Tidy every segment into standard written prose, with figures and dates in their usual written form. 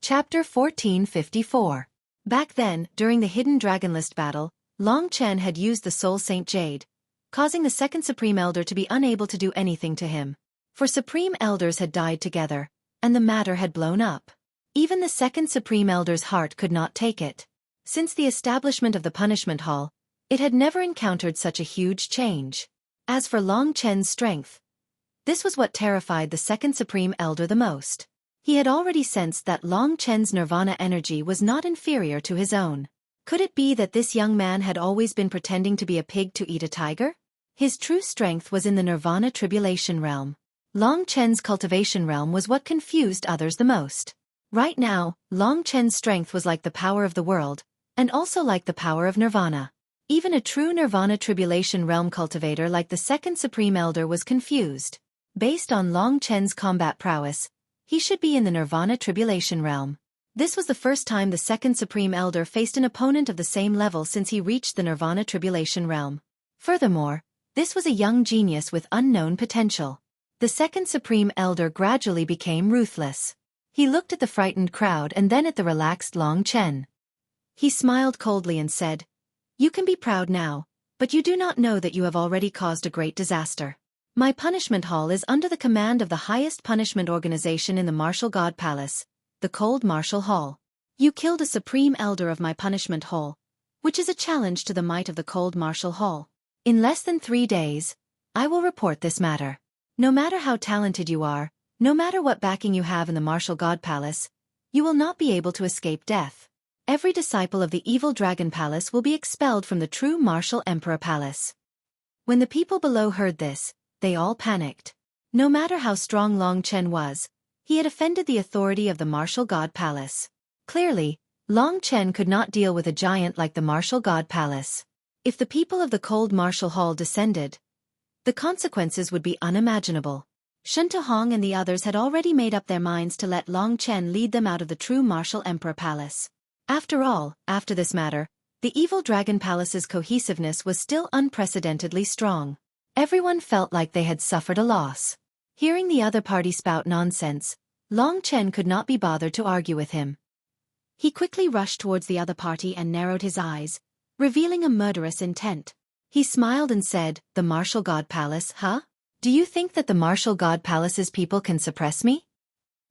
Chapter 1454. Back then, during the hidden Dragonlist battle, Long Chen had used the Soul Saint Jade, causing the second Supreme Elder to be unable to do anything to him. For Supreme Elders had died together, and the matter had blown up. Even the second Supreme Elder's heart could not take it. Since the establishment of the Punishment Hall, it had never encountered such a huge change. As for Long Chen's strength, this was what terrified the second Supreme Elder the most. He had already sensed that Long Chen's nirvana energy was not inferior to his own. Could it be that this young man had always been pretending to be a pig to eat a tiger? His true strength was in the nirvana tribulation realm. Long Chen's cultivation realm was what confused others the most. Right now, Long Chen's strength was like the power of the world, and also like the power of nirvana. Even a true nirvana tribulation realm cultivator like the second Supreme Elder was confused. Based on Long Chen's combat prowess, he should be in the nirvana tribulation realm. This was the first time the second Supreme Elder faced an opponent of the same level since he reached the nirvana tribulation realm. Furthermore, this was a young genius with unknown potential. The second Supreme Elder gradually became ruthless. He looked at the frightened crowd and then at the relaxed Long Chen. He smiled coldly and said, "You can be proud now, but you do not know that you have already caused a great disaster. My punishment hall is under the command of the highest punishment organization in the Martial God Palace, the Cold Martial Hall. You killed a Supreme Elder of my punishment hall, which is a challenge to the might of the Cold Martial Hall. In less than 3 days, I will report this matter. No matter how talented you are, no matter what backing you have in the Martial God Palace, you will not be able to escape death. Every disciple of the Evil Dragon Palace will be expelled from the true Martial Emperor Palace." When the people below heard this, they all panicked. No matter how strong Long Chen was, he had offended the authority of the Martial God Palace. Clearly, Long Chen could not deal with a giant like the Martial God Palace. If the people of the Cold Martial Hall descended, the consequences would be unimaginable. Shen Tuhong and the others had already made up their minds to let Long Chen lead them out of the true Martial Emperor Palace. After all, after this matter, the Evil Dragon Palace's cohesiveness was still unprecedentedly strong. Everyone felt like they had suffered a loss. Hearing the other party spout nonsense, Long Chen could not be bothered to argue with him. He quickly rushed towards the other party and narrowed his eyes, revealing a murderous intent. He smiled and said, "The Martial God Palace, huh? Do you think that the Martial God Palace's people can suppress me?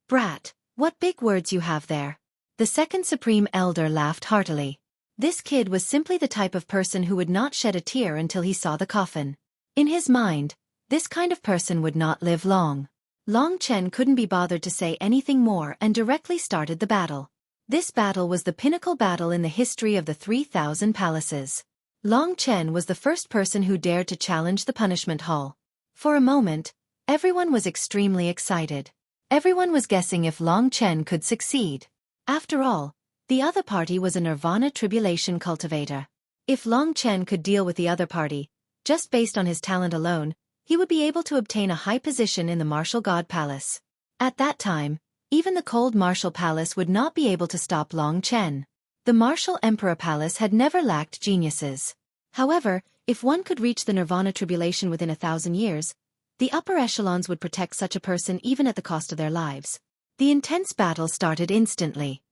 Brat, what big words you have there." The second Supreme Elder laughed heartily. This kid was simply the type of person who would not shed a tear until he saw the coffin. In his mind, this kind of person would not live long. Long Chen couldn't be bothered to say anything more and directly started the battle. This battle was the pinnacle battle in the history of the 3,000 palaces. Long Chen was the first person who dared to challenge the Punishment Hall. For a moment, everyone was extremely excited. Everyone was guessing if Long Chen could succeed. After all, the other party was a nirvana tribulation cultivator. If Long Chen could deal with the other party, just based on his talent alone, he would be able to obtain a high position in the Martial God Palace. At that time, even the Cold Martial Palace would not be able to stop Long Chen. The Martial Emperor Palace had never lacked geniuses. However, if one could reach the Nirvana Tribulation within 1,000 years, the upper echelons would protect such a person even at the cost of their lives. The intense battle started instantly.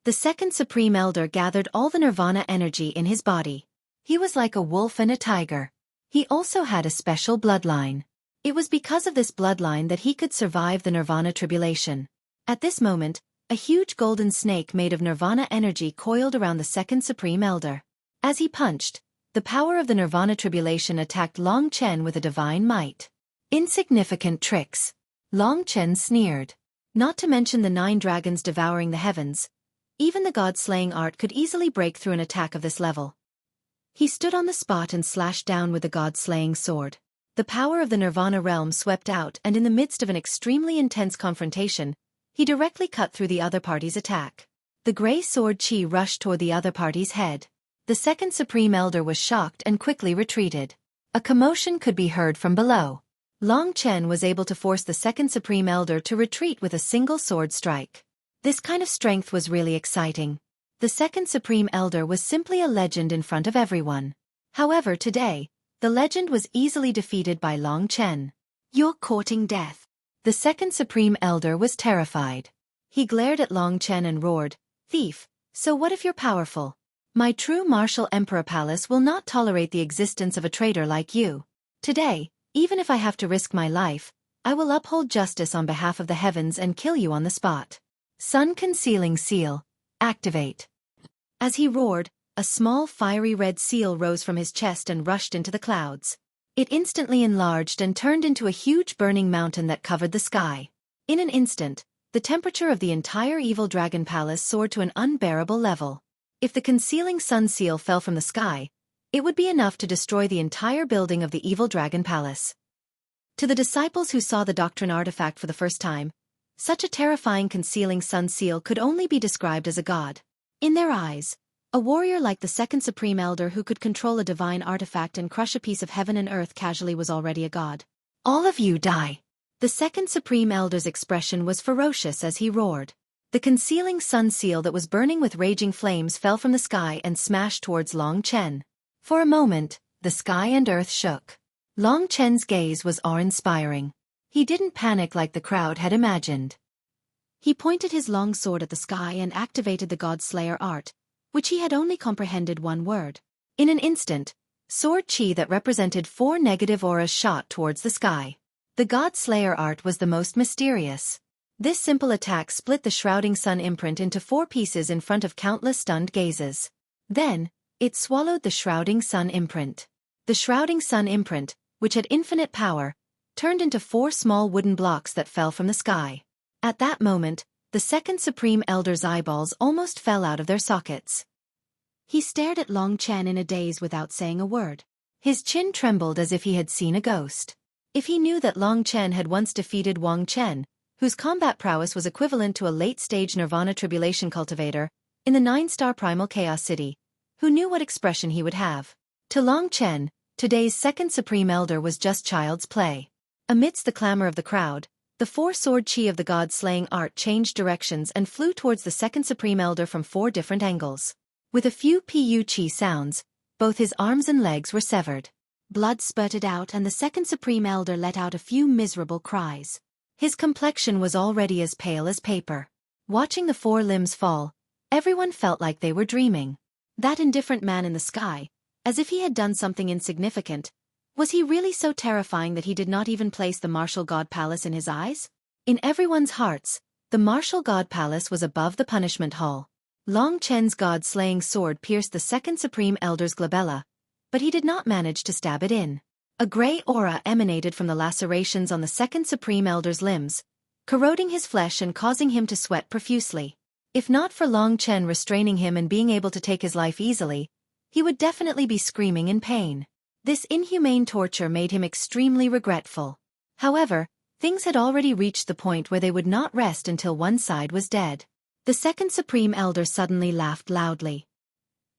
The second Supreme Elder gathered all the Nirvana energy in his body. He was like a wolf and a tiger. He also had a special bloodline. It was because of this bloodline that he could survive the Nirvana Tribulation. At this moment, a huge golden snake made of Nirvana energy coiled around the second Supreme Elder. As he punched, the power of the Nirvana Tribulation attacked Long Chen with a divine might. "Insignificant tricks," Long Chen sneered. Not to mention the 9 dragons devouring the heavens. Even the god-slaying art could easily break through an attack of this level. He stood on the spot and slashed down with the god-slaying sword. The power of the Nirvana realm swept out, and in the midst of an extremely intense confrontation, he directly cut through the other party's attack. The gray sword chi rushed toward the other party's head. The second Supreme Elder was shocked and quickly retreated. A commotion could be heard from below. Long Chen was able to force the second Supreme Elder to retreat with a single sword strike. This kind of strength was really exciting. The second Supreme Elder was simply a legend in front of everyone. However, today, the legend was easily defeated by Long Chen. "You're courting death." The second Supreme Elder was terrified. He glared at Long Chen and roared, "Thief, so what if you're powerful? My true martial emperor palace will not tolerate the existence of a traitor like you. Today, even if I have to risk my life, I will uphold justice on behalf of the heavens and kill you on the spot. Sun Concealing Seal, activate." As he roared, a small fiery red seal rose from his chest and rushed into the clouds. It instantly enlarged and turned into a huge burning mountain that covered the sky. In an instant, the temperature of the entire evil dragon palace soared to an unbearable level. If the concealing sun seal fell from the sky, it would be enough to destroy the entire building of the evil dragon palace. To the disciples who saw the doctrine artifact for the first time, such a terrifying concealing sun seal could only be described as a god. In their eyes, a warrior like the second supreme elder who could control a divine artifact and crush a piece of heaven and earth casually was already a god. "All of you die." The second supreme elder's expression was ferocious as he roared. The concealing sun seal that was burning with raging flames fell from the sky and smashed towards Long Chen. For a moment, the sky and earth shook. Long Chen's gaze was awe-inspiring. He didn't panic like the crowd had imagined. He pointed his long sword at the sky and activated the God Slayer art, which he had only comprehended one word. In an instant, sword chi that represented 4 negative auras shot towards the sky. The God Slayer art was the most mysterious. This simple attack split the shrouding sun imprint into 4 pieces in front of countless stunned gazes. Then, it swallowed the shrouding sun imprint. The shrouding sun imprint, which had infinite power, turned into 4 small wooden blocks that fell from the sky. At that moment, the second supreme elder's eyeballs almost fell out of their sockets. He stared at Long Chen in a daze without saying a word. His chin trembled as if he had seen a ghost. If he knew that Long Chen had once defeated Wang Chen, whose combat prowess was equivalent to a late-stage Nirvana Tribulation cultivator, in the 9-star Primal Chaos City, who knew what expression he would have? To Long Chen, today's second supreme elder was just child's play. Amidst the clamor of the crowd, the 4-sword chi of the god-slaying art changed directions and flew towards the second supreme elder from 4 different angles. With a few pu chi sounds, both his arms and legs were severed. Blood spurted out and the second supreme elder let out a few miserable cries. His complexion was already as pale as paper. Watching the 4 limbs fall, everyone felt like they were dreaming. That indifferent man in the sky, as if he had done something insignificant, was he really so terrifying that he did not even place the martial god palace in his eyes? In everyone's hearts, the martial god palace was above the punishment hall. Long Chen's god-slaying sword pierced the second supreme elder's glabella, but he did not manage to stab it in. A gray aura emanated from the lacerations on the second supreme elder's limbs, corroding his flesh and causing him to sweat profusely. If not for Long Chen restraining him and being able to take his life easily, he would definitely be screaming in pain. This inhumane torture made him extremely regretful. However, things had already reached the point where they would not rest until one side was dead. The second supreme elder suddenly laughed loudly.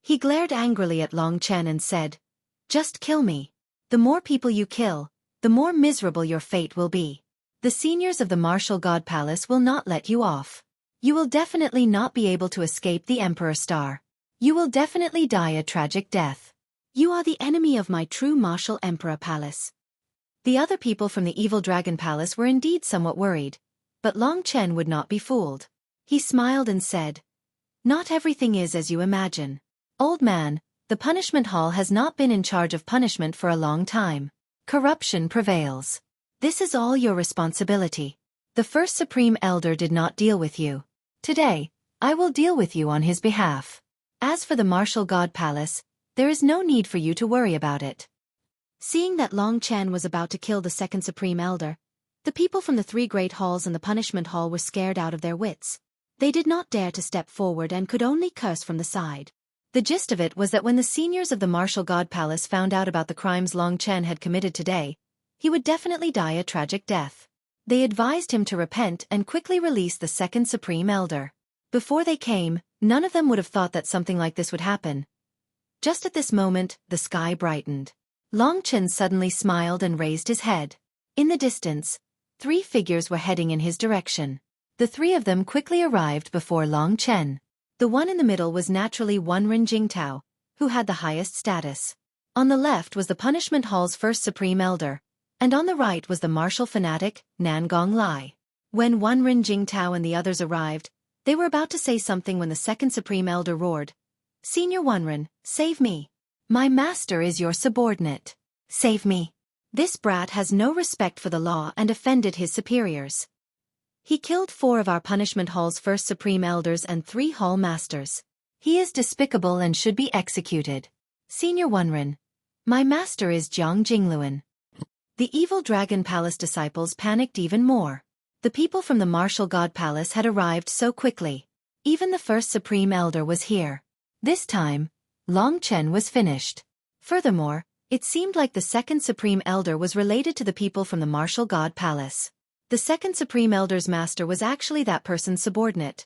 He glared angrily at Long Chen and said, "Just kill me. The more people you kill, the more miserable your fate will be. The seniors of the martial god palace will not let you off. You will definitely not be able to escape the Emperor Star. You will definitely die a tragic death. You are the enemy of my true martial Emperor Palace." The other people from the evil dragon palace were indeed somewhat worried, but Long Chen would not be fooled. He smiled and said, "Not everything is as you imagine. Old man, the punishment hall has not been in charge of punishment for a long time. Corruption prevails. This is all your responsibility. The first supreme elder did not deal with you. Today, I will deal with you on his behalf. As for the martial god palace, there is no need for you to worry about it." Seeing that Long Chen was about to kill the second supreme elder, the people from the 3 great halls and the punishment hall were scared out of their wits. They did not dare to step forward and could only curse from the side. The gist of it was that when the seniors of the martial god palace found out about the crimes Long Chen had committed today, he would definitely die a tragic death. They advised him to repent and quickly release the second supreme elder. Before they came, none of them would have thought that something like this would happen. Just at this moment, the sky brightened. Long Chen suddenly smiled and raised his head. In the distance, 3 figures were heading in his direction. The 3 of them quickly arrived before Long Chen. The one in the middle was naturally Ren Jingtao, who had the highest status. On the left was the punishment hall's first supreme elder, and on the right was the martial fanatic, Nan Gong Lai. When Wenren Jingtao and the others arrived, they were about to say something when the second Supreme Elder roared, "Senior Wenren, save me. My master is your subordinate. Save me." This brat has no respect for the law and offended his superiors. He killed 4 of our punishment hall's first Supreme Elders and 3 hall masters. He is despicable and should be executed. Senior Wenren, my master is Jiang Jingluan. The evil Dragon Palace disciples panicked even more. The people from the Martial God Palace had arrived so quickly. Even the first Supreme Elder was here. This time, Long Chen was finished. Furthermore, it seemed like the second Supreme Elder was related to the people from the Martial God Palace. The second Supreme Elder's master was actually that person's subordinate.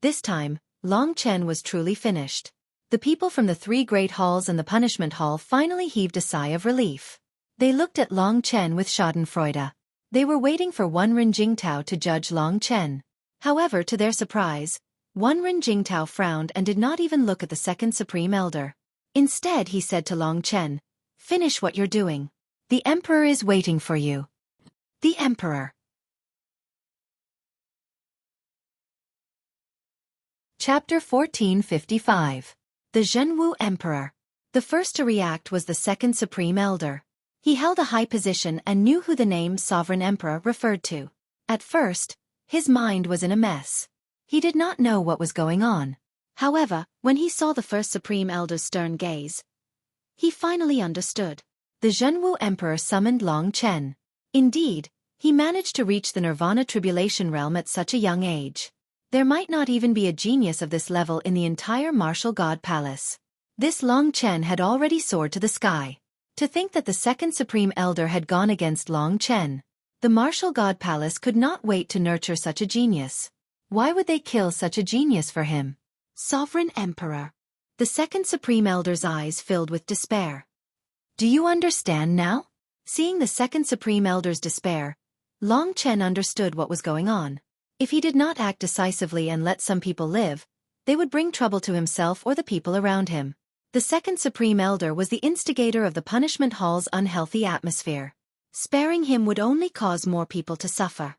This time, Long Chen was truly finished. The people from the 3 great halls and the punishment hall finally heaved a sigh of relief. They looked at Long Chen with schadenfreude. They were waiting for Wenren Jingtao to judge Long Chen. However, to their surprise, Wenren Jingtao frowned and did not even look at the second Supreme Elder. Instead, he said to Long Chen, "Finish what you're doing. The Emperor is waiting for you." The Emperor. Chapter 1455. The Zhenwu Emperor. The first to react was the second Supreme Elder. He held a high position and knew who the name Sovereign Emperor referred to. At first, his mind was in a mess. He did not know what was going on. However, when he saw the first Supreme Elder's stern gaze, he finally understood. The Zhenwu Emperor summoned Long Chen. Indeed, he managed to reach the Nirvana Tribulation Realm at such a young age. There might not even be a genius of this level in the entire Martial God Palace. This Long Chen had already soared to the sky. To think that the second Supreme Elder had gone against Long Chen. The Martial God Palace could not wait to nurture such a genius. Why would they kill such a genius for him? Sovereign Emperor. The second Supreme Elder's eyes filled with despair. Do you understand now? Seeing the second Supreme Elder's despair, Long Chen understood what was going on. If he did not act decisively and let some people live, they would bring trouble to himself or the people around him. The second Supreme Elder was the instigator of the punishment hall's unhealthy atmosphere. Sparing him would only cause more people to suffer.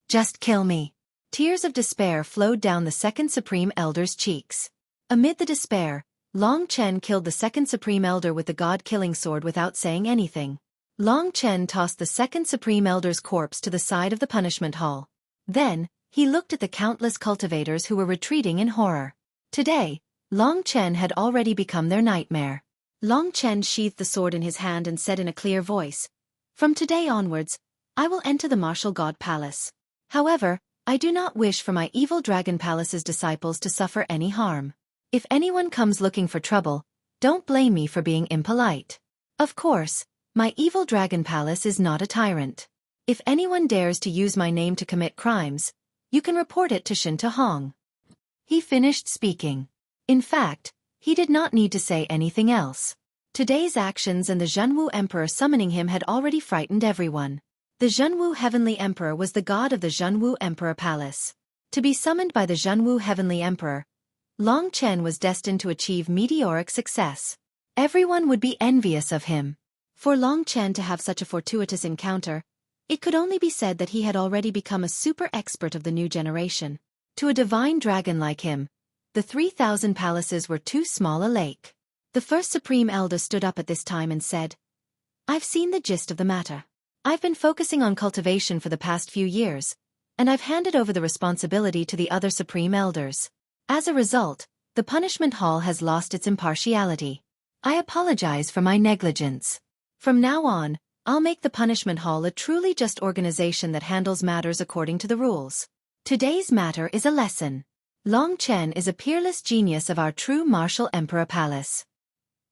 Just kill me. Tears of despair flowed down the second Supreme Elder's cheeks. Amid the despair, Long Chen killed the second Supreme Elder with the God-killing sword without saying anything. Long Chen tossed the second Supreme Elder's corpse to the side of the punishment hall. Then, he looked at the countless cultivators who were retreating in horror. Today, Long Chen had already become their nightmare. Long Chen sheathed the sword in his hand and said in a clear voice, "From today onwards, I will enter the Martial God Palace. However, I do not wish for my evil Dragon Palace's disciples to suffer any harm. If anyone comes looking for trouble, don't blame me for being impolite. Of course, my evil Dragon Palace is not a tyrant. If anyone dares to use my name to commit crimes, you can report it to Shin Hong." He finished speaking. In fact, he did not need to say anything else. Today's actions and the Zhenwu Emperor summoning him had already frightened everyone. The Zhenwu Heavenly Emperor was the god of the Zhenwu Emperor Palace. To be summoned by the Zhenwu Heavenly Emperor, Long Chen was destined to achieve meteoric success. Everyone would be envious of him. For Long Chen to have such a fortuitous encounter, it could only be said that he had already become a super expert of the new generation. To a divine dragon like him, the 3,000 palaces were too small a lake. The first Supreme Elder stood up at this time and said, "I've seen the gist of the matter. I've been focusing on cultivation for the past few years, and I've handed over the responsibility to the other Supreme Elders. As a result, the punishment hall has lost its impartiality. I apologize for my negligence. From now on, I'll make the punishment hall a truly just organization that handles matters according to the rules. Today's matter is a lesson. Long Chen is a peerless genius of our true Martial Emperor Palace.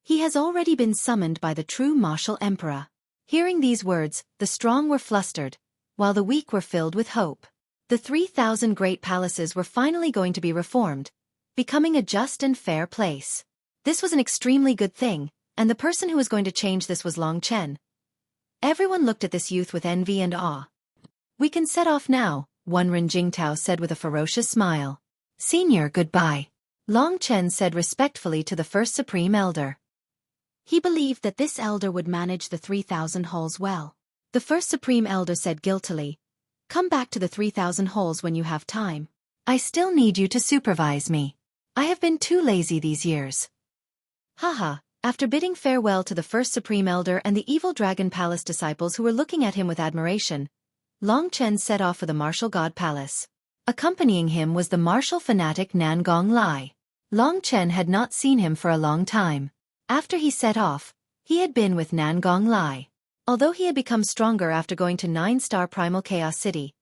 He has already been summoned by the true Martial Emperor." Hearing these words, the strong were flustered, while the weak were filled with hope. The 3,000 great palaces were finally going to be reformed, becoming a just and fair place. This was an extremely good thing, and the person who was going to change this was Long Chen. Everyone looked at this youth with envy and awe. "We can set off now," Wenren Jingtao said with a ferocious smile. "Senior, goodbye," Long Chen said respectfully to the first Supreme Elder. He believed that this elder would manage the 3,000 halls well. The first Supreme Elder said guiltily, Come back to the 3,000 holes when you have time. I still need you to supervise me. I have been too lazy these years. Haha, after bidding farewell to the first Supreme Elder and the evil Dragon Palace disciples who were looking at him with admiration, Long Chen set off for the Martial God Palace. Accompanying him was the martial fanatic Nan Gong Lai. Long Chen had not seen him for a long time. After he set off, he had been with Nan Gong Lai. Although he had become stronger after going to 9-star Primal Chaos City,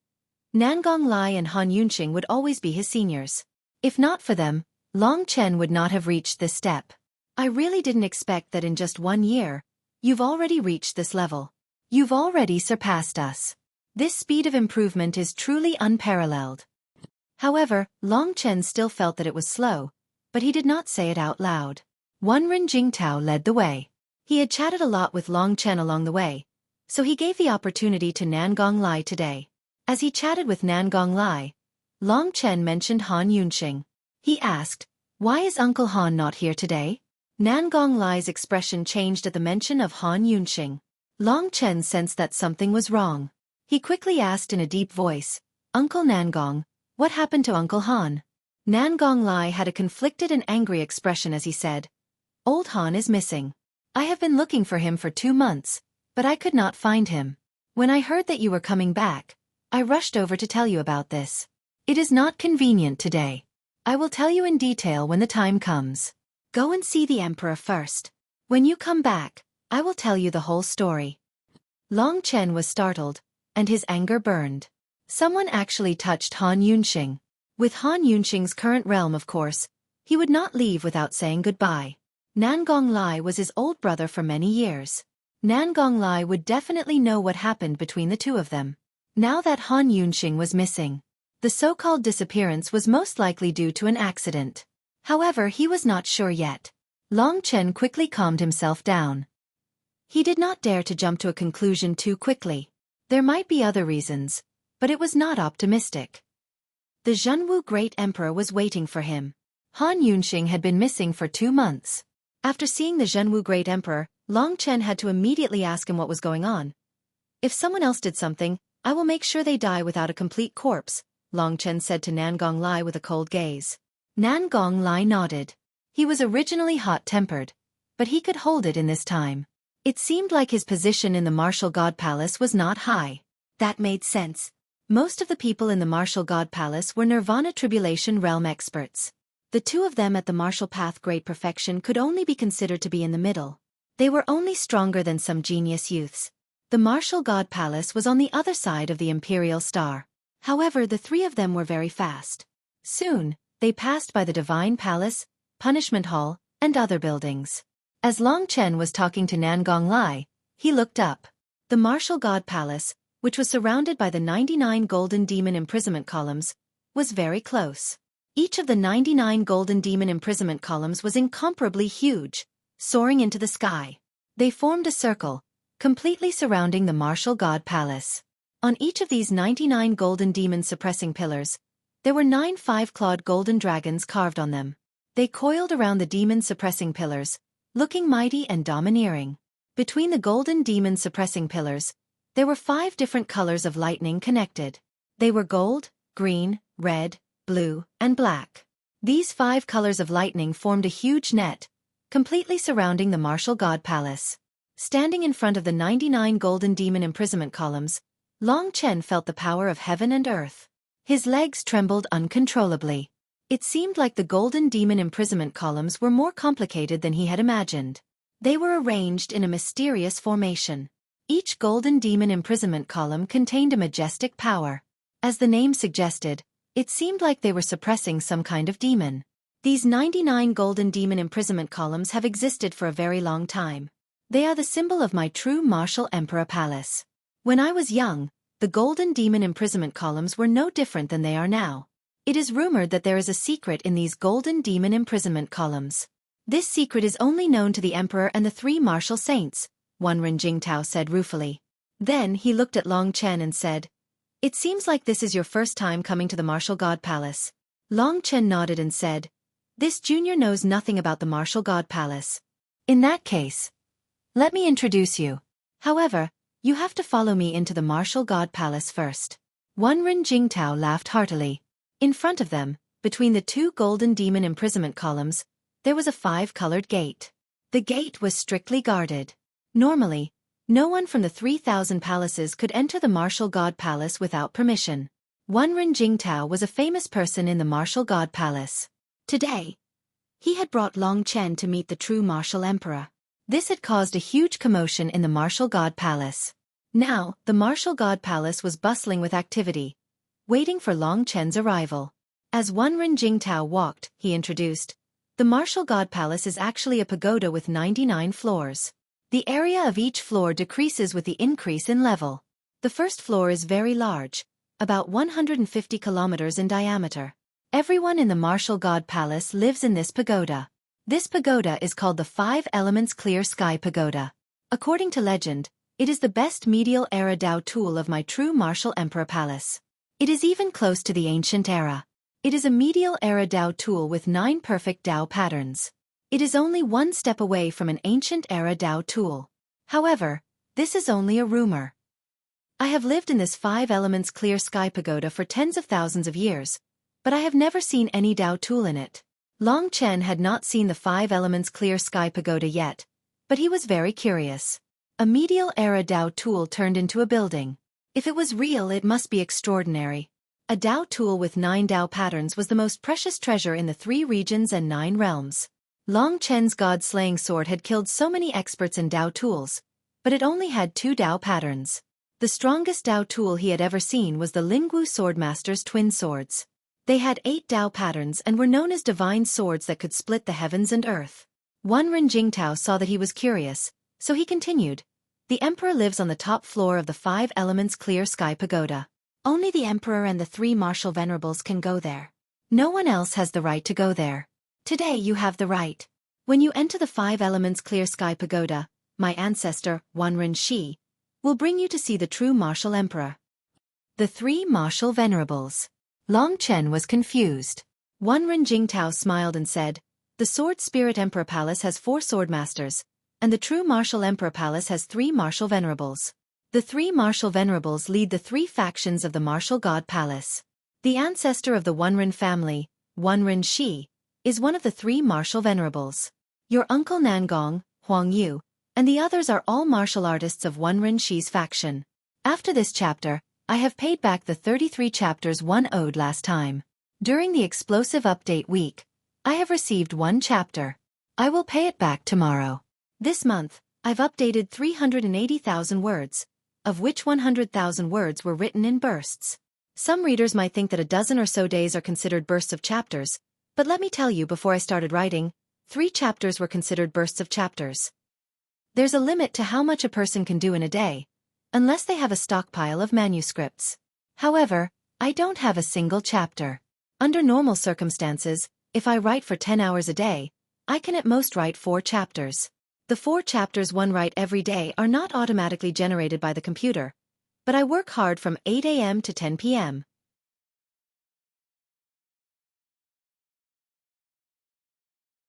Nan Gong Lai and Han Yunqing would always be his seniors. If not for them, Long Chen would not have reached this step. I really didn't expect that in just 1 year, you've already reached this level. You've already surpassed us. This speed of improvement is truly unparalleled. However, Long Chen still felt that it was slow, but he did not say it out loud. Wen Jingtao led the way. He had chatted a lot with Long Chen along the way, so he gave the opportunity to Nan Gong Lai today. As he chatted with Nan Gong Lai, Long Chen mentioned Han Yunqing. He asked, "Why is Uncle Han not here today?" Nan Gong Lai's expression changed at the mention of Han Yunqing. Long Chen sensed that something was wrong. He quickly asked in a deep voice, "Uncle Nan Gong, what happened to Uncle Han?" Nan Gong Lai had a conflicted and angry expression as he said, "Old Han is missing. I have been looking for him for 2 months, but I could not find him. When I heard that you were coming back, I rushed over to tell you about this. It is not convenient today. I will tell you in detail when the time comes. Go and see the Emperor first. When you come back, I will tell you the whole story." Long Chen was startled, and his anger burned. Someone actually touched Han Yunqing. With Han Yunqing's current realm, of course, he would not leave without saying goodbye. Nan Gong Lai was his old brother for many years. Nan Gong Lai would definitely know what happened between the two of them. Now that Han Yunqing was missing, the so-called disappearance was most likely due to an accident. However, he was not sure yet. Long Chen quickly calmed himself down. He did not dare to jump to a conclusion too quickly. There might be other reasons, but it was not optimistic. The Zhenwu Great Emperor was waiting for him. Han Yunqing had been missing for 2 months. After seeing the Zhenwu Great Emperor, Long Chen had to immediately ask him what was going on. "If someone else did something, I will make sure they die without a complete corpse," Long Chen said to Nan Gong Lai with a cold gaze. Nan Gong Lai nodded. He was originally hot-tempered, but he could hold it in this time. It seemed like his position in the Martial God Palace was not high. That made sense. Most of the people in the Martial God Palace were Nirvana Tribulation Realm experts. The two of them at the Martial Path Great Perfection could only be considered to be in the middle. They were only stronger than some genius youths. The Martial God Palace was on the other side of the Imperial Star. However, the three of them were very fast. Soon, they passed by the Divine Palace, Punishment Hall, and other buildings. As Long Chen was talking to Nan Gong Lai, he looked up. The Martial God Palace, which was surrounded by the 99 golden demon imprisonment columns, was very close. Each of the 99 golden demon imprisonment columns was incomparably huge, soaring into the sky. They formed a circle, completely surrounding the Martial God Palace. On each of these 99 golden demon suppressing pillars, there were 9 5-clawed golden dragons carved on them. They coiled around the demon suppressing pillars, looking mighty and domineering. Between the golden demon suppressing pillars, there were 5 different colors of lightning connected. They were gold, green, red, blue, and black. These 5 colors of lightning formed a huge net, completely surrounding the Martial God Palace. Standing in front of the 99 golden demon imprisonment columns, Long Chen felt the power of heaven and earth. His legs trembled uncontrollably. It seemed like the golden demon imprisonment columns were more complicated than he had imagined. They were arranged in a mysterious formation. Each golden demon imprisonment column contained a majestic power. As the name suggested, it seemed like they were suppressing some kind of demon. These 99 golden demon imprisonment columns have existed for a very long time. They are the symbol of my true Martial Emperor Palace. When I was young, the golden demon imprisonment columns were no different than they are now. It is rumored that there is a secret in these golden demon imprisonment columns. This secret is only known to the Emperor and the 3 martial saints, Wen Jingtao said ruefully. Then he looked at Long Chen and said, "It seems like this is your first time coming to the Martial God Palace." Long Chen nodded and said, "This junior knows nothing about the Martial God Palace. In that case, let me introduce you. However, you have to follow me into the Martial God Palace first." Ren Jingtao laughed heartily. In front of them, between the two golden demon imprisonment columns, there was a 5-colored gate. The gate was strictly guarded. Normally, no one from the 3,000 palaces could enter the Martial God Palace without permission. Ren Jingtao was a famous person in the Martial God Palace. Today, he had brought Long Chen to meet the true Martial Emperor. This had caused a huge commotion in the Martial God Palace. Now, the Martial God Palace was bustling with activity, waiting for Long Chen's arrival. As Ren Jingtao walked, he introduced, "The Martial God Palace is actually a pagoda with 99 floors. The area of each floor decreases with the increase in level. The first floor is very large, about 150 kilometers in diameter. Everyone in the Martial God Palace lives in this pagoda. This pagoda is called the 5 Elements Clear Sky Pagoda. According to legend, it is the best medieval era Dao tool of my true Martial Emperor Palace. It is even close to the ancient era. It is a medieval era Dao tool with 9 perfect Dao patterns. It is only one step away from an ancient era Dao tool. However, this is only a rumor. I have lived in this 5 Elements Clear Sky Pagoda for tens of thousands of years, but I have never seen any Dao tool in it." Long Chen had not seen the 5 Elements Clear Sky Pagoda yet, but he was very curious. A medieval era Dao tool turned into a building. If it was real, it must be extraordinary. A Dao tool with 9 Dao patterns was the most precious treasure in the 3 regions and 9 realms. Long Chen's God-slaying sword had killed so many experts in Dao tools, but it only had 2 Dao patterns. The strongest Dao tool he had ever seen was the Lingwu Swordmaster's twin swords. They had 8 Dao patterns and were known as divine swords that could split the heavens and earth. Ren Jingtao saw that he was curious, so he continued, "The Emperor lives on the top floor of the 5 Elements Clear Sky Pagoda. Only the Emperor and the 3 Martial Venerables can go there. No one else has the right to go there. Today you have the right. When you enter the 5 Elements Clear Sky Pagoda, my ancestor, Ren Shi, will bring you to see the true Martial Emperor." The 3 Martial Venerables. Long Chen was confused. Ren Jingtao smiled and said, "The Sword Spirit Emperor Palace has 4 Swordmasters, and the true Martial Emperor Palace has 3 Martial Venerables. The 3 Martial Venerables lead the 3 factions of the Martial God Palace. The ancestor of the Ren family, Ren Shi, is one of the 3 Martial Venerables. Your uncle Nangong, Huang Yu, and the others are all martial artists of Ren Shi's faction. After this chapter, I have paid back the 33 chapters one owed last time. During the explosive update week, I have received 1 chapter. I will pay it back tomorrow. This month, I've updated 380,000 words, of which 100,000 words were written in bursts. Some readers might think that a dozen or so days are considered bursts of chapters, but let me tell you, before I started writing, 3 chapters were considered bursts of chapters. There's a limit to how much a person can do in a day, unless they have a stockpile of manuscripts. However, I don't have a single chapter. Under normal circumstances, if I write for 10 hours a day, I can at most write 4 chapters. The 4 chapters one write every day are not automatically generated by the computer, but I work hard from 8 a.m. to 10 p.m.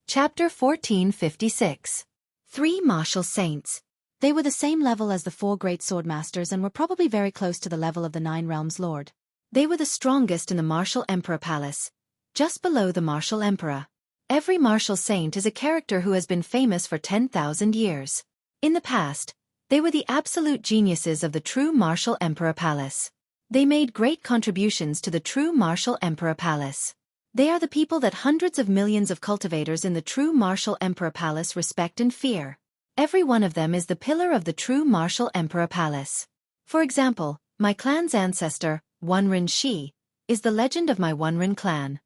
Chapter 1456. 3 Martial Saints. They were the same level as the 4 great swordmasters and were probably very close to the level of the 9 realms lord. They were the strongest in the Martial Emperor Palace, just below the Martial Emperor. Every martial saint is a character who has been famous for 10,000 years. In the past, they were the absolute geniuses of the true Martial Emperor Palace. They made great contributions to the true Martial Emperor Palace. They are the people that hundreds of millions of cultivators in the true Martial Emperor Palace respect and fear. Every one of them is the pillar of the true Martial Emperor Palace. For example, my clan's ancestor, Ren Shi, is the legend of my Ren clan.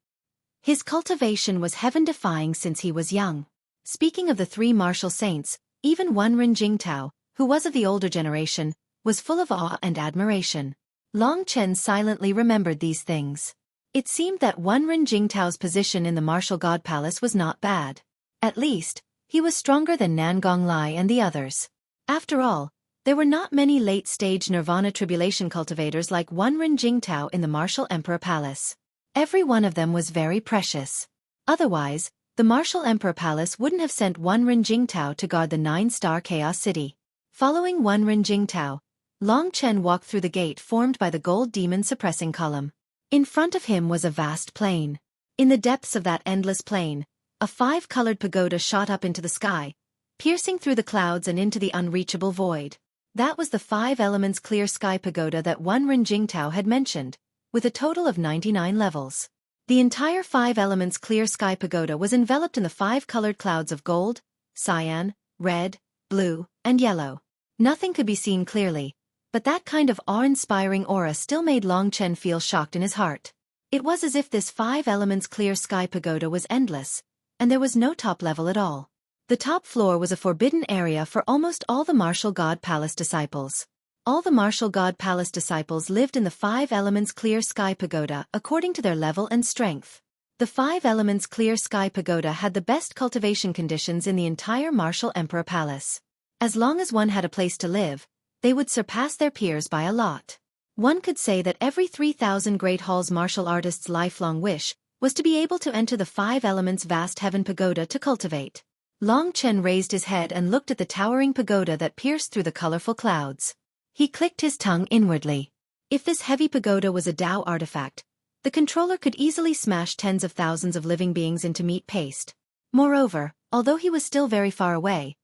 His cultivation was heaven-defying since he was young. Speaking of the 3 martial saints, even Ren Jingtao, who was of the older generation, was full of awe and admiration. Long Chen silently remembered these things. It seemed that Ren Jingtao's position in the Martial God Palace was not bad. At least, he was stronger than Nangong Lai and the others. After all, there were not many late-stage Nirvana tribulation cultivators like Ren Jingtao in the Martial Emperor Palace. Every one of them was very precious. Otherwise, the Martial Emperor Palace wouldn't have sent Ren Jingtao to guard the 9-star Chaos City. Following Ren Jingtao, Long Chen walked through the gate formed by the gold demon suppressing column. In front of him was a vast plain. In the depths of that endless plain, a 5-colored pagoda shot up into the sky, piercing through the clouds and into the unreachable void. That was the 5 elements clear sky pagoda that one Ren Jingtao had mentioned, with a total of 99 levels. The entire 5 elements clear sky pagoda was enveloped in the 5-colored clouds of gold, cyan, red, blue, and yellow. Nothing could be seen clearly, but that kind of awe-inspiring aura still made Long Chen feel shocked in his heart. It was as if this 5 elements clear sky pagoda was endless, and there was no top level at all. The top floor was a forbidden area for almost all the Martial God Palace disciples. All the Martial God Palace disciples lived in the 5 elements clear sky pagoda according to their level and strength. The 5 elements clear sky pagoda had the best cultivation conditions in the entire Martial Emperor Palace. As long as one had a place to live, they would surpass their peers by a lot. One could say that every 3,000 Great Hall's martial artist's lifelong wish was to be able to enter the 5 elements vast heaven pagoda to cultivate. Long Chen raised his head and looked at the towering pagoda that pierced through the colorful clouds. He clicked his tongue inwardly. If this heavy pagoda was a Tao artifact, the controller could easily smash tens of thousands of living beings into meat paste. Moreover, although he was still very far away,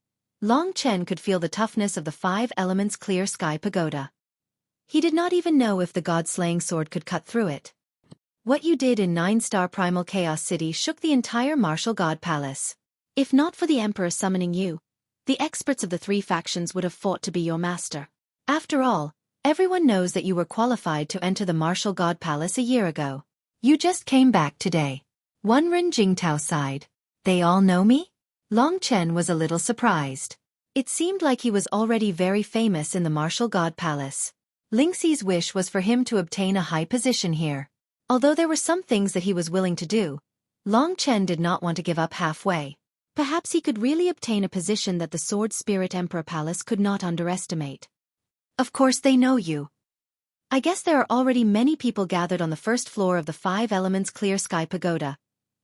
Long Chen could feel the toughness of the 5 elements clear sky pagoda. He did not even know if the god-slaying sword could cut through it. What you did in 9-star Primal Chaos City shook the entire Martial God Palace. If not for the Emperor summoning you, the experts of the 3 factions would have fought to be your master. After all, everyone knows that you were qualified to enter the Martial God Palace a year ago. You just came back today. One Ren Jingtao sighed. They all know me? Long Chen was a little surprised. It seemed like he was already very famous in the Martial God Palace. Lingxi's wish was for him to obtain a high position here. Although there were some things that he was willing to do, Long Chen did not want to give up halfway. Perhaps he could really obtain a position that the Sword Spirit Emperor Palace could not underestimate. Of course they know you. I guess there are already many people gathered on the first floor of the 5 elements clear sky pagoda,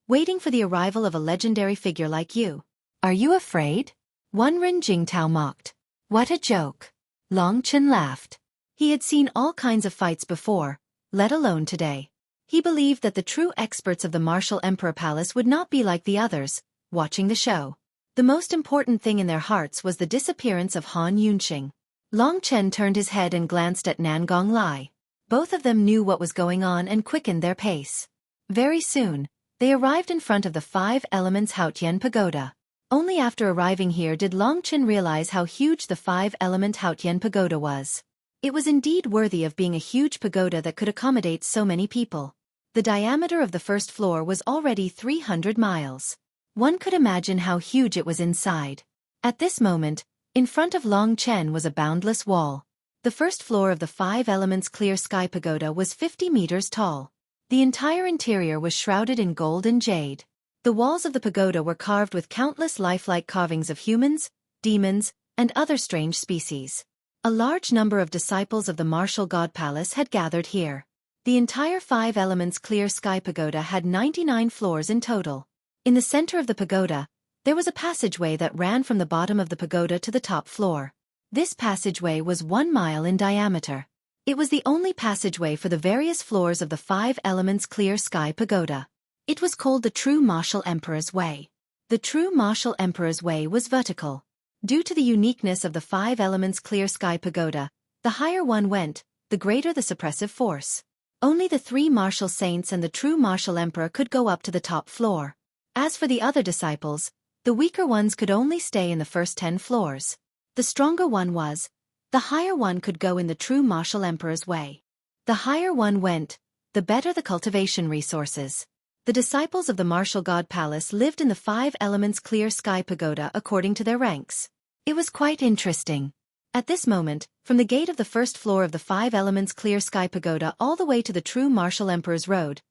waiting for the arrival of a legendary figure like you. Are you afraid? One Ren Jingtao mocked. What a joke. Long Chen laughed. He had seen all kinds of fights before, let alone today. He believed that the true experts of the Martial Emperor Palace would not be like the others, watching the show. The most important thing in their hearts was the disappearance of Han Yunxing. Long Chen turned his head and glanced at Nangong Lai. Both of them knew what was going on and quickened their pace. Very soon, they arrived in front of the 5 elements Haotian Pagoda. Only after arriving here did Long Chen realize how huge the 5-element Haotian Pagoda was. It was indeed worthy of being a huge pagoda that could accommodate so many people. The diameter of the first floor was already 300 miles. One could imagine how huge it was inside. At this moment, in front of Long Chen was a boundless wall. The first floor of the 5 elements clear sky pagoda was 50 meters tall. The entire interior was shrouded in gold and jade. The walls of the pagoda were carved with countless lifelike carvings of humans, demons, and other strange species. A large number of disciples of the Martial God Palace had gathered here. The entire 5 elements clear sky pagoda had 99 floors in total. In the center of the pagoda, there was a passageway that ran from the bottom of the pagoda to the top floor. This passageway was 1 mile in diameter. It was the only passageway for the various floors of the 5 elements clear sky pagoda. It was called the True Martial Emperor's Way. The True Martial Emperor's Way was vertical. Due to the uniqueness of the 5 elements clear sky pagoda, the higher one went, the greater the suppressive force. Only the 3 martial saints and the True Martial Emperor could go up to the top floor. As for the other disciples, the weaker ones could only stay in the first 10 floors. The stronger one was, the higher one could go in the True Martial Emperor's Way. The higher one went, the better the cultivation resources. The disciples of the Martial God Palace lived in the 5 elements clear sky pagoda according to their ranks. It was quite interesting. At this moment, from the gate of the first floor of the 5 elements clear sky pagoda all the way to the True Martial Emperor's Road,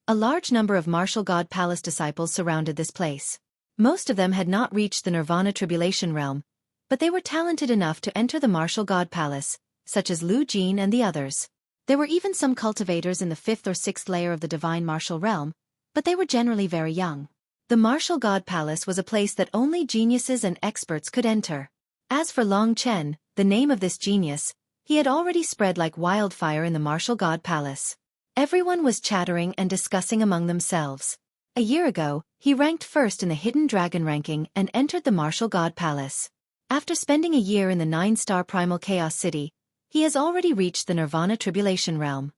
a large number of Martial God Palace disciples surrounded this place. Most of them had not reached the Nirvana Tribulation Realm, but they were talented enough to enter the Martial God Palace, such as Lu Jin and the others. There were even some cultivators in the 5th or 6th layer of the Divine Martial Realm, but they were generally very young. The Martial God Palace was a place that only geniuses and experts could enter. As for Long Chen, the name of this genius, he had already spread like wildfire in the Martial God Palace. Everyone was chattering and discussing among themselves. A year ago, he ranked first in the Hidden Dragon ranking and entered the Martial God Palace. After spending a year in the 9-star Primal Chaos City, he has already reached the Nirvana Tribulation Realm.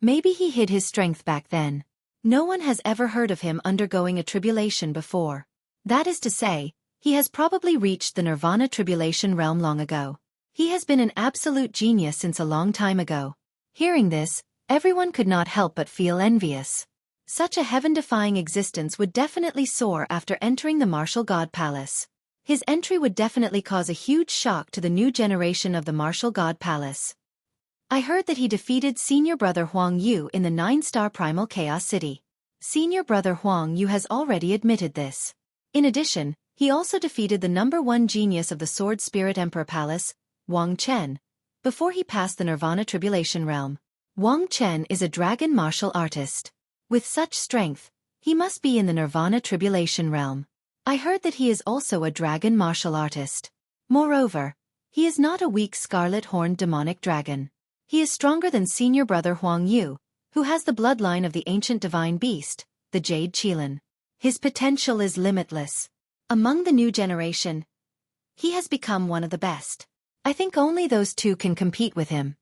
Maybe he hid his strength back then. No one has ever heard of him undergoing a tribulation before. That is to say, he has probably reached the Nirvana Tribulation Realm long ago. He has been an absolute genius since a long time ago. Hearing this, everyone could not help but feel envious. Such a heaven-defying existence would definitely soar after entering the Martial God Palace. His entry would definitely cause a huge shock to the new generation of the Martial God Palace. I heard that he defeated Senior Brother Huang Yu in the 9-star Primal Chaos City. Senior Brother Huang Yu has already admitted this. In addition, he also defeated the #1 genius of the Sword Spirit Emperor Palace, Wang Chen, before he passed the Nirvana Tribulation Realm. Wang Chen is a dragon martial artist. With such strength, he must be in the Nirvana Tribulation Realm. I heard that he is also a dragon martial artist. Moreover, he is not a weak scarlet-horned demonic dragon. He is stronger than Senior Brother Huang Yu, who has the bloodline of the ancient divine beast, the Jade Qilin. His potential is limitless. Among the new generation, he has become one of the best. I think only those two can compete with him.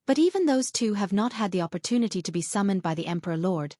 But even those two have not had the opportunity to be summoned by the Emperor Lord.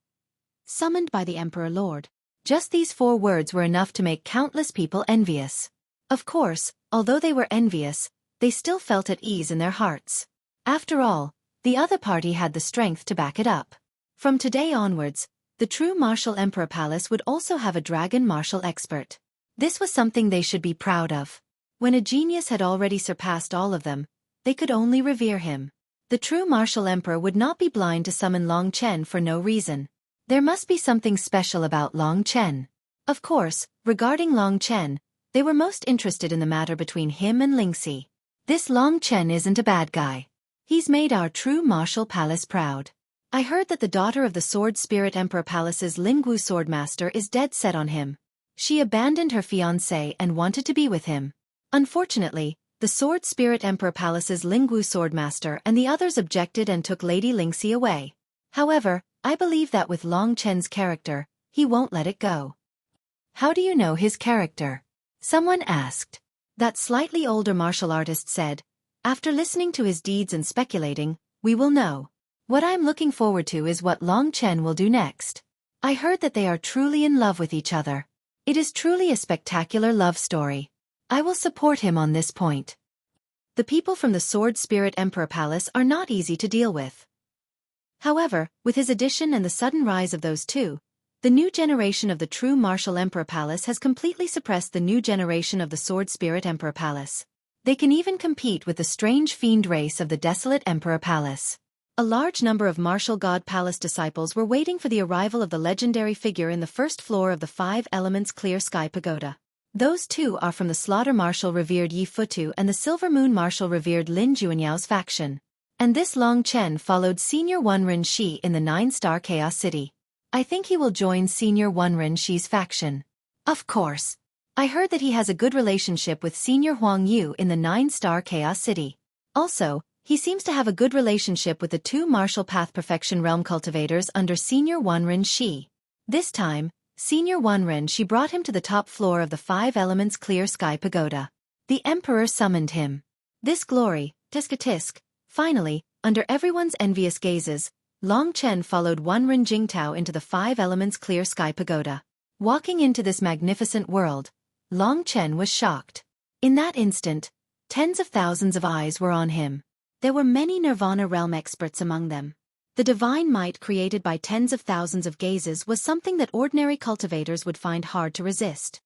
Summoned by the Emperor Lord. Just these 4 words were enough to make countless people envious. Of course, although they were envious, they still felt at ease in their hearts. After all, the other party had the strength to back it up. From today onwards, the true Martial Emperor Palace would also have a dragon martial expert. This was something they should be proud of. When a genius had already surpassed all of them, they could only revere him. The true Martial Emperor would not be blind to summon Long Chen for no reason. There must be something special about Long Chen. Of course, regarding Long Chen, they were most interested in the matter between him and Lingxi. This Long Chen isn't a bad guy. He's made our true Martial Palace proud. I heard that the daughter of the Sword Spirit Emperor Palace's Lingwu Swordmaster is dead set on him. She abandoned her fiancé and wanted to be with him. Unfortunately, the Sword Spirit Emperor Palace's Lingwu Swordmaster and the others objected and took Lady Lingxi away. However, I believe that with Long Chen's character, he won't let it go. How do you know his character? Someone asked. That slightly older martial artist said, after listening to his deeds and speculating, we will know. What I'm looking forward to is what Long Chen will do next. I heard that they are truly in love with each other. It is truly a spectacular love story. I will support him on this point. The people from the Sword Spirit Emperor Palace are not easy to deal with. However, with his addition and the sudden rise of those two, the new generation of the true Martial Emperor Palace has completely suppressed the new generation of the Sword Spirit Emperor Palace. They can even compete with the strange fiend race of the Desolate Emperor Palace. A large number of Martial God Palace disciples were waiting for the arrival of the legendary figure in the first floor of the 5 Elements Clear Sky Pagoda. Those two are from the Slaughter Martial revered Yi Futu and the Silver Moon Martial revered Lin Juanyao's faction. And this Long Chen followed Senior Wenren Shi in the 9-star Chaos City. I think he will join Senior Wenren Shi's faction. Of course. I heard that he has a good relationship with Senior Huang Yu in the 9-star Chaos City. Also, he seems to have a good relationship with the 2 Martial Path Perfection Realm cultivators under Senior Wenren Shi. This time, Senior Wenren Shi brought him to the top floor of the 5 Elements Clear Sky Pagoda. The Emperor summoned him. This glory, tisk tisk. Finally, under everyone's envious gazes, Long Chen followed Wenren Jingtao into the 5 Elements Clear Sky Pagoda. Walking into this magnificent world, Long Chen was shocked. In that instant, tens of thousands of eyes were on him. There were many Nirvana realm experts among them. The divine might created by tens of thousands of gazes was something that ordinary cultivators would find hard to resist.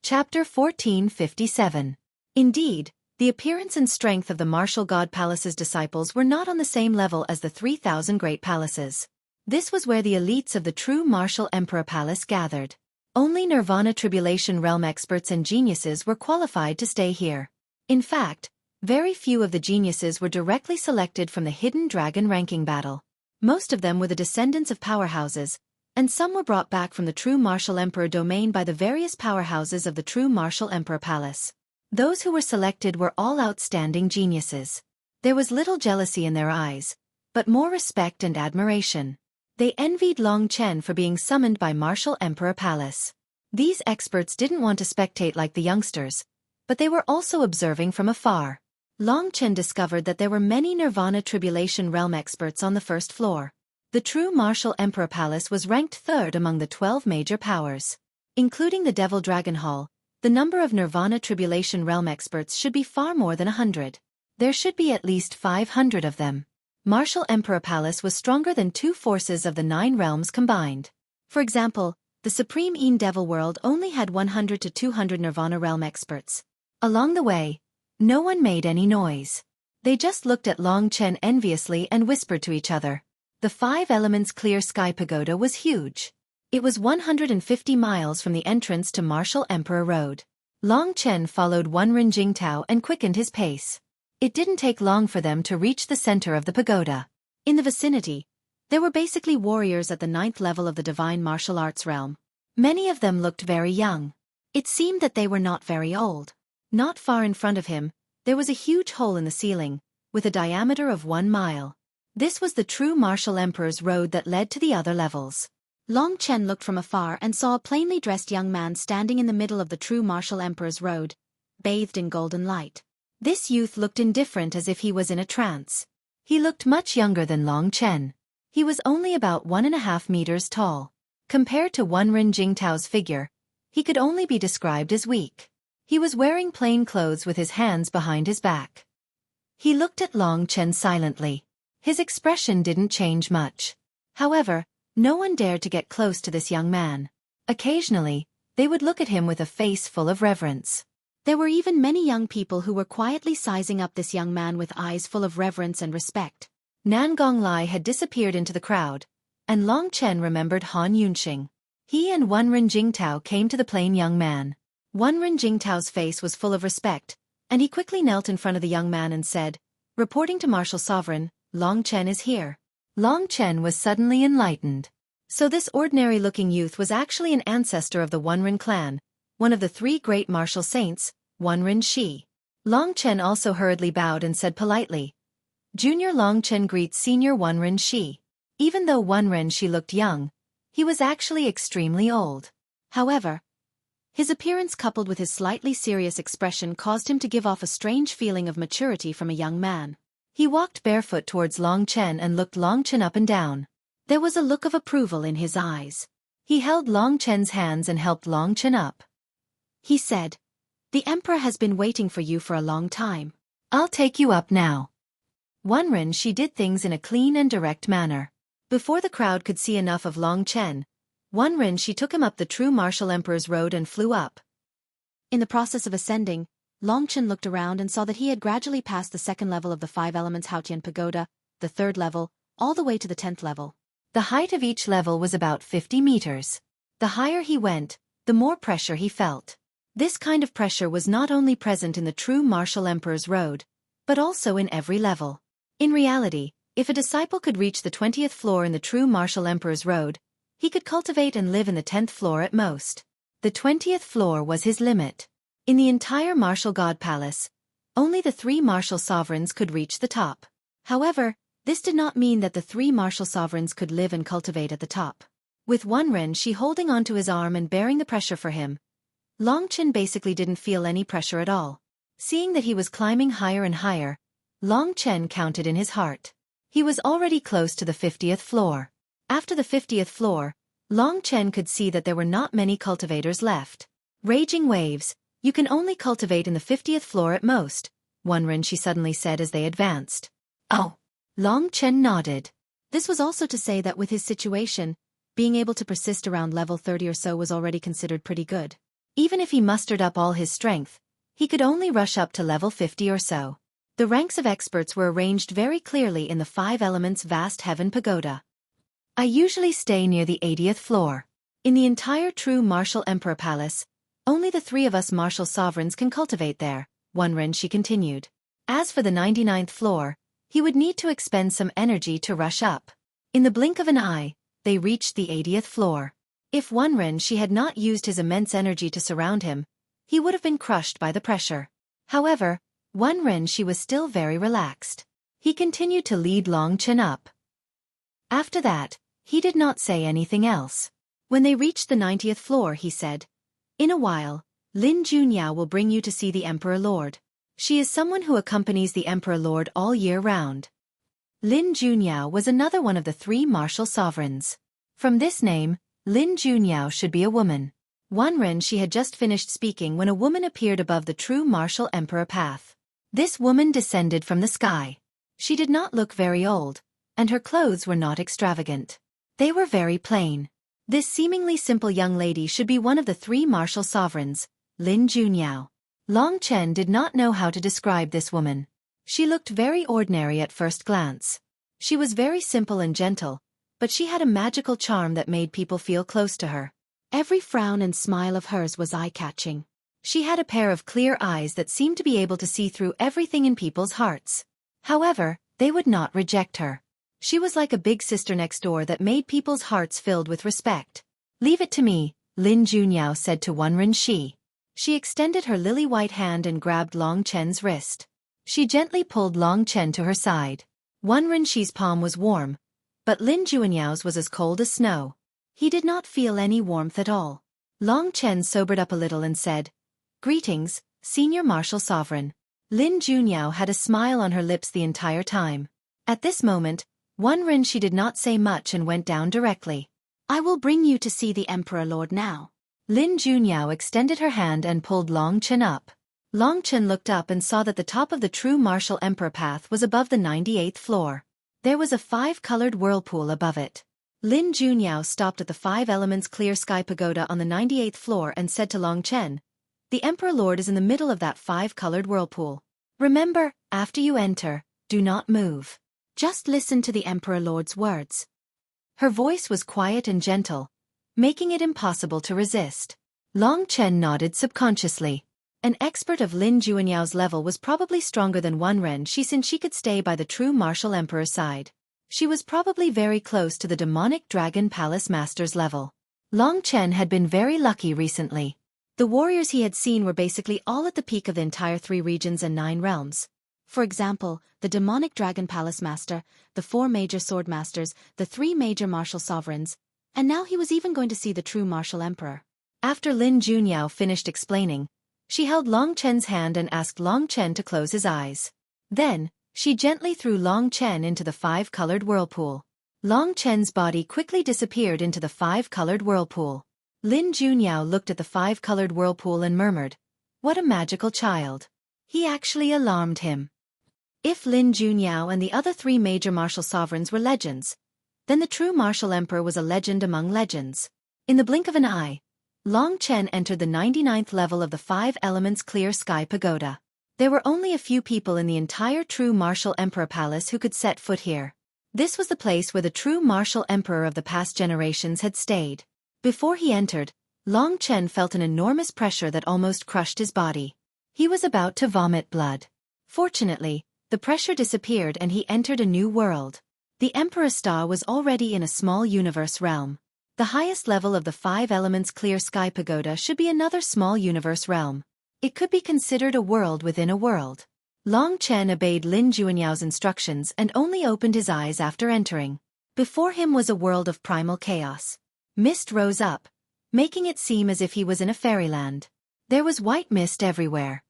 Chapter 1457. Indeed, the appearance and strength of the Martial God Palace's disciples were not on the same level as the 3,000 Great Palaces. This was where the elites of the true Martial Emperor Palace gathered. Only Nirvana Tribulation Realm experts and geniuses were qualified to stay here. In fact, very few of the geniuses were directly selected from the Hidden Dragon ranking battle. Most of them were the descendants of powerhouses, and some were brought back from the true martial emperor domain by the various powerhouses of the true martial emperor palace. Those who were selected were all outstanding geniuses. There was little jealousy in their eyes, but more respect and admiration. They envied Long Chen for being summoned by martial emperor palace. These experts didn't want to spectate like the youngsters, but they were also observing from afar. Long Chen discovered that there were many Nirvana Tribulation Realm experts on the first floor. The true martial emperor palace was ranked third among the 12 major powers. Including the Devil Dragon Hall, the number of Nirvana Tribulation Realm experts should be far more than 100. There should be at least 500 of them. Martial Emperor Palace was stronger than 2 forces of the 9 realms combined. For example, the Supreme Een Devil World only had 100 to 200 Nirvana Realm experts. Along the way, no one made any noise. They just looked at Long Chen enviously and whispered to each other. The 5 Elements Clear Sky Pagoda was huge. It was 150 miles from the entrance to Martial Emperor Road. Long Chen followed Wenren Jingtao and quickened his pace. It didn't take long for them to reach the center of the pagoda. In the vicinity, there were basically warriors at the 9th level of the divine martial arts realm. Many of them looked very young. It seemed that they were not very old. Not far in front of him, there was a huge hole in the ceiling, with a diameter of 1 mile. This was the true martial emperor's road that led to the other levels. Long Chen looked from afar and saw a plainly dressed young man standing in the middle of the true martial emperor's road, bathed in golden light. This youth looked indifferent as if he was in a trance. He looked much younger than Long Chen. He was only about 1.5 meters tall. Compared to Wenren Jingtao's figure, he could only be described as weak. He was wearing plain clothes with his hands behind his back. He looked at Long Chen silently. His expression didn't change much. However, no one dared to get close to this young man. Occasionally, they would look at him with a face full of reverence. There were even many young people who were quietly sizing up this young man with eyes full of reverence and respect. Nan Gonglai had disappeared into the crowd, and Long Chen remembered Han Yunxing. He and Wenren Jingtao came to the plain young man. Wenren Jingtao's face was full of respect, and he quickly knelt in front of the young man and said, "Reporting to Martial Sovereign, Long Chen is here." Long Chen was suddenly enlightened. So this ordinary-looking youth was actually an ancestor of the Wenren clan, one of the 3 great martial saints, Wenren Shi. Long Chen also hurriedly bowed and said politely, "Junior Long Chen greets Senior Wenren Shi." Even though Wenren Shi looked young, he was actually extremely old. However, his appearance coupled with his slightly serious expression caused him to give off a strange feeling of maturity from a young man. He walked barefoot towards Long Chen and looked Long Chen up and down. There was a look of approval in his eyes. He held Long Chen's hands and helped Long Chen up. He said, "The Emperor has been waiting for you for a long time. I'll take you up now." Wenren Shi did things in a clean and direct manner. Before the crowd could see enough of Long Chen, Wenren Shi took him up the true martial emperor's road and flew up. In the process of ascending, Long Chen looked around and saw that he had gradually passed the 2nd level of the 5 Elements Haotian Pagoda, the 3rd level, all the way to the 10th level. The height of each level was about 50 meters. The higher he went, the more pressure he felt. This kind of pressure was not only present in the true martial emperor's road, but also in every level. In reality, if a disciple could reach the 20th floor in the true martial emperor's road, he could cultivate and live in the 10th floor at most. The 20th floor was his limit. In the entire martial god palace, only the 3 martial sovereigns could reach the top. However, this did not mean that the 3 martial sovereigns could live and cultivate at the top. With Wenren Shi holding onto his arm and bearing the pressure for him, Long Chen basically didn't feel any pressure at all. Seeing that he was climbing higher and higher, Long Chen counted in his heart. He was already close to the 50th floor. After the 50th floor, Long Chen could see that there were not many cultivators left. "Raging waves, you can only cultivate in the 50th floor at most," Wenren Shi suddenly said as they advanced. "Oh." Long Chen nodded. This was also to say that with his situation, being able to persist around level 30 or so was already considered pretty good. Even if he mustered up all his strength, he could only rush up to level 50 or so. The ranks of experts were arranged very clearly in the 5 Elements Vast Heaven Pagoda. "I usually stay near the 80th floor. In the entire true Martial Emperor Palace, only the 3 of us martial sovereigns can cultivate there," Wenren Shi continued. As for the 99th floor, he would need to expend some energy to rush up. In the blink of an eye, they reached the 80th floor. If Wenren had not used his immense energy to surround him, he would have been crushed by the pressure. However, Wenren was still very relaxed. He continued to lead Long Chen up. After that, he did not say anything else. When they reached the 90th floor, he said, "In a while, Lin Junyao will bring you to see the Emperor Lord. She is someone who accompanies the Emperor Lord all year round." Lin Junyao was another one of the 3 martial sovereigns. From this name, Lin Junyao should be a woman. Wenren had just finished speaking when a woman appeared above the true martial emperor path. This woman descended from the sky. She did not look very old, and her clothes were not extravagant. They were very plain. This seemingly simple young lady should be one of the 3 martial sovereigns, Lin Junyao. Long Chen did not know how to describe this woman. She looked very ordinary at first glance. She was very simple and gentle, but she had a magical charm that made people feel close to her. Every frown and smile of hers was eye-catching. She had a pair of clear eyes that seemed to be able to see through everything in people's hearts. However, they would not reject her. She was like a big sister next door that made people's hearts filled with respect. "Leave it to me," Lin Junyao said to Wenren. She extended her lily-white hand and grabbed Long Chen's wrist. She gently pulled Long Chen to her side. Wenren's palm was warm, but Lin Junyao's was as cold as snow. He did not feel any warmth at all. Long Chen sobered up a little and said, "Greetings, Senior Martial Sovereign." Lin Junyao had a smile on her lips the entire time. At this moment, Wenren did not say much and went down directly. "I will bring you to see the Emperor Lord now." Lin Junyao extended her hand and pulled Long Chen up. Long Chen looked up and saw that the top of the true martial emperor path was above the 98th floor. There was a 5-colored whirlpool above it. Lin Junyao stopped at the 5 elements clear sky pagoda on the 98th floor and said to Long Chen, "The Emperor Lord is in the middle of that 5-colored whirlpool. Remember, after you enter, do not move. Just listen to the Emperor Lord's words." Her voice was quiet and gentle, making it impossible to resist. Long Chen nodded subconsciously. An expert of Lin Junyao's level was probably stronger than Wenren since she could stay by the true martial emperor's side. She was probably very close to the demonic dragon palace master's level. Long Chen had been very lucky recently. The warriors he had seen were basically all at the peak of the entire 3 regions and 9 realms. For example, the demonic dragon palace master, the 4 major sword masters, the 3 major martial sovereigns, and now he was even going to see the true martial emperor. After Lin Junyao finished explaining, she held Long Chen's hand and asked Long Chen to close his eyes. Then, she gently threw Long Chen into the 5-colored whirlpool. Long Chen's body quickly disappeared into the 5-colored whirlpool. Lin Junyao looked at the 5-colored whirlpool and murmured, "What a magical child." He actually alarmed him. If Lin Junyao and the other 3 major martial sovereigns were legends, then the true martial emperor was a legend among legends. In the blink of an eye, Long Chen entered the 99th level of the 5 elements clear sky pagoda. There were only a few people in the entire true martial emperor palace who could set foot here. This was the place where the true martial emperor of the past generations had stayed. Before he entered, Long Chen felt an enormous pressure that almost crushed his body. He was about to vomit blood. Fortunately, the pressure disappeared and he entered a new world. The Emperor Star was already in a small universe realm. The highest level of the 5 elements clear sky pagoda should be another small universe realm. It could be considered a world within a world. Long Chen obeyed Lin Junyao's instructions and only opened his eyes after entering. Before him was a world of primal chaos. Mist rose up, making it seem as if he was in a fairyland. There was white mist everywhere.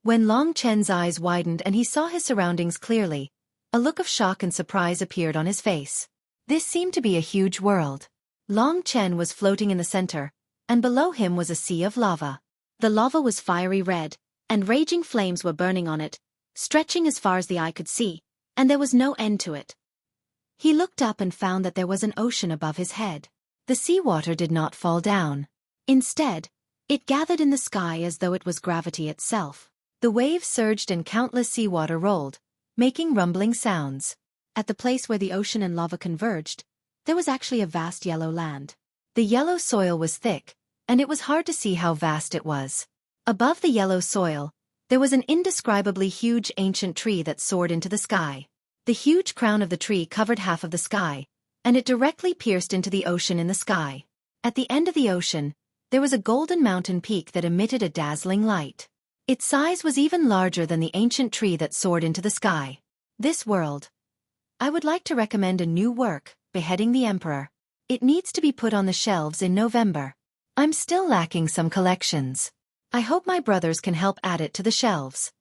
When Long Chen's eyes widened and he saw his surroundings clearly, a look of shock and surprise appeared on his face. This seemed to be a huge world. Long Chen was floating in the center, and below him was a sea of lava. The lava was fiery red, and raging flames were burning on it, stretching as far as the eye could see, and there was no end to it. He looked up and found that there was an ocean above his head. The seawater did not fall down. Instead, it gathered in the sky as though it was gravity itself. The waves surged and countless seawater rolled, making rumbling sounds. At the place where the ocean and lava converged, there was actually a vast yellow land. The yellow soil was thick, and it was hard to see how vast it was. Above the yellow soil, there was an indescribably huge ancient tree that soared into the sky. The huge crown of the tree covered half of the sky, and it directly pierced into the ocean in the sky. At the end of the ocean, there was a golden mountain peak that emitted a dazzling light. Its size was even larger than the ancient tree that soared into the sky. This world. I would like to recommend a new work, Beheading the Emperor. It needs to be put on the shelves in November. I'm still lacking some collections. I hope my brothers can help add it to the shelves.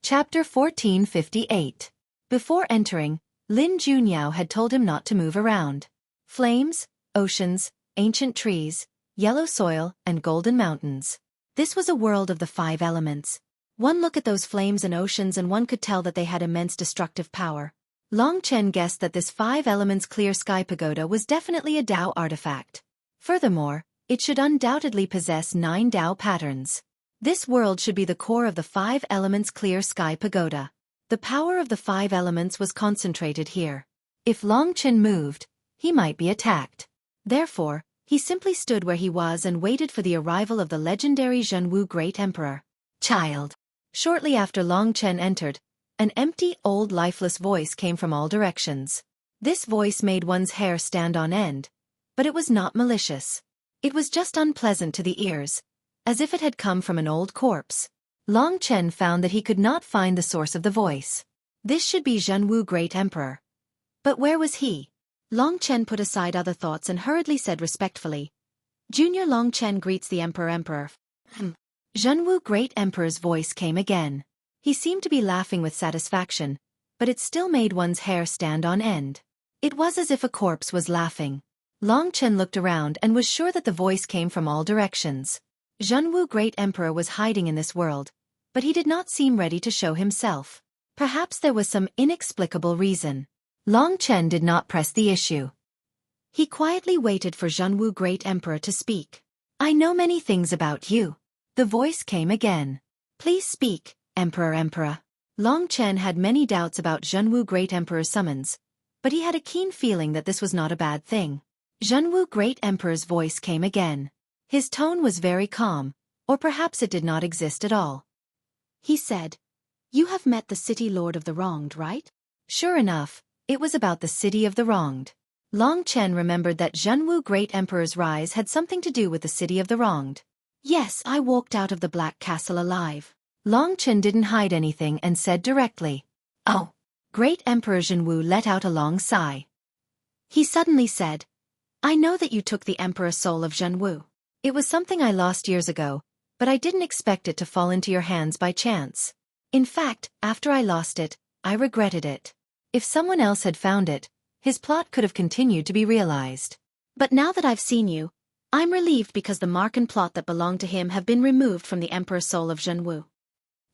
Chapter 1458. Before entering, Lin Junyao had told him not to move around. Flames, oceans, ancient trees, yellow soil, and golden mountains. This was a world of the 5 elements. One look at those flames and oceans and one could tell that they had immense destructive power. Long Chen guessed that this 5 elements clear sky pagoda was definitely a Dao artifact. Furthermore, it should undoubtedly possess 9 Dao patterns. This world should be the core of the 5 elements clear sky pagoda. The power of the 5 elements was concentrated here. If Long Chen moved, he might be attacked. Therefore, he simply stood where he was and waited for the arrival of the legendary Zhenwu Great Emperor. Child. Shortly after Long Chen entered, an empty, old, lifeless voice came from all directions. This voice made one's hair stand on end, but it was not malicious. It was just unpleasant to the ears, as if it had come from an old corpse. Long Chen found that he could not find the source of the voice. This should be Zhenwu Great Emperor. But where was he? Long Chen put aside other thoughts and hurriedly said respectfully, Junior Long Chen greets the Emperor. Zhenwu Great Emperor's voice came again. He seemed to be laughing with satisfaction, but it still made one's hair stand on end. It was as if a corpse was laughing. Long Chen looked around and was sure that the voice came from all directions. Zhenwu Great Emperor was hiding in this world, but he did not seem ready to show himself. Perhaps there was some inexplicable reason. Long Chen did not press the issue. He quietly waited for Zhenwu Great Emperor to speak. I know many things about you. The voice came again. Please speak, Emperor. Long Chen had many doubts about Zhenwu Great Emperor's summons, but he had a keen feeling that this was not a bad thing. Zhenwu Great Emperor's voice came again. His tone was very calm, or perhaps it did not exist at all. He said, You have met the city lord of the wronged, right? Sure enough, it was about the city of the wronged. Long Chen remembered that Zhenwu Great Emperor's rise had something to do with the city of the wronged. Yes, I walked out of the Black Castle alive. Long Chen didn't hide anything and said directly. Oh. Great Emperor Zhenwu let out a long sigh. He suddenly said, I know that you took the Emperor's soul of Zhenwu. It was something I lost years ago, but I didn't expect it to fall into your hands by chance. In fact, after I lost it, I regretted it. If someone else had found it, his plot could have continued to be realized. But now that I've seen you, I'm relieved because the mark and plot that belonged to him have been removed from the Emperor's soul of Zhenwu.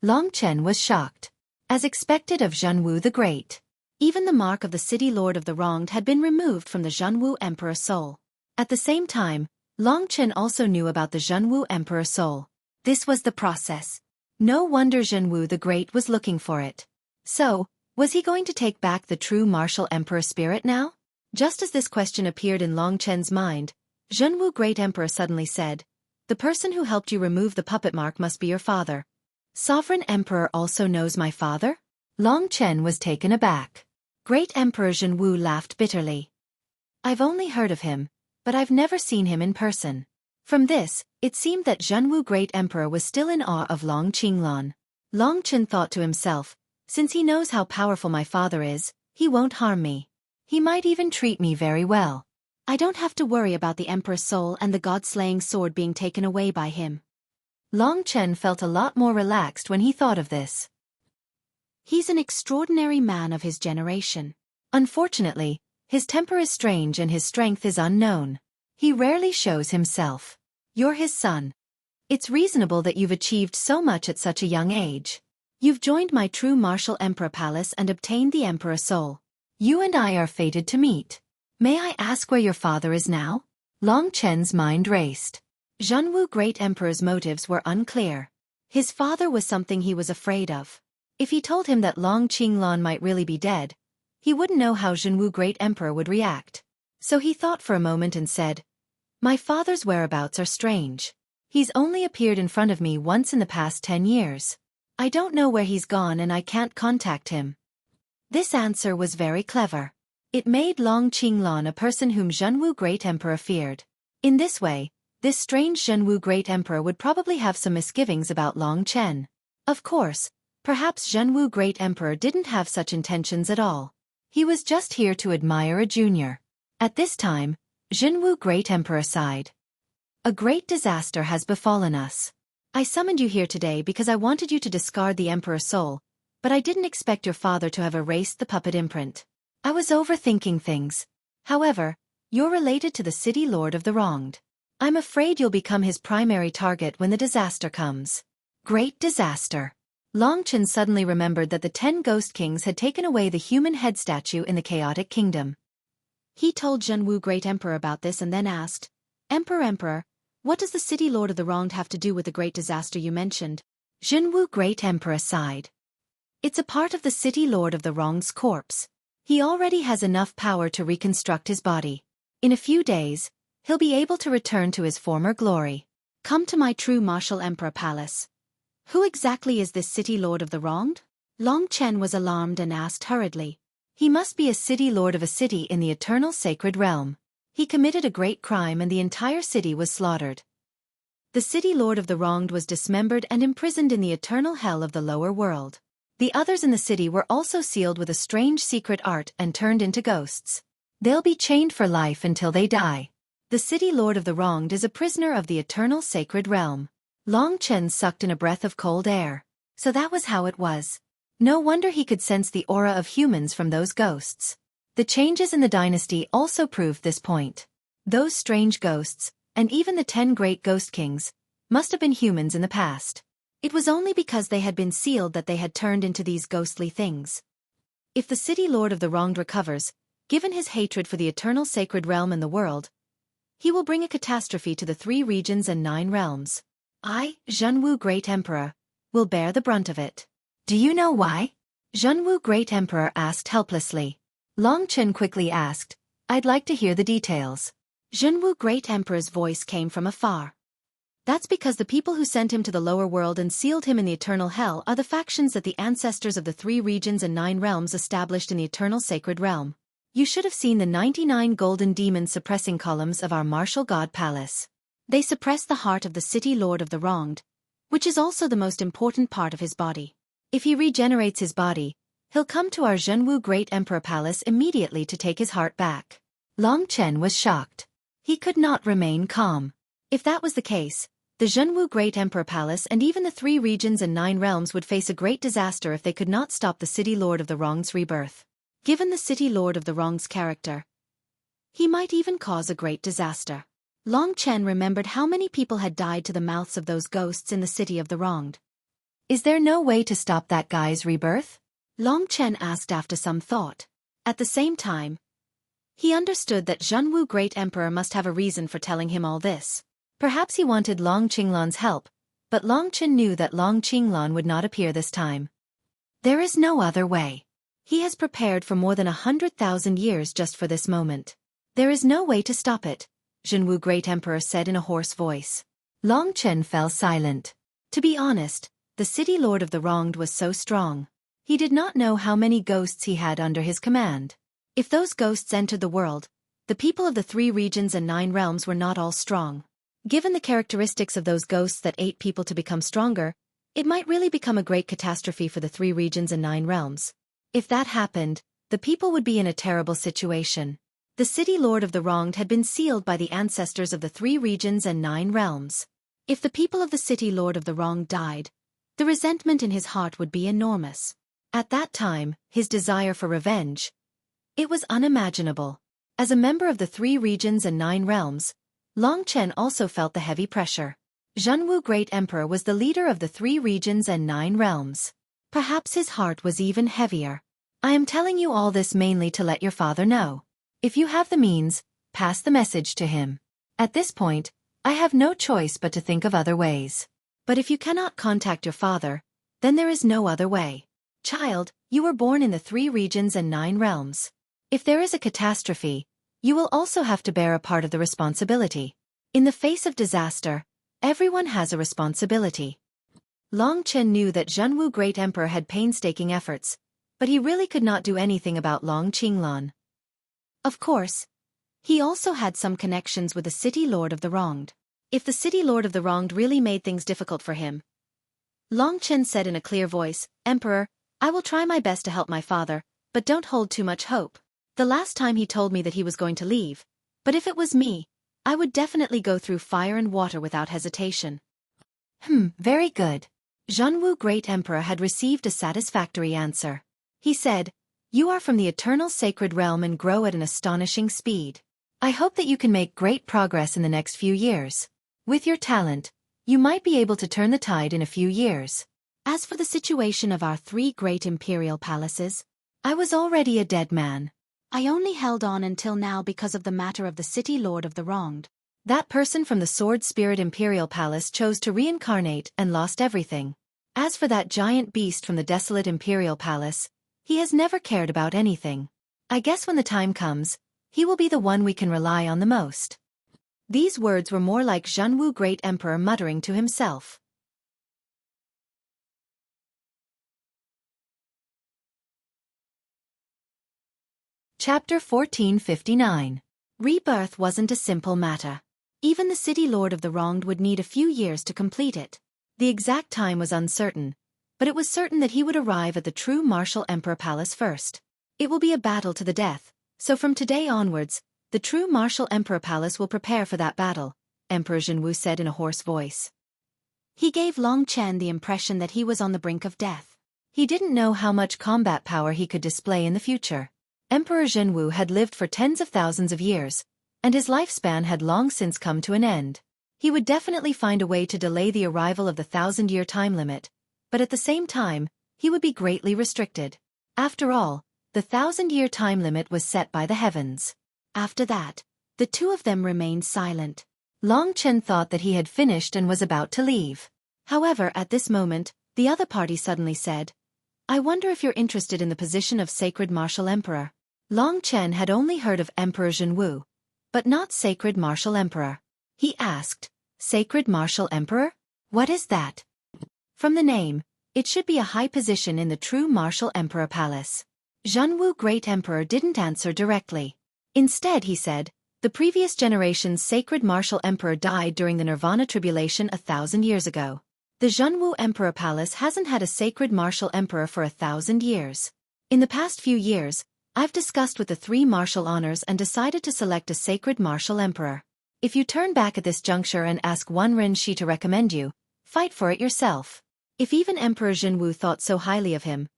Long Chen was shocked. As expected of Zhenwu the Great. Even the mark of the city lord of the wronged had been removed from the Zhenwu Emperor's soul. At the same time, Long Chen also knew about the Zhenwu Emperor's soul. This was the process. No wonder Zhenwu the Great was looking for it. So, was he going to take back the true martial emperor spirit now? Just as this question appeared in Long Chen's mind, Zhenwu Great Emperor suddenly said, The person who helped you remove the puppet mark must be your father. Sovereign Emperor also knows my father? Long Chen was taken aback. Great Emperor Zhenwu laughed bitterly. I've only heard of him, but I've never seen him in person. From this, it seemed that Zhenwu Great Emperor was still in awe of Long Qinglan. Long Chen thought to himself, since he knows how powerful my father is, he won't harm me. He might even treat me very well. I don't have to worry about the Emperor's soul and the god-slaying sword being taken away by him. Long Chen felt a lot more relaxed when he thought of this. He's an extraordinary man of his generation. Unfortunately, his temper is strange and his strength is unknown. He rarely shows himself. You're his son. It's reasonable that you've achieved so much at such a young age. You've joined my true martial emperor palace and obtained the Emperor's soul. You and I are fated to meet. May I ask where your father is now? Long Chen's mind raced. Zhenwu Great Emperor's motives were unclear. His father was something he was afraid of. If he told him that Long Qinglan might really be dead, he wouldn't know how Zhenwu Great Emperor would react. So he thought for a moment and said, My father's whereabouts are strange. He's only appeared in front of me once in the past 10 years. I don't know where he's gone and I can't contact him. This answer was very clever. It made Long Qinglan a person whom Zhenwu Great Emperor feared. In this way, this strange Zhenwu Great Emperor would probably have some misgivings about Long Chen. Of course, perhaps Zhenwu Great Emperor didn't have such intentions at all. He was just here to admire a junior. At this time, Zhenwu Great Emperor sighed. A great disaster has befallen us. I summoned you here today because I wanted you to discard the Emperor's soul, but I didn't expect your father to have erased the puppet imprint. I was overthinking things. However, you're related to the city lord of the wronged. I'm afraid you'll become his primary target when the disaster comes. Great disaster. Long Chen suddenly remembered that the 10 ghost kings had taken away the human head statue in the chaotic kingdom. He told Zhenwu Great Emperor about this and then asked, Emperor, what does the city lord of the wronged have to do with the great disaster you mentioned? Zhenwu Great Emperor sighed. It's a part of the city lord of the wronged's corpse. He already has enough power to reconstruct his body. In a few days, he'll be able to return to his former glory. Come to my true martial emperor palace. Who exactly is this city lord of the wronged? Long Chen was alarmed and asked hurriedly. He must be a city lord of a city in the eternal sacred realm. He committed a great crime and the entire city was slaughtered. The city lord of the wronged was dismembered and imprisoned in the eternal hell of the lower world. The others in the city were also sealed with a strange secret art and turned into ghosts. They'll be chained for life until they die. The city lord of the wronged is a prisoner of the eternal sacred realm. Long Chen sucked in a breath of cold air. So that was how it was. No wonder he could sense the aura of humans from those ghosts. The changes in the dynasty also proved this point. Those strange ghosts, and even the 10 great ghost kings, must have been humans in the past. It was only because they had been sealed that they had turned into these ghostly things. If the city lord of the wronged recovers, given his hatred for the eternal sacred realm and the world, he will bring a catastrophe to the 3 regions and 9 realms. I, Zhenwu Great Emperor, will bear the brunt of it. Do you know why? Zhenwu Great Emperor asked helplessly. Long Chen quickly asked, I'd like to hear the details. Zhenwu Great Emperor's voice came from afar. That's because the people who sent him to the lower world and sealed him in the eternal hell are the factions that the ancestors of the 3 regions and 9 realms established in the eternal sacred realm. You should have seen the 99 golden demons suppressing columns of our martial god palace. They suppress the heart of the city lord of the wronged, which is also the most important part of his body. If he regenerates his body, he'll come to our Zhenwu Great Emperor Palace immediately to take his heart back. Long Chen was shocked. He could not remain calm. If that was the case, the Zhenwu Great Emperor Palace and even the 3 regions and 9 realms would face a great disaster if they could not stop the city lord of the wronged's rebirth. Given the city lord of the wronged's character, he might even cause a great disaster. Long Chen remembered how many people had died to the mouths of those ghosts in the city of the wronged. Is there no way to stop that guy's rebirth? Long Chen asked after some thought. At the same time, he understood that Zhenwu Great Emperor must have a reason for telling him all this. Perhaps he wanted Long Qinglan's help, but Long Chen knew that Long Qinglan would not appear this time. There is no other way. He has prepared for more than 100,000 years just for this moment. There is no way to stop it, Zhenwu Great Emperor said in a hoarse voice. Long Chen fell silent. To be honest, the city lord of the wronged was so strong. He did not know how many ghosts he had under his command. If those ghosts entered the world, the people of the 3 regions and 9 realms were not all strong. Given the characteristics of those ghosts that ate people to become stronger, it might really become a great catastrophe for the 3 regions and 9 realms. If that happened, the people would be in a terrible situation. The city lord of the wronged had been sealed by the ancestors of the 3 regions and 9 realms. If the people of the city lord of the wronged died, the resentment in his heart would be enormous. At that time, his desire for revenge, it was unimaginable. As a member of the 3 regions and 9 realms, Long Chen also felt the heavy pressure. Zhenwu Great Emperor was the leader of the 3 regions and 9 realms. Perhaps his heart was even heavier. I am telling you all this mainly to let your father know. If you have the means, pass the message to him. At this point, I have no choice but to think of other ways. But if you cannot contact your father, then there is no other way. Child, you were born in the 3 regions and 9 realms. If there is a catastrophe, you will also have to bear a part of the responsibility. In the face of disaster, everyone has a responsibility. Long Chen knew that Zhenwu Great Emperor had painstaking efforts, but he really could not do anything about Long Qinglan. Of course, he also had some connections with the City Lord of the Wronged. If the City Lord of the Wronged really made things difficult for him, Long Chen said in a clear voice, "Emperor, I will try my best to help my father, but don't hold too much hope. The last time he told me that he was going to leave, but if it was me, I would definitely go through fire and water without hesitation." Very good. Zhenwu Great Emperor had received a satisfactory answer. He said, "You are from the eternal sacred realm and grow at an astonishing speed. I hope that you can make great progress in the next few years. With your talent, you might be able to turn the tide in a few years. As for the situation of our 3 great imperial palaces, I was already a dead man. I only held on until now because of the matter of the City Lord of the Wronged. That person from the Sword Spirit Imperial Palace chose to reincarnate and lost everything. As for that giant beast from the desolate Imperial Palace, he has never cared about anything. I guess when the time comes, he will be the one we can rely on the most." These words were more like Zhenwu Great Emperor muttering to himself. Chapter 1459. Rebirth wasn't a simple matter. Even the City Lord of the Wronged would need a few years to complete it. The exact time was uncertain, but it was certain that he would arrive at the true Martial Emperor Palace first. It will be a battle to the death, so from today onwards, the true Martial Emperor Palace will prepare for that battle, Emperor Zhenwu said in a hoarse voice. He gave Long Chen the impression that he was on the brink of death. He didn't know how much combat power he could display in the future. Emperor Zhenwu had lived for tens of thousands of years, and his lifespan had long since come to an end. He would definitely find a way to delay the arrival of the 1,000-year time limit, but at the same time, he would be greatly restricted. After all, the 1,000-year time limit was set by the heavens. After that, the two of them remained silent. Long Chen thought that he had finished and was about to leave. However, at this moment, the other party suddenly said, "I wonder if you're interested in the position of Sacred Martial Emperor." Long Chen had only heard of Emperor Zhenwu, but not Sacred Martial Emperor. He asked, "Sacred Martial Emperor? What is that?" From the name, it should be a high position in the true Martial Emperor Palace. Zhenwu Great Emperor didn't answer directly. Instead he said, "The previous generation's Sacred Martial Emperor died during the Nirvana Tribulation 1,000 years ago. The Zhenwu Emperor Palace hasn't had a Sacred Martial Emperor for 1,000 years. In the past few years, I've discussed with the 3 martial honors and decided to select a Sacred Martial Emperor. If you turn back at this juncture and ask Wen Shi to recommend you, fight for it yourself." If even Emperor Zhenwu thought so highly of him,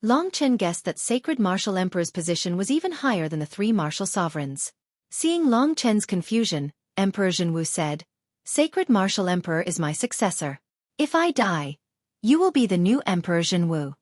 Long Chen guessed that Sacred Martial Emperor's position was even higher than the 3 martial sovereigns. Seeing Long Chen's confusion, Emperor Zhenwu said, "Sacred Martial Emperor is my successor. If I die, you will be the new Emperor Zhenwu."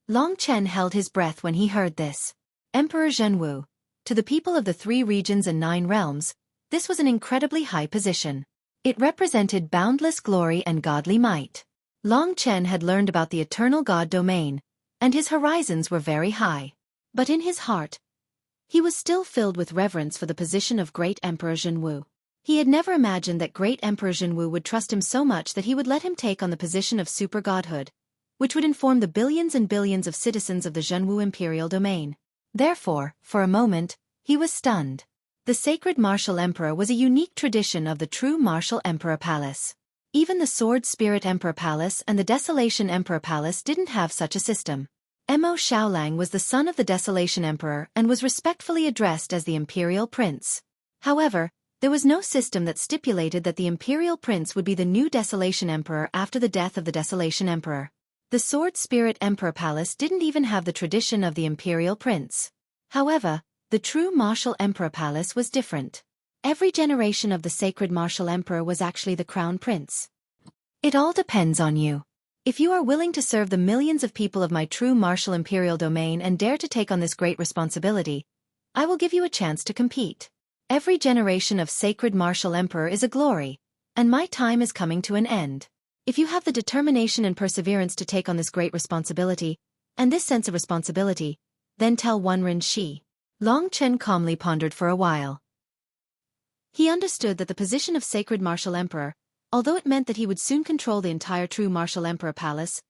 Long Chen held his breath when he heard this. Emperor Zhenwu, to the people of the 3 regions and 9 realms, this was an incredibly high position. It represented boundless glory and godly might. Long Chen had learned about the eternal God domain, and his horizons were very high. But in his heart, he was still filled with reverence for the position of Great Emperor Zhenwu. He had never imagined that Great Emperor Zhenwu would trust him so much that he would let him take on the position of super godhood, which would inform the billions and billions of citizens of the Zhenwu imperial domain. Therefore, for a moment, he was stunned. The Sacred Martial Emperor was a unique tradition of the true Martial Emperor Palace. Even the Sword Spirit Emperor Palace and the Desolation Emperor Palace didn't have such a system. Mo Xiaolang was the son of the Desolation Emperor and was respectfully addressed as the Imperial Prince. However, there was no system that stipulated that the Imperial Prince would be the new Desolation Emperor after the death of the Desolation Emperor. The Sword Spirit Emperor Palace didn't even have the tradition of the Imperial Prince. However, the true Martial Emperor Palace was different. Every generation of the Sacred Martial Emperor was actually the Crown Prince. It all depends on you. If you are willing to serve the millions of people of my true Martial Imperial domain and dare to take on this great responsibility, I will give you a chance to compete. Every generation of Sacred Martial Emperor is a glory, and my time is coming to an end. If you have the determination and perseverance to take on this great responsibility, and this sense of responsibility, then tell Wen Shi. Long Chen calmly pondered for a while. He understood that the position of Sacred Martial Emperor, Although it meant that he would soon control the entire true martial emperor palace,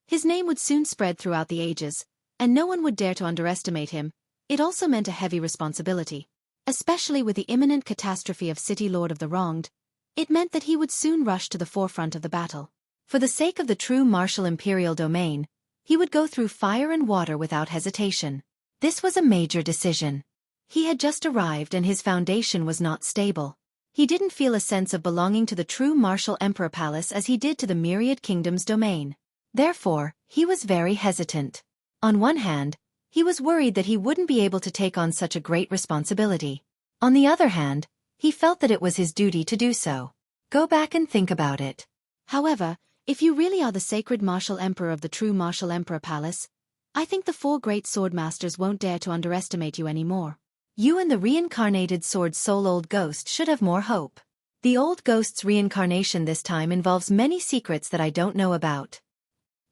his name would soon spread throughout the ages, and no one would dare to underestimate him. It also meant a heavy responsibility. Especially with the imminent catastrophe of City Lord of the Wronged, it meant that he would soon rush to the forefront of the battle. For the sake of the true martial imperial domain, he would go through fire and water without hesitation. This was a major decision. He had just arrived and his foundation was not stable. He didn't feel a sense of belonging to the true martial emperor palace as he did to the myriad kingdoms domain. Therefore, he was very hesitant. On one hand, he was worried that he wouldn't be able to take on such a great responsibility. On the other hand, he felt that it was his duty to do so. Go back and think about it. However, if you really are the sacred martial emperor of the true martial emperor palace, I think the 4 great sword masters won't dare to underestimate you anymore. You and the reincarnated sword soul old ghost should have more hope. The old ghost's reincarnation this time involves many secrets that I don't know about.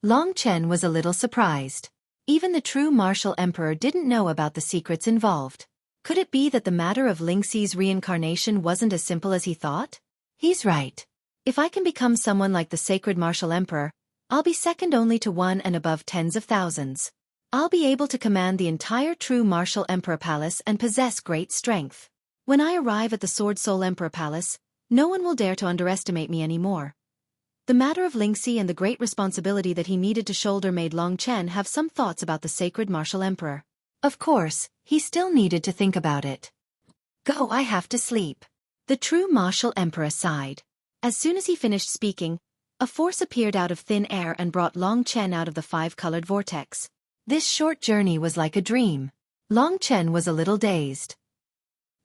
Long Chen was a little surprised. Even the true martial emperor didn't know about the secrets involved. Could it be that the matter of Lingxi's reincarnation wasn't as simple as he thought? He's right. If I can become someone like the sacred martial emperor, I'll be second only to one and above tens of thousands. I'll be able to command the entire true martial emperor palace and possess great strength. When I arrive at the Sword Soul Emperor Palace, no one will dare to underestimate me anymore. The matter of Lingxi and the great responsibility that he needed to shoulder made Long Chen have some thoughts about the sacred martial emperor. Of course, he still needed to think about it. Go, I have to sleep. The true martial emperor sighed. As soon as he finished speaking, a force appeared out of thin air and brought Long Chen out of the 5-colored vortex. This short journey was like a dream. Long Chen was a little dazed.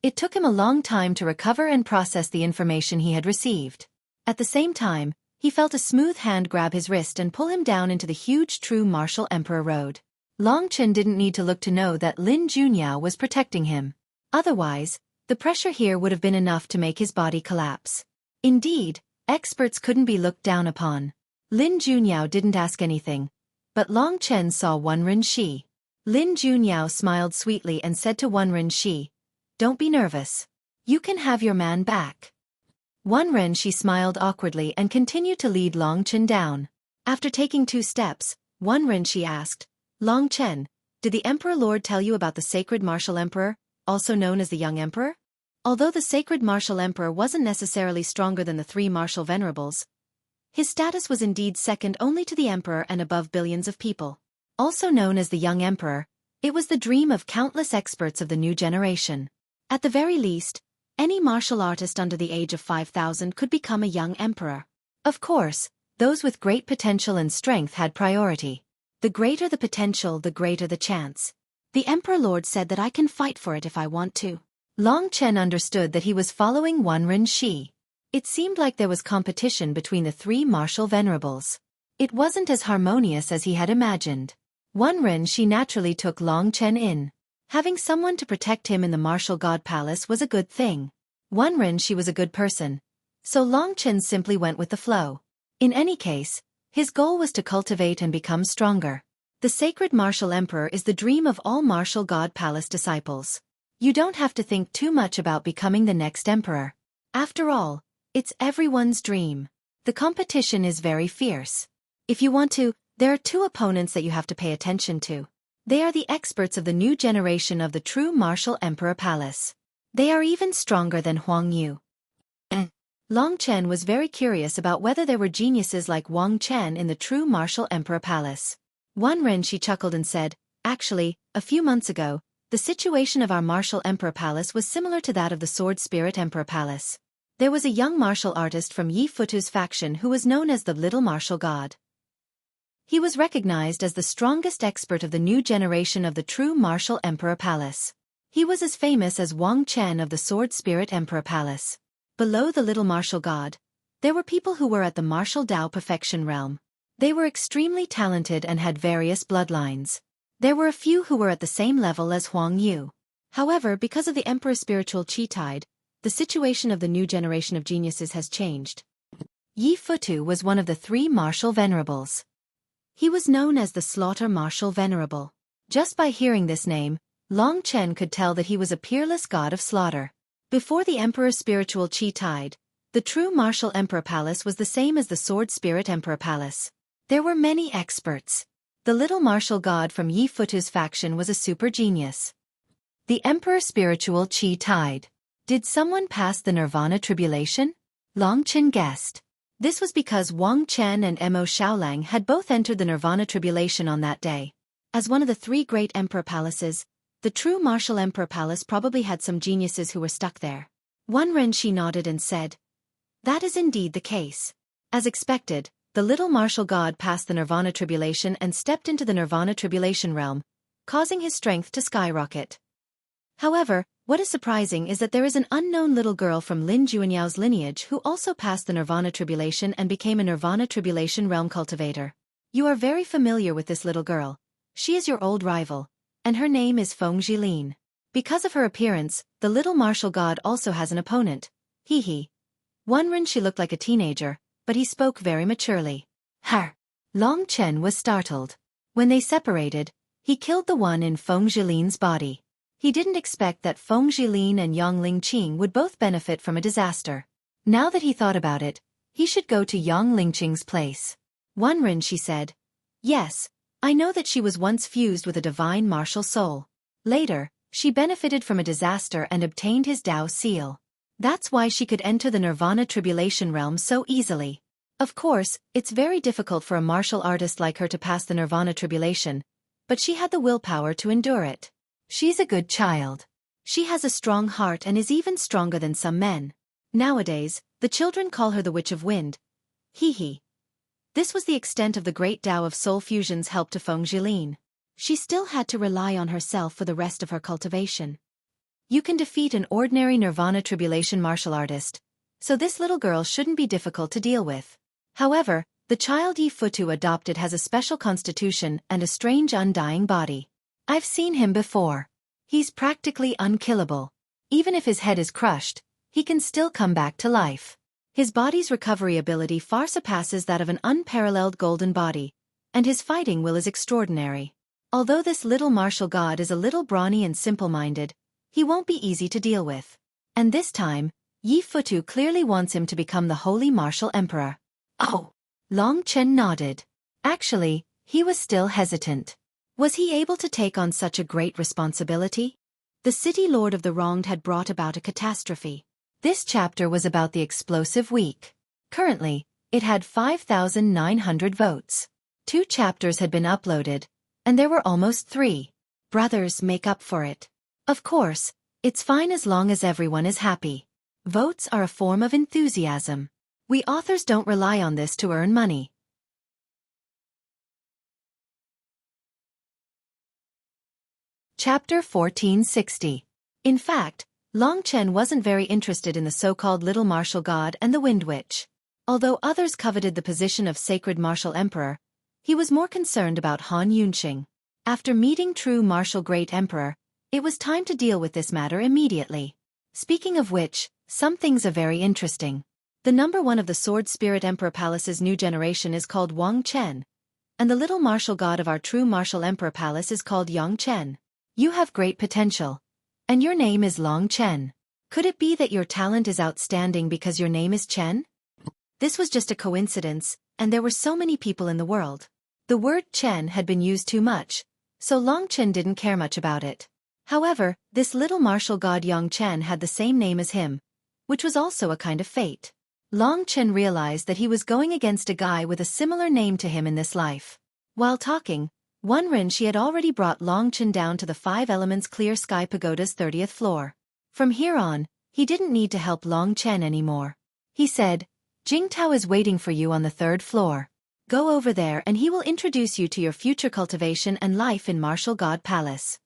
It took him a long time to recover and process the information he had received. At the same time, he felt a smooth hand grab his wrist and pull him down into the huge true martial emperor road. Long Chen didn't need to look to know that Lin Junyao was protecting him. Otherwise, the pressure here would have been enough to make his body collapse. Indeed, experts couldn't be looked down upon. Lin Junyao didn't ask anything, but Long Chen saw Wenren Shi. Lin Junyao smiled sweetly and said to Wenren Shi, "Don't be nervous. You can have your man back." Wenren Shi smiled awkwardly and continued to lead Long Chen down. After taking 2 steps, Wenren Shi asked, "Long Chen, did the Emperor Lord tell you about the Sacred Martial Emperor, also known as the Young Emperor?" Although the Sacred Martial Emperor wasn't necessarily stronger than the 3 Martial Venerables, his status was indeed second only to the Emperor and above billions of people. Also known as the Young Emperor, it was the dream of countless experts of the new generation. At the very least, any martial artist under the age of 5,000 could become a young emperor. Of course, those with great potential and strength had priority. The greater the potential, the greater the chance. The Emperor Lord said that I can fight for it if I want to. Long Chen understood that he was following Wenren Shi. It seemed like there was competition between the 3 martial venerables. It wasn't as harmonious as he had imagined. Wenren Shi naturally took Long Chen in. Having someone to protect him in the martial god palace was a good thing. Wenren Shi was a good person, so Long Chen simply went with the flow. In any case, his goal was to cultivate and become stronger. The sacred martial emperor is the dream of all martial god palace disciples. You don't have to think too much about becoming the next emperor. After all, it's everyone's dream. The competition is very fierce. If you want to, there are 2 opponents that you have to pay attention to. They are the experts of the new generation of the true martial emperor palace. They are even stronger than Huang Yu. Long Chen was very curious about whether there were geniuses like Wang Chen in the true martial emperor palace. Wenren Shi chuckled and said, "Actually, a few months ago, the situation of our martial emperor palace was similar to that of the Sword Spirit Emperor Palace. There was a young martial artist from Yi Futu's faction who was known as the Little Martial God. He was recognized as the strongest expert of the new generation of the true martial emperor palace. He was as famous as Wang Chen of the Sword Spirit Emperor Palace. Below the Little Martial God, there were people who were at the martial Dao perfection realm. They were extremely talented and had various bloodlines. There were a few who were at the same level as Huang Yu. However, because of the Emperor's spiritual chi tide, the situation of the new generation of geniuses has changed. Yi Futu was one of the 3 martial venerables. He was known as the Slaughter Martial Venerable. Just by hearing this name, Long Chen could tell that he was a peerless god of slaughter. Before the Emperor's spiritual chi tide, the The true Martial Emperor Palace was the same as the Sword Spirit Emperor Palace. There were many experts. The little martial god from Yi Futu's faction was a super genius. The Emperor Spiritual Qi Tide. Did someone pass the Nirvana Tribulation? Long Chen guessed. This was because Wang Chen and Mo Xiaolang had both entered the Nirvana Tribulation on that day. As one of the three great emperor palaces, the true Martial Emperor Palace probably had some geniuses who were stuck there. Wan Renshi nodded and said, "That is indeed the case." As expected, the little martial god passed the Nirvana Tribulation and stepped into the Nirvana Tribulation realm, causing his strength to skyrocket. However, what is surprising is that there is an unknown little girl from Lin Juanyao's lineage who also passed the Nirvana Tribulation and became a Nirvana Tribulation realm cultivator. You are very familiar with this little girl. She is your old rival, and her name is Feng Jilin. Because of her appearance, the little martial god also has an opponent. Hee. Wan Renshi looked like a teenager, but he spoke very maturely. Har. Long Chen was startled. When they separated, he killed the one in Feng Jilin's body. He didn't expect that Feng Jilin and Yang Lingqing would both benefit from a disaster. Now that he thought about it, he should go to Yang Lingqing's place. Wan Renshi said, "Yes, I know that she was once fused with a divine martial soul. Later, she benefited from a disaster and obtained his Dao seal. That's why she could enter the Nirvana Tribulation realm so easily. Of course, it's very difficult for a martial artist like her to pass the Nirvana Tribulation, but she had the willpower to endure it. She's a good child. She has a strong heart and is even stronger than some men. Nowadays, the children call her the Witch of Wind. Hee. This was the extent of the great Tao of Soul Fusion's help to Feng Jilin. She still had to rely on herself for the rest of her cultivation. You can defeat an ordinary Nirvana Tribulation martial artist, so this little girl shouldn't be difficult to deal with. However, the child Yi Futu adopted has a special constitution and a strange undying body. I've seen him before. He's practically unkillable. Even if his head is crushed, he can still come back to life. His body's recovery ability far surpasses that of an unparalleled golden body, and his fighting will is extraordinary. Although this little martial god is a little brawny and simple-minded, he won't be easy to deal with. And this time, Yi Futu clearly wants him to become the Holy Martial Emperor. Oh! Long Chen nodded. Actually, he was still hesitant. Was he able to take on such a great responsibility? The city lord of the wronged had brought about a catastrophe. This chapter was about the explosive week. Currently, it had 5,900 votes. 2 chapters had been uploaded, and there were almost 3. Brothers make up for it. Of course, it's fine as long as everyone is happy. Votes are a form of enthusiasm. We authors don't rely on this to earn money. Chapter 1460. In fact, Long Chen wasn't very interested in the so-called Little Martial God and the Wind Witch. Although others coveted the position of Sacred Martial Emperor, he was more concerned about Han Yunqing. After meeting True Martial Great Emperor, it was time to deal with this matter immediately. Speaking of which, some things are very interesting. The number 1 of the Sword Spirit Emperor Palace's new generation is called Wang Chen, and the Little Martial God of our True Martial Emperor Palace is called Yang Chen. You have great potential. And your name is Long Chen. Could it be that your talent is outstanding because your name is Chen? This was just a coincidence, and there were so many people in the world. The word Chen had been used too much, so Long Chen didn't care much about it. However, this little martial god Yang Chen had the same name as him, which was also a kind of fate. Long Chen realized that he was going against a guy with a similar name to him in this life. While talking, Wan Renshi had already brought Long Chen down to the 5 Elements Clear Sky Pagoda's 30th floor. From here on, he didn't need to help Long Chen anymore. He said, "Jingtao is waiting for you on the 3rd floor. Go over there and he will introduce you to your future cultivation and life in Martial God Palace."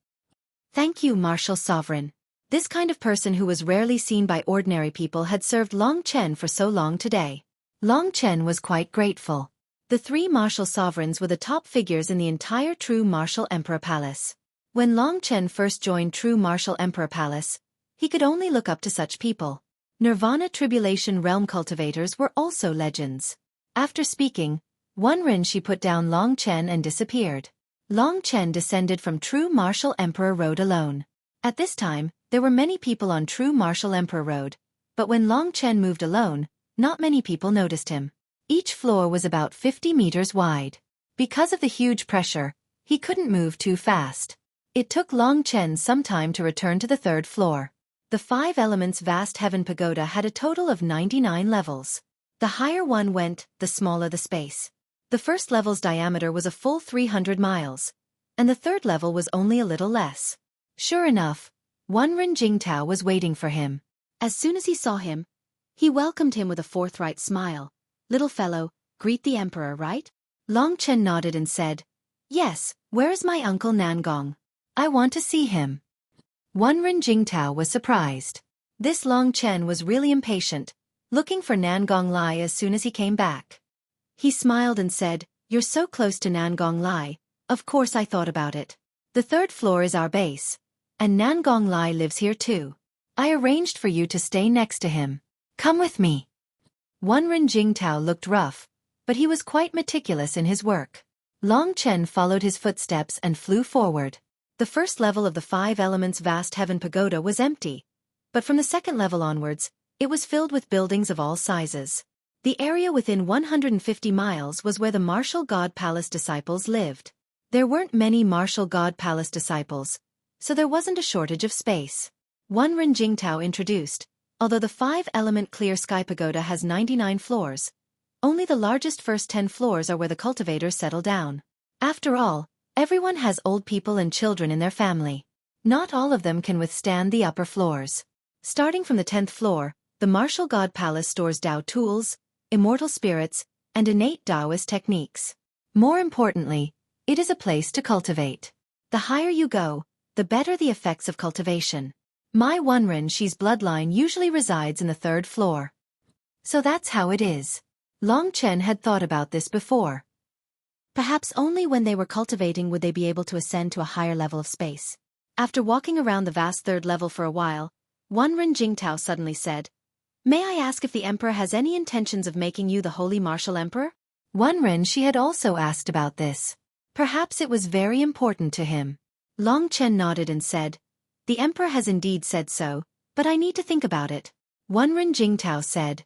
Thank you, Martial Sovereign. This kind of person who was rarely seen by ordinary people had served Long Chen for so long today. Long Chen was quite grateful. The 3 martial sovereigns were the top figures in the entire True Martial Emperor Palace. When Long Chen first joined True Martial Emperor Palace, he could only look up to such people. Nirvana Tribulation Realm cultivators were also legends. After speaking, Wan Renshi put down Long Chen and disappeared. Long Chen descended from True Martial Emperor Road alone. At this time, there were many people on True Martial Emperor Road, but when Long Chen moved alone, not many people noticed him. Each floor was about 50 meters wide. Because of the huge pressure, he couldn't move too fast. It took Long Chen some time to return to the third floor. The Five Elements vast heaven pagoda had a total of 99 levels. The higher one went, the smaller the space. The first level's diameter was a full 300 miles, and the third level was only a little less. Sure enough, Wen Jingtao was waiting for him. As soon as he saw him, he welcomed him with a forthright smile. "Little fellow, greet the emperor, right?" Long Chen nodded and said, "Yes, where is my uncle Nangong? I want to see him." Wen Jingtao was surprised. This Long Chen was really impatient, looking for Nangong Lai as soon as he came back. He smiled and said, "You're so close to Nangong Lai, of course I thought about it. The third floor is our base, and Nangong Lai lives here too. I arranged for you to stay next to him. Come with me." Wen Jingtao looked rough, but he was quite meticulous in his work. Long Chen followed his footsteps and flew forward. The first level of the Five Elements vast heaven pagoda was empty, but from the second level onwards, it was filled with buildings of all sizes. The area within 150 miles was where the Martial God Palace disciples lived. There weren't many Martial God Palace disciples, so there wasn't a shortage of space. Wen Jingtao introduced, although the Five-Element Clear Sky Pagoda has 99 floors, only the largest first 10 floors are where the cultivators settle down. After all, everyone has old people and children in their family. Not all of them can withstand the upper floors. Starting from the 10th floor, the Martial God Palace stores Tao tools, immortal spirits, and innate Taoist techniques. More importantly, it is a place to cultivate. The higher you go, the better the effects of cultivation. My Wen Shi's bloodline usually resides in the third floor. So that's how it is. Long Chen had thought about this before. Perhaps only when they were cultivating would they be able to ascend to a higher level of space. After walking around the vast third level for a while, Wen Jingtao suddenly said, "May I ask if the emperor has any intentions of making you the holy martial emperor?" Wen Shi had also asked about this. Perhaps it was very important to him. Long Chen nodded and said, "The emperor has indeed said so, but I need to think about it." Wen Jingtao said,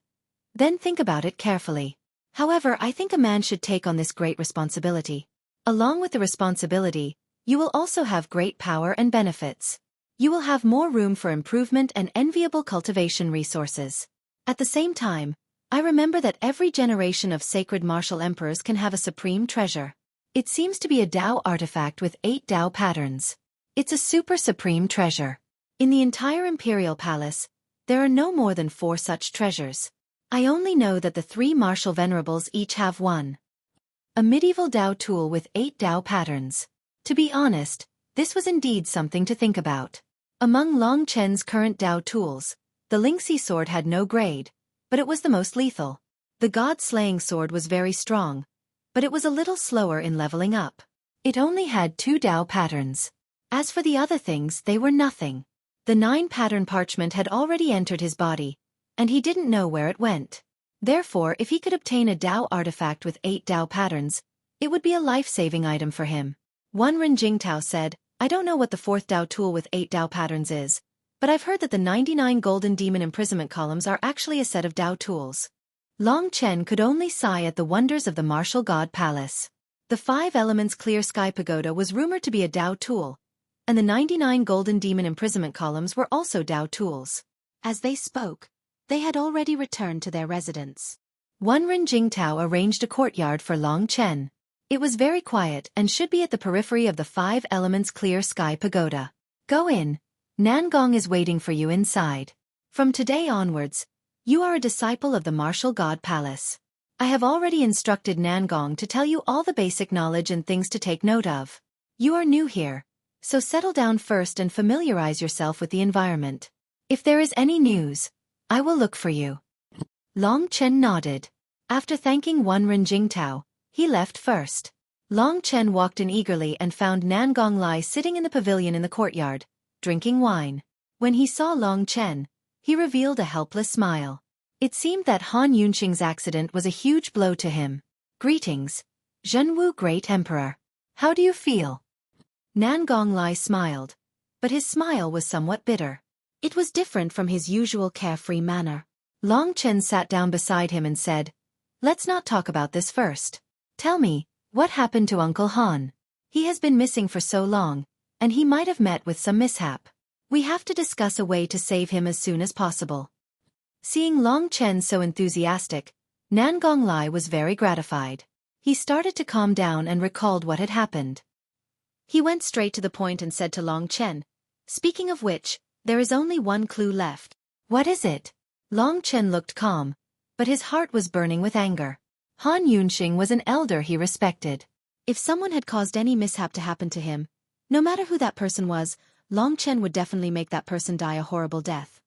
"Then think about it carefully. However, I think a man should take on this great responsibility. Along with the responsibility, you will also have great power and benefits. You will have more room for improvement and enviable cultivation resources. At the same time, I remember that every generation of sacred martial emperors can have a supreme treasure. It seems to be a Tao artifact with 8 Tao patterns. It's a super supreme treasure. In the entire imperial palace, there are no more than 4 such treasures. I only know that the 3 martial venerables each have one. A medieval Tao tool with 8 Tao patterns. To be honest, this was indeed something to think about. Among Long Chen's current Tao tools, the Lingxi sword had no grade, but it was the most lethal. The god-slaying sword was very strong, but it was a little slower in leveling up. It only had 2 Tao patterns. As for the other things, they were nothing. The 9-pattern parchment had already entered his body, and he didn't know where it went. Therefore, if he could obtain a Tao artifact with 8 Tao patterns, it would be a life-saving item for him. Wen Jingtao said, "I don't know what the 4th Tao tool with 8 Tao patterns is, but I've heard that the 99 golden demon imprisonment columns are actually a set of Tao tools." Long Chen could only sigh at the wonders of the Martial God Palace. The 5 Elements Clear Sky Pagoda was rumored to be a Tao tool, and the 99 golden demon imprisonment columns were also Tao tools. As they spoke, they had already returned to their residence. Wen Jingtao arranged a courtyard for Long Chen. It was very quiet and should be at the periphery of the 5 Elements Clear Sky Pagoda. "Go in. Nangong is waiting for you inside. From today onwards, you are a disciple of the Martial God Palace. I have already instructed Nangong to tell you all the basic knowledge and things to take note of. You are new here, so settle down first and familiarize yourself with the environment. If there is any news, I will look for you." Long Chen nodded. After thanking Wen Jingtao, he left first. Long Chen walked in eagerly and found Nangong Lai sitting in the pavilion in the courtyard, drinking wine. When he saw Long Chen, he revealed a helpless smile. It seemed that Han Yunqing's accident was a huge blow to him. "Greetings, Zhenwu Great Emperor. How do you feel?" Nangong Lai smiled, but his smile was somewhat bitter. It was different from his usual carefree manner. Long Chen sat down beside him and said, "Let's not talk about this first. Tell me, what happened to Uncle Han? He has been missing for so long, and he might have met with some mishap. We have to discuss a way to save him as soon as possible." Seeing Long Chen so enthusiastic, Nan Gonglai was very gratified. He started to calm down and recalled what had happened. He went straight to the point and said to Long Chen, "Speaking of which, there is only one clue left." "What is it?" Long Chen looked calm, but his heart was burning with anger. Han Yunxing was an elder he respected. If someone had caused any mishap to happen to him, no matter who that person was, Long Chen would definitely make that person die a horrible death.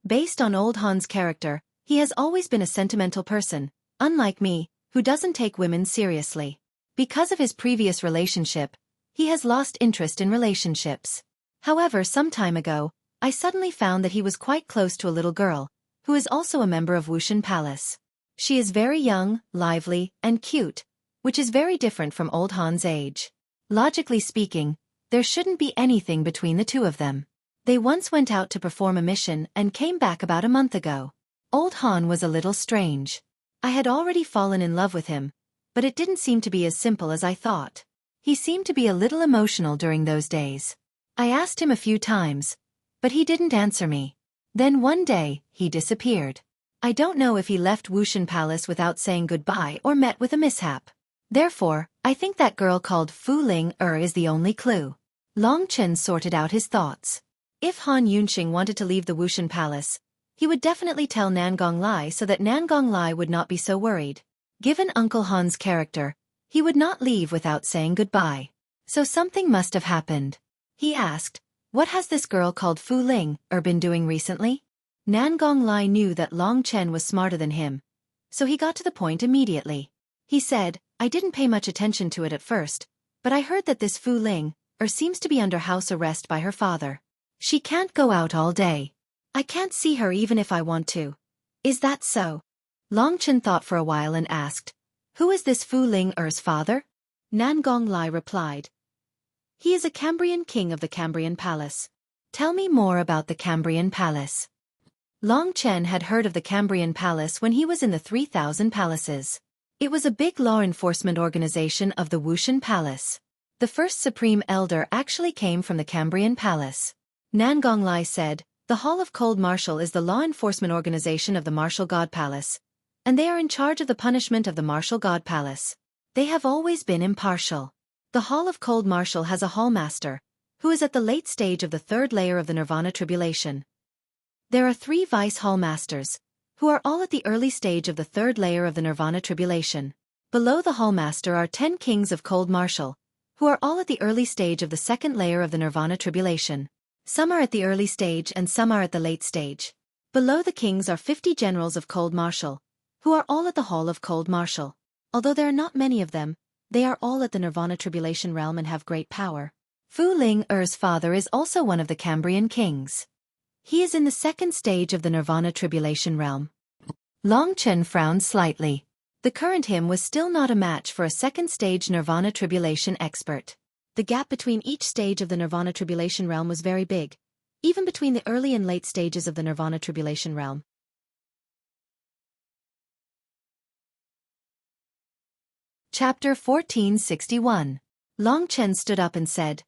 Based on old Han's character, he has always been a sentimental person, unlike me, who doesn't take women seriously. Because of his previous relationship, he has lost interest in relationships. However, some time ago, I suddenly found that he was quite close to a little girl, who is also a member of Wushan Palace. She is very young, lively, and cute, which is very different from old Han's age. Logically speaking, there shouldn't be anything between the two of them. They once went out to perform a mission and came back about a month ago. Old Han was a little strange. I had already fallen in love with him, but it didn't seem to be as simple as I thought. He seemed to be a little emotional during those days. I asked him a few times, but he didn't answer me. Then one day, he disappeared. I don't know if he left Wushan Palace without saying goodbye or met with a mishap. Therefore, I think that girl called Fu Ling is the only clue. Long Chen sorted out his thoughts. If Han Yunxing wanted to leave the Wushan Palace, he would definitely tell Nan Gonglai so that Nan Gonglai would not be so worried. Given Uncle Han's character, he would not leave without saying goodbye. So something must have happened. He asked, "What has this girl called Fu Ling been doing recently?" Nan Gonglai knew that Long Chen was smarter than him, so he got to the point immediately. He said, "I didn't pay much attention to it at first, but I heard that this Fu Ling seems to be under house arrest by her father. She can't go out all day. I can't see her even if I want to. Is that so?" Long Chen thought for a while and asked, "Who is this Fu Ling's father?" Nan Gonglai replied, "He is a Cambrian king of the Cambrian Palace." "Tell me more about the Cambrian Palace." Long Chen had heard of the Cambrian Palace when he was in the 3,000 Palaces. It was a big law enforcement organization of the Wushan Palace. The first Supreme Elder actually came from the Cambrian Palace. Nan Gonglai said, "The Hall of Cold Martial is the law enforcement organization of the Martial God Palace, and they are in charge of the punishment of the Martial God Palace. They have always been impartial. The Hall of Cold Martial has a Hall Master, who is at the late stage of the third layer of the Nirvana Tribulation. There are 3 Vice Hall Masters, who are all at the early stage of the third layer of the Nirvana Tribulation. Below the Hall Master are 10 Kings of Cold Martial, who are all at the early stage of the second layer of the Nirvana Tribulation. Some are at the early stage and some are at the late stage. Below the kings are 50 generals of Cold Martial, who are all at the Hall of Cold Martial. Although there are not many of them, they are all at the Nirvana Tribulation realm and have great power. Fu Ling's father is also one of the Cambrian kings. He is in the second stage of the Nirvana Tribulation realm." Long Chen frowned slightly. The current him was still not a match for a second-stage Nirvana Tribulation expert. The gap between each stage of the Nirvana Tribulation realm was very big, even between the early and late stages of the Nirvana Tribulation realm. Chapter 1461. Long Chen stood up and said,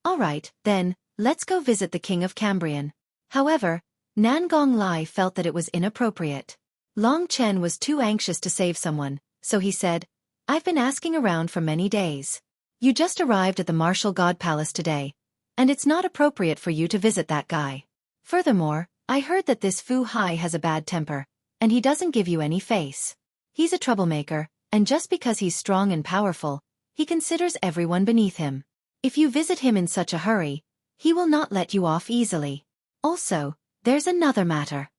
"All right, then, let's go visit the King of Cambrian." However, Nan Gonglai felt that it was inappropriate. Long Chen was too anxious to save someone, so he said, "I've been asking around for many days. You just arrived at the Martial God Palace today, and it's not appropriate for you to visit that guy. Furthermore, I heard that this Fu Hai has a bad temper, and he doesn't give you any face. He's a troublemaker, and just because he's strong and powerful, he considers everyone beneath him. If you visit him in such a hurry, he will not let you off easily. Also, there's another matter."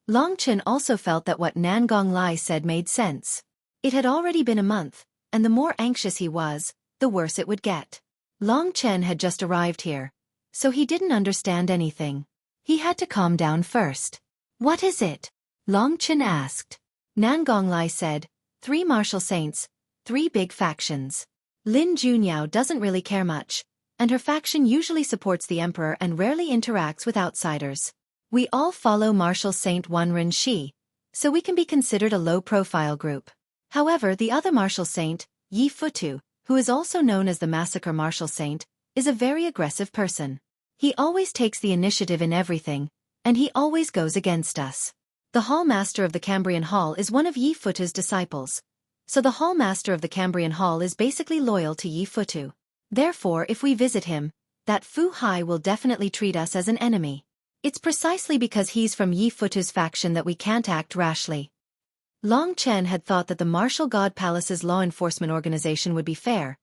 Long Chen also felt that what Nan Gonglai said made sense. It had already been a month, and the more anxious he was, the worse it would get. Long Chen had just arrived here, so he didn't understand anything. He had to calm down first. "What is it?" Long Chen asked. Nan Gonglai said, 3 martial saints, 3 big factions. Lin Junyao doesn't really care much, and her faction usually supports the emperor and rarely interacts with outsiders. We all follow Martial Saint Wenren Shi, so we can be considered a low-profile group. However, the other martial saint, Yi Futu, who is also known as the Massacre Martial Saint, is a very aggressive person. He always takes the initiative in everything, and he always goes against us. The Hall Master of the Cambrian Hall is one of Yi Futu's disciples, so the Hall Master of the Cambrian Hall is basically loyal to Yi Futu. Therefore, if we visit him, that Fu Hai will definitely treat us as an enemy. It's precisely because he's from Yi Futu's faction that we can't act rashly. Long Chen had thought that the Martial God Palace's law enforcement organization would be fair,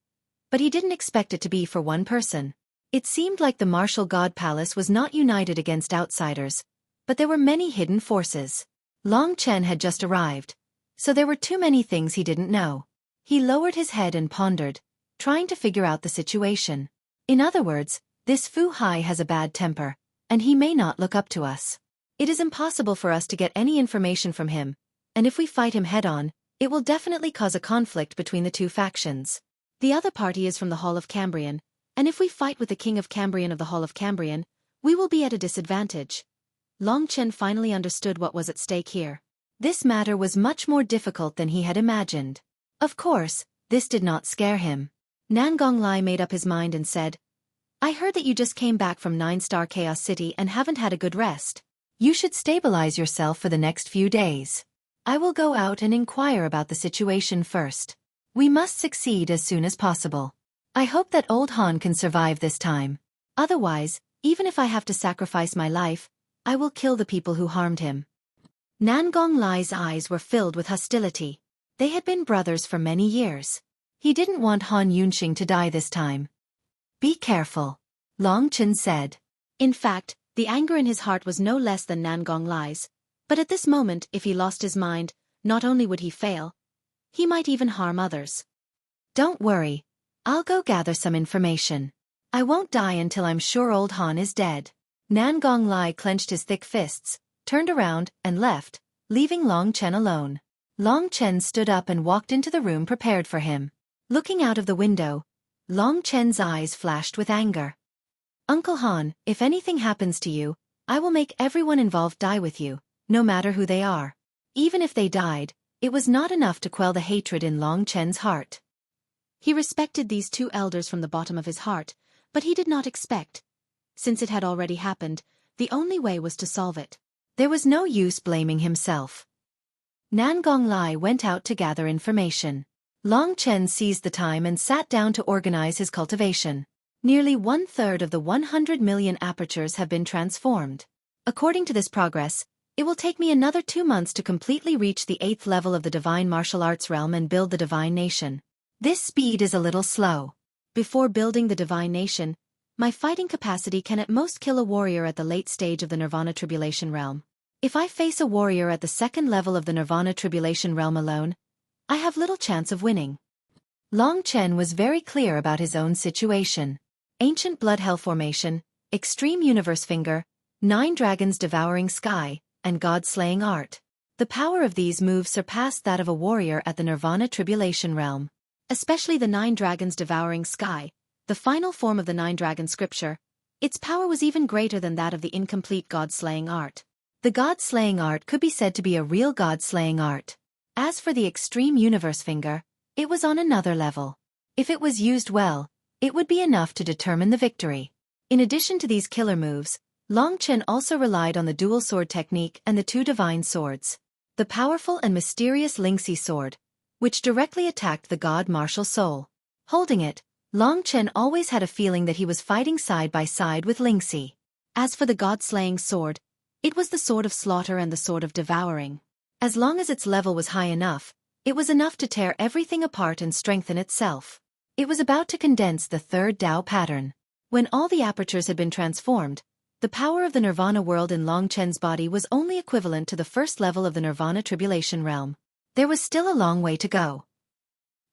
but he didn't expect it to be for one person. It seemed like the Martial God Palace was not united against outsiders, but there were many hidden forces. Long Chen had just arrived, so there were too many things he didn't know. He lowered his head and pondered, trying to figure out the situation. In other words, this Fu Hai has a bad temper, and he may not look up to us. It is impossible for us to get any information from him, and if we fight him head-on, it will definitely cause a conflict between the two factions. The other party is from the Hall of Cambrian, and if we fight with the King of Cambrian of the Hall of Cambrian, we will be at a disadvantage. Long Chen finally understood what was at stake here. This matter was much more difficult than he had imagined. Of course, this did not scare him. Nangong Lai made up his mind and said, "I heard that you just came back from 9-star Chaos City and haven't had a good rest. You should stabilize yourself for the next few days. I will go out and inquire about the situation first. We must succeed as soon as possible. I hope that old Han can survive this time. Otherwise, even if I have to sacrifice my life, I will kill the people who harmed him." Nangong Lai's eyes were filled with hostility. They had been brothers for many years. He didn't want Han Yunxing to die this time. "Be careful," Long Chen said. In fact, the anger in his heart was no less than Nangong Lai's, but at this moment if he lost his mind, not only would he fail, he might even harm others. "Don't worry, I'll go gather some information. I won't die until I'm sure old Han is dead." Nangong Lai clenched his thick fists, turned around, and left, leaving Long Chen alone. Long Chen stood up and walked into the room prepared for him. Looking out of the window, Long Chen's eyes flashed with anger. "Uncle Han, if anything happens to you, I will make everyone involved die with you, no matter who they are." Even if they died, it was not enough to quell the hatred in Long Chen's heart. He respected these two elders from the bottom of his heart, but he did not expect. Since it had already happened, the only way was to solve it. There was no use blaming himself. Nangong Lai went out to gather information. Long Chen seized the time and sat down to organize his cultivation. Nearly 1/3 of the 100 million apertures have been transformed. According to this progress, it will take me another 2 months to completely reach the 8th level of the divine martial arts realm and build the divine nation. This speed is a little slow. Before building the divine nation, my fighting capacity can at most kill a warrior at the late stage of the Nirvana Tribulation realm. If I face a warrior at the 2nd level of the Nirvana Tribulation realm alone, I have little chance of winning. Long Chen was very clear about his own situation. Ancient Blood Hell Formation, Extreme Universe Finger, 9 Dragons Devouring Sky, and God-Slaying Art. The power of these moves surpassed that of a warrior at the Nirvana Tribulation realm. Especially the 9 Dragons Devouring Sky, the final form of the 9 Dragon Scripture, its power was even greater than that of the incomplete God-Slaying Art. The God-Slaying Art could be said to be a real God-Slaying Art. As for the Extreme Universe Finger, it was on another level. If it was used well, it would be enough to determine the victory. In addition to these killer moves, Long Chen also relied on the dual sword technique and the 2 divine swords. The powerful and mysterious Lingxi sword, which directly attacked the god martial soul. Holding it, Long Chen always had a feeling that he was fighting side by side with Lingxi. As for the god-slaying sword, it was the sword of slaughter and the sword of devouring. As long as its level was high enough, it was enough to tear everything apart and strengthen itself. It was about to condense the 3rd Tao pattern. When all the apertures had been transformed, the power of the Nirvana world in Long Chen's body was only equivalent to the 1st level of the Nirvana Tribulation realm. There was still a long way to go.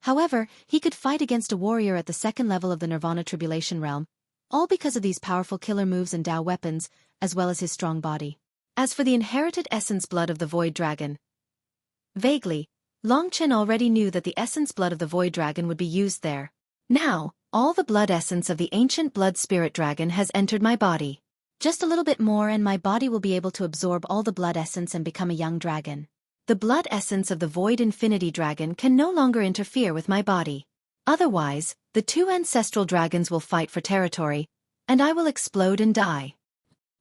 However, he could fight against a warrior at the 2nd level of the Nirvana Tribulation realm, all because of these powerful killer moves and Tao weapons, as well as his strong body. As for the inherited essence blood of the Void Dragon, vaguely, Long Chen already knew that the essence blood of the Void Dragon would be used there. Now, all the blood essence of the ancient blood spirit dragon has entered my body. Just a little bit more and my body will be able to absorb all the blood essence and become a young dragon. The blood essence of the Void Infinity Dragon can no longer interfere with my body. Otherwise, the two ancestral dragons will fight for territory, and I will explode and die.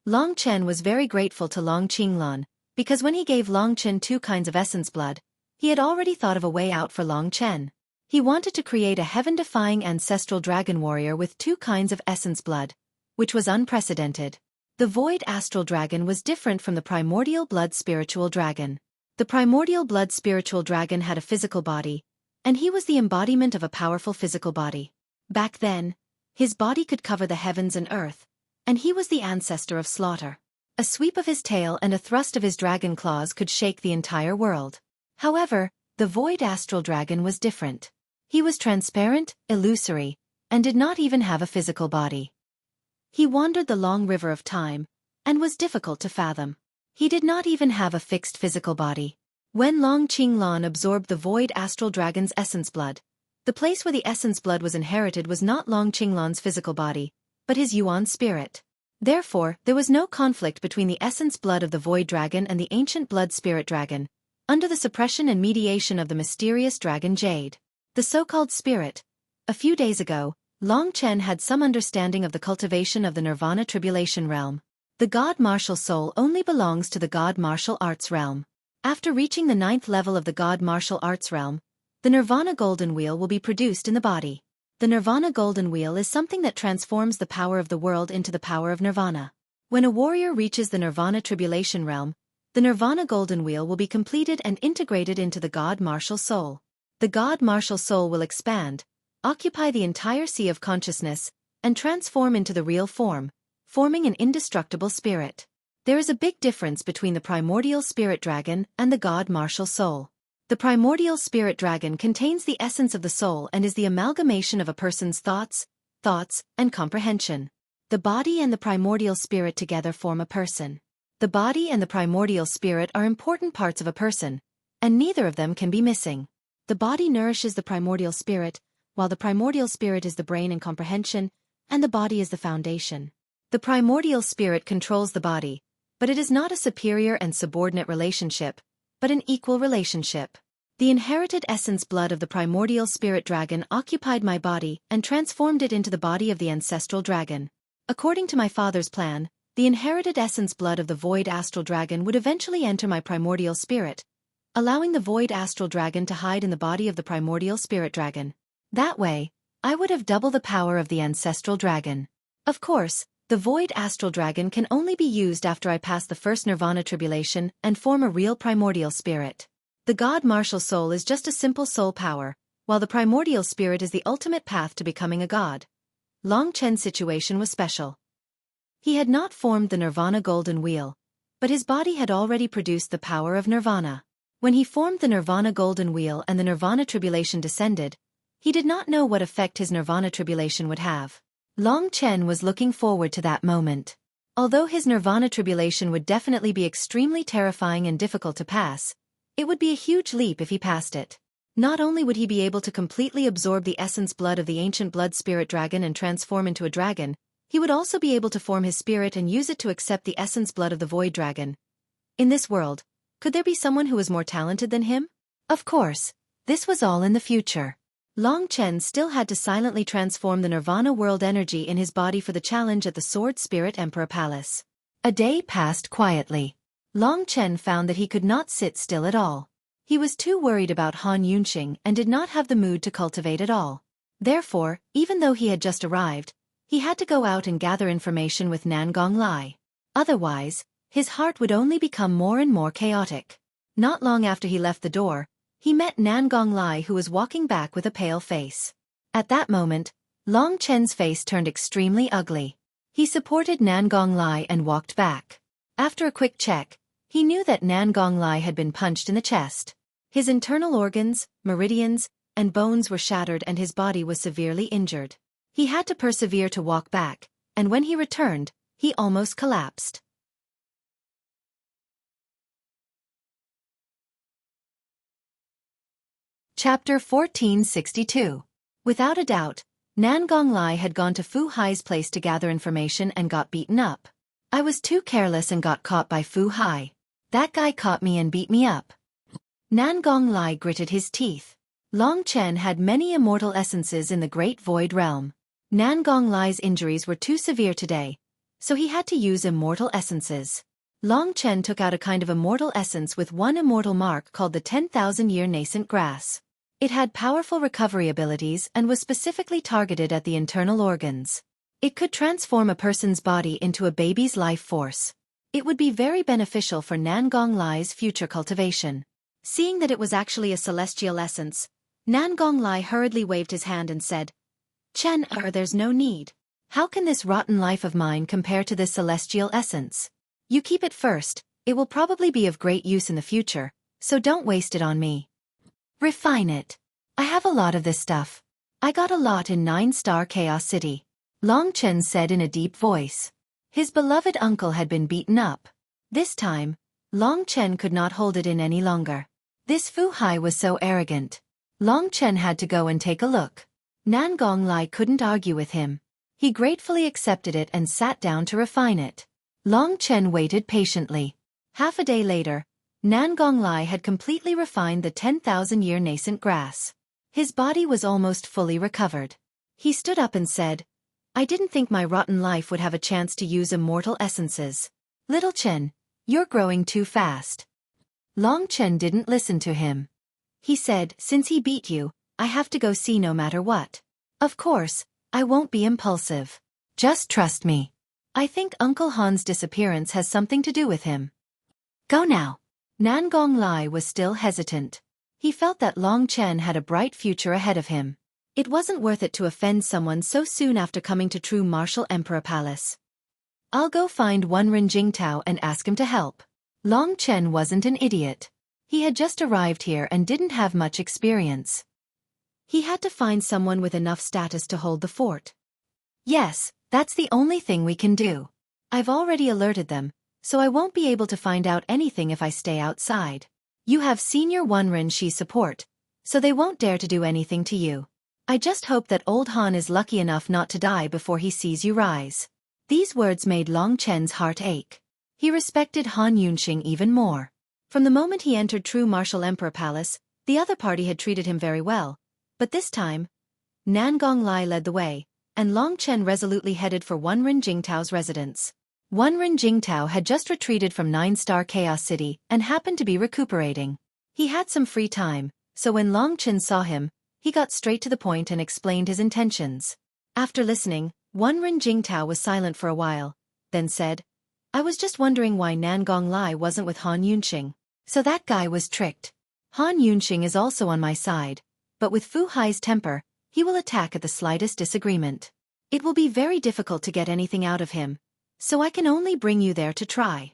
Long Chen was very grateful to Long Qinglan, because when he gave Long Chen two kinds of essence blood, he had already thought of a way out for Long Chen. He wanted to create a heaven-defying ancestral dragon warrior with two kinds of essence blood, which was unprecedented. The Void Astral Dragon was different from the Primordial Blood Spiritual Dragon. The Primordial Blood Spiritual Dragon had a physical body, and he was the embodiment of a powerful physical body. Back then, his body could cover the heavens and earth, and he was the ancestor of slaughter. A sweep of his tail and a thrust of his dragon claws could shake the entire world. However, the Void Astral Dragon was different. He was transparent, illusory, and did not even have a physical body. He wandered the long river of time, and was difficult to fathom. He did not even have a fixed physical body. When Long Qinglan absorbed the Void Astral Dragon's essence blood, the place where the essence blood was inherited was not Long Qinglan's physical body, but his Yuan spirit. Therefore, there was no conflict between the essence blood of the Void Dragon and the ancient blood spirit dragon, under the suppression and mediation of the mysterious dragon Jade. The so-called spirit. A few days ago, Long Chen had some understanding of the cultivation of the Nirvana Tribulation realm. The God Martial Soul only belongs to the God Martial Arts realm. After reaching the 9th level of the God Martial Arts realm, the Nirvana Golden Wheel will be produced in the body. The Nirvana Golden Wheel is something that transforms the power of the world into the power of Nirvana. When a warrior reaches the Nirvana Tribulation realm, the Nirvana Golden Wheel will be completed and integrated into the God Martial Soul. The God Martial Soul will expand, occupy the entire sea of consciousness, and transform into the real form, forming an indestructible spirit. There is a big difference between the Primordial Spirit Dragon and the God Martial Soul. The Primordial Spirit Dragon contains the essence of the soul and is the amalgamation of a person's thoughts, and comprehension. The body and the Primordial Spirit together form a person. The body and the Primordial Spirit are important parts of a person, and neither of them can be missing. The body nourishes the Primordial Spirit, while the Primordial Spirit is the brain and comprehension, and the body is the foundation. The Primordial Spirit controls the body, but it is not a superior and subordinate relationship, but an equal relationship. The inherited essence blood of the Primordial Spirit Dragon occupied my body and transformed it into the body of the Ancestral Dragon. According to my father's plan, the inherited essence blood of the Void Astral Dragon would eventually enter my Primordial Spirit, allowing the Void Astral Dragon to hide in the body of the Primordial Spirit Dragon. That way, I would have double the power of the Ancestral Dragon. Of course, the Void Astral Dragon can only be used after I pass the first Nirvana Tribulation and form a real Primordial Spirit. The God Martial Soul is just a simple soul power, while the Primordial Spirit is the ultimate path to becoming a god. Long Chen's situation was special. He had not formed the Nirvana Golden Wheel, but his body had already produced the power of Nirvana. When he formed the Nirvana Golden Wheel and the Nirvana Tribulation descended, he did not know what effect his Nirvana Tribulation would have. Long Chen was looking forward to that moment. Although his Nirvana Tribulation would definitely be extremely terrifying and difficult to pass, it would be a huge leap if he passed it. Not only would he be able to completely absorb the essence blood of the ancient blood spirit dragon and transform into a dragon, he would also be able to form his spirit and use it to accept the essence blood of the void dragon. In this world, could there be someone who was more talented than him? Of course, this was all in the future. Long Chen still had to silently transform the Nirvana world energy in his body for the challenge at the Sword Spirit Emperor Palace. A day passed quietly. Long Chen found that he could not sit still at all. He was too worried about Han Yunxing and did not have the mood to cultivate at all. Therefore, even though he had just arrived, he had to go out and gather information with Nan Gonglai. Otherwise, his heart would only become more and more chaotic. Not long after he left the door, he met Nan Gonglai, who was walking back with a pale face. At that moment, Long Chen's face turned extremely ugly. He supported Nan Gonglai and walked back. After a quick check, he knew that Nan Gonglai had been punched in the chest. His internal organs, meridians, and bones were shattered and his body was severely injured. He had to persevere to walk back, and when he returned, he almost collapsed. Chapter 1462. Without a doubt, Nan Gonglai had gone to Fu Hai's place to gather information and got beaten up. I was too careless and got caught by Fu Hai. That guy caught me and beat me up. Nan Gonglai gritted his teeth. Long Chen had many immortal essences in the Great Void Realm. Nan Gonglai's injuries were too severe today, so he had to use immortal essences. Long Chen took out a kind of immortal essence with one immortal mark called the 10,000-year nascent grass. It had powerful recovery abilities and was specifically targeted at the internal organs. It could transform a person's body into a baby's life force. It would be very beneficial for Nan Gonglai's future cultivation. Seeing that it was actually a celestial essence, Nan Gonglai hurriedly waved his hand and said, "Chen, there's no need. How can this rotten life of mine compare to this celestial essence? You keep it first, it will probably be of great use in the future, so don't waste it on me. Refine it. I have a lot of this stuff. I got a lot in 9-star Chaos City," Long Chen said in a deep voice. His beloved uncle had been beaten up. This time, Long Chen could not hold it in any longer. This Fu Hai was so arrogant. Long Chen had to go and take a look. Nan Gonglai couldn't argue with him. He gratefully accepted it and sat down to refine it. Long Chen waited patiently. Half a day later, Nan Gonglai had completely refined the 10,000-year nascent grass. His body was almost fully recovered. He stood up and said, "I didn't think my rotten life would have a chance to use immortal essences. Little Chen, you're growing too fast." Long Chen didn't listen to him. He said, "Since he beat you, I have to go see no matter what. Of course, I won't be impulsive. Just trust me. I think Uncle Han's disappearance has something to do with him. Go now." Nan Gonglai was still hesitant. He felt that Long Chen had a bright future ahead of him. It wasn't worth it to offend someone so soon after coming to True Martial Emperor Palace. "I'll go find Wenren Jingtao and ask him to help." Long Chen wasn't an idiot. He had just arrived here and didn't have much experience. He had to find someone with enough status to hold the fort. "Yes, that's the only thing we can do. I've already alerted them, so I won't be able to find out anything if I stay outside. You have Senior Wenren Shi's support, so they won't dare to do anything to you. I just hope that old Han is lucky enough not to die before he sees you rise." These words made Long Chen's heart ache. He respected Han Yunxing even more. From the moment he entered True Martial Emperor Palace, the other party had treated him very well, but this time, Nan Gonglai led the way, and Long Chen resolutely headed for Wenren Jingtao's residence. Wenren Jingtao had just retreated from 9-star Chaos City and happened to be recuperating. He had some free time, so when Long Chen saw him, he got straight to the point and explained his intentions. After listening, Wenren Jingtao was silent for a while, then said, "I was just wondering why Nan Gonglai wasn't with Han Yunxing. So that guy was tricked. Han Yunxing is also on my side, but with Fu Hai's temper, he will attack at the slightest disagreement. It will be very difficult to get anything out of him, so I can only bring you there to try."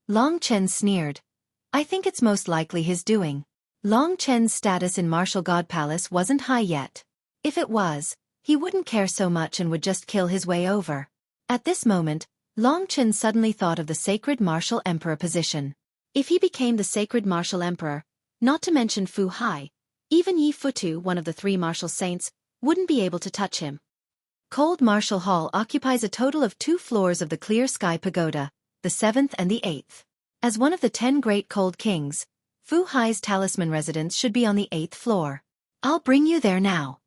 Long Chen sneered. "I think it's most likely his doing." Long Chen's status in Martial God Palace wasn't high yet. If it was, he wouldn't care so much and would just kill his way over. At this moment, Long Chen suddenly thought of the Sacred Martial Emperor position. If he became the Sacred Martial Emperor, not to mention Fu Hai, even Yi Futu, one of the 3 martial saints, wouldn't be able to touch him. Cold Martial Hall occupies a total of 2 floors of the Clear Sky Pagoda, the 7th and the 8th. As one of the 10 great cold kings, Fu Hai's talisman residence should be on the 8th floor. "I'll bring you there now."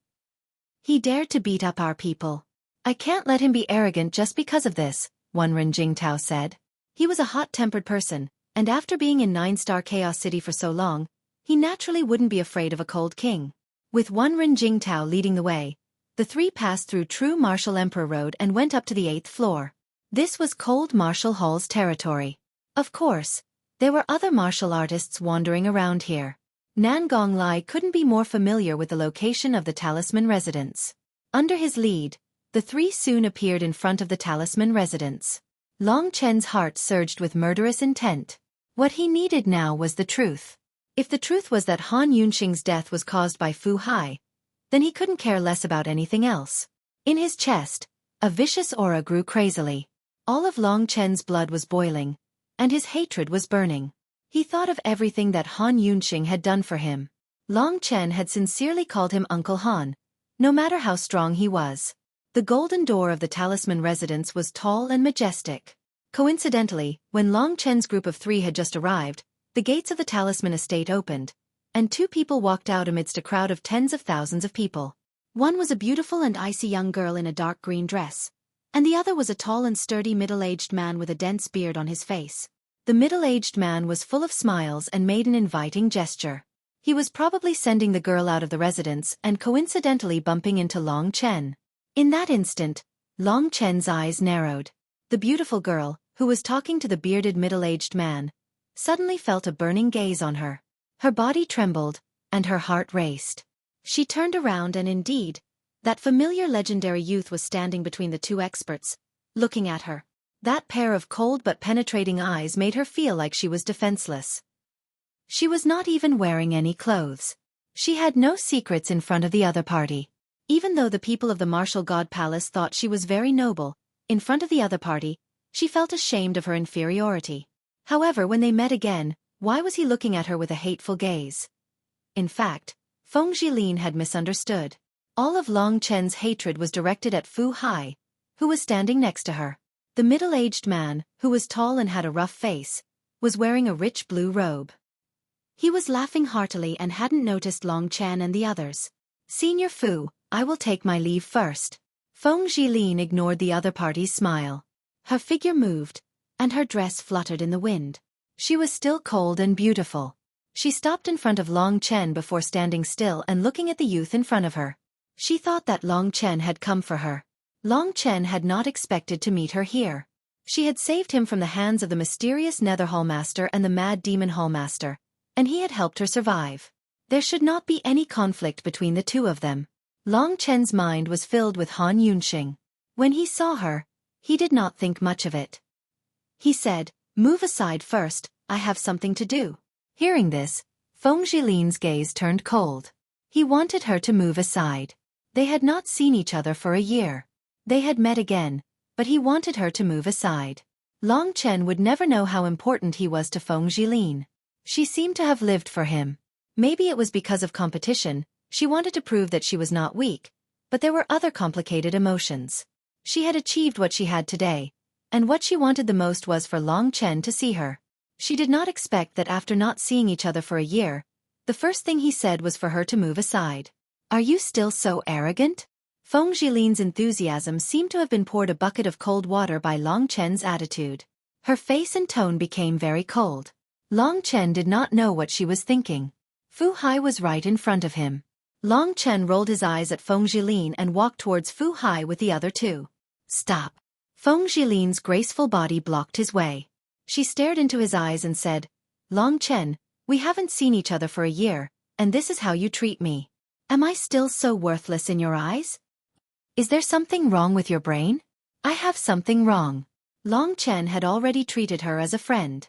He dared to beat up our people. "I can't let him be arrogant just because of this," Wenren Jingtao said. He was a hot-tempered person, and after being in 9-star Chaos City for so long, he naturally wouldn't be afraid of a cold king. With Wenren Jingtao leading the way, the 3 passed through True Martial Emperor Road and went up to the 8th floor. This was Cold Martial Hall's territory. Of course, there were other martial artists wandering around here. Nan Gonglai couldn't be more familiar with the location of the talisman residence. Under his lead, the 3 soon appeared in front of the talisman residence. Long Chen's heart surged with murderous intent. What he needed now was the truth. If the truth was that Han Yunxing's death was caused by Fu Hai, then he couldn't care less about anything else. In his chest, a vicious aura grew crazily. All of Long Chen's blood was boiling, and his hatred was burning. He thought of everything that Han Yunxing had done for him. Long Chen had sincerely called him Uncle Han, no matter how strong he was. The golden door of the talisman residence was tall and majestic. Coincidentally, when Long Chen's group of 3 had just arrived, the gates of the Talisman estate opened, and two people walked out amidst a crowd of tens of thousands of people. One was a beautiful and icy young girl in a dark green dress, and the other was a tall and sturdy middle-aged man with a dense beard on his face. The middle-aged man was full of smiles and made an inviting gesture. He was probably sending the girl out of the residence and coincidentally bumping into Long Chen. In that instant, Long Chen's eyes narrowed. The beautiful girl, who was talking to the bearded middle-aged man, suddenly felt a burning gaze on her. Her body trembled, and her heart raced. She turned around and indeed, that familiar legendary youth was standing between the two experts, looking at her. That pair of cold but penetrating eyes made her feel like she was defenseless. She was not even wearing any clothes. She had no secrets in front of the other party. Even though the people of the Martial God Palace thought she was very noble, in front of the other party, she felt ashamed of her inferiority. However, when they met again, why was he looking at her with a hateful gaze? In fact, Feng Jilin had misunderstood. All of Long Chen's hatred was directed at Fu Hai, who was standing next to her. The middle-aged man, who was tall and had a rough face, was wearing a rich blue robe. He was laughing heartily and hadn't noticed Long Chen and the others. "Senior Fu, I will take my leave first." Feng Jilin ignored the other party's smile. Her figure moved, and her dress fluttered in the wind. She was still cold and beautiful. She stopped in front of Long Chen before standing still and looking at the youth in front of her. She thought that Long Chen had come for her. Long Chen had not expected to meet her here. She had saved him from the hands of the mysterious Nether Hall Master and the Mad Demon Hall Master, and he had helped her survive. There should not be any conflict between the two of them. Long Chen's mind was filled with Han Yunxing. When he saw her, he did not think much of it. He said, "Move aside first, I have something to do." Hearing this, Feng Jilin's gaze turned cold. He wanted her to move aside. They had not seen each other for a year. They had met again, but he wanted her to move aside. Long Chen would never know how important he was to Feng Jilin. She seemed to have lived for him. Maybe it was because of competition, she wanted to prove that she was not weak, but there were other complicated emotions. She had achieved what she had today, and what she wanted the most was for Long Chen to see her. She did not expect that after not seeing each other for a year, the first thing he said was for her to move aside. "Are you still so arrogant?" Feng Jilin's enthusiasm seemed to have been poured a bucket of cold water by Long Chen's attitude. Her face and tone became very cold. Long Chen did not know what she was thinking. Fu Hai was right in front of him. Long Chen rolled his eyes at Feng Jilin and walked towards Fu Hai with the other two. "Stop." Feng Jilin's graceful body blocked his way. She stared into his eyes and said, "Long Chen, we haven't seen each other for a year, and this is how you treat me. Am I still so worthless in your eyes? Is there something wrong with your brain?" "I have something wrong." Long Chen had already treated her as a friend.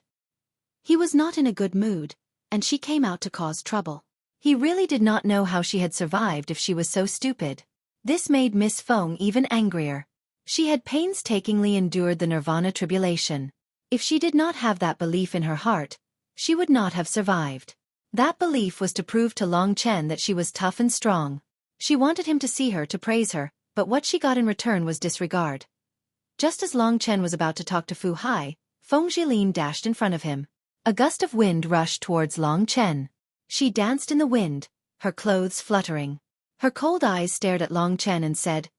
He was not in a good mood, and she came out to cause trouble. He really did not know how she had survived if she was so stupid. This made Miss Feng even angrier. She had painstakingly endured the Nirvana tribulation. If she did not have that belief in her heart, she would not have survived. That belief was to prove to Long Chen that she was tough and strong. She wanted him to see her, to praise her, but what she got in return was disregard. Just as Long Chen was about to talk to Fu Hai, Feng Jilin dashed in front of him. A gust of wind rushed towards Long Chen. She danced in the wind, her clothes fluttering. Her cold eyes stared at Long Chen and said,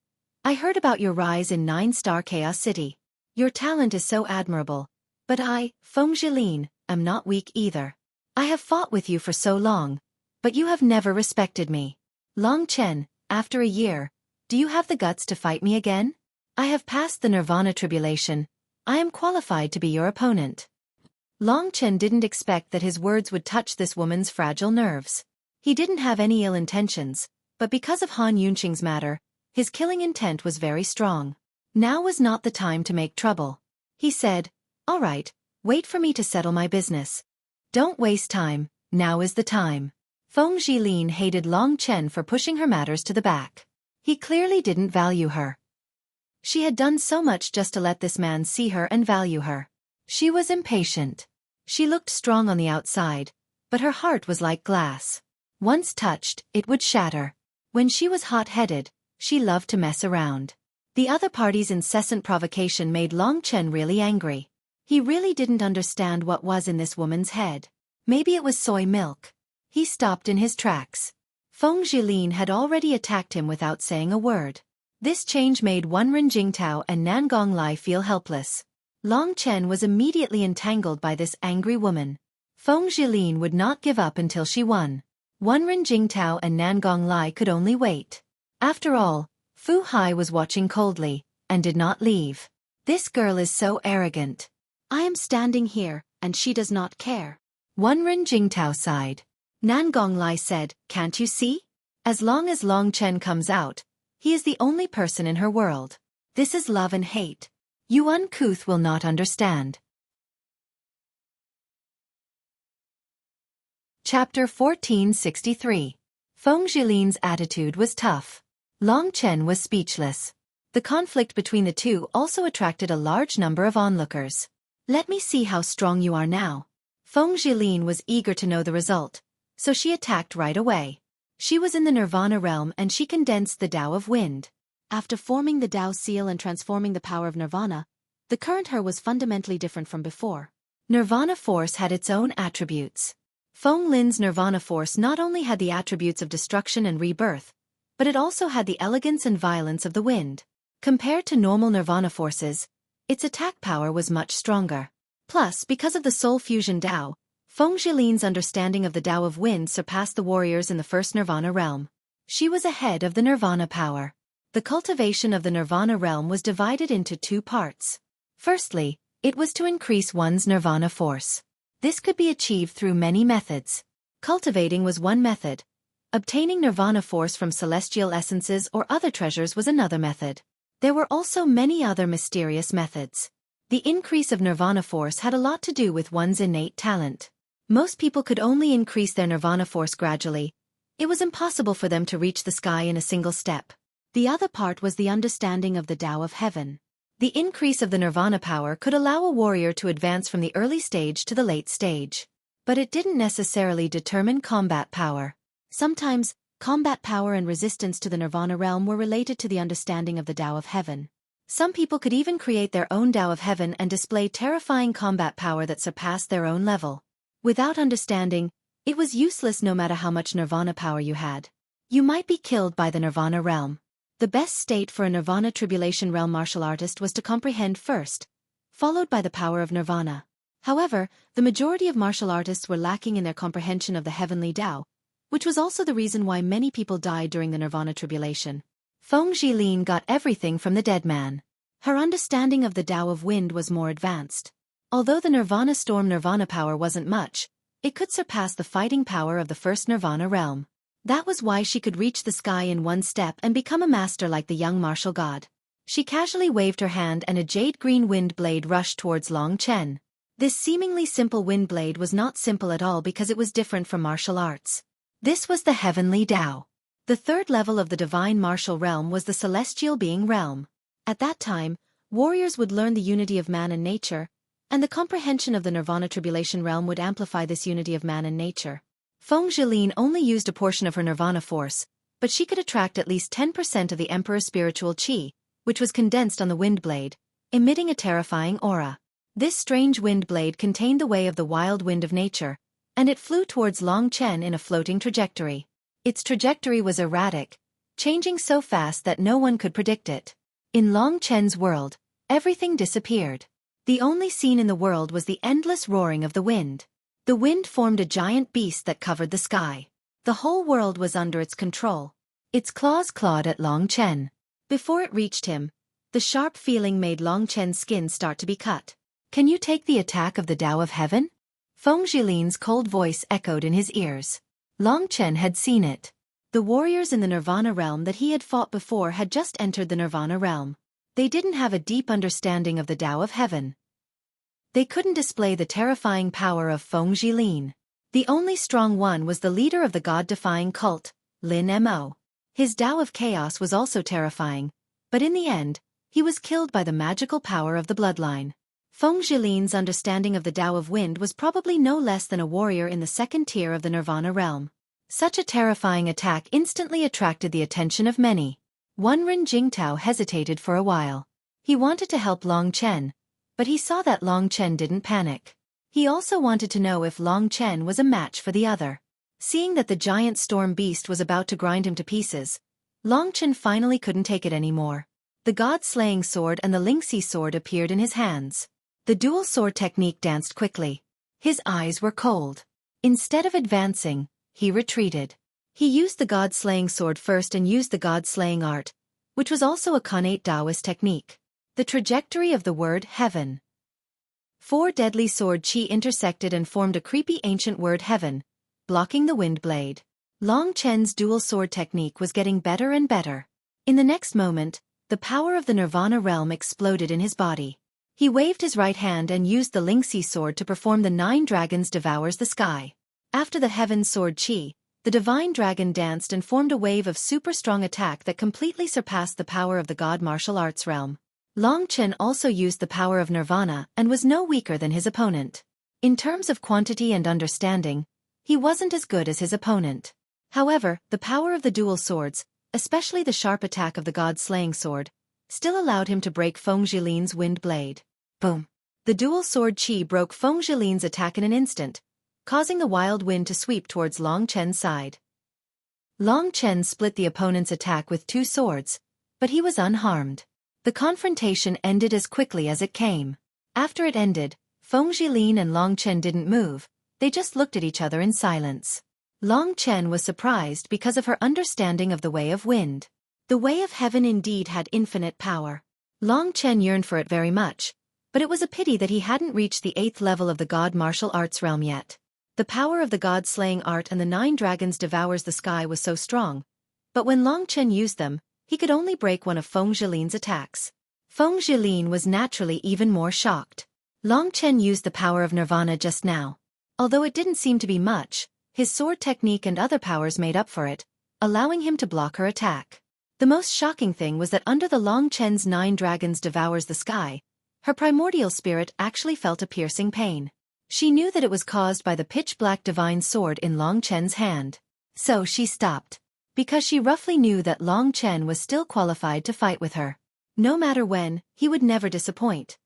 "I heard about your rise in 9-star Chaos City. Your talent is so admirable. But I, Feng Jilin, am not weak either. I have fought with you for so long, but you have never respected me. Long Chen, after a year, do you have the guts to fight me again? I have passed the Nirvana tribulation. I am qualified to be your opponent." Long Chen didn't expect that his words would touch this woman's fragile nerves. He didn't have any ill intentions, but because of Han Yunqing's matter, his killing intent was very strong. Now was not the time to make trouble. He said, "All right, wait for me to settle my business. Don't waste time, now is the time." Feng Jilin hated Long Chen for pushing her matters to the back. He clearly didn't value her. She had done so much just to let this man see her and value her. She was impatient. She looked strong on the outside, but her heart was like glass. Once touched, it would shatter. When she was hot-headed, she loved to mess around. The other party's incessant provocation made Long Chen really angry. He really didn't understand what was in this woman's head. Maybe it was soy milk. He stopped in his tracks. Feng Zhilin had already attacked him without saying a word. This change made Wenren Jingtao and Nangong Lai feel helpless. Long Chen was immediately entangled by this angry woman. Feng Zhilin would not give up until she won. Wenren Jingtao and Nangong Lai could only wait. After all, Fu Hai was watching coldly, and did not leave. This girl is so arrogant. I am standing here, and she does not care. Wenren Jingtao sighed. Nangong Lai said, can't you see? As long as Long Chen comes out, he is the only person in her world. This is love and hate. You uncouth will not understand. Chapter 1463. Feng Zhilin's attitude was tough. Long Chen was speechless. The conflict between the two also attracted a large number of onlookers. Let me see how strong you are now. Feng Zhilin was eager to know the result, so she attacked right away. She was in the Nirvana realm and she condensed the Tao of Wind. After forming the Tao seal and transforming the power of Nirvana, the current her was fundamentally different from before. Nirvana force had its own attributes. Feng Lin's Nirvana force not only had the attributes of destruction and rebirth, but it also had the elegance and violence of the wind. Compared to normal Nirvana forces, its attack power was much stronger. Plus, because of the soul fusion Tao, Feng Zhilin's understanding of the Tao of Wind surpassed the warriors in the first Nirvana realm. She was ahead of the Nirvana power. The cultivation of the Nirvana realm was divided into two parts. Firstly, it was to increase one's Nirvana force. This could be achieved through many methods. Cultivating was one method. Obtaining Nirvana force from celestial essences or other treasures was another method. There were also many other mysterious methods. The increase of Nirvana force had a lot to do with one's innate talent. Most people could only increase their Nirvana force gradually. It was impossible for them to reach the sky in a single step. The other part was the understanding of the Tao of Heaven. The increase of the Nirvana power could allow a warrior to advance from the early stage to the late stage. But it didn't necessarily determine combat power. Sometimes, combat power and resistance to the Nirvana realm were related to the understanding of the Tao of Heaven. Some people could even create their own Tao of Heaven and display terrifying combat power that surpassed their own level. Without understanding, it was useless no matter how much Nirvana power you had. You might be killed by the Nirvana realm. The best state for a Nirvana Tribulation realm martial artist was to comprehend first, followed by the power of Nirvana. However, the majority of martial artists were lacking in their comprehension of the heavenly Tao, which was also the reason why many people died during the Nirvana Tribulation. Feng Zhilin got everything from the dead man. Her understanding of the Tao of Wind was more advanced. Although the Nirvana Storm Nirvana power wasn't much, it could surpass the fighting power of the first Nirvana realm. That was why she could reach the sky in one step and become a master like the young martial god. She casually waved her hand and a jade-green wind blade rushed towards Long Chen. This seemingly simple wind blade was not simple at all because it was different from martial arts. This was the heavenly Tao. The third level of the divine martial realm was the celestial being realm. At that time, warriors would learn the unity of man and nature, and the comprehension of the Nirvana Tribulation realm would amplify this unity of man and nature. Feng Zhilin only used a portion of her Nirvana force, but she could attract at least 10% of the Emperor's spiritual chi, which was condensed on the wind blade, emitting a terrifying aura. This strange wind blade contained the way of the wild wind of nature, and it flew towards Long Chen in a floating trajectory. Its trajectory was erratic, changing so fast that no one could predict it. In Long Chen's world, everything disappeared. The only scene in the world was the endless roaring of the wind. The wind formed a giant beast that covered the sky. The whole world was under its control. Its claws clawed at Long Chen. Before it reached him, the sharp feeling made Long Chen's skin start to be cut. Can you take the attack of the Tao of Heaven? Feng Zhilin's cold voice echoed in his ears. Long Chen had seen it. The warriors in the Nirvana realm that he had fought before had just entered the Nirvana realm. They didn't have a deep understanding of the Tao of Heaven. They couldn't display the terrifying power of Feng Zhilin. The only strong one was the leader of the god-defying cult, Lin Mo. His Tao of Chaos was also terrifying, but in the end, he was killed by the magical power of the bloodline. Feng Zhilin's understanding of the Tao of Wind was probably no less than a warrior in the second tier of the Nirvana realm. Such a terrifying attack instantly attracted the attention of many. Wenren Jingtao hesitated for a while. He wanted to help Long Chen, but he saw that Long Chen didn't panic. He also wanted to know if Long Chen was a match for the other. Seeing that the giant storm beast was about to grind him to pieces, Long Chen finally couldn't take it anymore. The god-slaying sword and the Lingxi sword appeared in his hands. The dual sword technique danced quickly. His eyes were cold. Instead of advancing, he retreated. He used the god-slaying sword first and used the god-slaying art, which was also a connate Taoist technique. The trajectory of the word heaven. 4 deadly sword chi intersected and formed a creepy ancient word heaven, blocking the wind blade. Long Chen's dual sword technique was getting better and better. In the next moment, the power of the Nirvana realm exploded in his body. He waved his right hand and used the Lingxi sword to perform the 9 dragons devours the sky. After the heaven sword chi, the divine dragon danced and formed a wave of super-strong attack that completely surpassed the power of the god martial arts realm. Long Chen also used the power of Nirvana and was no weaker than his opponent. In terms of quantity and understanding, he wasn't as good as his opponent. However, the power of the dual swords, especially the sharp attack of the god-slaying sword, still allowed him to break Feng Jilin's wind blade. Boom! The dual sword chi broke Feng Jilin's attack in an instant, causing the wild wind to sweep towards Long Chen's side. Long Chen split the opponent's attack with 2 swords, but he was unharmed. The confrontation ended as quickly as it came. After it ended, Feng Jilin and Long Chen didn't move, they just looked at each other in silence. Long Chen was surprised because of her understanding of the way of wind. The way of heaven indeed had infinite power. Long Chen yearned for it very much, but it was a pity that he hadn't reached the 8th level of the god martial arts realm yet. The power of the god-slaying art and the 9 dragons devours the sky was so strong, but when Long Chen used them, he could only break one of Feng Jilin's attacks. Feng Jilin was naturally even more shocked. Long Chen used the power of Nirvana just now. Although it didn't seem to be much, his sword technique and other powers made up for it, allowing him to block her attack. The most shocking thing was that under the Long Chen's 9 dragons devours the sky, her primordial spirit actually felt a piercing pain. She knew that it was caused by the pitch-black divine sword in Long Chen's hand. So she stopped. Because she roughly knew that Long Chen was still qualified to fight with her. No matter when, he would never disappoint.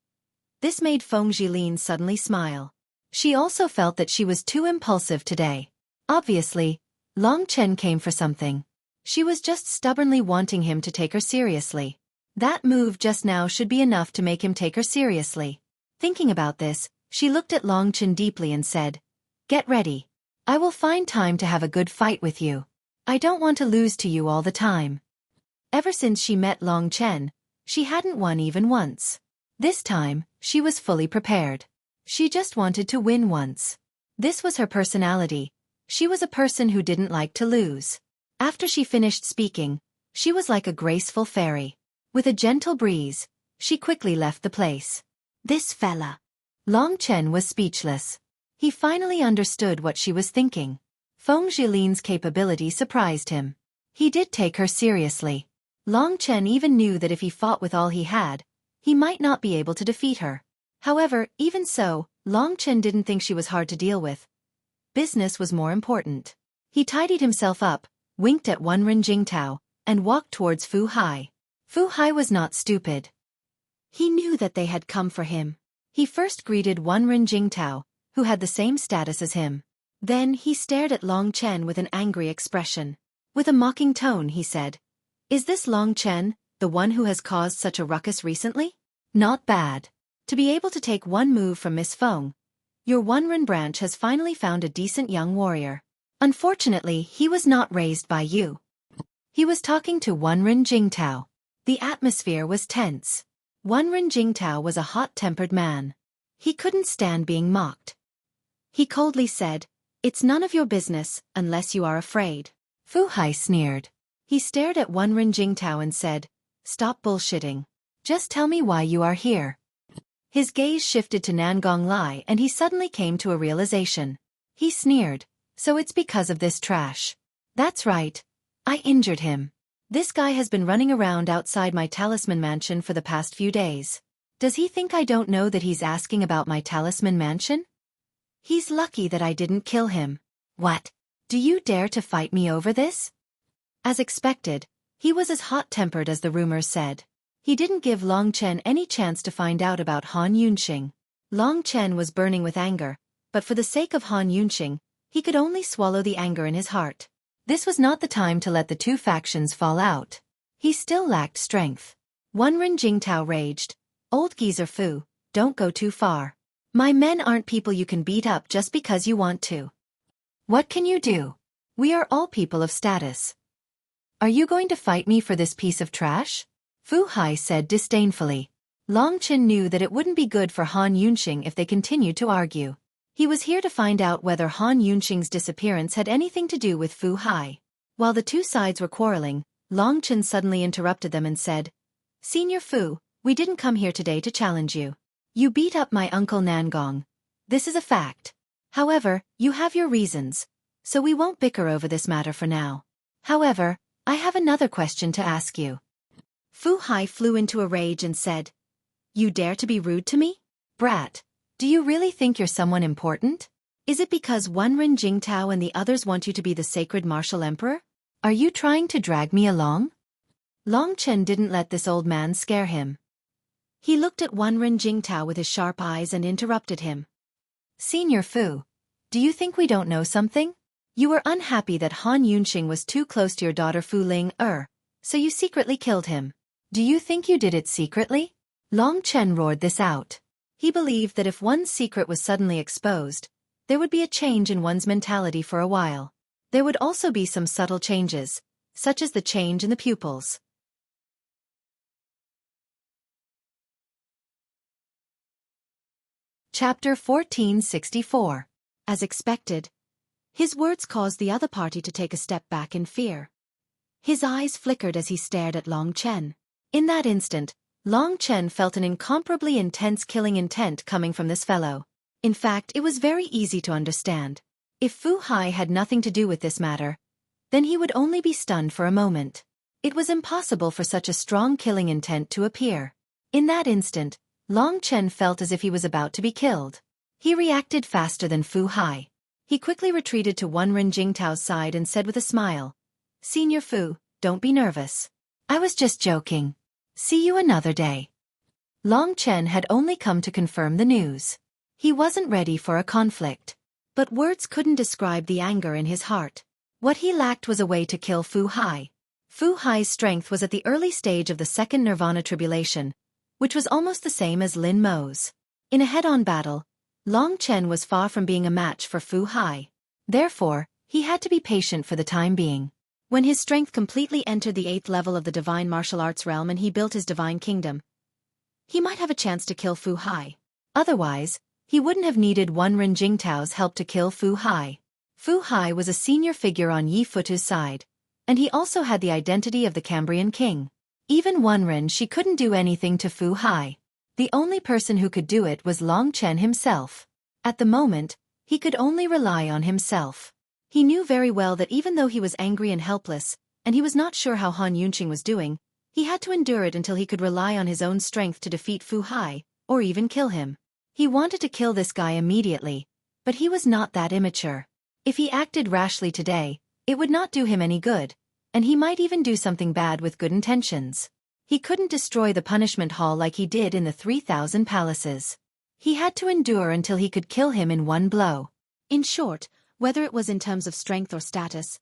This made Feng Jilin suddenly smile. She also felt that she was too impulsive today. Obviously, Long Chen came for something. She was just stubbornly wanting him to take her seriously. That move just now should be enough to make him take her seriously. Thinking about this, she looked at Long Chen deeply and said, "Get ready. I will find time to have a good fight with you. I don't want to lose to you all the time." Ever since she met Long Chen, she hadn't won even once. This time, she was fully prepared. She just wanted to win once. This was her personality. She was a person who didn't like to lose. After she finished speaking, she was like a graceful fairy. With a gentle breeze, she quickly left the place. This fella. Long Chen was speechless. He finally understood what she was thinking. Feng Jilin's capability surprised him. He did take her seriously. Long Chen even knew that if he fought with all he had, he might not be able to defeat her. However, even so, Long Chen didn't think she was hard to deal with. Business was more important. He tidied himself up, winked at Wenren Jingtao, and walked towards Fu Hai. Fu Hai was not stupid. He knew that they had come for him. He first greeted Wenren Jingtao, who had the same status as him. Then he stared at Long Chen with an angry expression. With a mocking tone he said, "Is this Long Chen, the one who has caused such a ruckus recently? Not bad. To be able to take one move from Miss Feng, your Wenren branch has finally found a decent young warrior. Unfortunately, he was not raised by you." He was talking to Wenren Jingtao. The atmosphere was tense. Wenren Jingtao was a hot-tempered man. He couldn't stand being mocked. He coldly said, "It's none of your business, unless you are afraid." Fu Hai sneered. He stared at Wenren Jingtao and said, "Stop bullshitting. Just tell me why you are here." His gaze shifted to Nangong Lai and he suddenly came to a realization. He sneered, "So it's because of this trash. That's right. I injured him. This guy has been running around outside my talisman mansion for the past few days. Does he think I don't know that he's asking about my talisman mansion? He's lucky that I didn't kill him. What? Do you dare to fight me over this?" As expected, he was as hot-tempered as the rumors said. He didn't give Long Chen any chance to find out about Han Yunxing. Long Chen was burning with anger, but for the sake of Han Yunqing, he could only swallow the anger in his heart. This was not the time to let the two factions fall out. He still lacked strength. Wenren Jingtao raged. Old geezer Fu, don't go too far. My men aren't people you can beat up just because you want to. What can you do? We are all people of status. Are you going to fight me for this piece of trash? Fu Hai said disdainfully. Long Chen knew that it wouldn't be good for Han Yunqing if they continued to argue. He was here to find out whether Han Yunqing's disappearance had anything to do with Fu Hai. While the two sides were quarreling, Long Chen suddenly interrupted them and said, Senior Fu, we didn't come here today to challenge you. You beat up my uncle Nangong. This is a fact. However, you have your reasons, so we won't bicker over this matter for now. However, I have another question to ask you. Fu Hai flew into a rage and said, You dare to be rude to me? Brat, do you really think you're someone important? Is it because Wenren Jingtao and the others want you to be the sacred martial emperor? Are you trying to drag me along? Long Chen didn't let this old man scare him. He looked at Wenren Jingtao with his sharp eyes and interrupted him. Senior Fu, do you think we don't know something? You were unhappy that Han Yunqing was too close to your daughter Fu Ling, so you secretly killed him. Do you think you did it secretly? Long Chen roared this out. He believed that if one's secret was suddenly exposed, there would be a change in one's mentality for a while. There would also be some subtle changes, such as the change in the pupils. Chapter 1464. As expected, his words caused the other party to take a step back in fear. His eyes flickered as he stared at Long Chen. In that instant, Long Chen felt an incomparably intense killing intent coming from this fellow. In fact, it was very easy to understand. If Fu Hai had nothing to do with this matter, then he would only be stunned for a moment. It was impossible for such a strong killing intent to appear. In that instant, Long Chen felt as if he was about to be killed. He reacted faster than Fu Hai. He quickly retreated to Wenren Jingtao's side and said with a smile, Senior Fu, don't be nervous. I was just joking. See you another day. Long Chen had only come to confirm the news. He wasn't ready for a conflict. But words couldn't describe the anger in his heart. What he lacked was a way to kill Fu Hai. Fu Hai's strength was at the early stage of the second Nirvana tribulation, which was almost the same as Lin Mo's. In a head-on battle, Long Chen was far from being a match for Fu Hai. Therefore, he had to be patient for the time being. When his strength completely entered the 8th level of the divine martial arts realm and he built his divine kingdom, he might have a chance to kill Fu Hai. Otherwise, he wouldn't have needed Wenren Jingtao's help to kill Fu Hai. Fu Hai was a senior figure on Yi Futu's side, and he also had the identity of the Cambrian king. Even Wenren she couldn't do anything to Fu Hai. The only person who could do it was Long Chen himself. At the moment, he could only rely on himself. He knew very well that even though he was angry and helpless, and he was not sure how Han Yunqing was doing, he had to endure it until he could rely on his own strength to defeat Fu Hai, or even kill him. He wanted to kill this guy immediately, but he was not that immature. If he acted rashly today, it would not do him any good, and he might even do something bad with good intentions. He couldn't destroy the punishment hall like he did in the 3,000 palaces. He had to endure until he could kill him in one blow. In short, whether it was in terms of strength or status,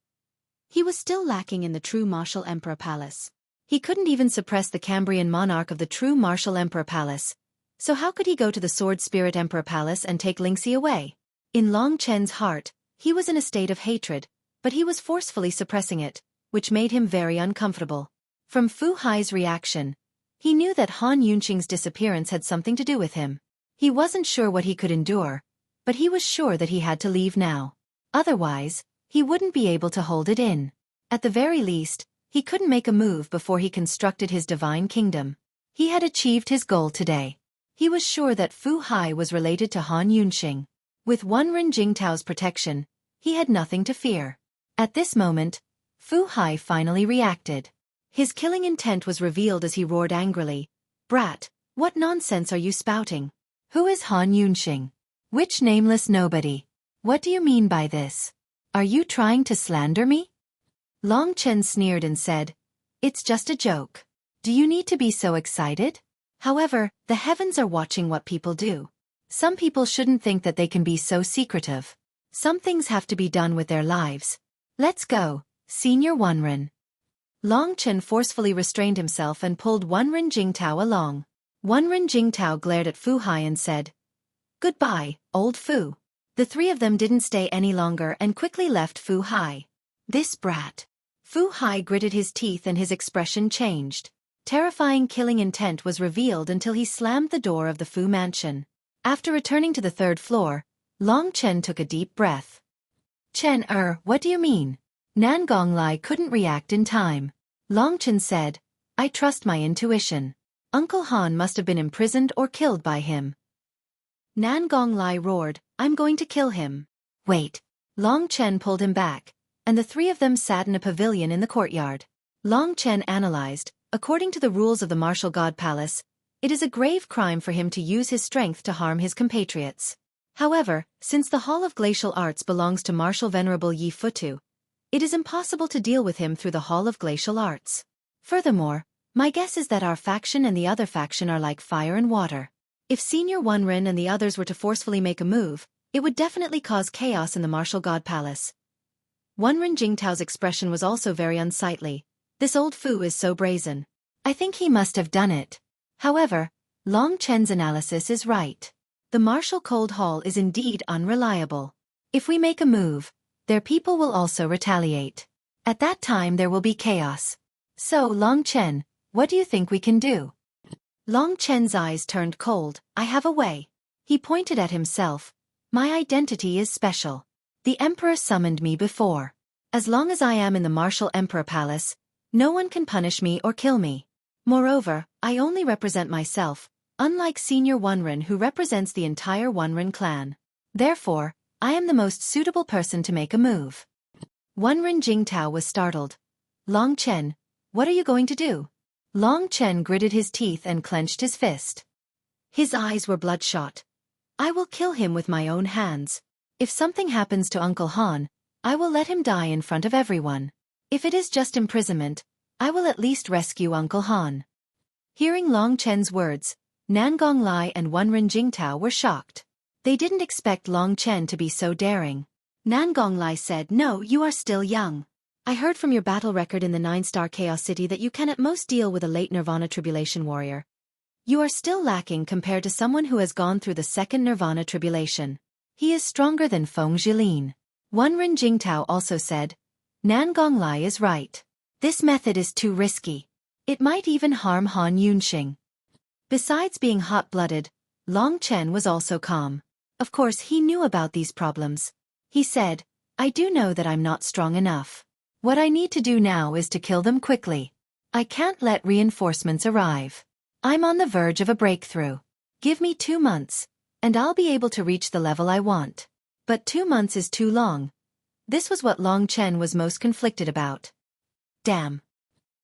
he was still lacking in the true martial emperor palace. He couldn't even suppress the Cambrian monarch of the true martial emperor palace, so how could he go to the sword spirit emperor palace and take Lingxi away? In Long Chen's heart, he was in a state of hatred, but he was forcefully suppressing it, which made him very uncomfortable. From Fu Hai's reaction, he knew that Han Yunqing's disappearance had something to do with him. He wasn't sure what he could endure, but he was sure that he had to leave now. Otherwise, he wouldn't be able to hold it in. At the very least, he couldn't make a move before he constructed his divine kingdom. He had achieved his goal today. He was sure that Fu Hai was related to Han Yunqing. With Wenren Jingtao's protection, he had nothing to fear. At this moment, Fu Hai finally reacted. His killing intent was revealed as he roared angrily, Brat, what nonsense are you spouting? Who is Han Yunqing? Which nameless nobody? What do you mean by this? Are you trying to slander me? Long Chen sneered and said, It's just a joke. Do you need to be so excited? However, the heavens are watching what people do. Some people shouldn't think that they can be so secretive. Some things have to be done with their lives. Let's go, Senior Wenren. Long Chen forcefully restrained himself and pulled Wenren Jingtao along. Wenren Jingtao glared at Fu Hai and said, "Goodbye, old Fu." The three of them didn't stay any longer and quickly left Fu Hai. This brat. Fu Hai gritted his teeth and his expression changed. Terrifying killing intent was revealed until he slammed the door of the Fu mansion. After returning to the third floor, Long Chen took a deep breath. "Chen, what do you mean?" Nan Gonglai couldn't react in time. Long Chen said, "I trust my intuition. Uncle Han must have been imprisoned or killed by him." Nan Gonglai roared, "I'm going to kill him." "Wait." Long Chen pulled him back, and the three of them sat in a pavilion in the courtyard. Long Chen analyzed, according to the rules of the Martial God Palace, it is a grave crime for him to use his strength to harm his compatriots. However, since the Hall of Glacial Arts belongs to Martial Venerable Yi Futu, it is impossible to deal with him through the Hall of Glacial Arts. Furthermore, my guess is that our faction and the other faction are like fire and water. If Senior Wenren and the others were to forcefully make a move, it would definitely cause chaos in the Martial God Palace. Wenren Jingtao's expression was also very unsightly. This old Fu is so brazen. I think he must have done it. However, Long Chen's analysis is right. The Martial Cold Hall is indeed unreliable. If we make a move, their people will also retaliate. At that time there will be chaos. So, Long Chen, what do you think we can do? Long Chen's eyes turned cold. "I have a way." He pointed at himself. "My identity is special. The Emperor summoned me before. As long as I am in the Martial Emperor Palace, no one can punish me or kill me. Moreover, I only represent myself, unlike Senior Wenren who represents the entire Wenren clan. Therefore, I am the most suitable person to make a move." Wenren Jingtao was startled. "Long Chen, what are you going to do?" Long Chen gritted his teeth and clenched his fist. His eyes were bloodshot. "I will kill him with my own hands. If something happens to Uncle Han, I will let him die in front of everyone. If it is just imprisonment, I will at least rescue Uncle Han." Hearing Long Chen's words, Nan Gonglai and Wenren Jingtao were shocked. They didn't expect Long Chen to be so daring. Nan Gonglai said, "No, you are still young. I heard from your battle record in the 9-star Chaos City that you can at most deal with a late Nirvana Tribulation warrior. You are still lacking compared to someone who has gone through the second Nirvana Tribulation. He is stronger than Feng Jilin." Wenren Jingtao also said, "Nan Gonglai is right. This method is too risky. It might even harm Han Yunxing." Besides being hot-blooded, Long Chen was also calm. Of course he knew about these problems. He said, "I do know that I'm not strong enough. What I need to do now is to kill them quickly. I can't let reinforcements arrive. I'm on the verge of a breakthrough. Give me 2 months, and I'll be able to reach the level I want." But 2 months is too long. This was what Long Chen was most conflicted about. Damn.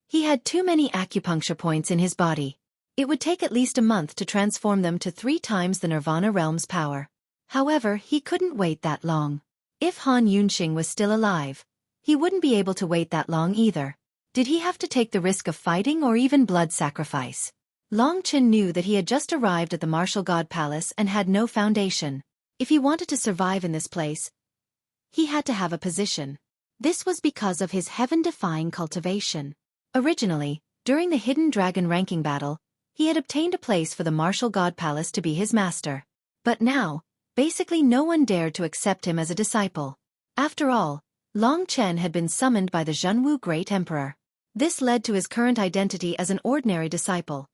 He had too many acupuncture points in his body. It would take at least a month to transform them to 3 times the Nirvana realm's power. However, he couldn't wait that long. If Han Yunxing was still alive, he wouldn't be able to wait that long either. Did he have to take the risk of fighting or even blood sacrifice? Long Chen knew that he had just arrived at the Martial God Palace and had no foundation. If he wanted to survive in this place, he had to have a position. This was because of his heaven-defying cultivation. Originally, during the Hidden Dragon ranking battle, he had obtained a place for the Martial God Palace to be his master. But now, basically no one dared to accept him as a disciple. After all, Long Chen had been summoned by the Zhenwu Great Emperor. This led to his current identity as an ordinary disciple.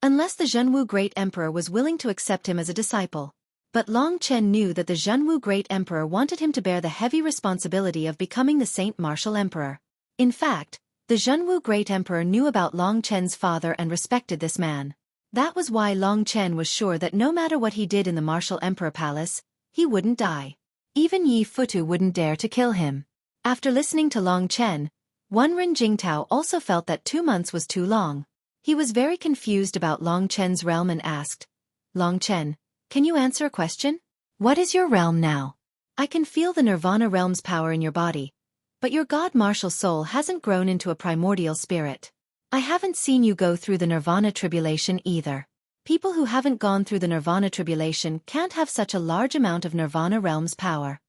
Unless the Zhenwu Great Emperor was willing to accept him as a disciple. But Long Chen knew that the Zhenwu Great Emperor wanted him to bear the heavy responsibility of becoming the Saint Martial Emperor. In fact, the Zhenwu Great Emperor knew about Long Chen's father and respected this man. That was why Long Chen was sure that no matter what he did in the Martial Emperor Palace, he wouldn't die. Even Yi Futu wouldn't dare to kill him. After listening to Long Chen, Wenren Jingtao also felt that 2 months was too long. He was very confused about Long Chen's realm and asked, "Long Chen, can you answer a question? What is your realm now? I can feel the Nirvana realm's power in your body, but your God Martial soul hasn't grown into a primordial spirit. I haven't seen you go through the Nirvana tribulation either. People who haven't gone through the Nirvana tribulation can't have such a large amount of Nirvana realm's power.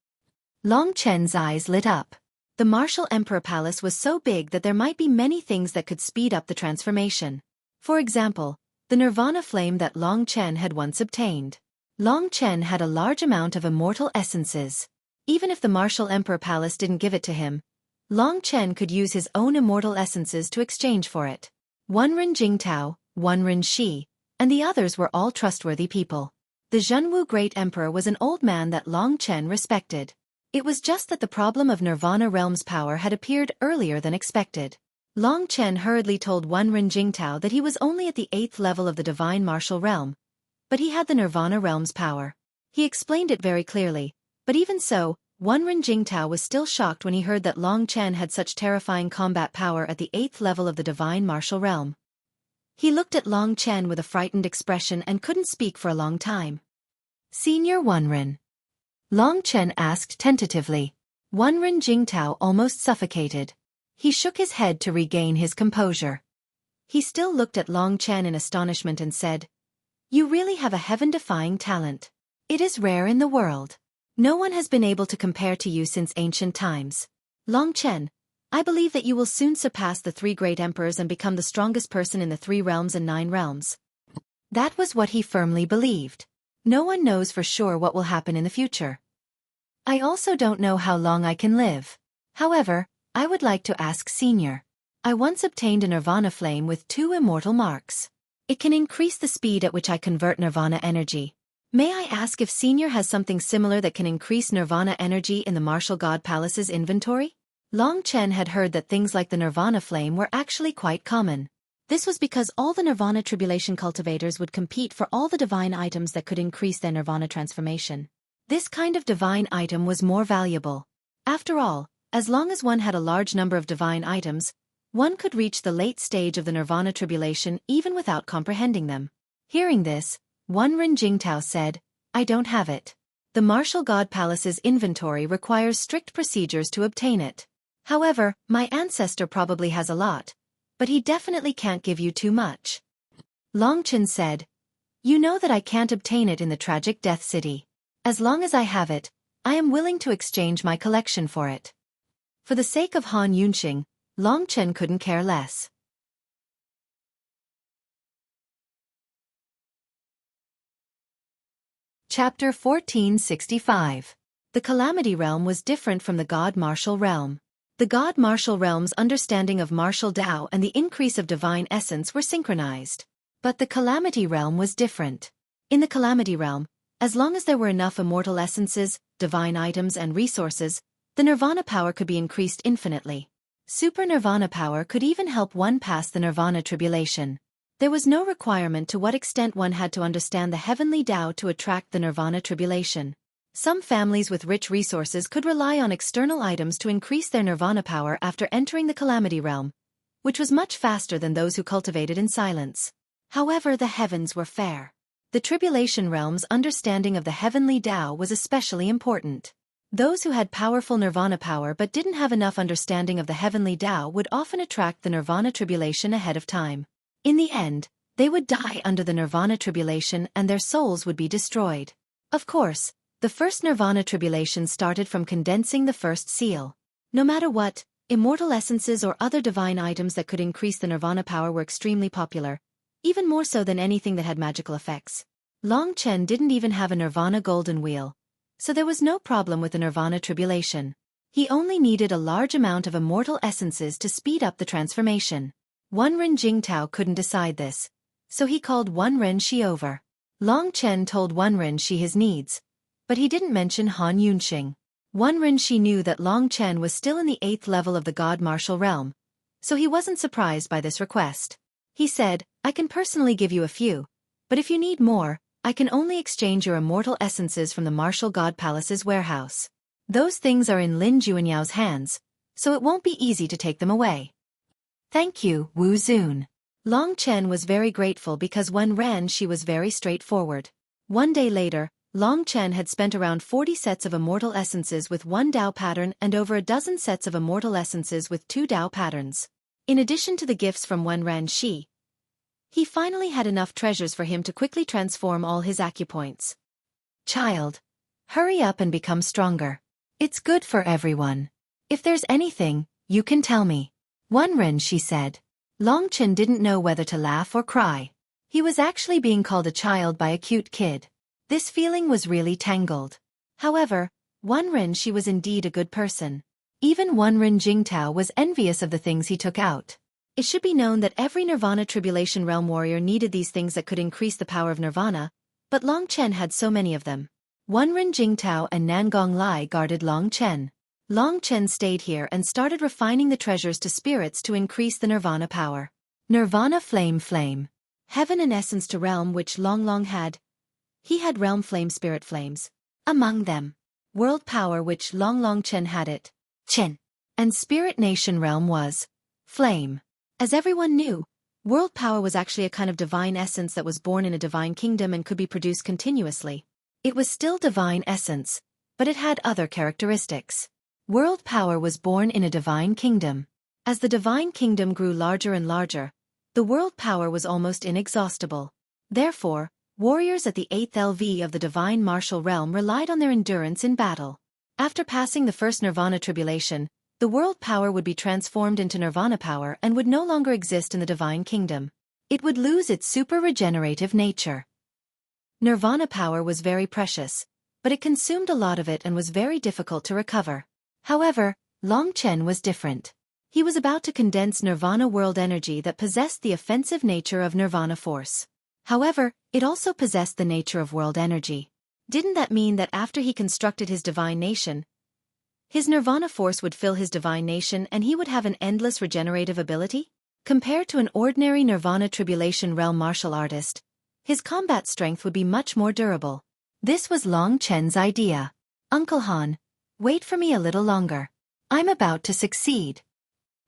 Long Chen's eyes lit up. The Martial Emperor Palace was so big that there might be many things that could speed up the transformation. For example, the Nirvana flame that Long Chen had once obtained. Long Chen had a large amount of immortal essences. Even if the Martial Emperor Palace didn't give it to him, Long Chen could use his own immortal essences to exchange for it. Wenren Jingtao, Wenren Shi, and the others were all trustworthy people. The Zhenwu Great Emperor was an old man that Long Chen respected. It was just that the problem of Nirvana realm's power had appeared earlier than expected. Long Chen hurriedly told Wenren Jingtao that he was only at the 8th level of the Divine Martial Realm, but he had the Nirvana realm's power. He explained it very clearly, but even so, Wenren Jingtao was still shocked when he heard that Long Chen had such terrifying combat power at the 8th level of the Divine Martial Realm. He looked at Long Chen with a frightened expression and couldn't speak for a long time. "Senior Wenren?" Long Chen asked tentatively. Wenren Jingtao almost suffocated. He shook his head to regain his composure. He still looked at Long Chen in astonishment and said, "You really have a heaven-defying talent. It is rare in the world. No one has been able to compare to you since ancient times. Long Chen, I believe that you will soon surpass the 3 great emperors and become the strongest person in the 3 realms and 9 realms." That was what he firmly believed. No one knows for sure what will happen in the future. I also don't know how long I can live. However, I would like to ask Senior. I once obtained a Nirvana flame with 2 immortal marks. It can increase the speed at which I convert Nirvana energy. May I ask if Senior has something similar that can increase Nirvana energy in the Martial God Palace's inventory? Long Chen had heard that things like the Nirvana flame were actually quite common. This was because all the Nirvana tribulation cultivators would compete for all the divine items that could increase their Nirvana transformation. This kind of divine item was more valuable. After all, as long as one had a large number of divine items, one could reach the late stage of the Nirvana tribulation even without comprehending them. Hearing this, Wenren Jingtao said, "I don't have it. The Martial God Palace's inventory requires strict procedures to obtain it. However, my ancestor probably has a lot, but he definitely can't give you too much." Long Chen said, "You know that I can't obtain it in the tragic death city. As long as I have it, I am willing to exchange my collection for it." For the sake of Han Yunxing, Long Chen couldn't care less. Chapter 1465. The Calamity Realm was different from the God Martial Realm. The God Martial Realm's understanding of martial Tao and the increase of divine essence were synchronized. But the Calamity Realm was different. In the Calamity Realm, as long as there were enough immortal essences, divine items and resources, the Nirvana power could be increased infinitely. Super Nirvana power could even help one pass the Nirvana tribulation. There was no requirement to what extent one had to understand the heavenly Tao to attract the Nirvana tribulation. Some families with rich resources could rely on external items to increase their Nirvana power after entering the Calamity Realm, which was much faster than those who cultivated in silence. However, the heavens were fair. The Tribulation Realm's understanding of the heavenly Tao was especially important. Those who had powerful Nirvana power but didn't have enough understanding of the heavenly Tao would often attract the Nirvana tribulation ahead of time. In the end, they would die under the Nirvana tribulation and their souls would be destroyed. Of course, the first Nirvana tribulation started from condensing the first seal. No matter what, immortal essences or other divine items that could increase the Nirvana power were extremely popular, even more so than anything that had magical effects. Long Chen didn't even have a Nirvana golden wheel, so there was no problem with the Nirvana tribulation. He only needed a large amount of immortal essences to speed up the transformation. Wenren Jingtao couldn't decide this, so he called Wenren Shi over. Long Chen told Wenren Shi his needs, but he didn't mention Han Yunxing. Wenren Shi knew that Long Chen was still in the 8th level of the God Martial Realm, so he wasn't surprised by this request. He said, "I can personally give you a few, but if you need more, I can only exchange your immortal essences from the Martial God Palace's warehouse. Those things are in Lin Juanyao's hands, so it won't be easy to take them away." "Thank you, Wu Zun." Long Chen was very grateful because Wenren Shi was very straightforward. One day later, Long Chen had spent around 40 sets of immortal essences with 1 Dao pattern and over a dozen sets of immortal essences with 2 Dao patterns. In addition to the gifts from Wenren Shi, He finally had enough treasures for him to quickly transform all his acupoints. Child, hurry up and become stronger. It's good for everyone. If there's anything, you can tell me. Ren, she said. Longchen didn't know whether to laugh or cry. He was actually being called a child by a cute kid. This feeling was really tangled. However, Ren, she was indeed a good person. Even Ren Jingtao was envious of the things he took out. It should be known that every Nirvana Tribulation Realm warrior needed these things that could increase the power of Nirvana, but Long Chen had so many of them. Ren Jingtao and Nangong Lai guarded Long Chen. Long Chen stayed here and started refining the treasures to spirits to increase the Nirvana power. Nirvana Flame. Heaven and essence to realm which Long had. He had realm flame spirit flames. Among them, world power which Long Chen had it. Chen. And spirit nation realm was flame. As everyone knew, world power was actually a kind of divine essence that was born in a divine kingdom and could be produced continuously. It was still divine essence, but it had other characteristics. World power was born in a divine kingdom. As the divine kingdom grew larger and larger, the world power was almost inexhaustible. Therefore, warriors at the 8th LV of the divine martial realm relied on their endurance in battle. After passing the first Nirvana tribulation, the world power would be transformed into Nirvana power and would no longer exist in the divine kingdom. It would lose its super regenerative nature. Nirvana power was very precious, but it consumed a lot of it and was very difficult to recover. However, Long Chen was different. He was about to condense Nirvana world energy that possessed the offensive nature of Nirvana force. However, it also possessed the nature of world energy. Didn't that mean that after he constructed his divine nation, his Nirvana force would fill his divine nation and he would have an endless regenerative ability? Compared to an ordinary Nirvana Tribulation Realm martial artist, his combat strength would be much more durable. This was Long Chen's idea. Uncle Han, wait for me a little longer. I'm about to succeed.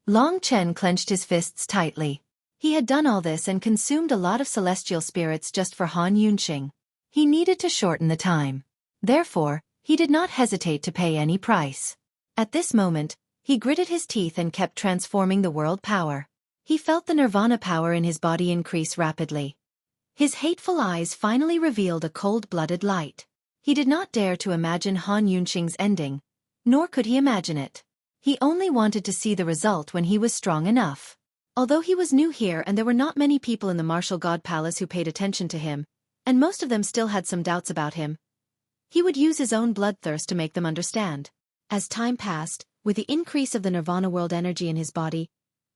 Long Chen clenched his fists tightly. He had done all this and consumed a lot of celestial spirits just for Han Yunqing. He needed to shorten the time. Therefore, he did not hesitate to pay any price. At this moment, he gritted his teeth and kept transforming the world power. He felt the Nirvana power in his body increase rapidly. His hateful eyes finally revealed a cold-blooded light. He did not dare to imagine Han Yunqing's ending, nor could he imagine it. He only wanted to see the result when he was strong enough. Although he was new here and there were not many people in the Martial God Palace who paid attention to him, and most of them still had some doubts about him, he would use his own bloodthirst to make them understand. As time passed, with the increase of the Nirvana world energy in his body,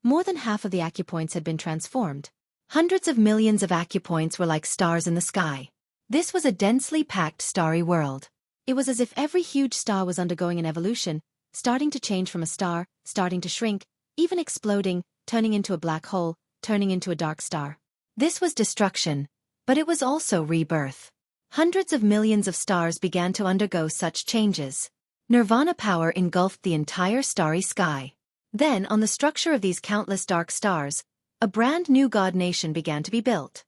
more than half of the acupoints had been transformed. Hundreds of millions of acupoints were like stars in the sky. This was a densely packed starry world. It was as if every huge star was undergoing an evolution, starting to change from a star, starting to shrink, even exploding, turning into a black hole, turning into a dark star. This was destruction, but it was also rebirth. Hundreds of millions of stars began to undergo such changes. Nirvana power engulfed the entire starry sky. Then, on the structure of these countless dark stars, a brand new god nation began to be built.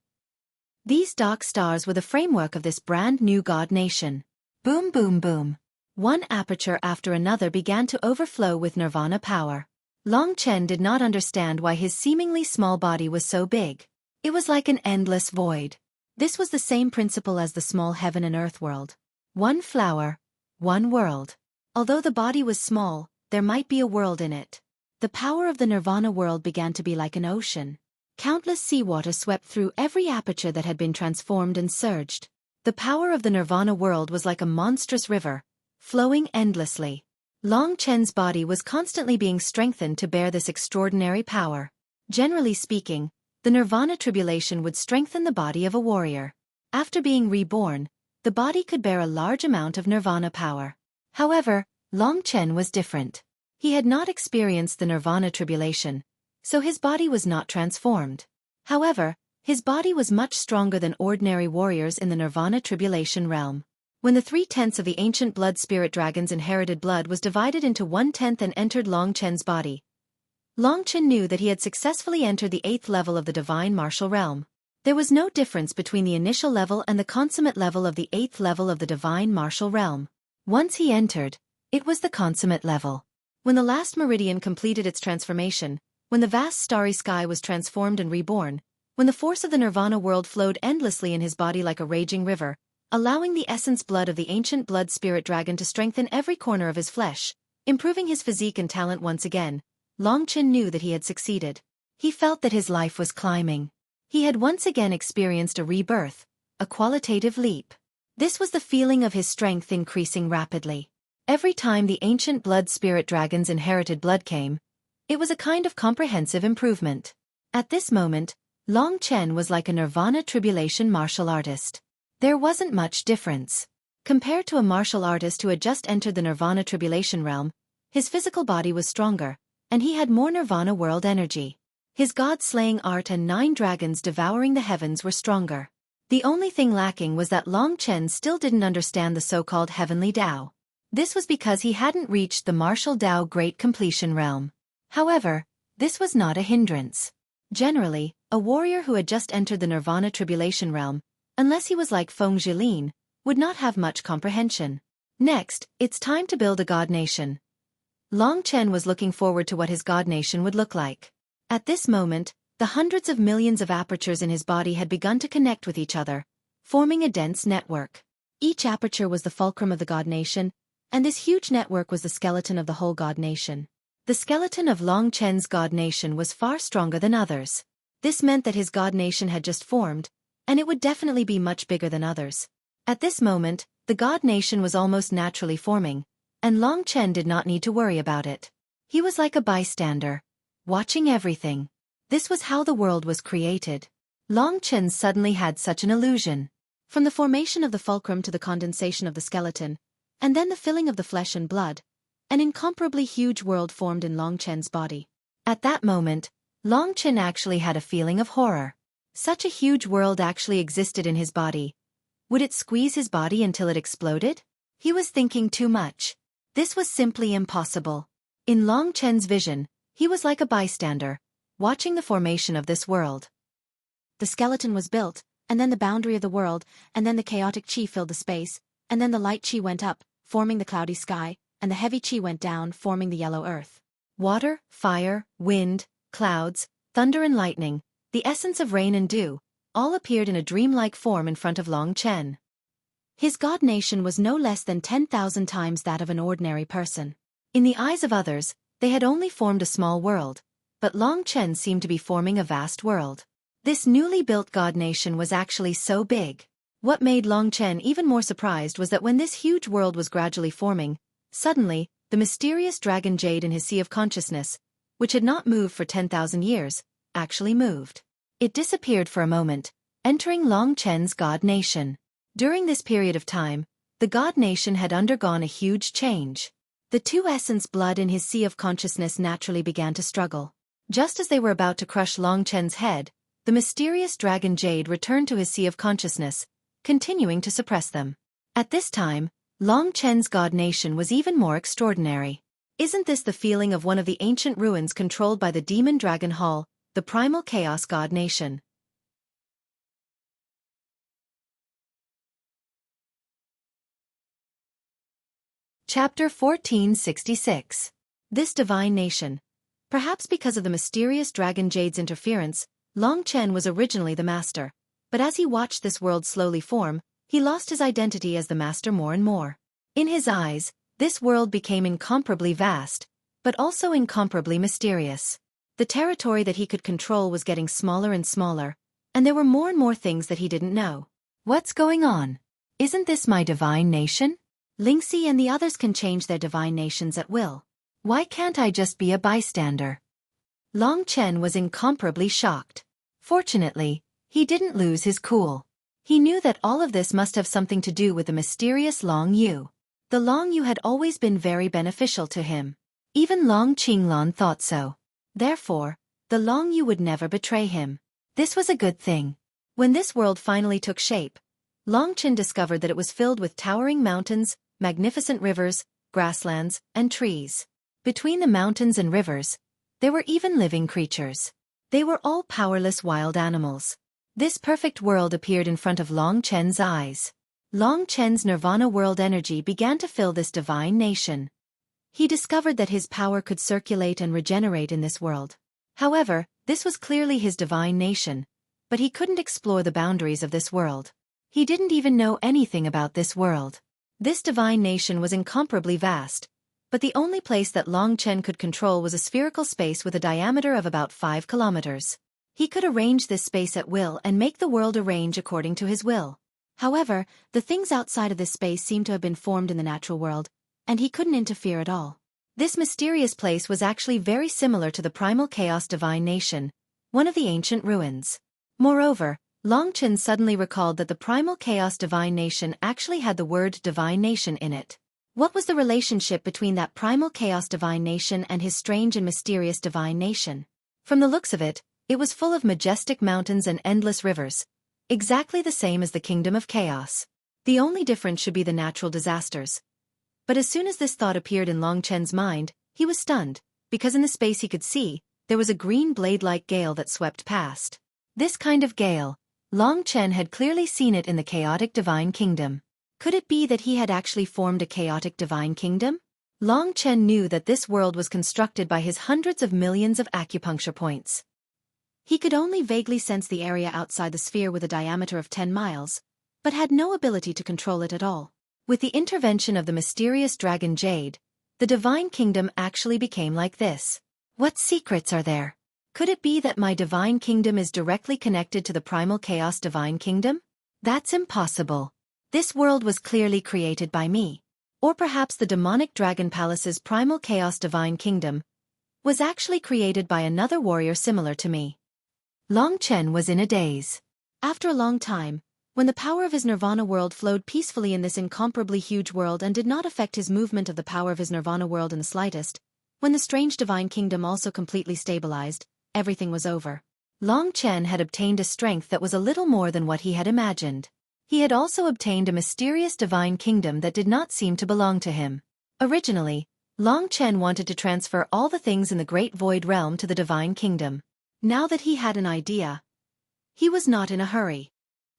These dark stars were the framework of this brand new god nation. Boom boom boom. One aperture after another began to overflow with Nirvana power. Long Chen did not understand why his seemingly small body was so big. It was like an endless void. This was the same principle as the small heaven and earth world. One flower, one world. Although the body was small, there might be a world in it. The power of the Nirvana world began to be like an ocean. Countless seawater swept through every aperture that had been transformed and surged. The power of the Nirvana world was like a monstrous river, flowing endlessly. Long Chen's body was constantly being strengthened to bear this extraordinary power. Generally speaking, the Nirvana tribulation would strengthen the body of a warrior. After being reborn, the body could bear a large amount of Nirvana power. However, Long Chen was different. He had not experienced the Nirvana tribulation, so his body was not transformed. However, his body was much stronger than ordinary warriors in the Nirvana tribulation realm. When the 3/10 of the ancient blood spirit dragon's inherited blood was divided into 1/10 and entered Long Chen's body, Long Chen knew that he had successfully entered the 8th level of the divine martial realm. There was no difference between the initial level and the consummate level of the 8th level of the divine martial realm. Once he entered, it was the consummate level. When the last meridian completed its transformation, when the vast starry sky was transformed and reborn, when the force of the nirvana world flowed endlessly in his body like a raging river, allowing the essence blood of the ancient blood spirit dragon to strengthen every corner of his flesh, improving his physique and talent once again, Long Chen knew that he had succeeded. He felt that his life was climbing. He had once again experienced a rebirth, a qualitative leap. This was the feeling of his strength increasing rapidly. Every time the ancient blood spirit dragon's inherited blood came, it was a kind of comprehensive improvement. At this moment, Long Chen was like a nirvana tribulation martial artist. There wasn't much difference. Compared to a martial artist who had just entered the nirvana tribulation realm, his physical body was stronger, and he had more nirvana world energy. His god-slaying art and 9 dragons devouring the heavens were stronger. The only thing lacking was that Long Chen still didn't understand the so-called heavenly Tao. This was because he hadn't reached the martial Tao great completion realm. However, this was not a hindrance. Generally, a warrior who had just entered the nirvana tribulation realm, unless he was like Feng Zhilin, would not have much comprehension. Next, it's time to build a god nation. Long Chen was looking forward to what his god nation would look like. At this moment, the hundreds of millions of apertures in his body had begun to connect with each other, forming a dense network. Each aperture was the fulcrum of the god nation, and this huge network was the skeleton of the whole god nation. The skeleton of Long Chen's god nation was far stronger than others. This meant that his god nation had just formed, and it would definitely be much bigger than others. At this moment, the god nation was almost naturally forming, and Long Chen did not need to worry about it. He was like a bystander, watching everything. This was how the world was created. Long Chen suddenly had such an illusion. From the formation of the fulcrum to the condensation of the skeleton, and then the filling of the flesh and blood, an incomparably huge world formed in Long Chen's body. At that moment, Long Chen actually had a feeling of horror. Such a huge world actually existed in his body. Would it squeeze his body until it exploded? He was thinking too much. This was simply impossible. In Long Chen's vision, he was like a bystander, watching the formation of this world. The skeleton was built, and then the boundary of the world, and then the chaotic chi filled the space, and then the light chi went up, forming the cloudy sky, and the heavy chi went down, forming the yellow earth. Water, fire, wind, clouds, thunder and lightning, the essence of rain and dew, all appeared in a dreamlike form in front of Long Chen. His god nation was no less than 10,000 times that of an ordinary person. In the eyes of others, they had only formed a small world, but Long Chen seemed to be forming a vast world. This newly built god nation was actually so big. What made Long Chen even more surprised was that when this huge world was gradually forming, suddenly, the mysterious dragon jade in his sea of consciousness, which had not moved for 10,000 years, actually moved. It disappeared for a moment, entering Long Chen's god nation. During this period of time, the god nation had undergone a huge change. The 2 essence blood in his sea of consciousness naturally began to struggle. Just as they were about to crush Long Chen's head, the mysterious dragon jade returned to his sea of consciousness, continuing to suppress them. At this time, Long Chen's god nation was even more extraordinary. Isn't this the feeling of one of the ancient ruins controlled by the demon dragon hall, the primal chaos god nation? Chapter 1466. This divine nation. Perhaps because of the mysterious dragon jade's interference, Long Chen was originally the master, but as he watched this world slowly form, he lost his identity as the master more and more. In his eyes, this world became incomparably vast, but also incomparably mysterious. The territory that he could control was getting smaller and smaller, and there were more and more things that he didn't know. What's going on? Isn't this my divine nation? Lingxi and the others can change their divine nations at will. Why can't I just be a bystander? Long Chen was incomparably shocked. Fortunately, he didn't lose his cool. He knew that all of this must have something to do with the mysterious Long Yu. The Long Yu had always been very beneficial to him. Even Long Qinglan thought so. Therefore, the Long Yu would never betray him. This was a good thing. When this world finally took shape, Long Chen discovered that it was filled with towering mountains, magnificent rivers, grasslands, and trees. Between the mountains and rivers, there were even living creatures. They were all powerless wild animals. This perfect world appeared in front of Long Chen's eyes. Long Chen's nirvana world energy began to fill this divine nation. He discovered that his power could circulate and regenerate in this world. However, this was clearly his divine nation, but he couldn't explore the boundaries of this world. He didn't even know anything about this world. This divine nation was incomparably vast, but the only place that Long Chen could control was a spherical space with a diameter of about 5 kilometers. He could arrange this space at will and make the world arrange according to his will. However, the things outside of this space seemed to have been formed in the natural world, and he couldn't interfere at all. This mysterious place was actually very similar to the primal chaos divine nation, one of the ancient ruins. Moreover, Long Chen suddenly recalled that the primal chaos divine nation actually had the word divine nation in it. What was the relationship between that primal chaos divine nation and his strange and mysterious divine nation? From the looks of it, it was full of majestic mountains and endless rivers, exactly the same as the kingdom of chaos. The only difference should be the natural disasters. But as soon as this thought appeared in Long Chen's mind, he was stunned, because in the space he could see, there was a green blade-like gale that swept past. This kind of gale, Long Chen had clearly seen it in the chaotic divine kingdom. Could it be that he had actually formed a chaotic divine kingdom? Long Chen knew that this world was constructed by his hundreds of millions of acupuncture points. He could only vaguely sense the area outside the sphere with a diameter of 10 miles, but had no ability to control it at all. With the intervention of the mysterious dragon Jade, the divine kingdom actually became like this. What secrets are there? Could it be that my divine kingdom is directly connected to the primal chaos divine kingdom? That's impossible. This world was clearly created by me. Or perhaps the demonic dragon palace's primal chaos divine kingdom was actually created by another warrior similar to me. Long Chen was in a daze. After a long time, when the power of his nirvana world flowed peacefully in this incomparably huge world and did not affect his movement of the power of his nirvana world in the slightest, when the strange divine kingdom also completely stabilized, everything was over. Long Chen had obtained a strength that was a little more than what he had imagined. He had also obtained a mysterious divine kingdom that did not seem to belong to him. Originally, Long Chen wanted to transfer all the things in the Great Void Realm to the divine kingdom. Now that he had an idea, he was not in a hurry.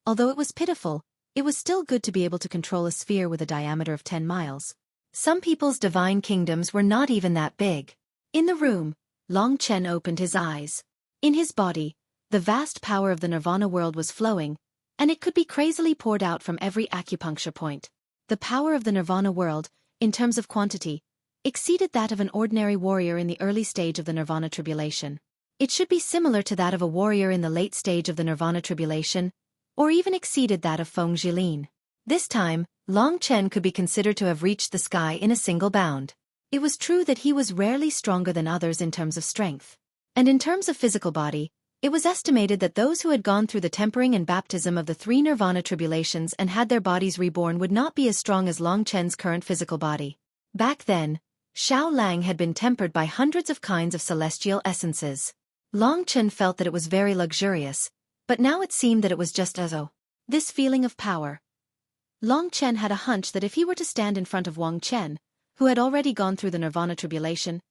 Although it was pitiful, it was still good to be able to control a sphere with a diameter of 10 miles. Some people's divine kingdoms were not even that big. In the room, Long Chen opened his eyes. In his body, the vast power of the nirvana world was flowing, and it could be crazily poured out from every acupuncture point. The power of the nirvana world, in terms of quantity, exceeded that of an ordinary warrior in the early stage of the nirvana tribulation. It should be similar to that of a warrior in the late stage of the nirvana tribulation, or even exceeded that of Feng Jilin. This time, Long Chen could be considered to have reached the sky in a single bound. It was true that he was rarely stronger than others in terms of strength. And in terms of physical body, it was estimated that those who had gone through the tempering and baptism of the 3 nirvana tribulations and had their bodies reborn would not be as strong as Long Chen's current physical body. Back then, Xiao Lang had been tempered by hundreds of kinds of celestial essences. Long Chen felt that it was very luxurious, but now it seemed that it was just this feeling of power. Long Chen had a hunch that if he were to stand in front of Wang Chen, who had already gone through the nirvana tribulation,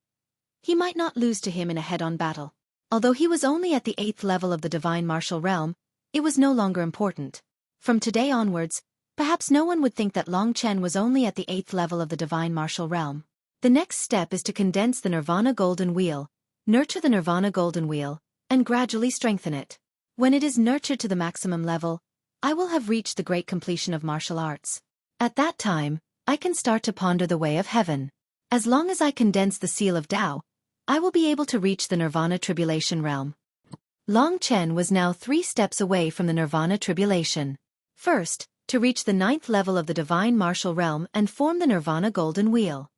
he might not lose to him in a head-on battle. Although he was only at the 8th level of the divine martial realm, it was no longer important. From today onwards, perhaps no one would think that Long Chen was only at the 8th level of the divine martial realm. The next step is to condense the nirvana golden wheel, nurture the nirvana golden wheel, and gradually strengthen it. When it is nurtured to the maximum level, I will have reached the great completion of martial arts. At that time, I can start to ponder the way of heaven. As long as I condense the seal of Tao, I will be able to reach the nirvana tribulation realm. Long Chen was now 3 steps away from the nirvana tribulation. First, to reach the 9th level of the divine martial realm and form the nirvana golden wheel.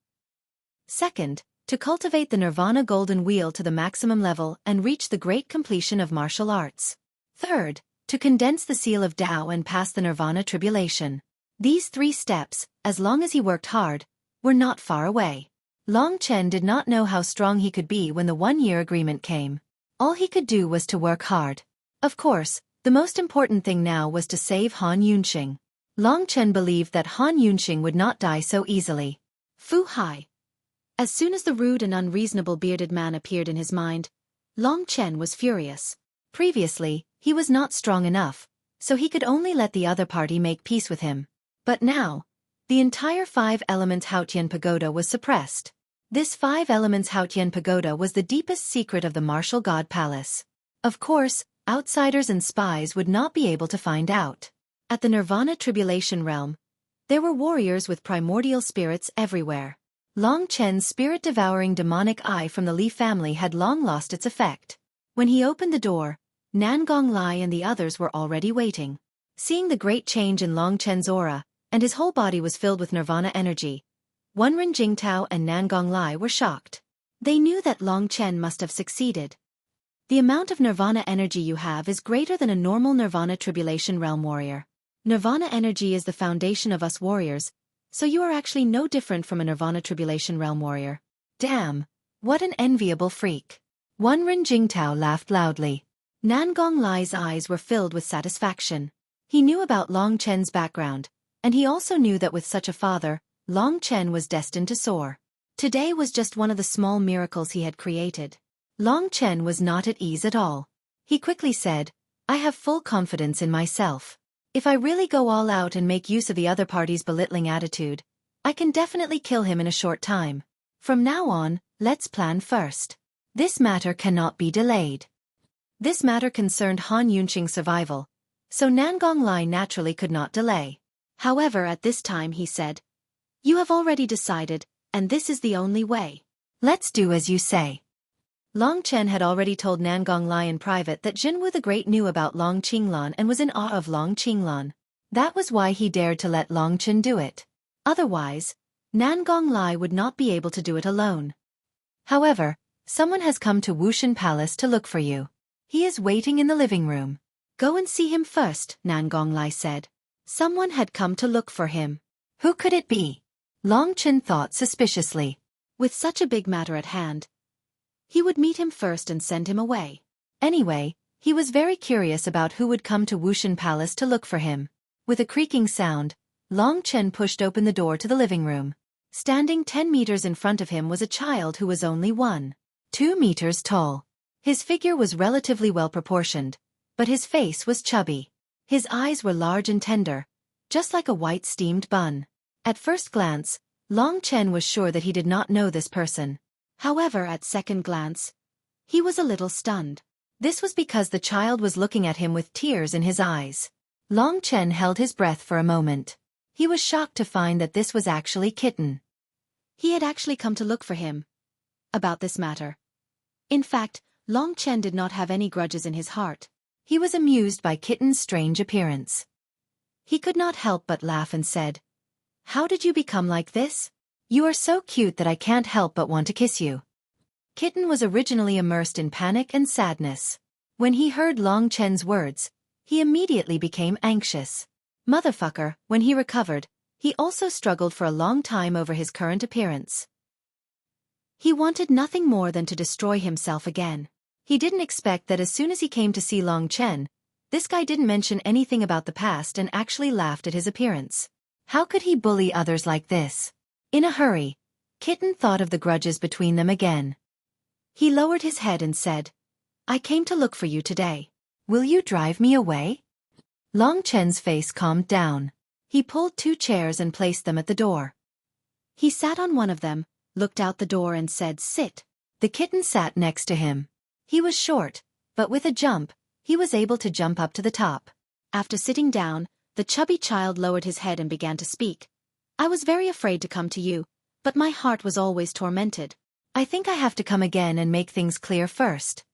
Second, to cultivate the nirvana golden wheel to the maximum level and reach the great completion of martial arts. Third, to condense the seal of Tao and pass the nirvana tribulation. These 3 steps, as long as he worked hard, were not far away. Long Chen did not know how strong he could be when the 1-year agreement came. All he could do was to work hard. Of course, the most important thing now was to save Han Yunxing. Long Chen believed that Han Yunxing would not die so easily. Fu Hai. As soon as the rude and unreasonable bearded man appeared in his mind, Long Chen was furious. Previously, he was not strong enough, so he could only let the other party make peace with him. But now, the entire 5 elements Haotian Pagoda was suppressed. This 5 elements Haotian Pagoda was the deepest secret of the martial god palace. Of course, Outsiders and spies would not be able to find out. At the Nirvana Tribulation Realm, there were warriors with primordial spirits everywhere. Long Chen's spirit-devouring demonic eye from the Li family had long lost its effect. When he opened the door, Nangong Lai and the others were already waiting. Seeing the great change in Long Chen's aura, and his whole body was filled with Nirvana energy, Wenren Jingtao and Nangong Lai were shocked. They knew that Long Chen must have succeeded. The amount of Nirvana energy you have is greater than a normal Nirvana Tribulation Realm warrior. Nirvana energy is the foundation of us warriors, so you are actually no different from a Nirvana Tribulation Realm warrior. Damn, what an enviable freak. Wenren Jingtao laughed loudly. Nangong Lai's eyes were filled with satisfaction. He knew about Long Chen's background, and he also knew that with such a father, Long Chen was destined to soar. Today was just one of the small miracles he had created. Long Chen was not at ease at all. He quickly said, I have full confidence in myself. If I really go all out and make use of the other party's belittling attitude, I can definitely kill him in a short time. From now on, let's plan first. This matter cannot be delayed. This matter concerned Han Yunqing's survival, so Nangong Lai naturally could not delay. However, at this time he said, You have already decided, and this is the only way. Let's do as you say. Long Chen had already told Nangong Lai in private that Jinwu the Great knew about Long Qinglan and was in awe of Long Qinglan. That was why he dared to let Long Chen do it. Otherwise, Nangong Lai would not be able to do it alone. However, someone has come to Wushan Palace to look for you. He is waiting in the living room. Go and see him first, Nangong Lai said. Someone had come to look for him. Who could it be? Long Chen thought suspiciously. With such a big matter at hand, he would meet him first and send him away. Anyway, he was very curious about who would come to Wushan Palace to look for him. With a creaking sound, Long Chen pushed open the door to the living room. Standing 10 meters in front of him was a child who was only 1.2 meters tall. His figure was relatively well proportioned, but his face was chubby. His eyes were large and tender, just like a white steamed bun. At first glance, Long Chen was sure that he did not know this person. However, at second glance, he was a little stunned. This was because the child was looking at him with tears in his eyes. Long Chen held his breath for a moment. He was shocked to find that this was actually Kitten. He had actually come to look for him about this matter. In fact, Long Chen did not have any grudges in his heart. He was amused by Kitten's strange appearance. He could not help but laugh and said, How did you become like this? You are so cute that I can't help but want to kiss you. Kitten was originally immersed in panic and sadness. When he heard Long Chen's words, he immediately became anxious. Motherfucker, when he recovered, he also struggled for a long time over his current appearance. He wanted nothing more than to destroy himself again. He didn't expect that as soon as he came to see Long Chen, this guy didn't mention anything about the past and actually laughed at his appearance. How could he bully others like this? In a hurry, Kitten thought of the grudges between them again. He lowered his head and said, I came to look for you today. Will you drive me away? Long Chen's face calmed down. He pulled 2 chairs and placed them at the door. He sat on one of them, looked out the door and said, Sit. The kitten sat next to him. He was short, but with a jump, he was able to jump up to the top. After sitting down, the chubby child lowered his head and began to speak. I was very afraid to come to you, but my heart was always tormented. I think I have to come again and make things clear first.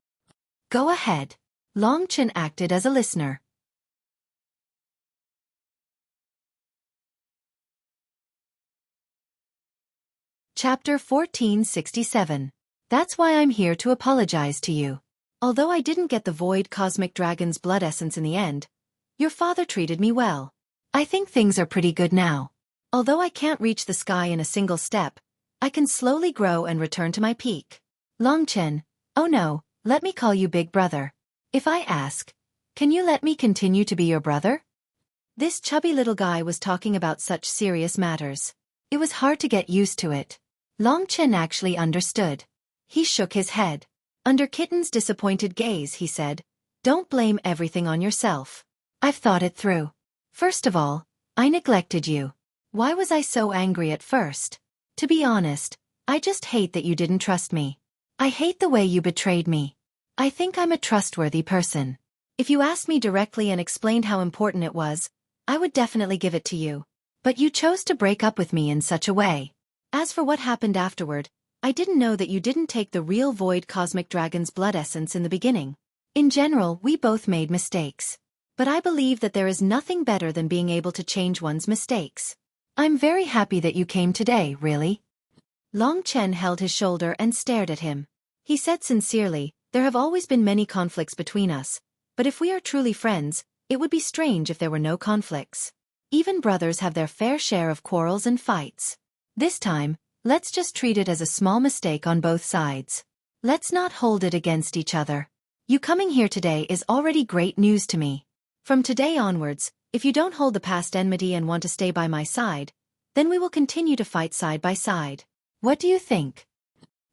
Go ahead. Long Chen acted as a listener. Chapter 1467. That's why I'm here to apologize to you. Although I didn't get the Void Cosmic Dragon's blood essence in the end, your father treated me well. I think things are pretty good now. Although I can't reach the sky in a single step, I can slowly grow and return to my peak. Long Chen, oh no, let me call you big brother. If I ask, can you let me continue to be your brother? This chubby little guy was talking about such serious matters. It was hard to get used to it. Long Chen actually understood. He shook his head. Under Kitten's disappointed gaze, he said, Don't blame everything on yourself. I've thought it through. First of all, I neglected you. Why was I so angry at first? To be honest, I just hate that you didn't trust me. I hate the way you betrayed me. I think I'm a trustworthy person. If you asked me directly and explained how important it was, I would definitely give it to you. But you chose to break up with me in such a way. As for what happened afterward, I didn't know that you didn't take the real Void Cosmic Dragon's blood essence in the beginning. In general, we both made mistakes. But I believe that there is nothing better than being able to change one's mistakes. I'm very happy that you came today, really. Long Chen held his shoulder and stared at him. He said sincerely, there have always been many conflicts between us, but if we are truly friends, it would be strange if there were no conflicts. Even brothers have their fair share of quarrels and fights. This time, let's just treat it as a small mistake on both sides. Let's not hold it against each other. You coming here today is already great news to me. From today onwards, if you don't hold the past enmity and want to stay by my side, then we will continue to fight side by side. What do you think?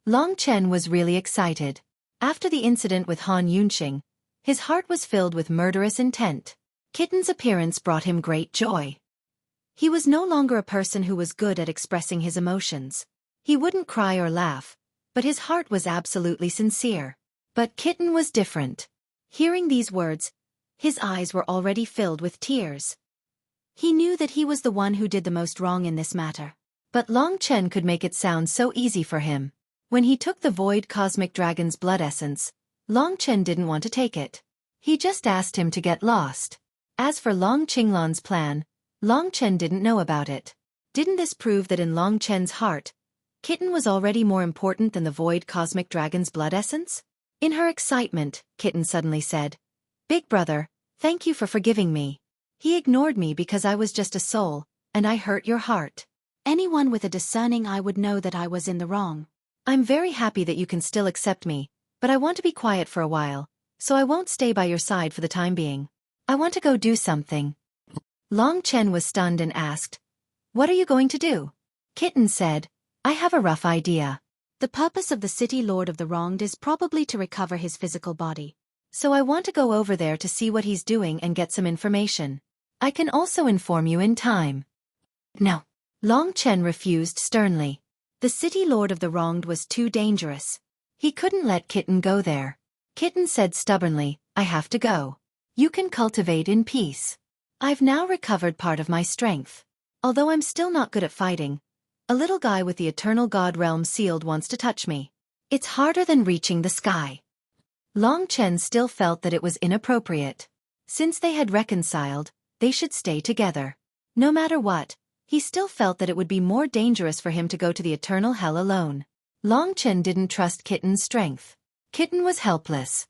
Long Chen was really excited. After the incident with Han Yunxing, his heart was filled with murderous intent. Kitten's appearance brought him great joy. He was no longer a person who was good at expressing his emotions. He wouldn't cry or laugh, but his heart was absolutely sincere. But Kitten was different. Hearing these words, his eyes were already filled with tears. He knew that he was the one who did the most wrong in this matter. But Long Chen could make it sound so easy for him. When he took the Void Cosmic Dragon's blood essence, Long Chen didn't want to take it. He just asked him to get lost. As for Long Qinglan's plan, Long Chen didn't know about it. Didn't this prove that in Long Chen's heart, Kitten was already more important than the Void Cosmic Dragon's blood essence? In her excitement, Kitten suddenly said, "Big brother, thank you for forgiving me. He ignored me because I was just a soul, and I hurt your heart. Anyone with a discerning eye would know that I was in the wrong. I'm very happy that you can still accept me, but I want to be quiet for a while, so I won't stay by your side for the time being. I want to go do something." Long Chen was stunned and asked, "What are you going to do?" Kitten said, "I have a rough idea. The purpose of the City Lord of the Wronged is probably to recover his physical body. So I want to go over there to see what he's doing and get some information. I can also inform you in time." No. Long Chen refused sternly. The City Lord of the Wronged was too dangerous. He couldn't let Kitten go there. Kitten said stubbornly, "I have to go. You can cultivate in peace. I've now recovered part of my strength. Although I'm still not good at fighting, a little guy with the Eternal God Realm sealed wants to touch me. It's harder than reaching the sky." Long Chen still felt that it was inappropriate. Since they had reconciled, they should stay together. No matter what, he still felt that it would be more dangerous for him to go to the eternal hell alone. Long Chen didn't trust Kitten's strength. Kitten was helpless.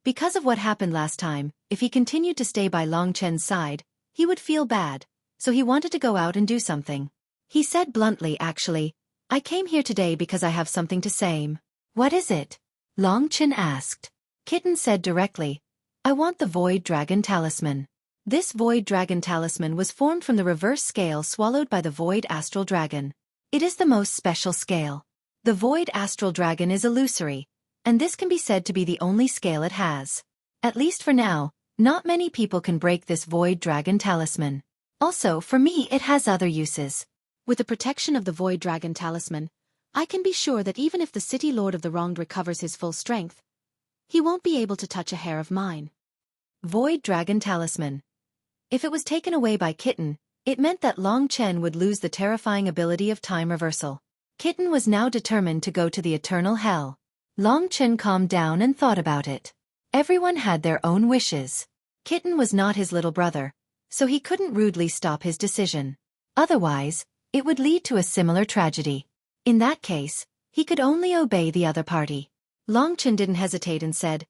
Because of what happened last time, if he continued to stay by Long Chen's side, he would feel bad, so he wanted to go out and do something. He said bluntly, "Actually, I came here today because I have something to say." "What is it?" Long Chen asked. Kitten said directly, "I want the Void Dragon Talisman." This Void Dragon Talisman was formed from the reverse scale swallowed by the Void Astral Dragon. It is the most special scale. The Void Astral Dragon is illusory, and this can be said to be the only scale it has. At least for now, not many people can break this Void Dragon Talisman. Also, for me it has other uses. With the protection of the Void Dragon Talisman, I can be sure that even if the City Lord of the Wronged recovers his full strength, he won't be able to touch a hair of mine. Void Dragon Talisman. If it was taken away by Kitten, it meant that Long Chen would lose the terrifying ability of time reversal. Kitten was now determined to go to the eternal hell. Long Chen calmed down and thought about it. Everyone had their own wishes. Kitten was not his little brother, so he couldn't rudely stop his decision. Otherwise, it would lead to a similar tragedy. In that case, he could only obey the other party. Long Chen didn't hesitate and said,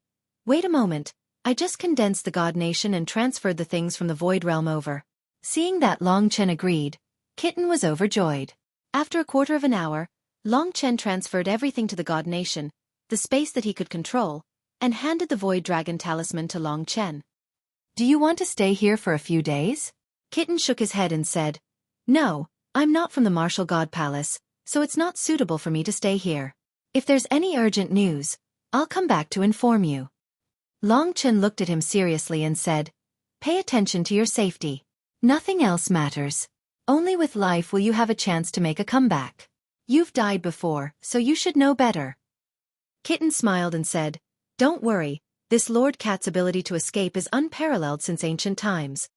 "Wait a moment. I just condensed the God Nation and transferred the things from the Void Realm over." Seeing that Long Chen agreed, Kitten was overjoyed. After a quarter of an hour, Long Chen transferred everything to the God Nation, the space that he could control, and handed the Void Dragon Talisman to Long Chen. "Do you want to stay here for a few days?" Kitten shook his head and said, "No, I'm not from the Martial God Palace, so it's not suitable for me to stay here. If there's any urgent news, I'll come back to inform you." Long Chen looked at him seriously and said, "Pay attention to your safety. Nothing else matters. Only with life will you have a chance to make a comeback. You've died before, so you should know better." Kitten smiled and said, "Don't worry, This Lord Cat's ability to escape is unparalleled since ancient times.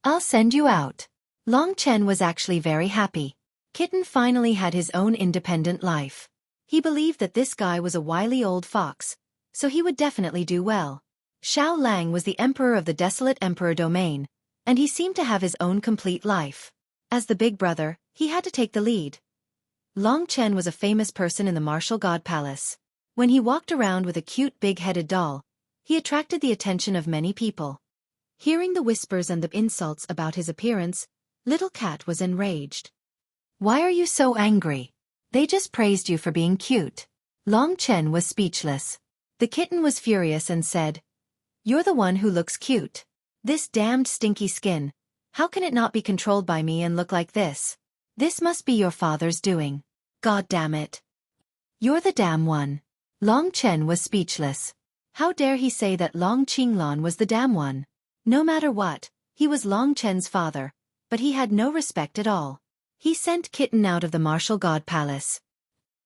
I'll send you out. Long Chen was actually very happy. Kitten finally had his own independent life. He believed that this guy was a wily old fox, so he would definitely do well. Xiao Lang was the emperor of the desolate emperor domain, and he seemed to have his own complete life. As the big brother, he had to take the lead. Long Chen was a famous person in the martial god palace. When he walked around with a cute big-headed doll, he attracted the attention of many people. Hearing the whispers and the insults about his appearance, Little Cat was enraged. Why are you so angry? They just praised you for being cute. Long Chen was speechless. The kitten was furious and said, You're the one who looks cute. This damned stinky skin. How can it not be controlled by me and look like this? This must be your father's doing. God damn it. You're the damn one. Long Chen was speechless. How dare he say that Long Qinglan was the damn one? No matter what, he was Long Chen's father, but he had no respect at all. He sent Kitten out of the martial god palace.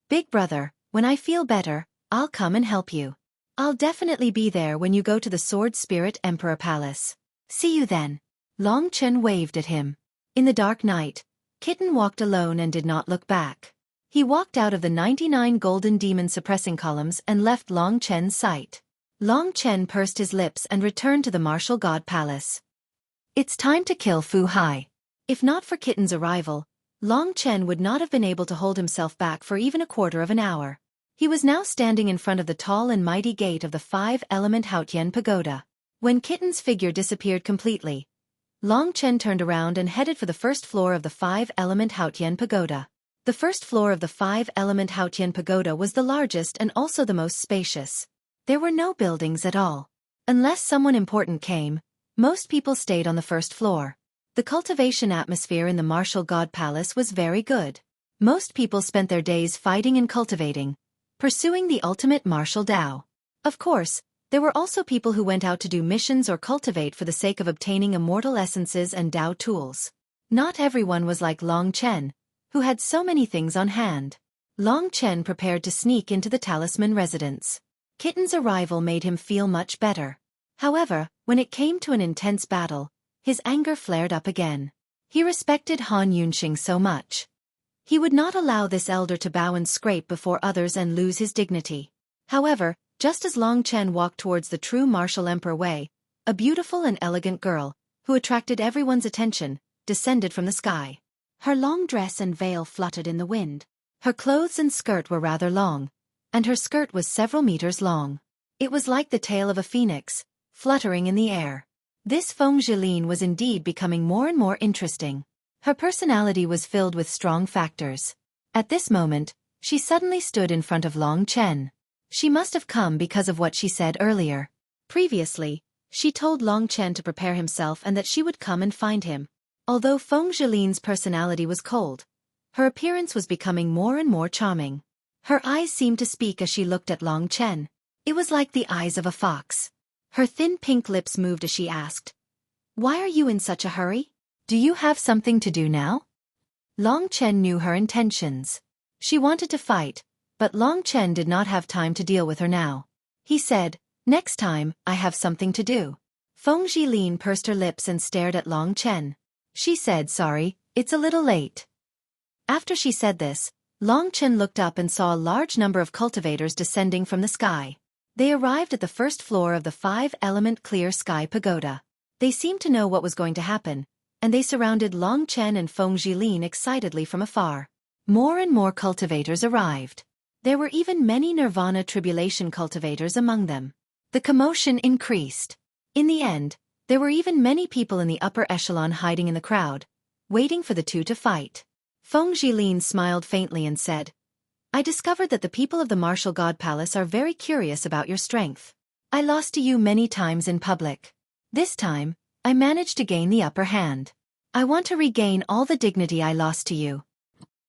Big brother, when I feel better, I'll come and help you. I'll definitely be there when you go to the Sword Spirit Emperor Palace. See you then. Long Chen waved at him. In the dark night, Kitten walked alone and did not look back. He walked out of the 99 golden demon suppressing columns and left Long Chen's sight. Long Chen pursed his lips and returned to the martial god palace. It's time to kill Fu Hai. If not for Kitten's arrival, Long Chen would not have been able to hold himself back for even a quarter of an hour. He was now standing in front of the tall and mighty gate of the 5-element Haotian Pagoda. When Kitten's figure disappeared completely, Long Chen turned around and headed for the first floor of the 5-element Haotian Pagoda. The first floor of the 5-element Haotian Pagoda was the largest and also the most spacious. There were no buildings at all. Unless someone important came, most people stayed on the first floor. The cultivation atmosphere in the martial god palace was very good. Most people spent their days fighting and cultivating, pursuing the ultimate martial Tao. Of course, there were also people who went out to do missions or cultivate for the sake of obtaining immortal essences and Tao tools. Not everyone was like Long Chen, who had so many things on hand. Long Chen prepared to sneak into the talisman residence. Kitten's arrival made him feel much better. However, when it came to an intense battle, his anger flared up again. He respected Han Yunxing so much. He would not allow this elder to bow and scrape before others and lose his dignity. However, just as Long Chen walked towards the true martial emperor Wei, a beautiful and elegant girl, who attracted everyone's attention, descended from the sky. Her long dress and veil fluttered in the wind. Her clothes and skirt were rather long, and her skirt was several meters long. It was like the tail of a phoenix, fluttering in the air. This Feng Zhilin was indeed becoming more and more interesting. Her personality was filled with strong factors. At this moment, she suddenly stood in front of Long Chen. She must have come because of what she said earlier. Previously, she told Long Chen to prepare himself and that she would come and find him. Although Feng Zhilin's personality was cold, her appearance was becoming more and more charming. Her eyes seemed to speak as she looked at Long Chen. It was like the eyes of a fox. Her thin pink lips moved as she asked, "Why are you in such a hurry? Do you have something to do now?" Long Chen knew her intentions. She wanted to fight, but Long Chen did not have time to deal with her now. He said, "Next time, I have something to do." Feng Zhilin pursed her lips and stared at Long Chen. She said, "Sorry, it's a little late." After she said this, Long Chen looked up and saw a large number of cultivators descending from the sky. They arrived at the first floor of the 5-element clear sky pagoda. They seemed to know what was going to happen, and they surrounded Long Chen and Feng Zhilin excitedly from afar. More and more cultivators arrived. There were even many Nirvana Tribulation cultivators among them. The commotion increased. In the end, there were even many people in the upper echelon hiding in the crowd, waiting for the two to fight. Feng Zhilin smiled faintly and said, "I discovered that the people of the Martial God Palace are very curious about your strength. I lost to you many times in public. This time, I managed to gain the upper hand. I want to regain all the dignity I lost to you."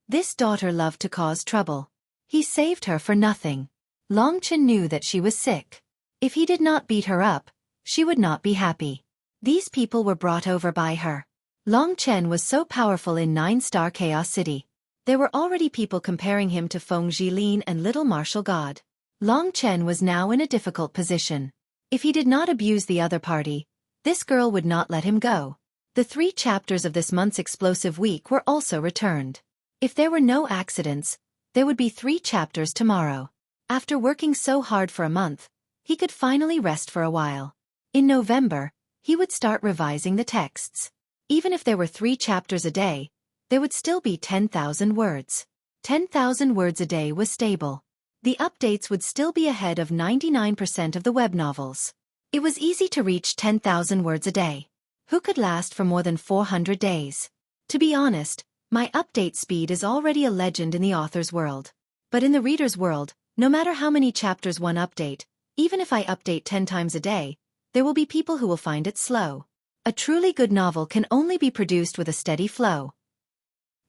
This daughter loved to cause trouble. He saved her for nothing. Long Chen knew that she was sick. If he did not beat her up, she would not be happy. These people were brought over by her. Long Chen was so powerful in 9-star Chaos City. There were already people comparing him to Feng Zhilin and Little Martial God. Long Chen was now in a difficult position. If he did not abuse the other party, this girl would not let him go. The 3 chapters of this month's explosive week were also returned. If there were no accidents, there would be 3 chapters tomorrow. After working so hard for a month, he could finally rest for a while. In November, he would start revising the texts. Even if there were 3 chapters a day, there would still be 10,000 words. 10,000 words a day was stable. The updates would still be ahead of 99% of the web novels. It was easy to reach 10,000 words a day. Who could last for more than 400 days? To be honest, my update speed is already a legend in the author's world. But in the reader's world, no matter how many chapters one update, even if I update 10 times a day, there will be people who will find it slow. A truly good novel can only be produced with a steady flow.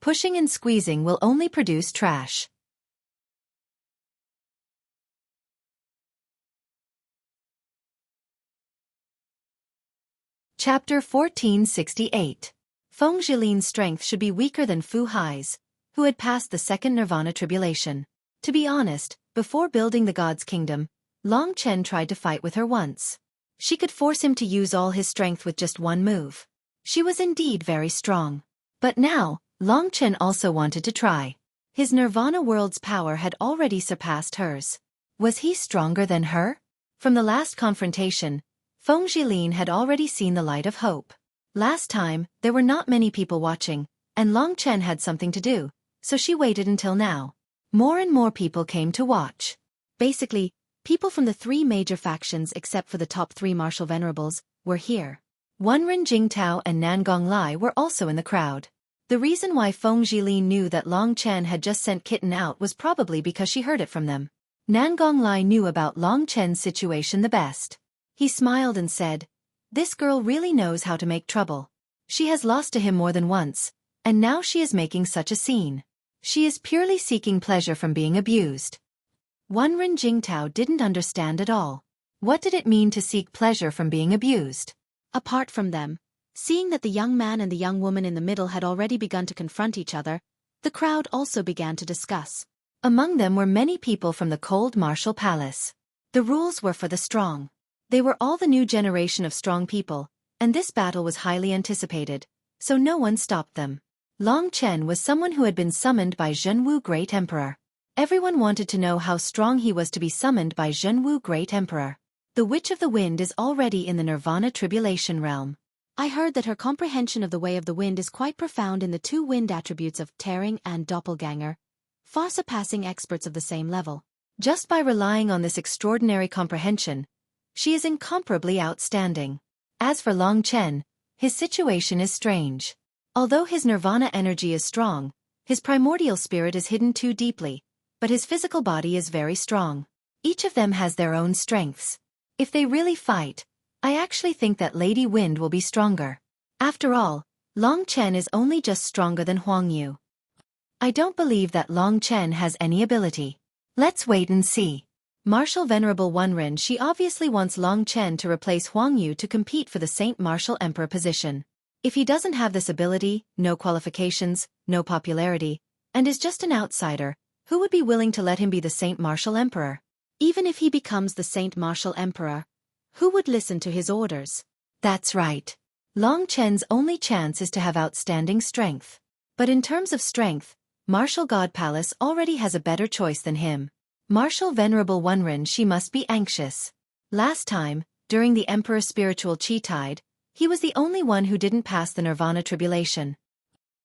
Pushing and squeezing will only produce trash. Chapter 1468. Feng Zhilin's strength should be weaker than Fu Hai's, who had passed the second Nirvana tribulation. To be honest, before building the God's kingdom, Long Chen tried to fight with her once. She could force him to use all his strength with just one move. She was indeed very strong. But now, Long Chen also wanted to try. His Nirvana world's power had already surpassed hers. Was he stronger than her? From the last confrontation, Feng Zhilin had already seen the light of hope. Last time, there were not many people watching, and Long Chen had something to do, so she waited until now. More and more people came to watch. Basically, people from the 3 major factions except for the top 3 martial venerables were here. Wenren Jingtao and Nangong Lai were also in the crowd. The reason why Feng Zhilin knew that Long Chen had just sent Kitten out was probably because she heard it from them. Nangong Lai knew about Long Chen's situation the best. He smiled and said, "This girl really knows how to make trouble. She has lost to him more than once, and now she is making such a scene. She is purely seeking pleasure from being abused." Wenren Jingtao didn't understand at all. What did it mean to seek pleasure from being abused? Apart from them, seeing that the young man and the young woman in the middle had already begun to confront each other, the crowd also began to discuss. Among them were many people from the cold martial palace. The rules were for the strong. They were all the new generation of strong people, and this battle was highly anticipated, so no one stopped them. Long Chen was someone who had been summoned by Zhenwu Great Emperor. Everyone wanted to know how strong he was to be summoned by Zhenwu Great Emperor. The Witch of the Wind is already in the Nirvana tribulation realm. I heard that her comprehension of the way of the wind is quite profound in the 2 wind attributes of tearing and doppelganger, far surpassing experts of the same level. Just by relying on this extraordinary comprehension, she is incomparably outstanding. As for Long Chen, his situation is strange. Although his Nirvana energy is strong, his primordial spirit is hidden too deeply, but his physical body is very strong. Each of them has their own strengths. If they really fight, I actually think that Lady Wind will be stronger. After all, Long Chen is only just stronger than Huang Yu. I don't believe that Long Chen has any ability. Let's wait and see. Martial Venerable Wenren, she obviously wants Long Chen to replace Huang Yu to compete for the Saint Martial Emperor position. If he doesn't have this ability, no qualifications, no popularity, and is just an outsider, who would be willing to let him be the Saint Martial Emperor? Even if he becomes the Saint Martial Emperor, who would listen to his orders? That's right. Long Chen's only chance is to have outstanding strength. But in terms of strength, Martial God Palace already has a better choice than him. Martial Venerable Wenren, she must be anxious. Last time, during the Emperor's spiritual chi tide, he was the only one who didn't pass the Nirvana tribulation.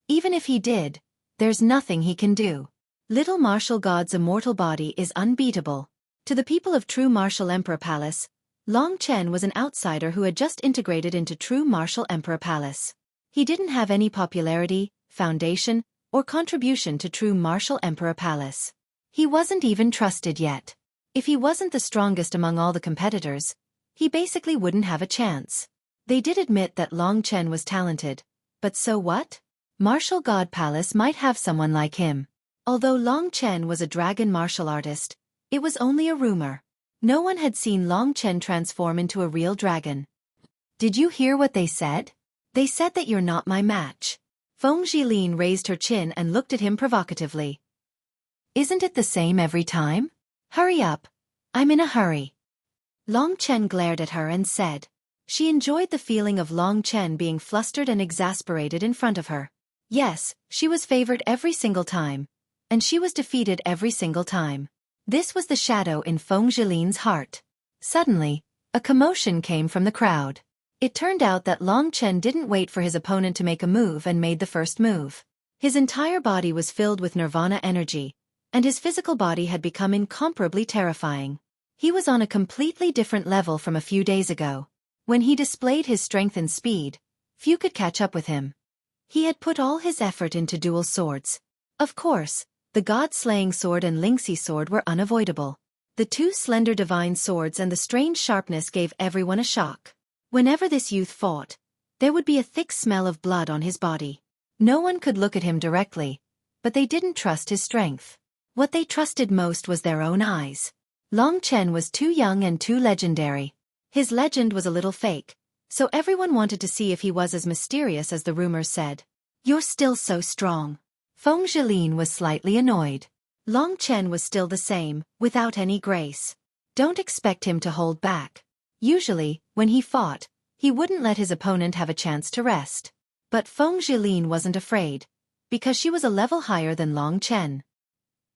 Even if he did, there's nothing he can do. Little Martial God's immortal body is unbeatable. To the people of True Martial Emperor Palace, Long Chen was an outsider who had just integrated into True Martial Emperor Palace. He didn't have any popularity, foundation, or contribution to True Martial Emperor Palace. He wasn't even trusted yet. If he wasn't the strongest among all the competitors, he basically wouldn't have a chance. They did admit that Long Chen was talented, but so what? Martial God Palace might have someone like him. Although Long Chen was a dragon martial artist, it was only a rumor. No one had seen Long Chen transform into a real dragon. Did you hear what they said? They said that you're not my match. Feng Zhilin raised her chin and looked at him provocatively. Isn't it the same every time? Hurry up. I'm in a hurry. Long Chen glared at her and said. She enjoyed the feeling of Long Chen being flustered and exasperated in front of her. Yes, she was favored every single time. And she was defeated every single time. This was the shadow in Feng Zhilin's heart. Suddenly, a commotion came from the crowd. It turned out that Long Chen didn't wait for his opponent to make a move and made the first move. His entire body was filled with nirvana energy, and his physical body had become incomparably terrifying. He was on a completely different level from a few days ago. When he displayed his strength and speed, few could catch up with him. He had put all his effort into dual swords. Of course, the god-slaying sword and Lingxi sword were unavoidable. The two slender divine swords and the strange sharpness gave everyone a shock. Whenever this youth fought, there would be a thick smell of blood on his body. No one could look at him directly, but they didn't trust his strength. What they trusted most was their own eyes. Long Chen was too young and too legendary. His legend was a little fake, so everyone wanted to see if he was as mysterious as the rumors said. You're still so strong. Feng Zhilin was slightly annoyed. Long Chen was still the same, without any grace. Don't expect him to hold back. Usually, when he fought, he wouldn't let his opponent have a chance to rest. But Feng Zhilin wasn't afraid, because she was a level higher than Long Chen.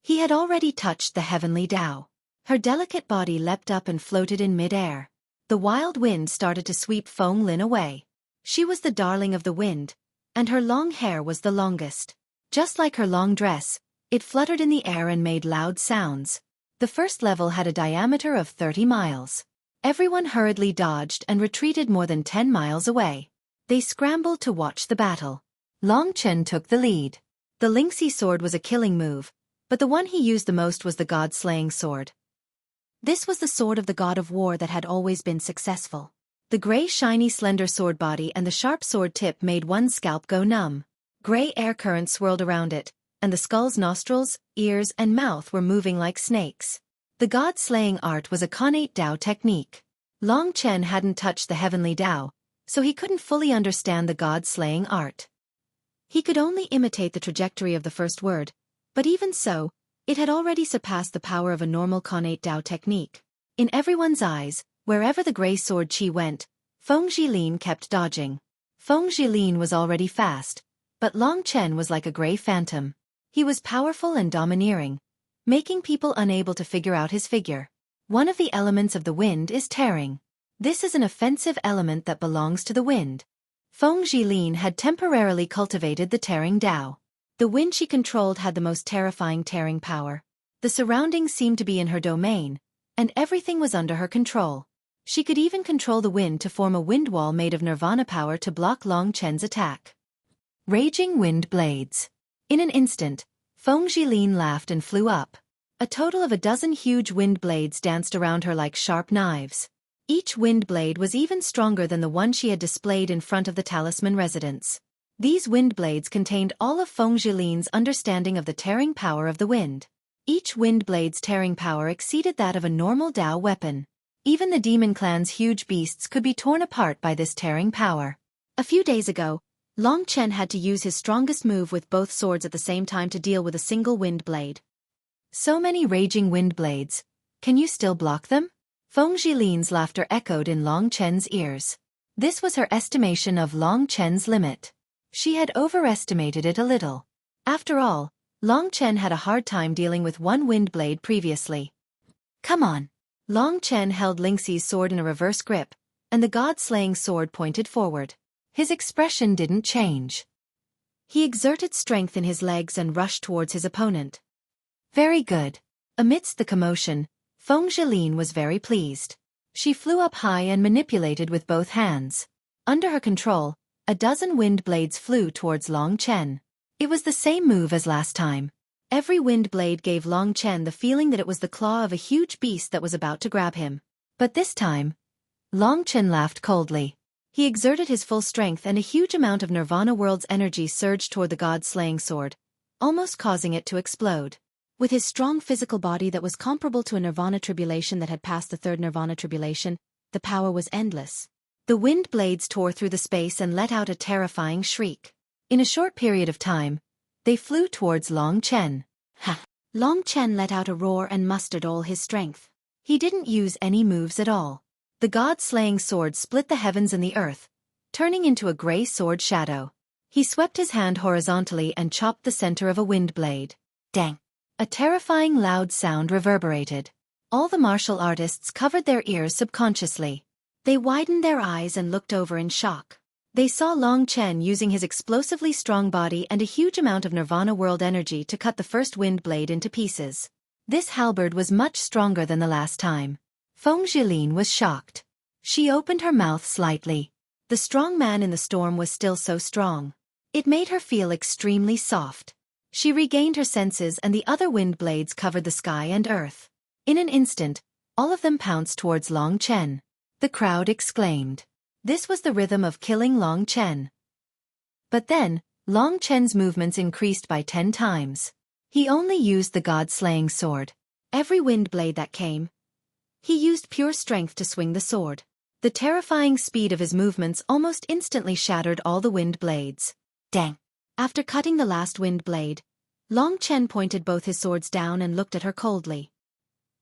He had already touched the heavenly Tao. Her delicate body leapt up and floated in mid-air. The wild wind started to sweep Feng Lin away. She was the darling of the wind, and her long hair was the longest. Just like her long dress, it fluttered in the air and made loud sounds. The first level had a diameter of 30 miles. Everyone hurriedly dodged and retreated more than 10 miles away. They scrambled to watch the battle. Long Chen took the lead. The Lingxi sword was a killing move, but the one he used the most was the god-slaying sword. This was the sword of the god of war that had always been successful. The gray shiny slender sword body and the sharp sword tip made one's scalp go numb. Gray air currents swirled around it, and the skull's nostrils, ears and mouth were moving like snakes. The god-slaying art was a connate Tao technique. Long Chen hadn't touched the heavenly Tao, so he couldn't fully understand the god-slaying art. He could only imitate the trajectory of the first word, but even so, it had already surpassed the power of a normal connate Tao technique. In everyone's eyes, wherever the gray sword Qi went, Feng Zhilin kept dodging. Feng Zhilin was already fast, but Long Chen was like a gray phantom. He was powerful and domineering, making people unable to figure out his figure. One of the elements of the wind is tearing. This is an offensive element that belongs to the wind. Feng Zhilin had temporarily cultivated the tearing Tao. The wind she controlled had the most terrifying tearing power. The surroundings seemed to be in her domain, and everything was under her control. She could even control the wind to form a wind wall made of nirvana power to block Long Chen's attack. Raging wind blades. In an instant, Feng Zhilin laughed and flew up. A total of a dozen huge wind blades danced around her like sharp knives. Each wind blade was even stronger than the one she had displayed in front of the talisman residence. These wind blades contained all of Feng Zhilin's understanding of the tearing power of the wind. Each wind blade's tearing power exceeded that of a normal Tao weapon. Even the demon clan's huge beasts could be torn apart by this tearing power. A few days ago, Long Chen had to use his strongest move with both swords at the same time to deal with a single wind blade. So many raging wind blades. Can you still block them? Feng Zhilin's laughter echoed in Long Chen's ears. This was her estimation of Long Chen's limit. She had overestimated it a little. After all, Long Chen had a hard time dealing with one wind blade previously. Come on. Long Chen held Lingxi's sword in a reverse grip, and the god-slaying sword pointed forward. His expression didn't change. He exerted strength in his legs and rushed towards his opponent. Very good. Amidst the commotion, Feng Zhilin was very pleased. She flew up high and manipulated with both hands. Under her control, a dozen wind blades flew towards Long Chen. It was the same move as last time. Every wind blade gave Long Chen the feeling that it was the claw of a huge beast that was about to grab him. But this time, Long Chen laughed coldly. He exerted his full strength and a huge amount of Nirvana World's energy surged toward the god-slaying sword, almost causing it to explode. With his strong physical body that was comparable to a Nirvana tribulation that had passed the third Nirvana tribulation, the power was endless. The wind blades tore through the space and let out a terrifying shriek. In a short period of time, they flew towards Long Chen. Ha! Long Chen let out a roar and mustered all his strength. He didn't use any moves at all. The god-slaying sword split the heavens and the earth, turning into a gray sword shadow. He swept his hand horizontally and chopped the center of a wind blade. Dang! A terrifying loud sound reverberated. All the martial artists covered their ears subconsciously. They widened their eyes and looked over in shock. They saw Long Chen using his explosively strong body and a huge amount of Nirvana world energy to cut the first wind blade into pieces. This halberd was much stronger than the last time. Feng Zhilin was shocked. She opened her mouth slightly. The strong man in the storm was still so strong. It made her feel extremely soft. She regained her senses and the other wind blades covered the sky and earth. In an instant, all of them pounced towards Long Chen. The crowd exclaimed. This was the rhythm of killing Long Chen. But then, Long Chen's movements increased by 10 times. He only used the god-slaying sword. Every wind blade that came, he used pure strength to swing the sword. The terrifying speed of his movements almost instantly shattered all the wind blades. Dang! After cutting the last wind blade, Long Chen pointed both his swords down and looked at her coldly.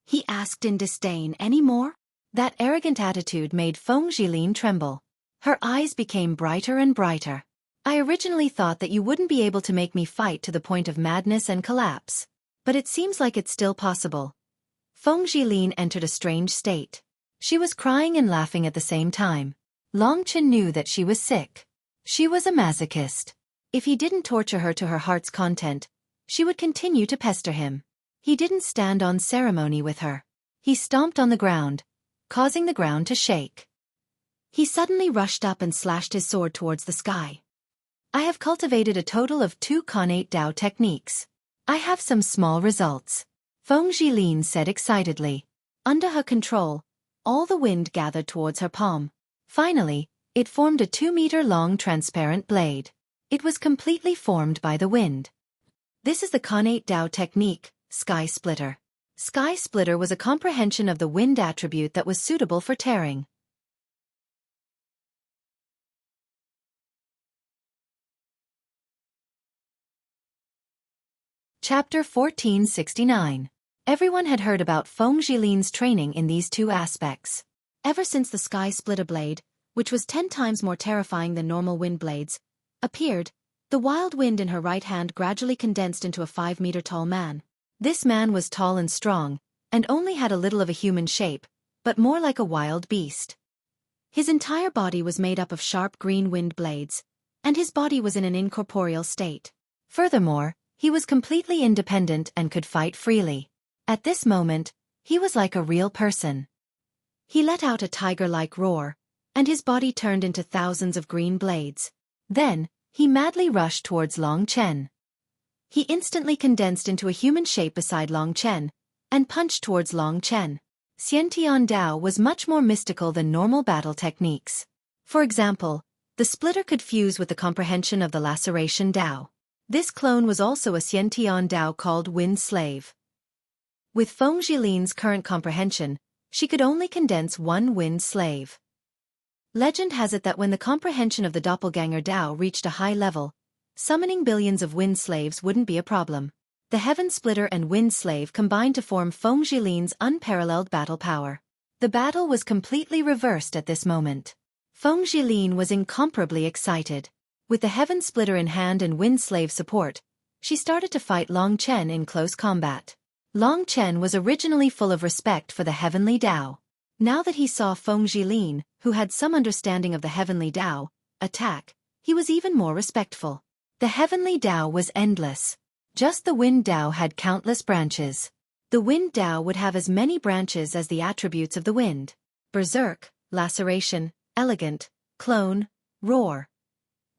He asked in disdain, "Any more?" That arrogant attitude made Feng Zhilin tremble. Her eyes became brighter and brighter. "I originally thought that you wouldn't be able to make me fight to the point of madness and collapse. But it seems like it's still possible." Feng Zhilin entered a strange state. She was crying and laughing at the same time. Long Chen knew that she was sick. She was a masochist. If he didn't torture her to her heart's content, she would continue to pester him. He didn't stand on ceremony with her. He stomped on the ground, causing the ground to shake. He suddenly rushed up and slashed his sword towards the sky. "I have cultivated a total of 2 Khanate Dao techniques. I have some small results," Feng Zhilin said excitedly. Under her control, all the wind gathered towards her palm. Finally, it formed a 2-meter-long transparent blade. It was completely formed by the wind. This is the Khanate Dao technique, Sky Splitter. Sky Splitter was a comprehension of the wind attribute that was suitable for tearing. Chapter 1469. Everyone had heard about Feng Zhilin's training in these 2 aspects. Ever since the Sky Splitter blade, which was 10 times more terrifying than normal wind blades, appeared, the wild wind in her right hand gradually condensed into a 5-meter-tall man. This man was tall and strong, and only had a little of a human shape, but more like a wild beast. His entire body was made up of sharp green wind blades, and his body was in an incorporeal state. Furthermore, he was completely independent and could fight freely. At this moment, he was like a real person. He let out a tiger-like roar, and his body turned into thousands of green blades. Then, he madly rushed towards Long Chen. He instantly condensed into a human shape beside Long Chen, and punched towards Long Chen. Xiantian Dao was much more mystical than normal battle techniques. For example, the splitter could fuse with the comprehension of the laceration Dao. This clone was also a Xiantian Dao called Wind Slave. With Feng Zhilin's current comprehension, she could only condense 1 Wind Slave. Legend has it that when the comprehension of the doppelganger Dao reached a high level, summoning billions of Wind Slaves wouldn't be a problem. The Heaven Splitter and Wind Slave combined to form Feng Zhilin's unparalleled battle power. The battle was completely reversed at this moment. Feng Zhilin was incomparably excited. With the Heaven Splitter in hand and Wind Slave support, she started to fight Long Chen in close combat. Long Chen was originally full of respect for the Heavenly Dao. Now that he saw Feng Zhilin, who had some understanding of the Heavenly Dao, attack, he was even more respectful. The Heavenly Dao was endless. Just the Wind Dao had countless branches. The Wind Dao would have as many branches as the attributes of the wind. Berserk, laceration, elegant, clone, roar.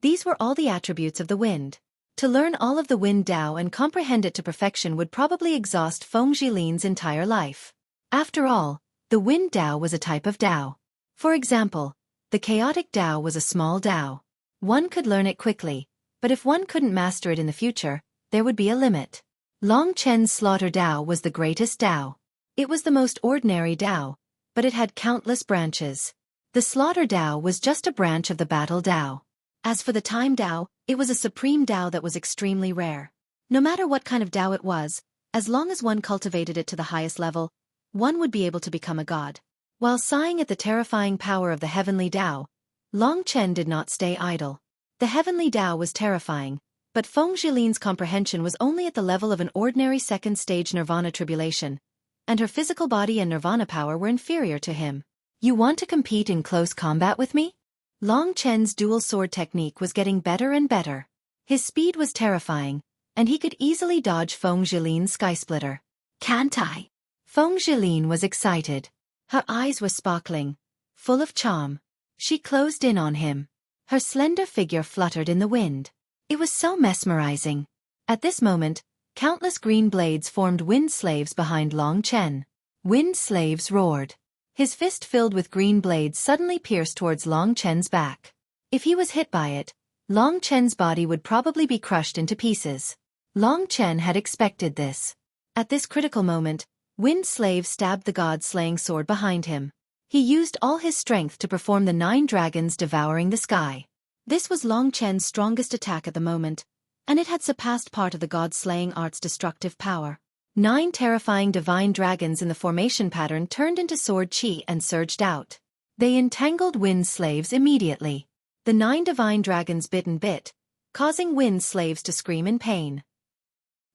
These were all the attributes of the wind. To learn all of the Wind Dao and comprehend it to perfection would probably exhaust Feng Zhilin's entire life. After all, the Wind Dao was a type of Dao. For example, the Chaotic Dao was a small Dao. One could learn it quickly, but if one couldn't master it in the future, there would be a limit. Long Chen's Slaughter Dao was the greatest Dao. It was the most ordinary Dao, but it had countless branches. The Slaughter Dao was just a branch of the Battle Dao. As for the Time Dao, it was a supreme Dao that was extremely rare. No matter what kind of Dao it was, as long as one cultivated it to the highest level, one would be able to become a god. While sighing at the terrifying power of the heavenly Tao, Long Chen did not stay idle. The heavenly Tao was terrifying, but Feng Jilin's comprehension was only at the level of an ordinary second-stage nirvana tribulation, and her physical body and nirvana power were inferior to him. You want to compete in close combat with me? Long Chen's dual sword technique was getting better and better. His speed was terrifying, and he could easily dodge Feng Jilin's sky splitter. Can't I? Feng Jilin was excited. Her eyes were sparkling, full of charm. She closed in on him. Her slender figure fluttered in the wind. It was so mesmerizing. At this moment, countless green blades formed wind slaves behind Long Chen. Wind slaves roared. His fist filled with green blades suddenly pierced towards Long Chen's back. If he was hit by it, Long Chen's body would probably be crushed into pieces. Long Chen had expected this. At this critical moment, Wind Slave stabbed the god-slaying sword behind him. He used all his strength to perform the 9 dragons devouring the sky. This was Long Chen's strongest attack at the moment, and it had surpassed part of the god-slaying art's destructive power. 9 terrifying divine dragons in the formation pattern turned into sword chi and surged out. They entangled Wind Slaves immediately. The 9 divine dragons bit and bit, causing Wind Slaves to scream in pain.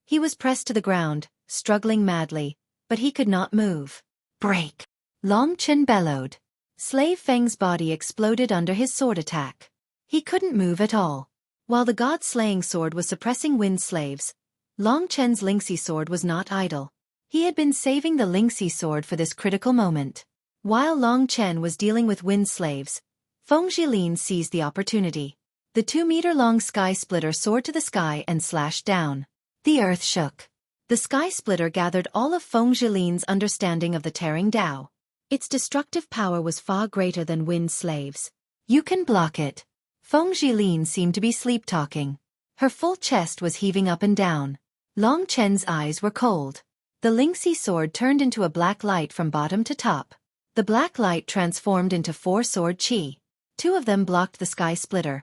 He was pressed to the ground, struggling madly, but he could not move. Break! Long Chen bellowed. Slave Feng's body exploded under his sword attack. He couldn't move at all. While the god-slaying sword was suppressing Wind Slaves, Long Chen's Lingxi sword was not idle. He had been saving the Lingxi sword for this critical moment. While Long Chen was dealing with Wind Slaves, Feng Jilin seized the opportunity. The 2-meter-long sky splitter soared to the sky and slashed down. The earth shook. The sky splitter gathered all of Feng Jilin's understanding of the tearing Tao. Its destructive power was far greater than Wind Slaves. You can block it. Feng Jilin seemed to be sleep-talking. Her full chest was heaving up and down. Long Chen's eyes were cold. The Lingxi sword turned into a black light from bottom to top. The black light transformed into 4 sword chi. 2 of them blocked the sky splitter,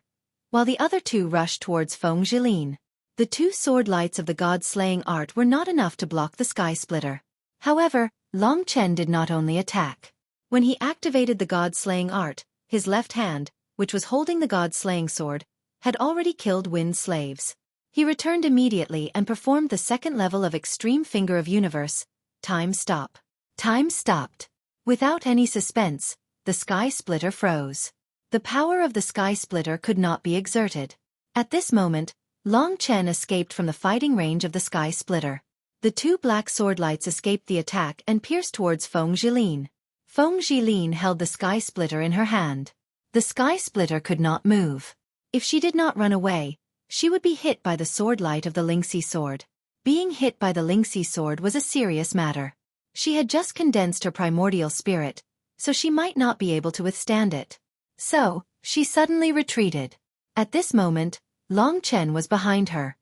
while the other 2 rushed towards Feng Jilin. The 2 sword lights of the god-slaying art were not enough to block the sky splitter. However, Long Chen did not only attack. When he activated the god-slaying art, his left hand, which was holding the god-slaying sword, had already killed Wind Slaves. He returned immediately and performed the 2nd level of Extreme Finger of Universe, Time Stop. Time stopped. Without any suspense, the sky splitter froze. The power of the sky splitter could not be exerted. At this moment, Long Chen escaped from the fighting range of the sky splitter. The 2 black sword lights escaped the attack and pierced towards Feng Jilin. Feng Jilin held the sky splitter in her hand. The sky splitter could not move. If she did not run away, she would be hit by the sword light of the Lingxi sword. Being hit by the Lingxi sword was a serious matter. She had just condensed her primordial spirit, so she might not be able to withstand it. So, she suddenly retreated. At this moment, Long Chen was behind her.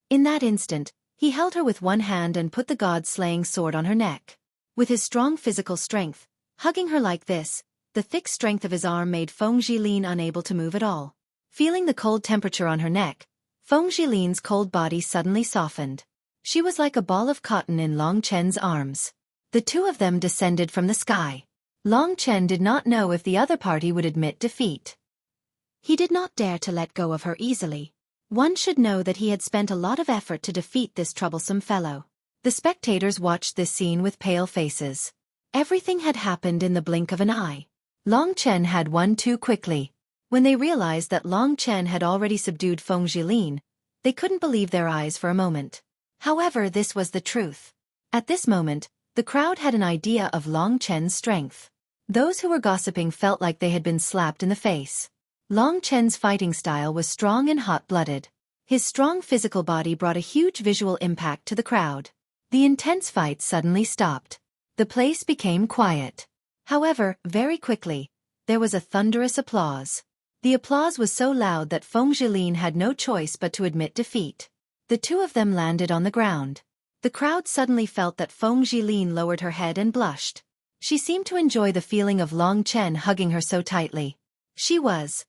In that instant, he held her with one hand and put the god-slaying sword on her neck. With his strong physical strength, hugging her like this, the thick strength of his arm made Feng Jilin unable to move at all. Feeling the cold temperature on her neck, Feng Jilin's cold body suddenly softened. She was like a ball of cotton in Long Chen's arms. The 2 of them descended from the sky. Long Chen did not know if the other party would admit defeat. He did not dare to let go of her easily. One should know that he had spent a lot of effort to defeat this troublesome fellow. The spectators watched this scene with pale faces. Everything had happened in the blink of an eye. Long Chen had won too quickly. When they realized that Long Chen had already subdued Feng Jilin, they couldn't believe their eyes for a moment. However, this was the truth. At this moment, the crowd had an idea of Long Chen's strength. Those who were gossiping felt like they had been slapped in the face. Long Chen's fighting style was strong and hot-blooded. His strong physical body brought a huge visual impact to the crowd. The intense fight suddenly stopped. The place became quiet. However, very quickly, there was a thunderous applause. The applause was so loud that Feng Jilin had no choice but to admit defeat. The 2 of them landed on the ground. The crowd suddenly felt that Feng Jilin lowered her head and blushed. She seemed to enjoy the feeling of Long Chen hugging her so tightly. She was.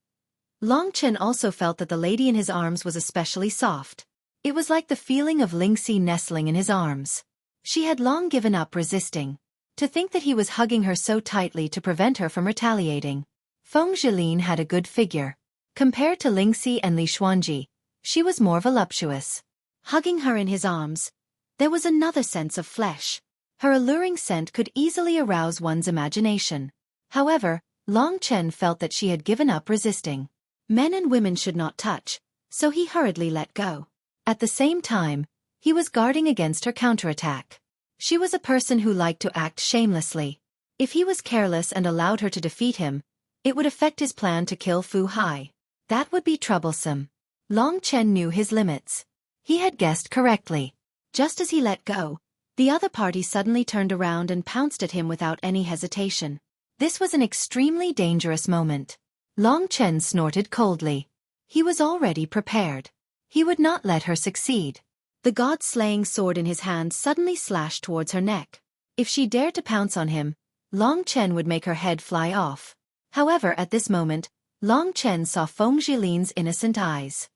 Long Chen also felt that the lady in his arms was especially soft. It was like the feeling of Lingxi nestling in his arms. She had long given up resisting. To think that he was hugging her so tightly to prevent her from retaliating. Feng Zhilin had a good figure. Compared to Lingxi and Li Xuanji, she was more voluptuous. Hugging her in his arms, there was another sense of flesh. Her alluring scent could easily arouse one's imagination. However, Long Chen felt that she had given up resisting. Men and women should not touch, so he hurriedly let go. At the same time, he was guarding against her counterattack. She was a person who liked to act shamelessly. If he was careless and allowed her to defeat him, it would affect his plan to kill Fu Hai. That would be troublesome. Long Chen knew his limits. He had guessed correctly. Just as he let go, the other party suddenly turned around and pounced at him without any hesitation. This was an extremely dangerous moment. Long Chen snorted coldly. He was already prepared. He would not let her succeed. The god-slaying sword in his hand suddenly slashed towards her neck. If she dared to pounce on him, Long Chen would make her head fly off. However, at this moment, Long Chen saw Feng Zhilin's innocent eyes.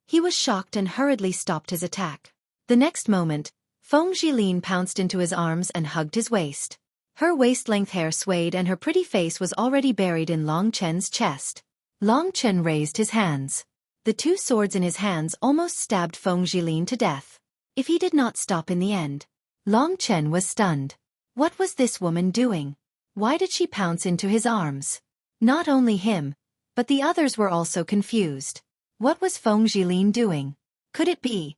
He was shocked and hurriedly stopped his attack. The next moment, Feng Zhilin pounced into his arms and hugged his waist. Her waist-length hair swayed and her pretty face was already buried in Long Chen's chest. Long Chen raised his hands. The two swords in his hands almost stabbed Feng Zhilin to death. If he did not stop in the end, Long Chen was stunned. What was this woman doing? Why did she pounce into his arms? Not only him, but the others were also confused. What was Feng Zhilin doing? Could it be?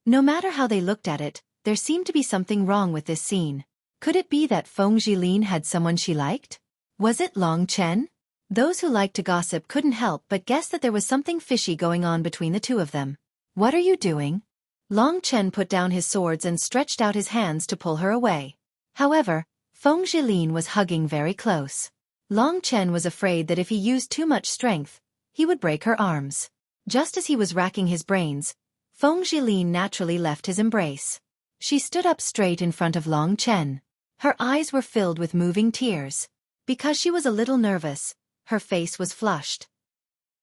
No matter how they looked at it, there seemed to be something wrong with this scene. Could it be that Feng Zhilin had someone she liked? Was it Long Chen? Those who liked to gossip couldn't help but guess that there was something fishy going on between the two of them. What are you doing? Long Chen put down his swords and stretched out his hands to pull her away. However, Feng Zhilin was hugging very close. Long Chen was afraid that if he used too much strength, he would break her arms. Just as he was racking his brains, Feng Zhilin naturally left his embrace. She stood up straight in front of Long Chen. Her eyes were filled with moving tears. Because she was a little nervous, her face was flushed.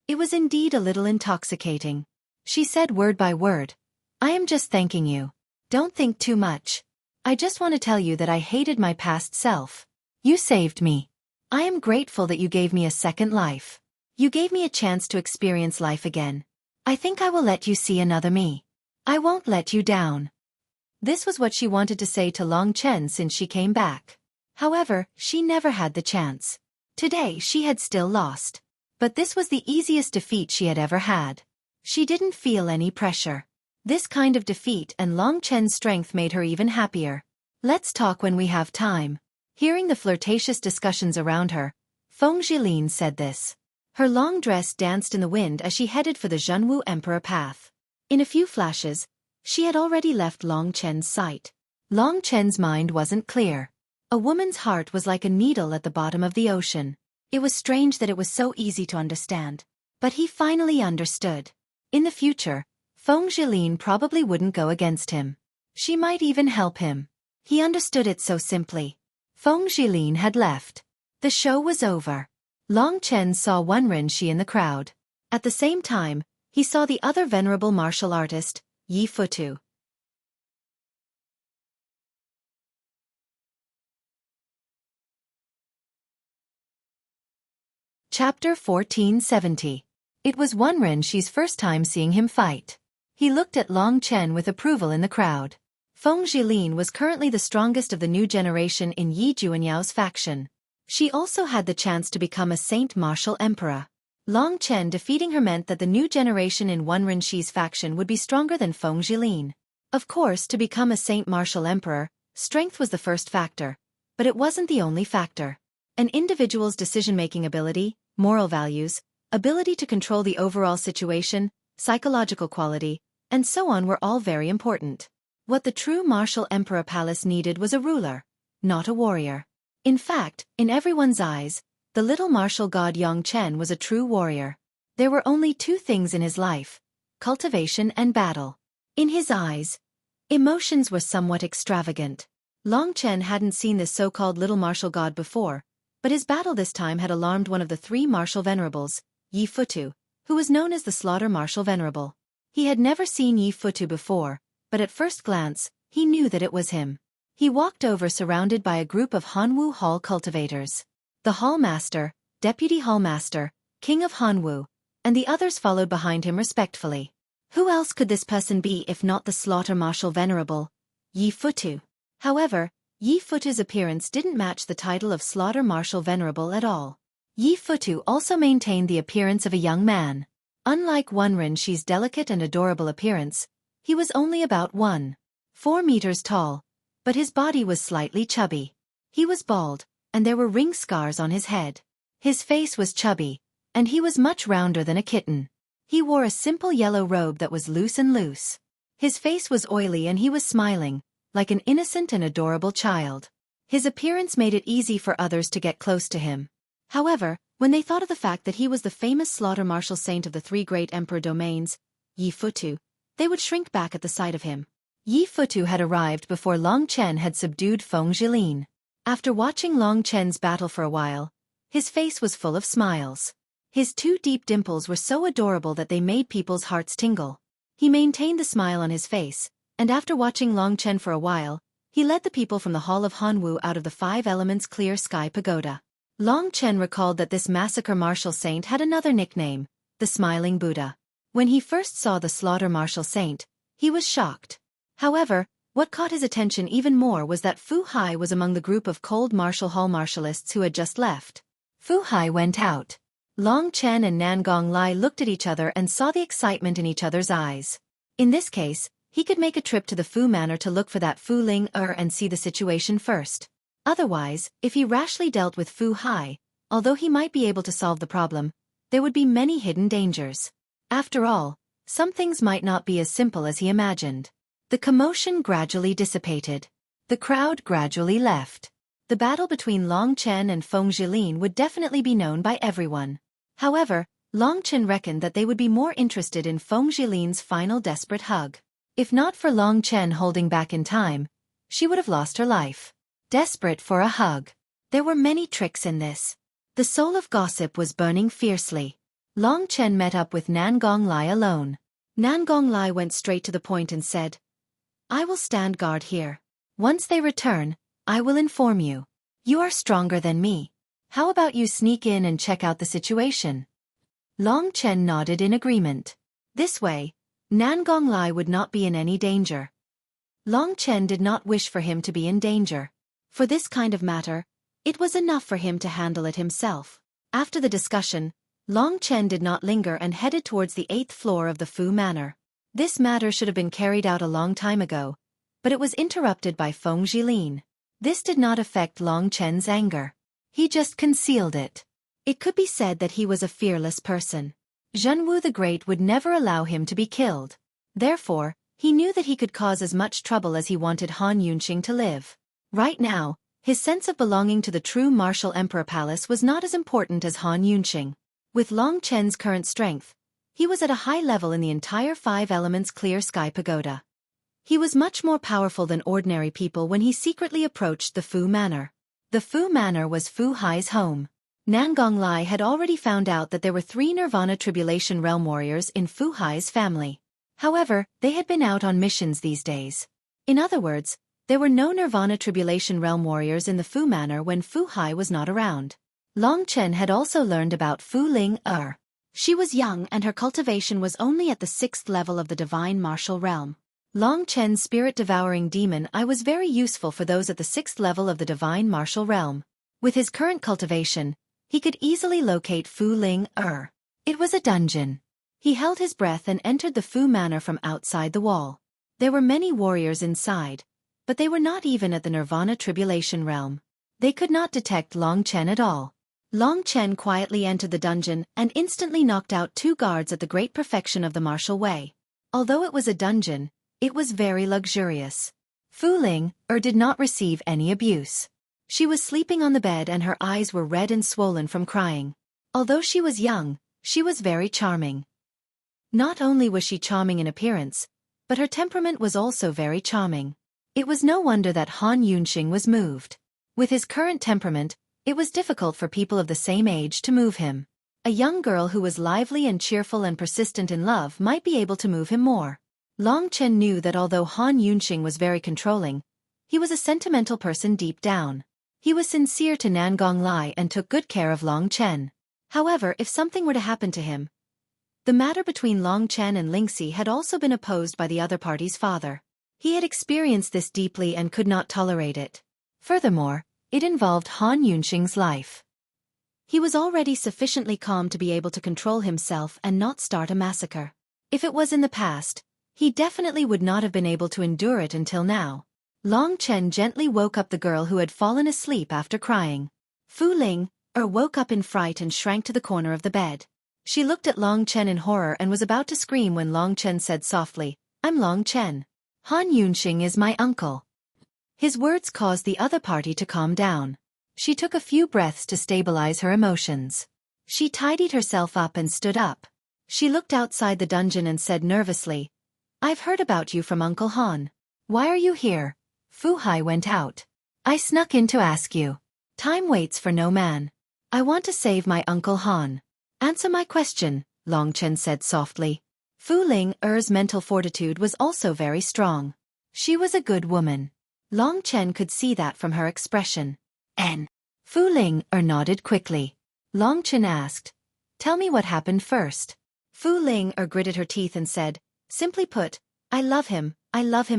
It was indeed a little intoxicating. She said word by word, "I am just thanking you. Don't think too much. I just want to tell you that I hated my past self. You saved me. I am grateful that you gave me a second life. You gave me a chance to experience life again. I think I will let you see another me. I won't let you down." This was what she wanted to say to Long Chen since she came back. However, she never had the chance. Today she had still lost. But this was the easiest defeat she had ever had. She didn't feel any pressure. This kind of defeat and Long Chen's strength made her even happier. Let's talk when we have time. Hearing the flirtatious discussions around her, Feng Zhilin said this. Her long dress danced in the wind as she headed for the Zhenwu Emperor path. In a few flashes, she had already left Long Chen's sight. Long Chen's mind wasn't clear. A woman's heart was like a needle at the bottom of the ocean. It was strange that it was so easy to understand. But he finally understood. In the future, Feng Zhilin probably wouldn't go against him. She might even help him. He understood it so simply. Feng Zhilin had left. The show was over. Long Chen saw Wenrenshi in the crowd. At the same time, he saw the other venerable martial artist, Yi Futu. Chapter 1470. It was Wenrenshi's first time seeing him fight. He looked at Long Chen with approval in the crowd. Feng Zhilin was currently the strongest of the new generation in Yi Juanyao's faction. She also had the chance to become a Saint Martial Emperor. Long Chen defeating her meant that the new generation in Wenrenshi's faction would be stronger than Feng Zhilin. Of course, to become a Saint Martial Emperor, strength was the first factor. But it wasn't the only factor. An individual's decision-making ability, moral values, ability to control the overall situation, psychological quality, and so on were all very important. What the true martial emperor palace needed was a ruler, not a warrior. In fact, in everyone's eyes, the little martial god Yang Chen was a true warrior. There were only two things in his life: cultivation and battle. In his eyes, emotions were somewhat extravagant. Long Chen hadn't seen this so-called little martial god before, but his battle this time had alarmed one of the three martial venerables, Yi Futu, who was known as the Slaughter Martial Venerable. He had never seen Yi Futu before, but at first glance, he knew that it was him. He walked over surrounded by a group of Hanwu Hall cultivators. The Hallmaster, Deputy Hallmaster, King of Hanwu, and the others followed behind him respectfully. Who else could this person be if not the Slaughter Marshal Venerable Yi Futu? However, Yi Futu's appearance didn't match the title of Slaughter Marshal Venerable at all. Yi Futu also maintained the appearance of a young man. Unlike Wenrenshi's delicate and adorable appearance, he was only about 1.4 meters tall, but his body was slightly chubby. He was bald, and there were ring scars on his head. His face was chubby, and he was much rounder than a kitten. He wore a simple yellow robe that was loose. His face was oily and he was smiling, like an innocent and adorable child. His appearance made it easy for others to get close to him. However, when they thought of the fact that he was the famous Slaughter Marshal Saint of the 3 great Emperor domains, Yi Futu, they would shrink back at the sight of him. Yi Futu had arrived before Long Chen had subdued Feng Jilin. After watching Long Chen's battle for a while, his face was full of smiles. His 2 deep dimples were so adorable that they made people's hearts tingle. He maintained the smile on his face, and after watching Long Chen for a while, he led the people from the Hall of Hanwu out of the 5 Elements Clear Sky Pagoda. Long Chen recalled that this massacre martial saint had another nickname, the Smiling Buddha. When he first saw the Slaughter Marshal Saint, he was shocked. However, what caught his attention even more was that Fu Hai was among the group of cold martial hall marshalists who had just left. Fu Hai went out. Long Chen and Nangong Lai looked at each other and saw the excitement in each other's eyes. In this case, he could make a trip to the Fu Manor to look for that Fu Ling and see the situation first. Otherwise, if he rashly dealt with Fu Hai, although he might be able to solve the problem, there would be many hidden dangers. After all, some things might not be as simple as he imagined. The commotion gradually dissipated. The crowd gradually left. The battle between Long Chen and Feng Jilin would definitely be known by everyone. However, Long Chen reckoned that they would be more interested in Feng Jilin's final desperate hug. If not for Long Chen holding back in time, she would have lost her life. Desperate for a hug. There were many tricks in this. The soul of gossip was burning fiercely. Long Chen met up with Nangong Lai alone. Nangong Lai went straight to the point and said, "I will stand guard here. Once they return, I will inform you. You are stronger than me. How about you sneak in and check out the situation?" Long Chen nodded in agreement. This way, Nangong Lai would not be in any danger. Long Chen did not wish for him to be in danger. For this kind of matter, it was enough for him to handle it himself. After the discussion, Long Chen did not linger and headed towards the 8th floor of the Fu Manor. This matter should have been carried out a long time ago, but it was interrupted by Feng Jilin. This did not affect Long Chen's anger. He just concealed it. It could be said that he was a fearless person. Zhenwu the Great would never allow him to be killed. Therefore, he knew that he could cause as much trouble as he wanted Han Yunqing to live. Right now, his sense of belonging to the true martial emperor palace was not as important as Han Yunqing. With Long Chen's current strength, he was at a high level in the entire 5 Elements Clear Sky Pagoda. He was much more powerful than ordinary people when he secretly approached the Fu Manor. The Fu Manor was Fu Hai's home. Nangong Lai had already found out that there were 3 Nirvana Tribulation Realm warriors in Fu Hai's family. However, they had been out on missions these days. In other words, there were no Nirvana Tribulation Realm warriors in the Fu Manor when Fu Hai was not around. Long Chen had also learned about Fu Ling. She was young and her cultivation was only at the 6th level of the Divine Martial Realm. Long Chen's spirit-devouring demon eye was very useful for those at the 6th level of the Divine Martial Realm. With his current cultivation, he could easily locate Fu Ling. It was a dungeon. He held his breath and entered the Fu Manor from outside the wall. There were many warriors inside, but they were not even at the Nirvana Tribulation Realm. They could not detect Long Chen at all. Long Chen quietly entered the dungeon and instantly knocked out 2 guards at the great perfection of the martial way. Although it was a dungeon, it was very luxurious. Fu Ling did not receive any abuse. She was sleeping on the bed and her eyes were red and swollen from crying. Although she was young, she was very charming. Not only was she charming in appearance, but her temperament was also very charming. It was no wonder that Han Yunqing was moved. With his current temperament, it was difficult for people of the same age to move him. A young girl who was lively and cheerful and persistent in love might be able to move him more. Long Chen knew that although Han Yunqing was very controlling, He was a sentimental person deep down. He was sincere to Nangong Lai and took good care of Long Chen. However, if something were to happen to him, the matter between Long Chen and Lingxi had also been opposed by the other party's father. He had experienced this deeply and could not tolerate it. Furthermore, it involved Han Yunxing's life. He was already sufficiently calm to be able to control himself and not start a massacre. If it was in the past, he definitely would not have been able to endure it until now. Long Chen gently woke up the girl who had fallen asleep after crying. Fu Ling woke up in fright and shrank to the corner of the bed. She looked at Long Chen in horror and was about to scream when Long Chen said softly, "I'm Long Chen. Han Yunxing is my uncle." His words caused the other party to calm down. She took a few breaths to stabilize her emotions. She tidied herself up and stood up. She looked outside the dungeon and said nervously, "I've heard about you from Uncle Han. Why are you here?" Fu Hai went out. "I snuck in to ask you. Time waits for no man. I want to save my Uncle Han." "Answer my question," Long Chen said softly. Fu Ling's mental fortitude was also very strong. She was a good woman. Long Chen could see that from her expression. Fu Ling nodded quickly. Long Chen asked, "Tell me what happened first." Fu Ling gritted her teeth and said, "Simply put, I love him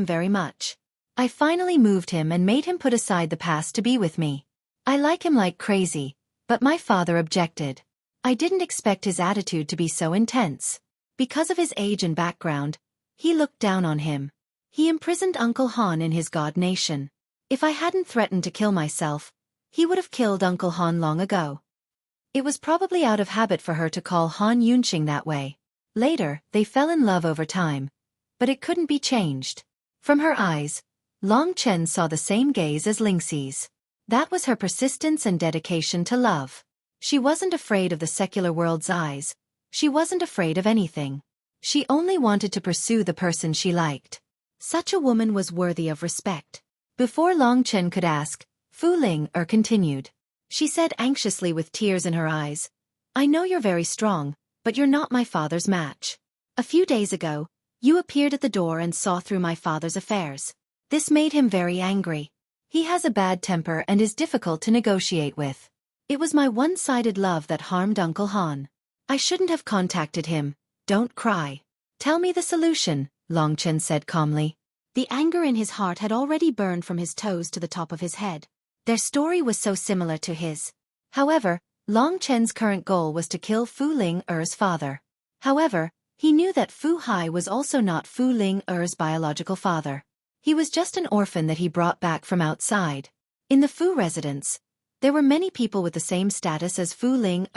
very much. I finally moved him and made him put aside the past to be with me. I like him like crazy, but my father objected. I didn't expect his attitude to be so intense. Because of his age and background, he looked down on him. He imprisoned Uncle Han in his god nation. If I hadn't threatened to kill myself, he would have killed Uncle Han long ago." It was probably out of habit for her to call Han Yunxing that way. Later, they fell in love over time, but it couldn't be changed. From her eyes, Long Chen saw the same gaze as Lingxi's. That was her persistence and dedication to love. She wasn't afraid of the secular world's eyes. She wasn't afraid of anything. She only wanted to pursue the person she liked. Such a woman was worthy of respect. Before Long Chen could ask, Fu Ling continued. She said anxiously with tears in her eyes, "I know you're very strong, but you're not my father's match. A few days ago, you appeared at the door and saw through my father's affairs. This made him very angry. He has a bad temper and is difficult to negotiate with. It was my one-sided love that harmed Uncle Han. I shouldn't have contacted him. Don't cry. Tell me the solution," Long Chen said calmly. The anger in his heart had already burned from his toes to the top of his head. Their story was so similar to his. However, Long Chen's current goal was to kill Fu Ling's father. However, he knew that Fu Hai was also not Fu Ling's biological father. He was just an orphan that he brought back from outside. In the Fu residence, there were many people with the same status as Fu Ling.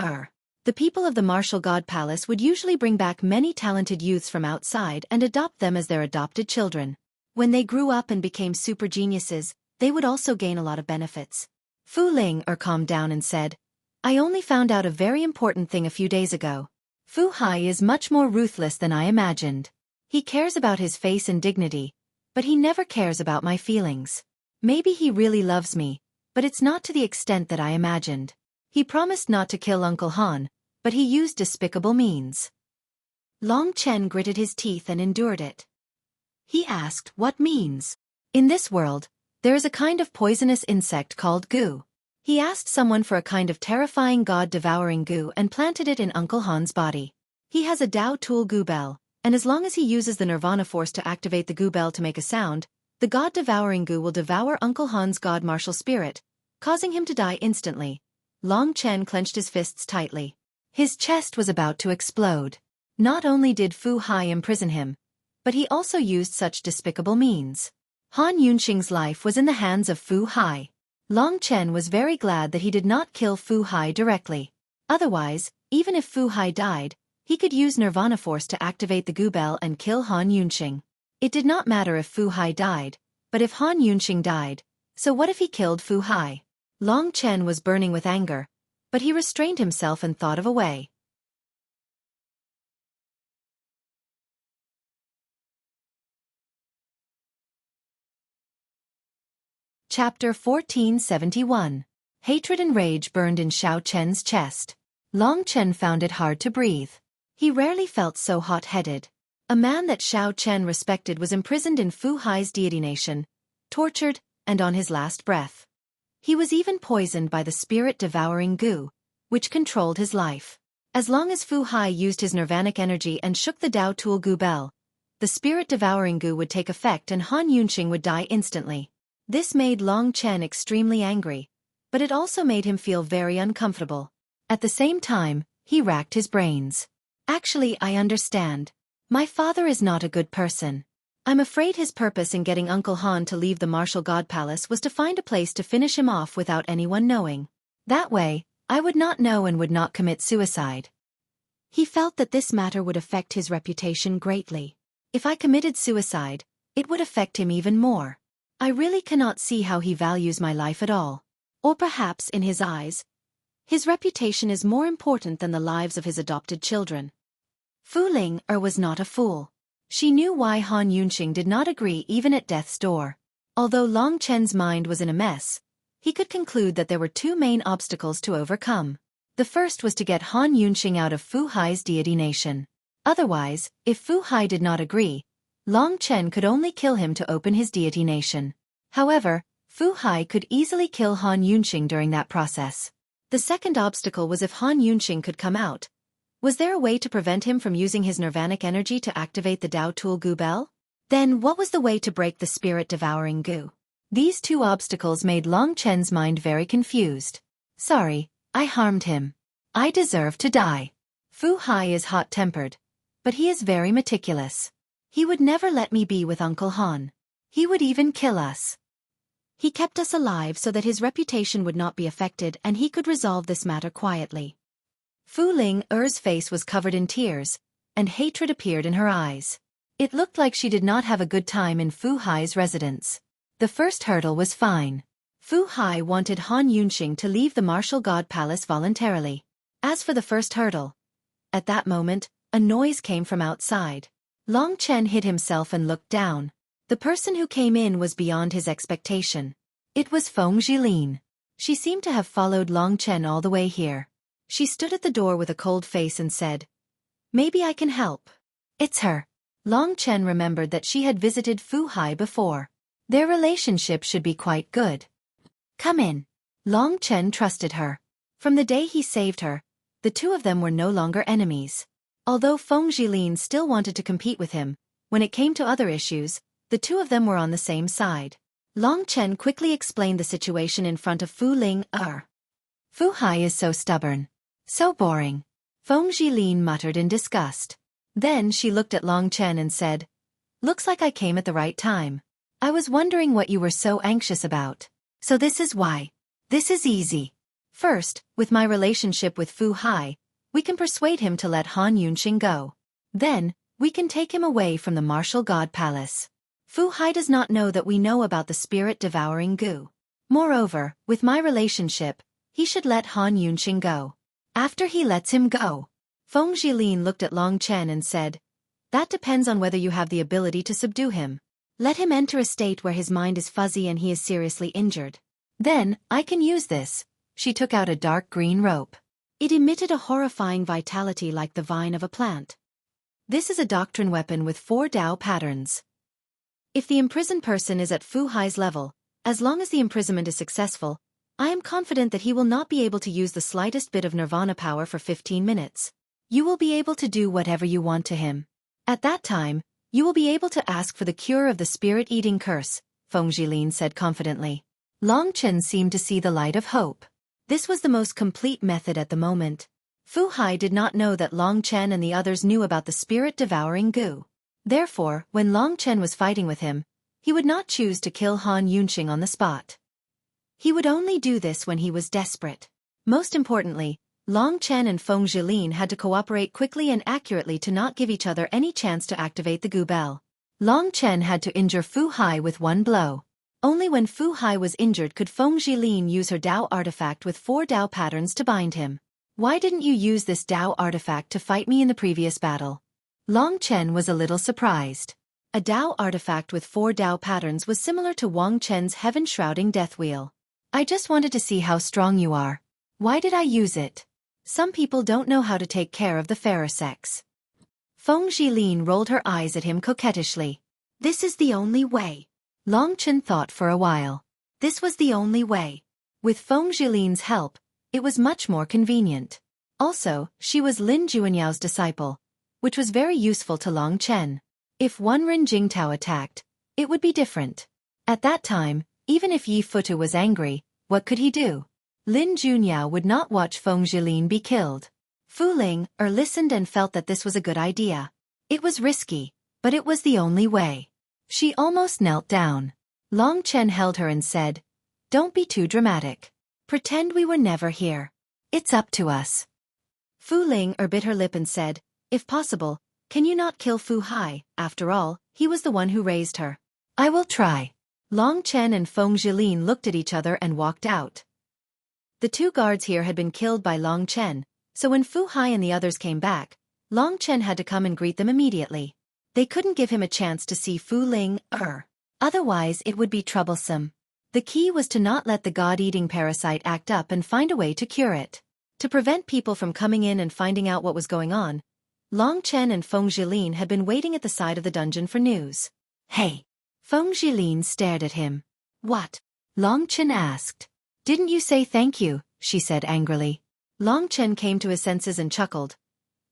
The people of the martial god palace would usually bring back many talented youths from outside and adopt them as their adopted children. When they grew up and became super geniuses, they would also gain a lot of benefits. Fu Ling calmed down and said, "I only found out a very important thing a few days ago. Fu Hai is much more ruthless than I imagined. He cares about his face and dignity, but he never cares about my feelings. Maybe he really loves me, but it's not to the extent that I imagined. He promised not to kill Uncle Han, but he used despicable means." Long Chen gritted his teeth and endured it. He asked, "What means?" "In this world, there is a kind of poisonous insect called goo. He asked someone for a kind of terrifying god-devouring goo and planted it in Uncle Han's body. He has a Dao Tool goo bell, and as long as he uses the Nirvana force to activate the goo bell to make a sound, the god-devouring goo will devour Uncle Han's god martial spirit, causing him to die instantly." Long Chen clenched his fists tightly. His chest was about to explode. Not only did Fu Hai imprison him, but he also used such despicable means. Han Yunxing's life was in the hands of Fu Hai. Long Chen was very glad that he did not kill Fu Hai directly. Otherwise, even if Fu Hai died, he could use Nirvana force to activate the goo bell and kill Han Yunxing. It did not matter if Fu Hai died, but if Han Yunxing died, so what if he killed Fu Hai? Long Chen was burning with anger, but he restrained himself and thought of a way. Chapter 1471. Hatred and rage burned in Xiao Chen's chest. Long Chen found it hard to breathe. He rarely felt so hot-headed. A man that Xiao Chen respected was imprisoned in Fu Hai's deity nation, tortured, and on his last breath. He was even poisoned by the spirit-devouring goo, which controlled his life. As long as Fu Hai used his nirvanic energy and shook the Dao Tool Goo Bell, the spirit-devouring goo would take effect and Han Yunqing would die instantly. This made Long Chen extremely angry, but it also made him feel very uncomfortable. At the same time, he racked his brains. Actually, I understand. My father is not a good person. I'm afraid his purpose in getting Uncle Han to leave the Martial God Palace was to find a place to finish him off without anyone knowing. That way, I would not know and would not commit suicide. He felt that this matter would affect his reputation greatly. If I committed suicide, it would affect him even more. I really cannot see how he values my life at all. Or perhaps, in his eyes, his reputation is more important than the lives of his adopted children. Fu Ling was not a fool. She knew why Han Yunqing did not agree even at death's door. Although Long Chen's mind was in a mess, he could conclude that there were two main obstacles to overcome. The first was to get Han Yunqing out of Fu Hai's deity nation. Otherwise, if Fu Hai did not agree, Long Chen could only kill him to open his deity nation. However, Fu Hai could easily kill Han Yunqing during that process. The second obstacle was if Han Yunqing could come out. Was there a way to prevent him from using his nirvanic energy to activate the Dao Tool Goo Bell? Then what was the way to break the spirit-devouring goo? These two obstacles made Long Chen's mind very confused. Sorry, I harmed him. I deserve to die. Fu Hai is hot-tempered, but he is very meticulous. He would never let me be with Uncle Han. He would even kill us. He kept us alive so that his reputation would not be affected and he could resolve this matter quietly. Fu Ling's face was covered in tears, and hatred appeared in her eyes. It looked like she did not have a good time in Fu Hai's residence. The first hurdle was fine. Fu Hai wanted Han Yunqing to leave the Martial God Palace voluntarily. As for the first hurdle, at that moment, a noise came from outside. Long Chen hid himself and looked down. The person who came in was beyond his expectation. It was Feng Jilin. She seemed to have followed Long Chen all the way here. She stood at the door with a cold face and said, "Maybe I can help." It's her. Long Chen remembered that she had visited Fu Hai before. Their relationship should be quite good. Come in. Long Chen trusted her. From the day he saved her, the two of them were no longer enemies. Although Feng Jilin still wanted to compete with him, when it came to other issues, the two of them were on the same side. Long Chen quickly explained the situation in front of Fu Ling. Fu Hai is so stubborn. So boring. Feng Jilin muttered in disgust. Then she looked at Long Chen and said, "Looks like I came at the right time. I was wondering what you were so anxious about. So this is why. This is easy. First, with my relationship with Fu Hai, we can persuade him to let Han Yunqing go. Then, we can take him away from the Martial God Palace. Fu Hai does not know that we know about the spirit-devouring goo. Moreover, with my relationship, he should let Han Yunqing go. After he lets him go." Feng Jilin looked at Long Chen and said, "That depends on whether you have the ability to subdue him. Let him enter a state where his mind is fuzzy and he is seriously injured. Then, I can use this." She took out a dark green rope. It emitted a horrifying vitality like the vine of a plant. This is a doctrine weapon with 4 Dao patterns. If the imprisoned person is at Fu Hai's level, as long as the imprisonment is successful, I am confident that he will not be able to use the slightest bit of nirvana power for 15 minutes. You will be able to do whatever you want to him. At that time, you will be able to ask for the cure of the spirit-eating curse, Feng Jilin said confidently. Long Chen seemed to see the light of hope. This was the most complete method at the moment. Fu Hai did not know that Long Chen and the others knew about the spirit-devouring goo. Therefore, when Long Chen was fighting with him, he would not choose to kill Han Yunqing on the spot. He would only do this when he was desperate. Most importantly, Long Chen and Feng Jilin had to cooperate quickly and accurately to not give each other any chance to activate the goo bell. Long Chen had to injure Fu Hai with one blow. Only when Fu Hai was injured could Feng Jilin use her Dao artifact with 4 Dao patterns to bind him. "Why didn't you use this Dao artifact to fight me in the previous battle?" Long Chen was a little surprised. A Dao artifact with 4 Dao patterns was similar to Wang Chen's heaven-shrouding death wheel. "I just wanted to see how strong you are. Why did I use it? Some people don't know how to take care of the fairer sex." Feng Jilin rolled her eyes at him coquettishly. "This is the only way." Long Chen thought for a while. This was the only way. With Feng Jilin's help, it was much more convenient. Also, she was Lin Juanyao's disciple, which was very useful to Long Chen. If Wenren Jingtao attacked, it would be different. At that time, even if Yi Futu was angry, what could he do? Lin Junyao would not watch Feng Jilin be killed. Fu Ling listened and felt that this was a good idea. It was risky, but it was the only way. She almost knelt down. Long Chen held her and said, "Don't be too dramatic. Pretend we were never here. It's up to us." Fu Ling bit her lip and said, "If possible, can you not kill Fu Hai? After all, he was the one who raised her." "I will try." Long Chen and Feng Jilin looked at each other and walked out. The two guards here had been killed by Long Chen, so when Fu Hai and the others came back, Long Chen had to come and greet them immediately. They couldn't give him a chance to see Fu Ling. Otherwise it would be troublesome. The key was to not let the god-eating parasite act up and find a way to cure it. To prevent people from coming in and finding out what was going on, Long Chen and Feng Jilin had been waiting at the side of the dungeon for news. "Hey!" Feng Jilin stared at him. "What?" Long Chen asked. "Didn't you say thank you?" she said angrily. Long Chen came to his senses and chuckled.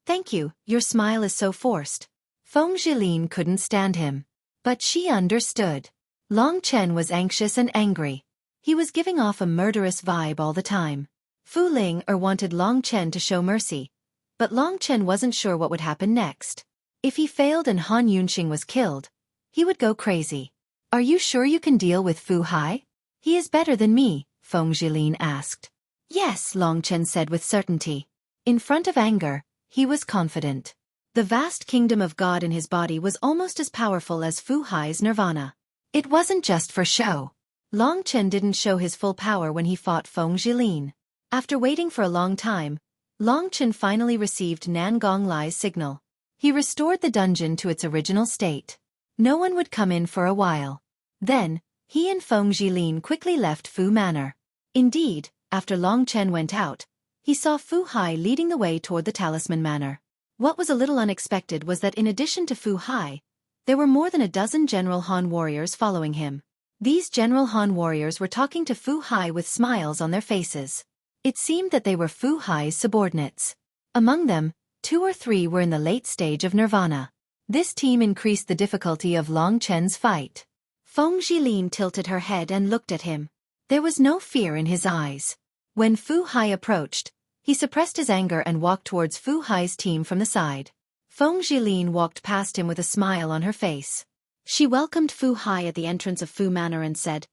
"Thank you, your smile is so forced." Feng Jilin couldn't stand him. But she understood. Long Chen was anxious and angry. He was giving off a murderous vibe all the time. Fu Ling wanted Long Chen to show mercy, but Long Chen wasn't sure what would happen next. If he failed and Han Yunxing was killed, he would go crazy. "Are you sure you can deal with Fu Hai? He is better than me," Feng Jilin asked. "Yes," Long Chen said with certainty. In front of anger, he was confident. The vast kingdom of God in his body was almost as powerful as Fu Hai's nirvana. It wasn't just for show. Long Chen didn't show his full power when he fought Feng Jilin. After waiting for a long time, Long Chen finally received Nan Gonglai's signal. He restored the dungeon to its original state. No one would come in for a while. Then, he and Feng Jilin quickly left Fu Manor. Indeed, after Long Chen went out, he saw Fu Hai leading the way toward the Talisman Manor. What was a little unexpected was that in addition to Fu Hai, there were more than a dozen General Han warriors following him. These General Han warriors were talking to Fu Hai with smiles on their faces. It seemed that they were Fu Hai's subordinates. Among them, 2 or 3 were in the late stage of nirvana. This team increased the difficulty of Long Chen's fight. Feng Jilin tilted her head and looked at him. There was no fear in his eyes. When Fu Hai approached, he suppressed his anger and walked towards Fu Hai's team from the side. Feng Jilin walked past him with a smile on her face. She welcomed Fu Hai at the entrance of Fu Manor and said,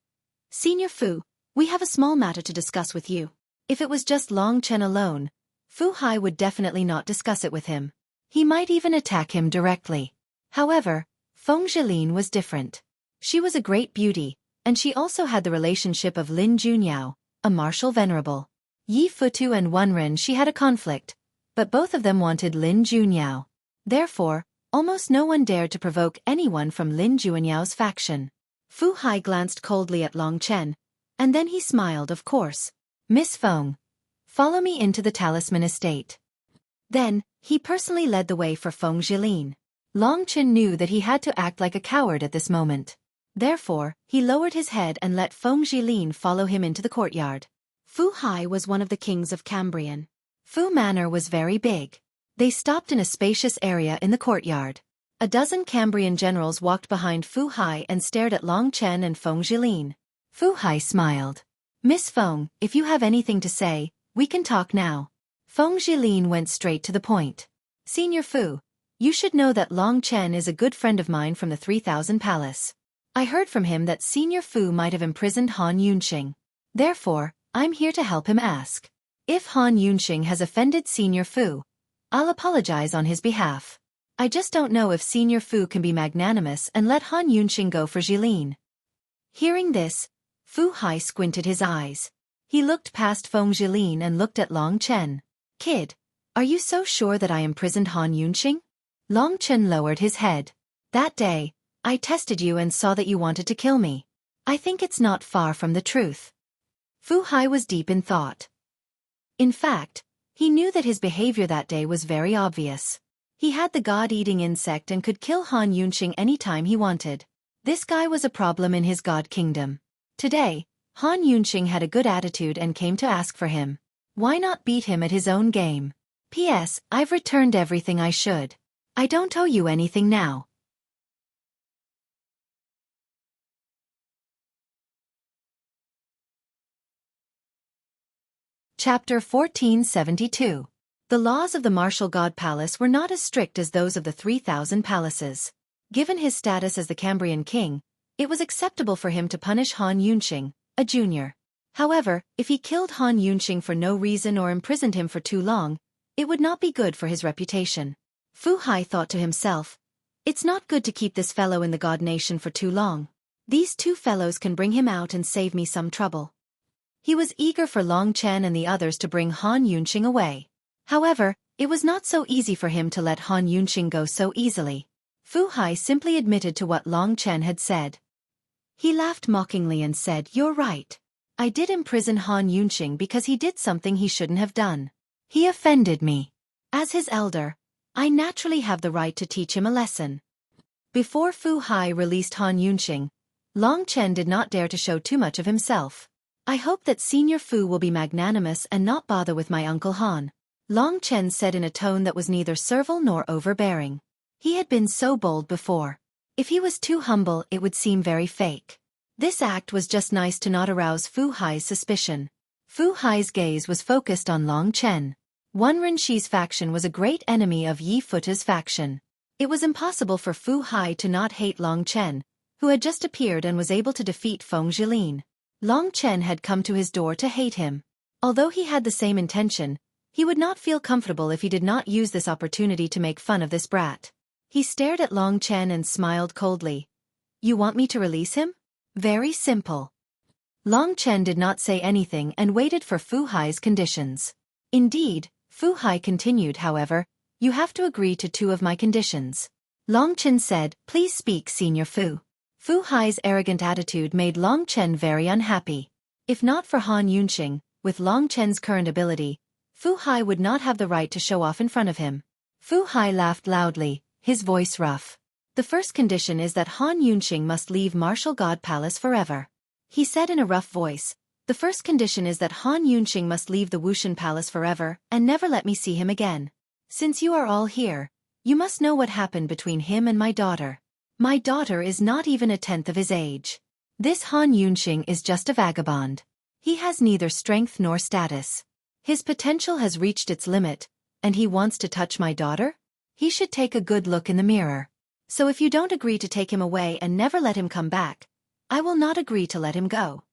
"Senior Fu, we have a small matter to discuss with you." If it was just Long Chen alone, Fu Hai would definitely not discuss it with him. He might even attack him directly. However, Feng Jilin was different. She was a great beauty, and she also had the relationship of Lin Junyao, a martial venerable. Yi Futu and Wenren she had a conflict, but both of them wanted Lin Junyao. Therefore, almost no one dared to provoke anyone from Lin Juanyao's faction. Fu Hai glanced coldly at Long Chen, and then he smiled of course. "Miss Feng, follow me into the Talisman estate." Then, he personally led the way for Feng Jilin. Long Chen knew that he had to act like a coward at this moment. Therefore, he lowered his head and let Feng Jilin follow him into the courtyard. Fu Hai was one of the kings of Cambrian. Fu Manor was very big. They stopped in a spacious area in the courtyard. A dozen Cambrian generals walked behind Fu Hai and stared at Long Chen and Feng Jilin. Fu Hai smiled. "Miss Feng, if you have anything to say, we can talk now." Feng Jilin went straight to the point. "Senior Fu, you should know that Long Chen is a good friend of mine from the 3000 Palace. I heard from him that Senior Fu might have imprisoned Han Yunxing. Therefore, I'm here to help him ask. If Han Yunxing has offended Senior Fu, I'll apologize on his behalf. I just don't know if Senior Fu can be magnanimous and let Han Yunxing go for Jilin." Hearing this, Fu Hai squinted his eyes. He looked past Feng Jilin and looked at Long Chen. "Kid, are you so sure that I imprisoned Han Yunxing?" Long Chen lowered his head. "That day, I tested you and saw that you wanted to kill me. I think it's not far from the truth." Fu Hai was deep in thought. In fact, he knew that his behavior that day was very obvious. He had the god-eating insect and could kill Han Yunxing anytime he wanted. This guy was a problem in his god kingdom. Today, Han Yunqing had a good attitude and came to ask for him. Why not beat him at his own game? P.S. I've returned everything I should. I don't owe you anything now. Chapter 1472. The laws of the martial god palace were not as strict as those of the 3,000 palaces. Given his status as the Cambrian king, it was acceptable for him to punish Han Yunqing, a junior. However, if he killed Han Yunqing for no reason or imprisoned him for too long, it would not be good for his reputation. Fu Hai thought to himself, it's not good to keep this fellow in the god nation for too long. These two fellows can bring him out and save me some trouble. He was eager for Long Chen and the others to bring Han Yunqing away. However, it was not so easy for him to let Han Yunqing go so easily. Fu Hai simply admitted to what Long Chen had said. He laughed mockingly and said, "You're right. I did imprison Han Yunqing because he did something he shouldn't have done. He offended me. As his elder, I naturally have the right to teach him a lesson." Before Fu Hai released Han Yunqing, Long Chen did not dare to show too much of himself. "I hope that Senior Fu will be magnanimous and not bother with my Uncle Han," Long Chen said in a tone that was neither servile nor overbearing. He had been so bold before. If he was too humble, it would seem very fake. This act was just nice to not arouse Fu Hai's suspicion. Fu Hai's gaze was focused on Long Chen. Wan Renxi's faction was a great enemy of Yi Futa's faction. It was impossible for Fu Hai to not hate Long Chen, who had just appeared and was able to defeat Feng Jilin. Long Chen had come to his door to hate him. Although he had the same intention, he would not feel comfortable if he did not use this opportunity to make fun of this brat. He stared at Long Chen and smiled coldly. "You want me to release him? Very simple." Long Chen did not say anything and waited for Fu Hai's conditions. Indeed, Fu Hai continued, "However, you have to agree to two of my conditions." Long Chen said, "Please speak, Senior Fu." Fu Hai's arrogant attitude made Long Chen very unhappy. If not for Han Yunqing, with Long Chen's current ability, Fu Hai would not have the right to show off in front of him. Fu Hai laughed loudly, his voice rough. "The first condition is that Han Yunqing must leave Martial God Palace forever," he said in a rough voice. "The first condition is that Han Yunqing must leave the Wushan Palace forever and never let me see him again. Since you are all here, you must know what happened between him and my daughter. My daughter is not even a tenth of his age. This Han Yunqing is just a vagabond. He has neither strength nor status. His potential has reached its limit, and he wants to touch my daughter? He should take a good look in the mirror. So if you don't agree to take him away and never let him come back, I will not agree to let him go."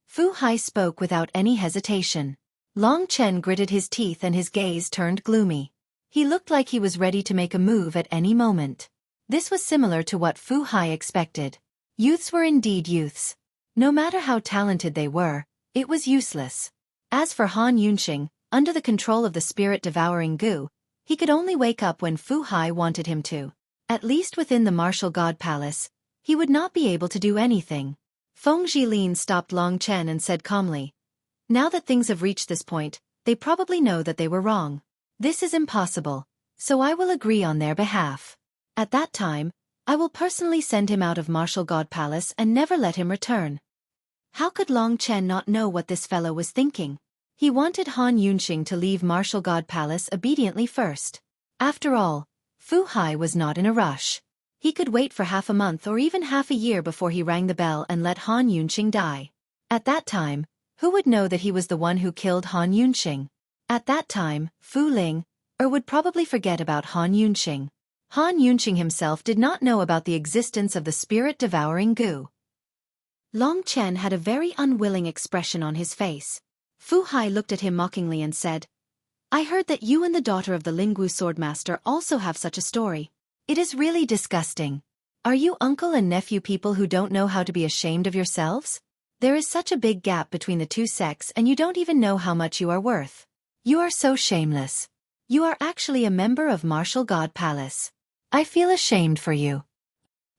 Fu Hai spoke without any hesitation. Long Chen gritted his teeth and his gaze turned gloomy. He looked like he was ready to make a move at any moment. This was similar to what Fu Hai expected. Youths were indeed youths. No matter how talented they were, it was useless. As for Han Yunqing, under the control of the spirit-devouring goo, he could only wake up when Fu Hai wanted him to. At least within the Martial God Palace, he would not be able to do anything. Feng Jilin stopped Long Chen and said calmly, "Now that things have reached this point, they probably know that they were wrong. This is impossible, so I will agree on their behalf. At that time, I will personally send him out of Martial God Palace and never let him return." How could Long Chen not know what this fellow was thinking? He wanted Han Yunqing to leave Martial God Palace obediently first. After all, Fu Hai was not in a rush. He could wait for half a month or even half a year before he rang the bell and let Han Yunqing die. At that time, who would know that he was the one who killed Han Yunqing? At that time, Fu Ling, would probably forget about Han Yunqing. Han Yunqing himself did not know about the existence of the spirit-devouring goo. Long Chen had a very unwilling expression on his face. Fu Hai looked at him mockingly and said, "I heard that you and the daughter of the Lingwu Swordmaster also have such a story. It is really disgusting. Are you uncle and nephew people who don't know how to be ashamed of yourselves? There is such a big gap between the two sects and you don't even know how much you are worth. You are so shameless. You are actually a member of Martial God Palace. I feel ashamed for you."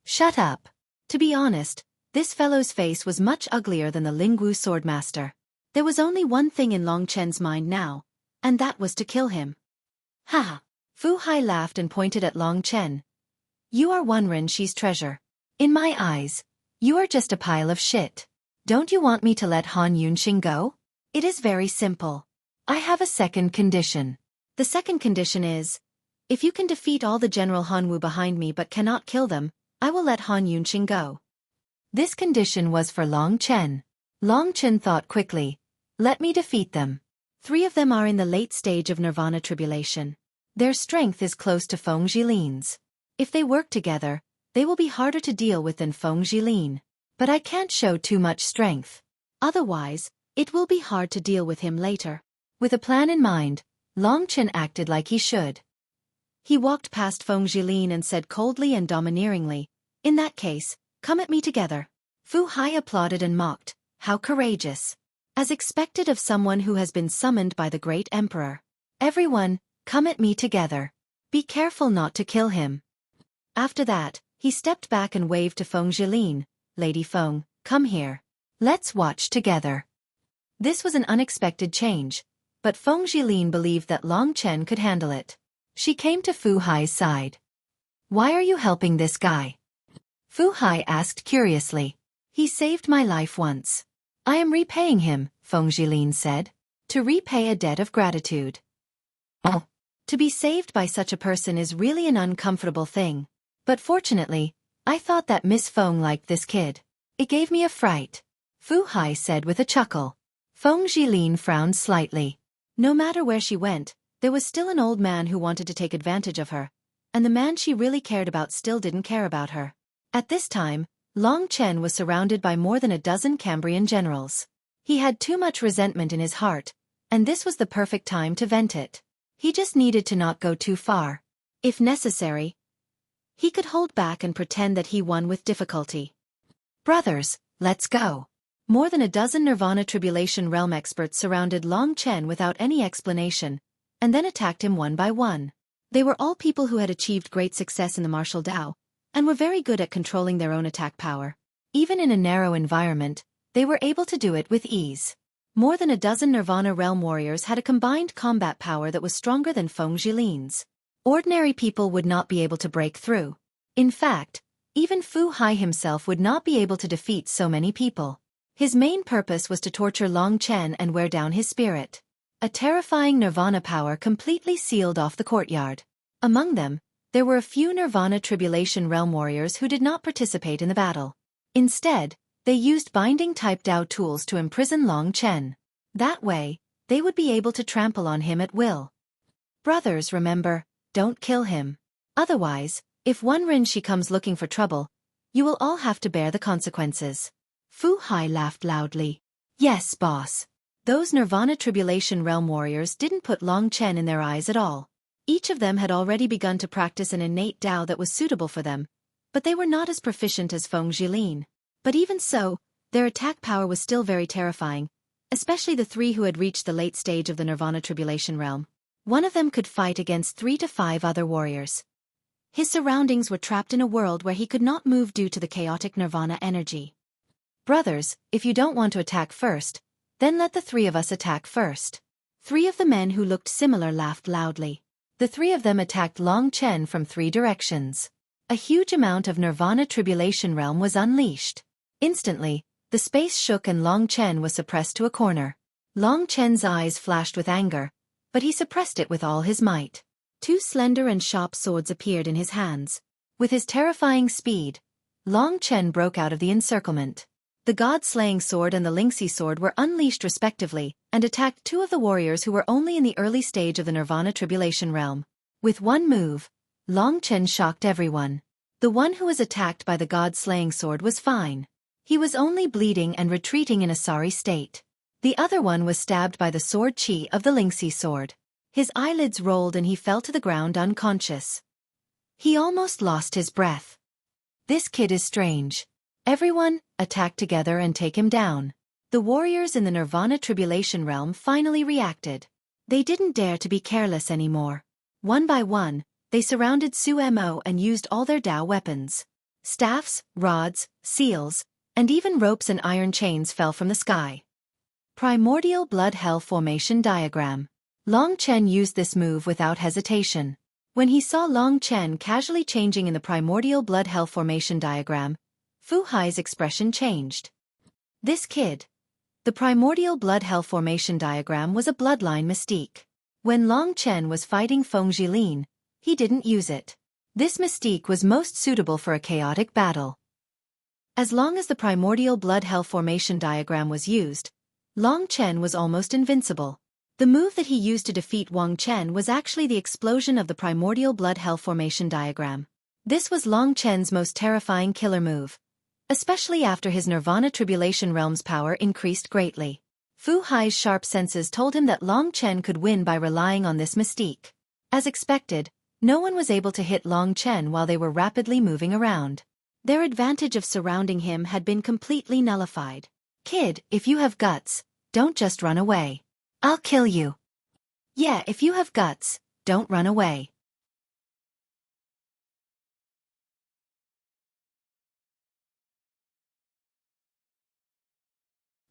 "Shut up." To be honest, this fellow's face was much uglier than the Lingwu Swordmaster. There was only one thing in Long Chen's mind now, and that was to kill him. "Ha!" Fu Hai laughed and pointed at Long Chen. "You are Wan Renxi's treasure. In my eyes, you are just a pile of shit." Don't you want me to let Han Yunxing go? It is very simple. I have a second condition. The second condition is, if you can defeat all the General Hanwu behind me but cannot kill them, I will let Han Yunxing go. This condition was for Long Chen. Long Chen thought quickly. Let me defeat them. 3 of them are in the late stage of nirvana tribulation. Their strength is close to Feng Jilin's. If they work together, they will be harder to deal with than Feng Jilin. But I can't show too much strength. Otherwise, it will be hard to deal with him later. With a plan in mind, Long Chen acted like he should. He walked past Feng Jilin and said coldly and domineeringly, "In that case, come at me together." Fu Hai applauded and mocked, "How courageous." As expected of someone who has been summoned by the great emperor. "Everyone, come at me together. Be careful not to kill him." After that, he stepped back and waved to Feng Jilin, "Lady Feng, come here. Let's watch together." This was an unexpected change, but Feng Jilin believed that Long Chen could handle it. She came to Fu Hai's side. "Why are you helping this guy?" Fu Hai asked curiously. "He saved my life once. I am repaying him," Feng Jilin said. "To repay a debt of gratitude." Oh. To be saved by such a person is really an uncomfortable thing. But fortunately, I thought that Miss Feng liked this kid. It gave me a fright, Fu Hai said with a chuckle. Feng Jilin frowned slightly. No matter where she went, there was still an old man who wanted to take advantage of her, and the man she really cared about still didn't care about her. At this time, Long Chen was surrounded by more than a dozen Cambrian generals. He had too much resentment in his heart, and this was the perfect time to vent it. He just needed to not go too far. If necessary, he could hold back and pretend that he won with difficulty. "Brothers, let's go." More than a dozen Nirvana Tribulation Realm experts surrounded Long Chen without any explanation, and then attacked him one by one. They were all people who had achieved great success in the martial Dao, and were very good at controlling their own attack power. Even in a narrow environment, they were able to do it with ease. More than a dozen Nirvana Realm warriors had a combined combat power that was stronger than Feng Jilin's. Ordinary people would not be able to break through. In fact, even Fu Hai himself would not be able to defeat so many people. His main purpose was to torture Long Chen and wear down his spirit. A terrifying Nirvana power completely sealed off the courtyard. Among them, there were a few Nirvana Tribulation Realm warriors who did not participate in the battle. Instead, they used binding-type Dao tools to imprison Long Chen. That way, they would be able to trample on him at will. "Brothers, remember, don't kill him. Otherwise, if one Rinshi comes looking for trouble, you will all have to bear the consequences." Fu Hai laughed loudly. "Yes, boss." Those Nirvana Tribulation Realm warriors didn't put Long Chen in their eyes at all. Each of them had already begun to practice an innate Dao that was suitable for them, but they were not as proficient as Feng Jilin. But even so, their attack power was still very terrifying, especially the 3 who had reached the late stage of the Nirvana Tribulation Realm. One of them could fight against 3 to 5 other warriors. His surroundings were trapped in a world where he could not move due to the chaotic Nirvana energy. "Brothers, if you don't want to attack first, then let the 3 of us attack first." 3 of the men who looked similar laughed loudly. The 3 of them attacked Long Chen from 3 directions. A huge amount of Nirvana Tribulation Realm was unleashed. Instantly, the space shook and Long Chen was suppressed to a corner. Long Chen's eyes flashed with anger, but he suppressed it with all his might. 2 slender and sharp swords appeared in his hands. With his terrifying speed, Long Chen broke out of the encirclement. The God-slaying sword and the Lingxi sword were unleashed respectively, and attacked 2 of the warriors who were only in the early stage of the Nirvana Tribulation Realm. With one move, Long Chen shocked everyone. The one who was attacked by the God-slaying sword was fine. He was only bleeding and retreating in a sorry state. The other one was stabbed by the sword chi of the Lingxi sword. His eyelids rolled and he fell to the ground unconscious. He almost lost his breath. "This kid is strange. Everyone, attack together and take him down." The warriors in the Nirvana Tribulation Realm finally reacted. They didn't dare to be careless anymore. One by one, they surrounded Su Mo and used all their Dao weapons. Staffs, rods, seals, and even ropes and iron chains fell from the sky. Primordial Blood Hell Formation Diagram. Long Chen used this move without hesitation. When he saw Long Chen casually changing in the Primordial Blood Hell Formation Diagram, Fu Hai's expression changed. This kid. The primordial blood hell formation diagram was a bloodline mystique. When Long Chen was fighting Feng Jilin, he didn't use it. This mystique was most suitable for a chaotic battle. As long as the primordial blood hell formation diagram was used, Long Chen was almost invincible. The move that he used to defeat Wang Chen was actually the explosion of the primordial blood hell formation diagram. This was Long Chen's most terrifying killer move, especially after his Nirvana Tribulation Realm's power increased greatly. Fu Hai's sharp senses told him that Long Chen could win by relying on this mystique. As expected, no one was able to hit Long Chen while they were rapidly moving around. Their advantage of surrounding him had been completely nullified. Kid, if you have guts, don't just run away. I'll kill you. Yeah, if you have guts, don't run away.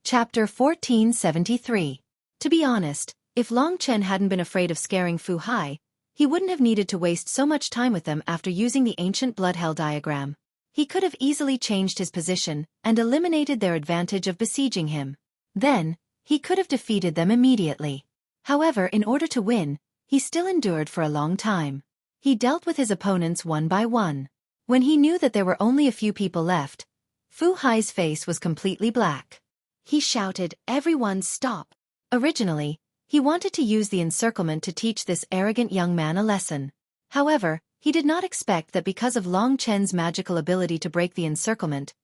Chapter 1473. To be honest, if Long Chen hadn't been afraid of scaring Fu Hai, he wouldn't have needed to waste so much time with them after using the ancient blood hell diagram. He could have easily changed his position and eliminated their advantage of besieging him. Then, he could have defeated them immediately. However, in order to win, he still endured for a long time. He dealt with his opponents one by one. When he knew that there were only a few people left, Fu Hai's face was completely black. He shouted, "Everyone stop!" Originally, he wanted to use the encirclement to teach this arrogant young man a lesson. However, he did not expect that because of Long Chen's magical ability to break the encirclement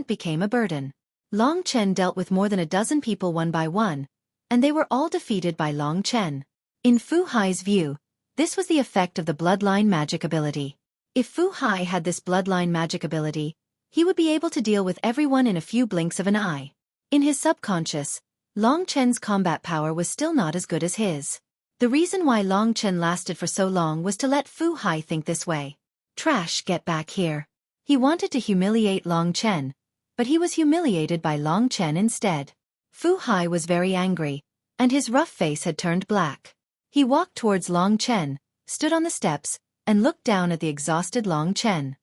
became a burden. Long Chen dealt with more than a dozen people one by one, and they were all defeated by Long Chen. In Fu Hai's view, this was the effect of the bloodline magic ability. If Fu Hai had this bloodline magic ability, he would be able to deal with everyone in a few blinks of an eye. In his subconscious, Long Chen's combat power was still not as good as his. The reason why Long Chen lasted for so long was to let Fu Hai think this way. Trash, get back here. He wanted to humiliate Long Chen, but he was humiliated by Long Chen instead. Fu Hai was very angry, and his rough face had turned black. He walked towards Long Chen, stood on the steps, and looked down at the exhausted Long Chen.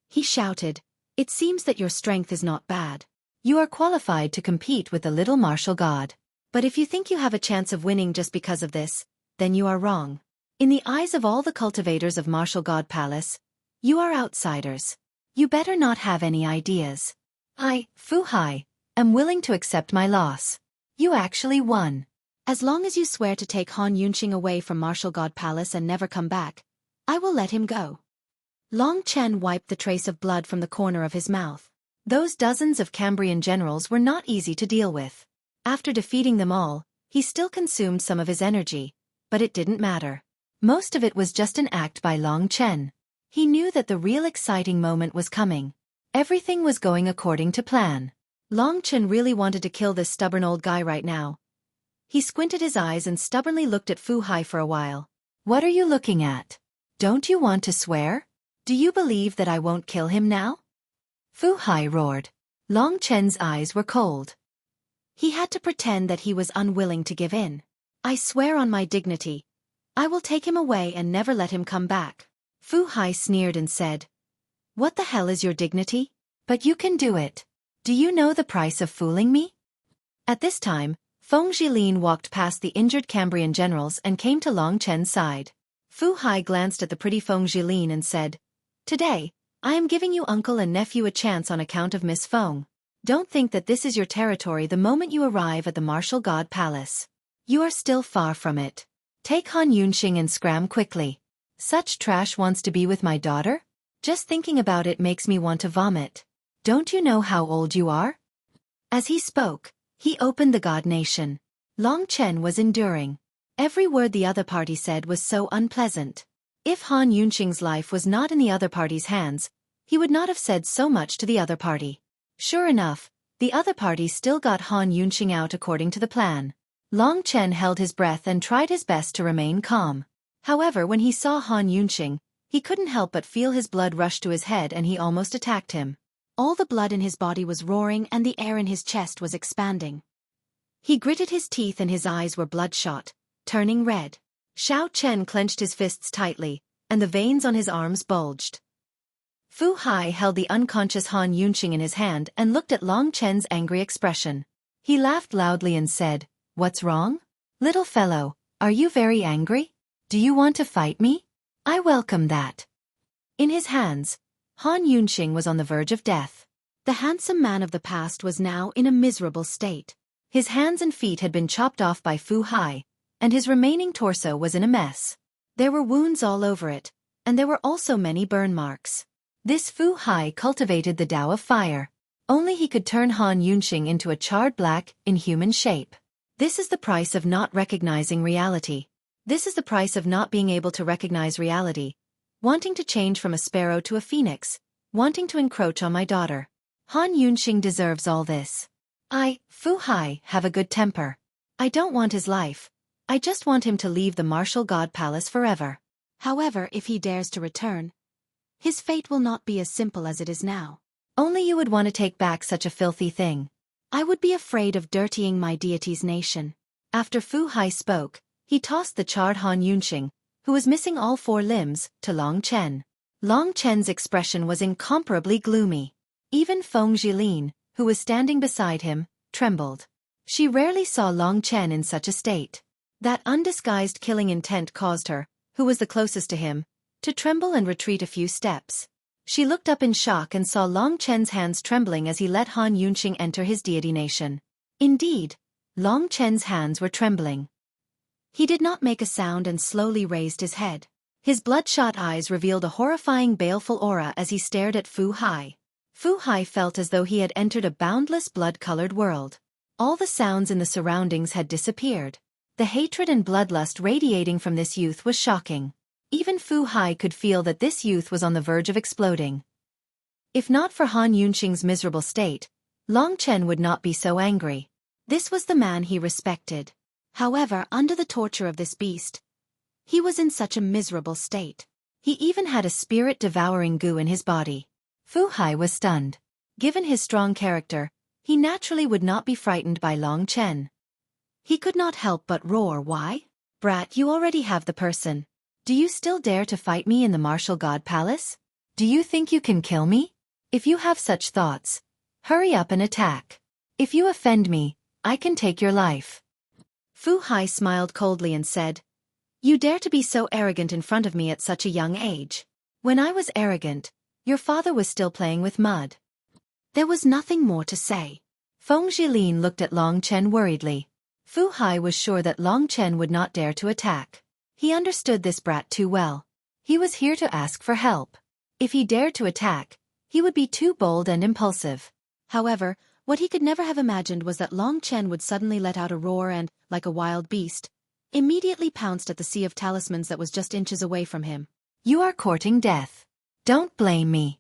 He shouted, "It seems that your strength is not bad. You are qualified to compete with the little martial god. But if you think you have a chance of winning just because of this, then you are wrong. In the eyes of all the cultivators of Martial God Palace, you are outsiders. You better not have any ideas. I, Fu Hai, am willing to accept my loss. You actually won. As long as you swear to take Han Yunqing away from Martial God Palace and never come back, I will let him go." Long Chen wiped the trace of blood from the corner of his mouth. Those dozens of Cambrian generals were not easy to deal with. After defeating them all, he still consumed some of his energy, but it didn't matter. Most of it was just an act by Long Chen. He knew that the real exciting moment was coming. Everything was going according to plan. Long Chen really wanted to kill this stubborn old guy right now. He squinted his eyes and stubbornly looked at Fu Hai for a while. "What are you looking at? Don't you want to swear? Do you believe that I won't kill him now?" Fu Hai roared. Long Chen's eyes were cold. He had to pretend that he was unwilling to give in. "I swear on my dignity. I will take him away and never let him come back." Fu Hai sneered and said, "What the hell is your dignity? But you can do it. Do you know the price of fooling me?" At this time, Feng Jilin walked past the injured Cambrian generals and came to Long Chen's side. Fu Hai glanced at the pretty Feng Jilin and said, "Today, I am giving you uncle and nephew a chance on account of Miss Feng. Don't think that this is your territory the moment you arrive at the Martial God Palace. You are still far from it. Take Han Yunqing and scram quickly. Such trash wants to be with my daughter? Just thinking about it makes me want to vomit. Don't you know how old you are?" As he spoke, he opened the God Nation. Long Chen was enduring. Every word the other party said was so unpleasant. If Han Yunqing's life was not in the other party's hands, he would not have said so much to the other party. Sure enough, the other party still got Han Yunqing out according to the plan. Long Chen held his breath and tried his best to remain calm. However, when he saw Han Yunqing, he couldn't help but feel his blood rush to his head and he almost attacked him. All the blood in his body was roaring and the air in his chest was expanding. He gritted his teeth and his eyes were bloodshot, turning red. Xiao Chen clenched his fists tightly, and the veins on his arms bulged. Fu Hai held the unconscious Han Yunqing in his hand and looked at Long Chen's angry expression. He laughed loudly and said, "What's wrong? Little fellow, are you very angry? Do you want to fight me? I welcome that." In his hands, Han Yunqing was on the verge of death. The handsome man of the past was now in a miserable state. His hands and feet had been chopped off by Fu Hai, and his remaining torso was in a mess. There were wounds all over it, and there were also many burn marks. This Fu Hai cultivated the Tao of fire. Only he could turn Han Yunqing into a charred black, inhuman shape. This is the price of not recognizing reality. This is the price of not being able to recognize reality. Wanting to change from a sparrow to a phoenix. Wanting to encroach on my daughter. Han Yunqing deserves all this. I, Fu Hai, have a good temper. I don't want his life. I just want him to leave the martial god palace forever. However, if he dares to return, his fate will not be as simple as it is now. Only you would want to take back such a filthy thing. I would be afraid of dirtying my deity's nation. After Fu Hai spoke, he tossed the charred Han Yunqing, who was missing all 4 limbs, to Long Chen. Long Chen's expression was incomparably gloomy. Even Feng Jilin, who was standing beside him, trembled. She rarely saw Long Chen in such a state. That undisguised killing intent caused her, who was the closest to him, to tremble and retreat a few steps. She looked up in shock and saw Long Chen's hands trembling as he let Han Yunqing enter his deity nation. Indeed, Long Chen's hands were trembling. He did not make a sound and slowly raised his head. His bloodshot eyes revealed a horrifying baleful aura as he stared at Fu Hai. Fu Hai felt as though he had entered a boundless blood-colored world. All the sounds in the surroundings had disappeared. The hatred and bloodlust radiating from this youth was shocking. Even Fu Hai could feel that this youth was on the verge of exploding. If not for Han Yunqing's miserable state, Long Chen would not be so angry. This was the man he respected. However, under the torture of this beast, he was in such a miserable state. He even had a spirit-devouring goo in his body. Fu Hai was stunned. Given his strong character, he naturally would not be frightened by Long Chen. He could not help but roar, "Why? Brat, you already have the person. Do you still dare to fight me in the martial god palace? Do you think you can kill me? If you have such thoughts, hurry up and attack. If you offend me, I can take your life." Fu Hai smiled coldly and said, "You dare to be so arrogant in front of me at such a young age. When I was arrogant, your father was still playing with mud." There was nothing more to say. Feng Jilin looked at Long Chen worriedly. Fu Hai was sure that Long Chen would not dare to attack. He understood this brat too well. He was here to ask for help. If he dared to attack, he would be too bold and impulsive. However, what he could never have imagined was that Long Chen would suddenly let out a roar and, like a wild beast, immediately pounced at the sea of talismans that was just inches away from him. "You are courting death. Don't blame me,"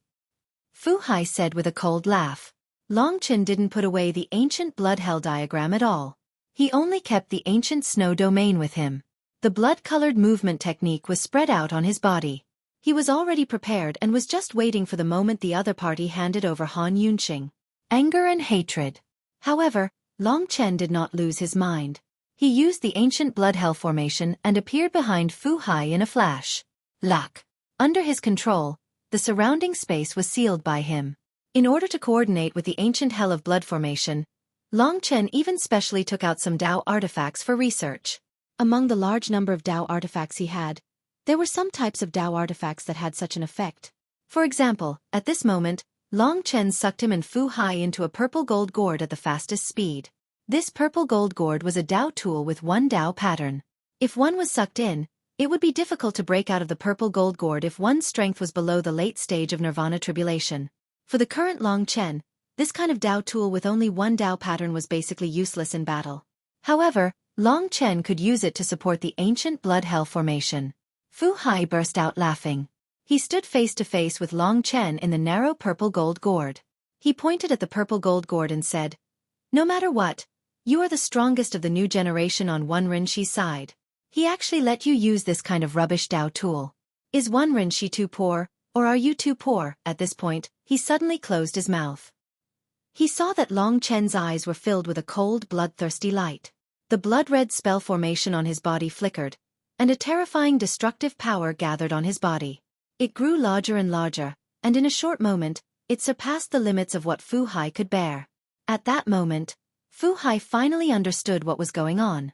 Fu Hai said with a cold laugh. Long Chen didn't put away the ancient blood hell diagram at all. He only kept the ancient snow domain with him. The blood-colored movement technique was spread out on his body. He was already prepared and was just waiting for the moment the other party handed over Han Yunqing. Anger and hatred. However, Long Chen did not lose his mind. He used the ancient blood hell formation and appeared behind Fu Hai in a flash. Luck. Under his control, the surrounding space was sealed by him. In order to coordinate with the ancient hell of blood formation, Long Chen even specially took out some Tao artifacts for research. Among the large number of Tao artifacts he had, there were some types of Tao artifacts that had such an effect. For example, at this moment, Long Chen sucked him and Fu Hai into a purple gold gourd at the fastest speed. This purple gold gourd was a Tao tool with one Tao pattern. If one was sucked in, it would be difficult to break out of the purple gold gourd if one's strength was below the late stage of nirvana tribulation. For the current Long Chen, this kind of Tao tool with only one Tao pattern was basically useless in battle. However, Long Chen could use it to support the ancient blood hell formation. Fu Hai burst out laughing. He stood face to face with Long Chen in the narrow purple gold gourd. He pointed at the purple gold gourd and said, "No matter what, you are the strongest of the new generation on One Rinxi's side. He actually let you use this kind of rubbish Tao tool. Is One Rinxi too poor, or are you too poor?" At this point, he suddenly closed his mouth. He saw that Long Chen's eyes were filled with a cold, bloodthirsty light. The blood-red spell formation on his body flickered, and a terrifying destructive power gathered on his body. It grew larger and larger, and in a short moment, it surpassed the limits of what Fu Hai could bear. At that moment, Fu Hai finally understood what was going on.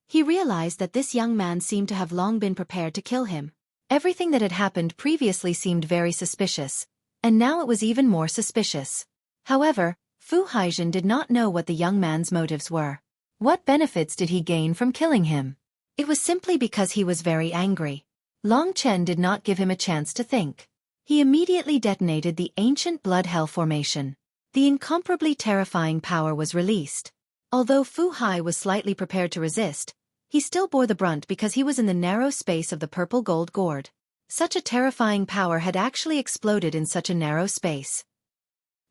He realized that this young man seemed to have long been prepared to kill him. Everything that had happened previously seemed very suspicious, and now it was even more suspicious. However, Fu Haijin did not know what the young man's motives were. What benefits did he gain from killing him? It was simply because he was very angry. Long Chen did not give him a chance to think. He immediately detonated the ancient blood hell formation. The incomparably terrifying power was released. Although Fu Hai was slightly prepared to resist, he still bore the brunt because he was in the narrow space of the purple gold gourd. Such a terrifying power had actually exploded in such a narrow space.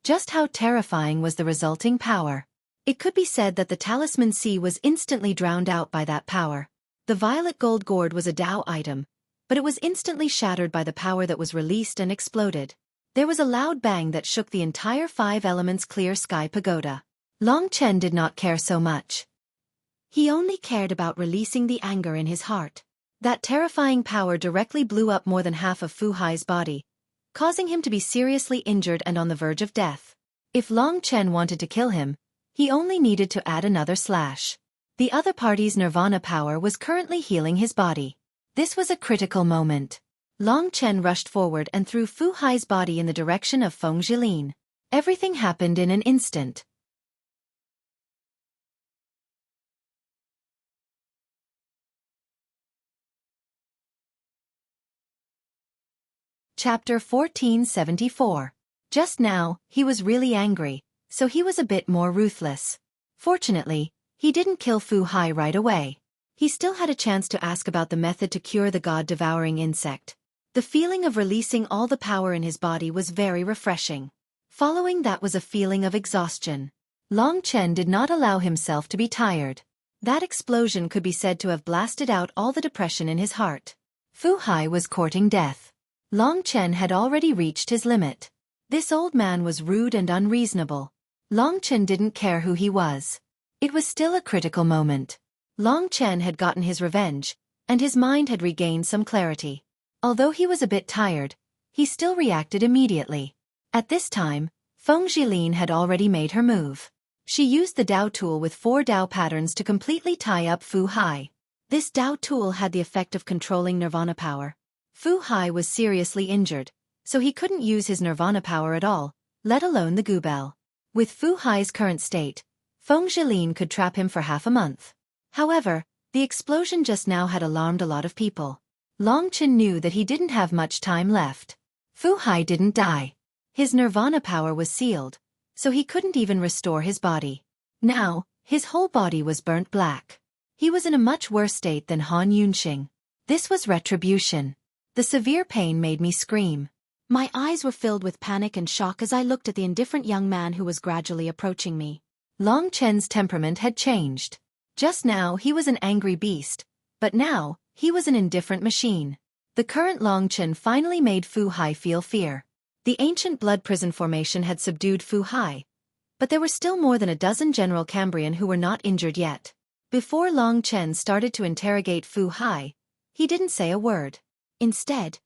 Just how terrifying was the resulting power? It could be said that the talisman sea was instantly drowned out by that power. The violet gold gourd was a Dao item, but it was instantly shattered by the power that was released and exploded. There was a loud bang that shook the entire 5 elements clear sky pagoda. Long Chen did not care so much. He only cared about releasing the anger in his heart. That terrifying power directly blew up more than half of Fu Hai's body, causing him to be seriously injured and on the verge of death. If Long Chen wanted to kill him, he only needed to add another slash. The other party's nirvana power was currently healing his body. This was a critical moment. Long Chen rushed forward and threw Fu Hai's body in the direction of Feng Jilin. Everything happened in an instant. Chapter 1474. Just now, he was really angry, so he was a bit more ruthless. Fortunately, he didn't kill Fu Hai right away. He still had a chance to ask about the method to cure the god-devouring insect. The feeling of releasing all the power in his body was very refreshing. Following that was a feeling of exhaustion. Long Chen did not allow himself to be tired. That explosion could be said to have blasted out all the depression in his heart. Fu Hai was courting death. Long Chen had already reached his limit. This old man was rude and unreasonable. Long Chen didn't care who he was. It was still a critical moment. Long Chen had gotten his revenge, and his mind had regained some clarity. Although he was a bit tired, he still reacted immediately. At this time, Feng Jilin had already made her move. She used the Dao tool with 4 Dao patterns to completely tie up Fu Hai. This Dao tool had the effect of controlling nirvana power. Fu Hai was seriously injured, so he couldn't use his nirvana power at all, let alone the Gubel. With Fu Hai's current state, Feng Jilin could trap him for half a month. However, the explosion just now had alarmed a lot of people. Long Chen knew that he didn't have much time left. Fu Hai didn't die. His nirvana power was sealed, so he couldn't even restore his body. Now, his whole body was burnt black. He was in a much worse state than Han Yunxing. This was retribution. The severe pain made me scream. My eyes were filled with panic and shock as I looked at the indifferent young man who was gradually approaching me. Long Chen's temperament had changed. Just now he was an angry beast, but now, he was an indifferent machine. The current Long Chen finally made Fu Hai feel fear. The ancient blood prison formation had subdued Fu Hai, but there were still more than a dozen General Cambrian who were not injured yet. Before Long Chen started to interrogate Fu Hai, he didn't say a word. Instead,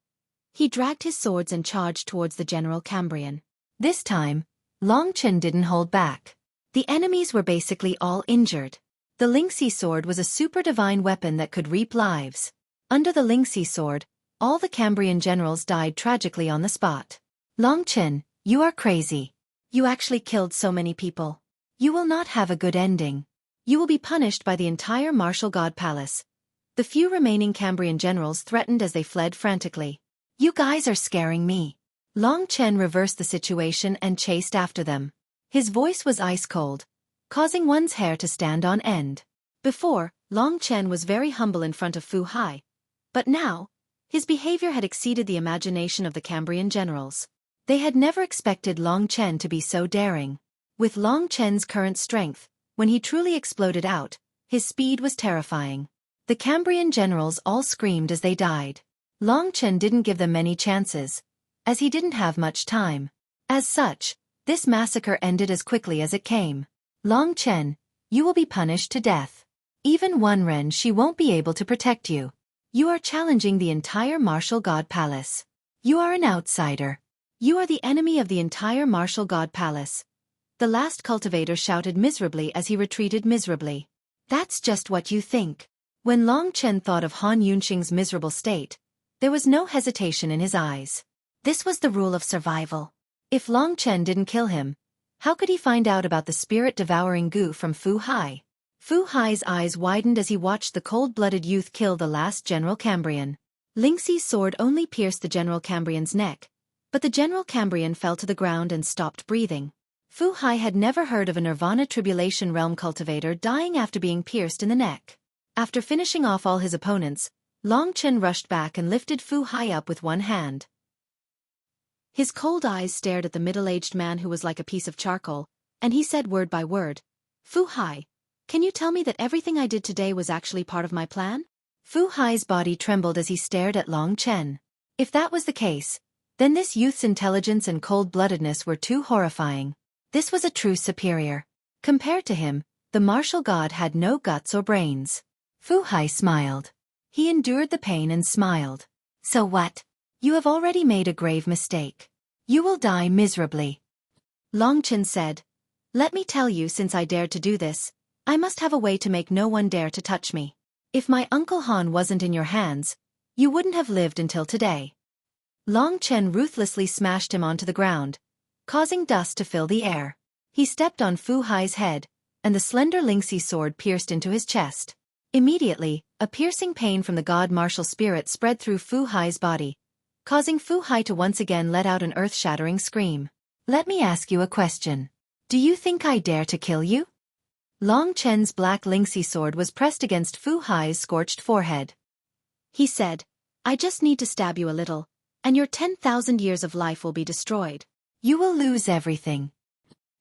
he dragged his swords and charged towards the General Cambrian. This time, Long Chen didn't hold back. The enemies were basically all injured. The Lingxi sword was a super divine weapon that could reap lives. Under the Lingxi sword, all the Cambrian generals died tragically on the spot. Long Chen, you are crazy. You actually killed so many people. You will not have a good ending. You will be punished by the entire martial god palace. The few remaining Cambrian generals threatened as they fled frantically. You guys are scaring me. Long Chen reversed the situation and chased after them. His voice was ice cold, causing one's hair to stand on end. Before, Long Chen was very humble in front of Fu Hai, but now, his behavior had exceeded the imagination of the Cambrian generals. They had never expected Long Chen to be so daring. With Long Chen's current strength, when he truly exploded out, his speed was terrifying. The Cambrian generals all screamed as they died. Long Chen didn't give them many chances, as he didn't have much time. As such, this massacre ended as quickly as it came. Long Chen, you will be punished to death. Even one Ren she won't be able to protect you. You are challenging the entire martial god palace. You are an outsider. You are the enemy of the entire martial god palace. The last cultivator shouted miserably as he retreated miserably. That's just what you think. When Long Chen thought of Han Yunxing's miserable state, there was no hesitation in his eyes. This was the rule of survival. If Long Chen didn't kill him, how could he find out about the spirit-devouring goo from Fu Hai? Fu Hai's eyes widened as he watched the cold-blooded youth kill the last General Cambrian. Lingxi's sword only pierced the General Cambrian's neck, but the General Cambrian fell to the ground and stopped breathing. Fu Hai had never heard of a Nirvana Tribulation Realm cultivator dying after being pierced in the neck. After finishing off all his opponents, Long Chen rushed back and lifted Fu Hai up with one hand. His cold eyes stared at the middle-aged man who was like a piece of charcoal, and he said word by word, "Fu Hai, can you tell me that everything I did today was actually part of my plan?" Fu Hai's body trembled as he stared at Long Chen. If that was the case, then this youth's intelligence and cold-bloodedness were too horrifying. This was a true superior. Compared to him, the martial god had no guts or brains. Fu Hai smiled. He endured the pain and smiled. So what? You have already made a grave mistake. You will die miserably. Long Chen said, "Let me tell you, since I dared to do this, I must have a way to make no one dare to touch me. If my Uncle Han wasn't in your hands, you wouldn't have lived until today." Long Chen ruthlessly smashed him onto the ground, causing dust to fill the air. He stepped on Fu Hai's head, and the slender Lingxi sword pierced into his chest. Immediately, a piercing pain from the god martial spirit spread through Fu Hai's body, causing Fu Hai to once again let out an earth-shattering scream. "Let me ask you a question. Do you think I dare to kill you?" Long Chen's black Lingxi sword was pressed against Fu Hai's scorched forehead. He said, "I just need to stab you a little, and your 10,000 years of life will be destroyed. You will lose everything."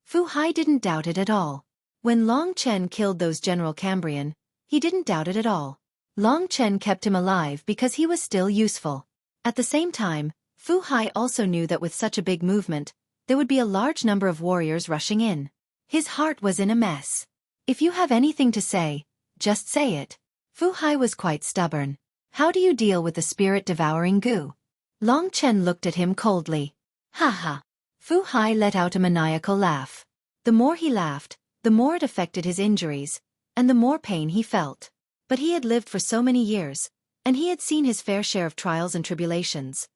Fu Hai didn't doubt it at all. When Long Chen killed those General Cambrian, he didn't doubt it at all. Long Chen kept him alive because he was still useful. At the same time, Fu Hai also knew that with such a big movement, there would be a large number of warriors rushing in. His heart was in a mess. "If you have anything to say, just say it." Fu Hai was quite stubborn. "How do you deal with the spirit-devouring goo?" Long Chen looked at him coldly. "Ha ha." Fu Hai let out a maniacal laugh. The more he laughed, the more it affected his injuries, and the more pain he felt. But he had lived for so many years, and he had seen his fair share of trials and tribulations.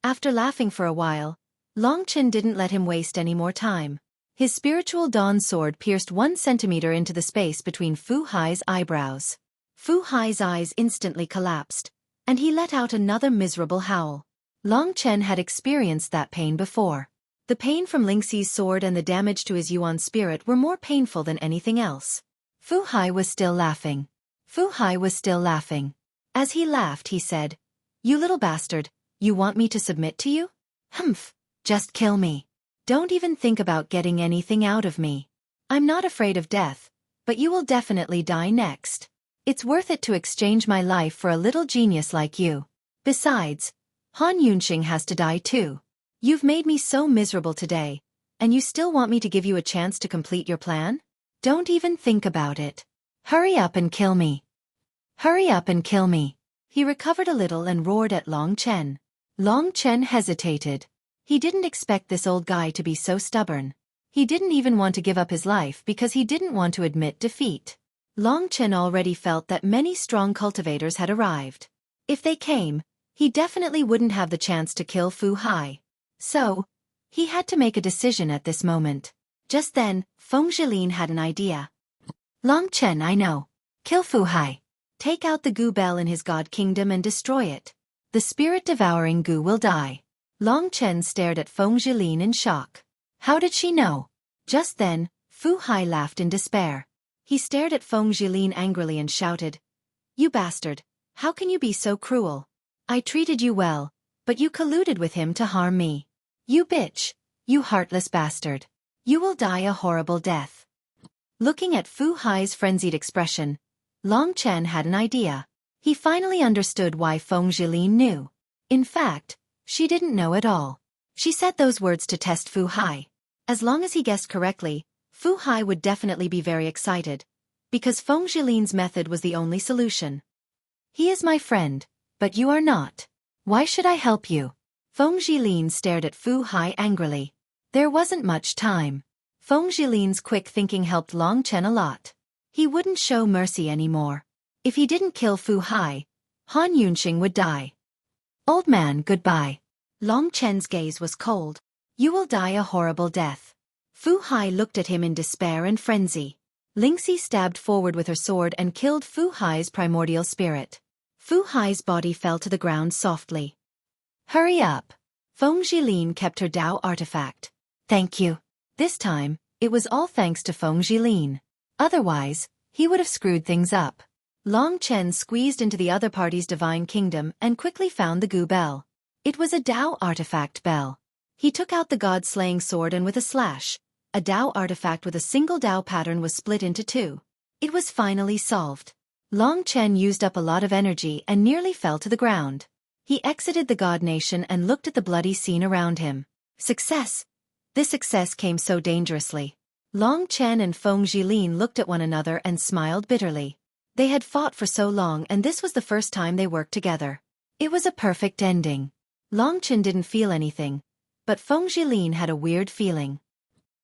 After laughing for a while, Long Chen didn't let him waste any more time. His spiritual dawn sword pierced 1 centimeter into the space between Fu Hai's eyebrows. Fu Hai's eyes instantly collapsed, and he let out another miserable howl. Long Chen had experienced that pain before. The pain from Lingxi's sword and the damage to his Yuan spirit were more painful than anything else. Fu Hai was still laughing. Fu Hai was still laughing. As he laughed, he said, "You little bastard, you want me to submit to you? Humph, just kill me. Don't even think about getting anything out of me. I'm not afraid of death, but you will definitely die next. It's worth it to exchange my life for a little genius like you. Besides, Han Yunxing has to die too. You've made me so miserable today, and you still want me to give you a chance to complete your plan? Don't even think about it. Hurry up and kill me. Hurry up and kill me." He recovered a little and roared at Long Chen. Long Chen hesitated. He didn't expect this old guy to be so stubborn. He didn't even want to give up his life because he didn't want to admit defeat. Long Chen already felt that many strong cultivators had arrived. If they came, he definitely wouldn't have the chance to kill Fu Hai. So, he had to make a decision at this moment. Just then, Feng Zhilin had an idea. "Long Chen, I know. Kill Fu Hai. Take out the goo bell in his god kingdom and destroy it. The spirit-devouring goo will die." Long Chen stared at Feng Zhilin in shock. How did she know? Just then, Fu Hai laughed in despair. He stared at Feng Zhilin angrily and shouted, "You bastard, how can you be so cruel? I treated you well, but you colluded with him to harm me. You bitch, you heartless bastard. You will die a horrible death." Looking at Fu Hai's frenzied expression, Long Chen had an idea. He finally understood why Feng Zhilin knew. In fact, she didn't know at all. She said those words to test Fu Hai. As long as he guessed correctly, Fu Hai would definitely be very excited, because Feng Zhilin's method was the only solution. "He is my friend, but you are not. Why should I help you?" Feng Zhilin stared at Fu Hai angrily. There wasn't much time. Feng Zhilin's quick thinking helped Long Chen a lot. He wouldn't show mercy anymore. If he didn't kill Fu Hai, Han Yunxing would die. Old man, goodbye. Long Chen's gaze was cold. You will die a horrible death. Fu Hai looked at him in despair and frenzy. Lingxi stabbed forward with her sword and killed Fu Hai's primordial spirit. Fu Hai's body fell to the ground softly. Hurry up. Feng Zhilin kept her Dao artifact. Thank you. This time, it was all thanks to Feng Zhilin. Otherwise, he would have screwed things up. Long Chen squeezed into the other party's divine kingdom and quickly found the Gu bell. It was a Dao artifact bell. He took out the god-slaying sword and with a slash, a Dao artifact with a single Dao pattern was split into two. It was finally solved. Long Chen used up a lot of energy and nearly fell to the ground. He exited the god nation and looked at the bloody scene around him. Success! This success came so dangerously. Long Chen and Feng Zhilin looked at one another and smiled bitterly. They had fought for so long and this was the first time they worked together. It was a perfect ending. Long Chen didn't feel anything, but Feng Zhilin had a weird feeling.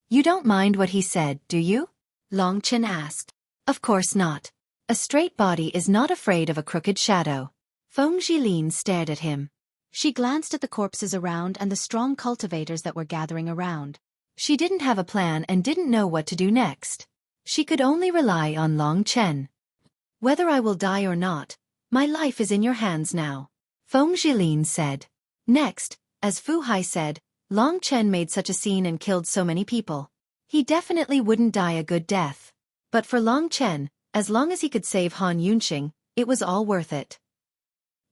You don't mind what he said, do you? Long Chen asked. Of course not. A straight body is not afraid of a crooked shadow. Feng Zhilin stared at him. She glanced at the corpses around and the strong cultivators that were gathering around. She didn't have a plan and didn't know what to do next. She could only rely on Long Chen. Whether I will die or not, my life is in your hands now, Feng Zhilin said. Next, as Fu Hai said, Long Chen made such a scene and killed so many people. He definitely wouldn't die a good death. But for Long Chen, as long as he could save Han Yunxing, it was all worth it.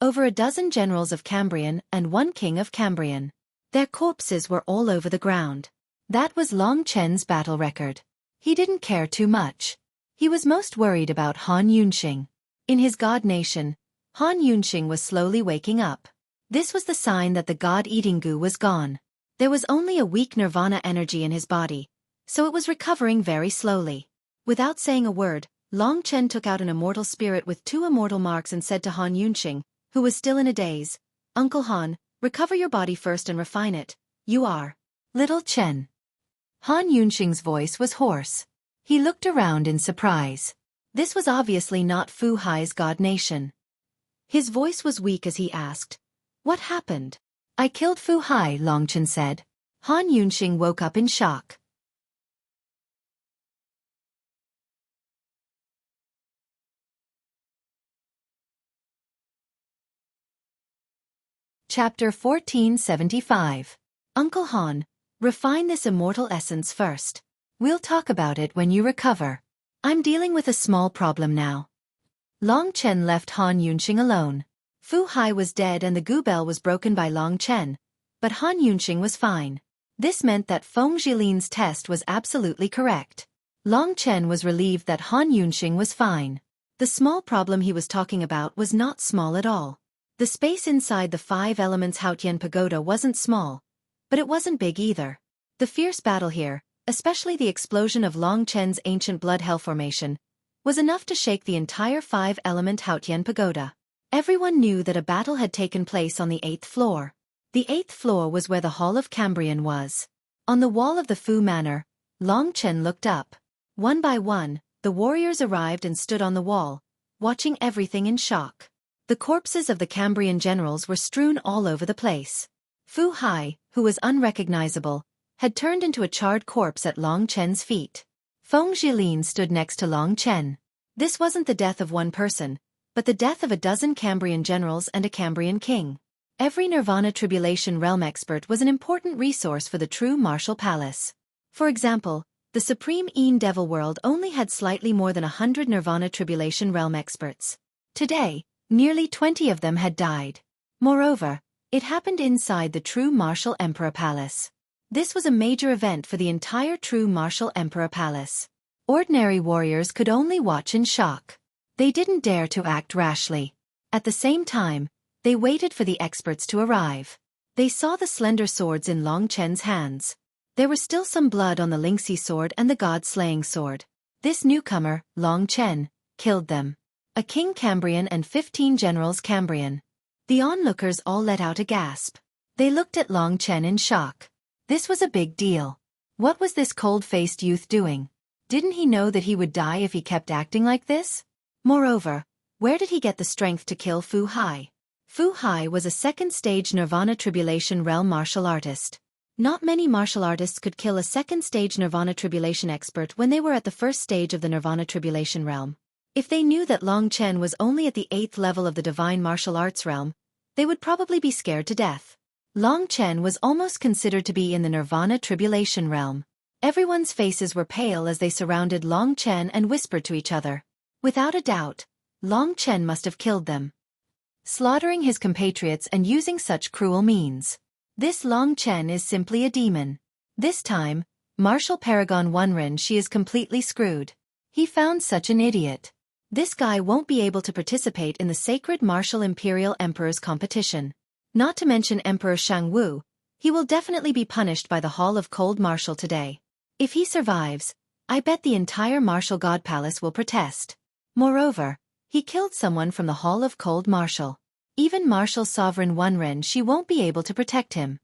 Over a dozen generals of Cambrian and one king of Cambrian. Their corpses were all over the ground. That was Long Chen's battle record. He didn't care too much. He was most worried about Han Yunxing. In his god nation, Han Yunxing was slowly waking up. This was the sign that the god-eating Gu was gone. There was only a weak nirvana energy in his body, so it was recovering very slowly. Without saying a word, Long Chen took out an immortal spirit with 2 immortal marks and said to Han Yunxing, who was still in a daze, Uncle Han, recover your body first and refine it. You are Little Chen. Han Yunxing's voice was hoarse. He looked around in surprise. This was obviously not Fu Hai's god nation. His voice was weak as he asked, What happened? I killed Fu Hai, Long Chen said. Han Yunxing woke up in shock. Chapter 1475. Uncle Han, refine this immortal essence first. We'll talk about it when you recover. I'm dealing with a small problem now. Long Chen left Han Yunxing alone. Fu Hai was dead and the Gu bell was broken by Long Chen, but Han Yunxing was fine. This meant that Feng Zhilin's test was absolutely correct. Long Chen was relieved that Han Yunxing was fine. The small problem he was talking about was not small at all. The space inside the 5 elements Haotian pagoda wasn't small, but it wasn't big either. The fierce battle here, especially the explosion of Long Chen's ancient blood hell formation, was enough to shake the entire 5-element Haotian pagoda. Everyone knew that a battle had taken place on the 8th floor. The 8th floor was where the Hall of Cambrian was. On the wall of the Fu Manor, Long Chen looked up. One by one, the warriors arrived and stood on the wall, watching everything in shock. The corpses of the Cambrian generals were strewn all over the place. Fu Hai, who was unrecognizable, had turned into a charred corpse at Long Chen's feet. Feng Zhilin stood next to Long Chen. This wasn't the death of one person, but the death of a dozen Cambrian generals and a Cambrian king. Every Nirvana Tribulation Realm expert was an important resource for the true martial palace. For example, the Supreme Een Devil World only had slightly more than 100 Nirvana Tribulation Realm experts. Today, nearly 20 of them had died. Moreover, it happened inside the True Martial Emperor Palace. This was a major event for the entire True Martial Emperor Palace. Ordinary warriors could only watch in shock. They didn't dare to act rashly. At the same time, they waited for the experts to arrive. They saw the slender swords in Long Chen's hands. There was still some blood on the Lingxi sword and the god-slaying sword. This newcomer, Long Chen, killed them. A king Cambrian and 15 generals Cambrian. The onlookers all let out a gasp. They looked at Long Chen in shock. This was a big deal. What was this cold-faced youth doing? Didn't he know that he would die if he kept acting like this? Moreover, where did he get the strength to kill Fu Hai? Fu Hai was a second-stage Nirvana Tribulation Realm martial artist. Not many martial artists could kill a second-stage Nirvana Tribulation expert when they were at the first stage of the Nirvana Tribulation realm. If they knew that Long Chen was only at the 8th level of the Divine Martial Arts realm, they would probably be scared to death. Long Chen was almost considered to be in the Nirvana Tribulation realm. Everyone's faces were pale as they surrounded Long Chen and whispered to each other. Without a doubt, Long Chen must have killed them, slaughtering his compatriots and using such cruel means. This Long Chen is simply a demon. This time, Martial Paragon Wenren Shi is completely screwed. He found such an idiot. This guy won't be able to participate in the Sacred Martial Imperial Emperor's competition. Not to mention Emperor Shangwu, he will definitely be punished by the Hall of Cold Martial today. If he survives, I bet the entire Martial God Palace will protest. Moreover, he killed someone from the Hall of Cold Martial. Even Martial Sovereign Wenren Shi won't be able to protect him.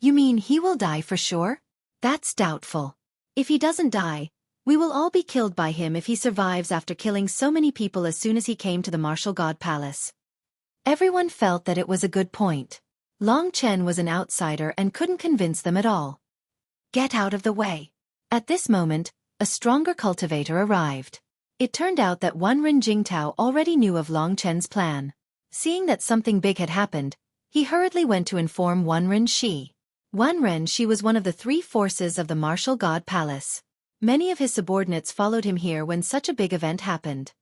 You mean he will die for sure? That's doubtful. If he doesn't die, we will all be killed by him if he survives after killing so many people as soon as he came to the Martial God Palace. Everyone felt that it was a good point. Long Chen was an outsider and couldn't convince them at all. Get out of the way. At this moment, a stronger cultivator arrived. It turned out that Wenren Jingtao already knew of Long Chen's plan. Seeing that something big had happened, he hurriedly went to inform Wenren Shi. Wenren Shi was one of the 3 forces of the Martial God Palace. Many of his subordinates followed him here when such a big event happened.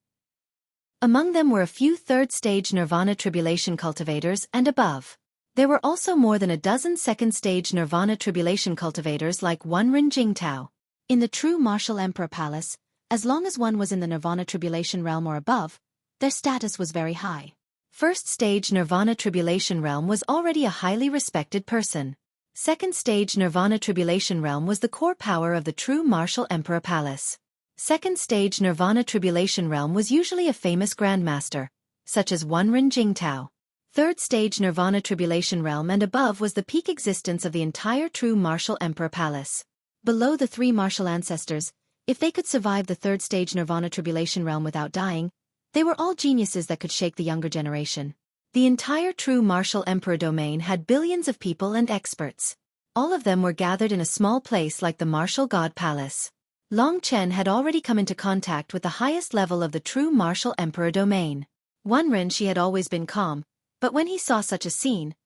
Among them were a few third-stage Nirvana Tribulation cultivators and above. There were also more than a dozen second-stage Nirvana Tribulation cultivators like Wenren Jingtao. In the true Martial Emperor Palace, as long as one was in the Nirvana Tribulation realm or above, their status was very high. First stage Nirvana Tribulation realm was already a highly respected person. Second stage Nirvana Tribulation realm was the core power of the true Martial Emperor Palace. Second stage Nirvana Tribulation realm was usually a famous grandmaster, such as Wenren Jingtao. Third stage Nirvana Tribulation realm and above was the peak existence of the entire true Martial Emperor Palace. Below the 3 martial ancestors, if they could survive the third stage Nirvana Tribulation realm without dying, they were all geniuses that could shake the younger generation. The entire true Martial Emperor domain had billions of people and experts. All of them were gathered in a small place like the Martial God Palace. Long Chen had already come into contact with the highest level of the true Martial Emperor domain. Wenren Shi had always been calm, but when he saw such a scene,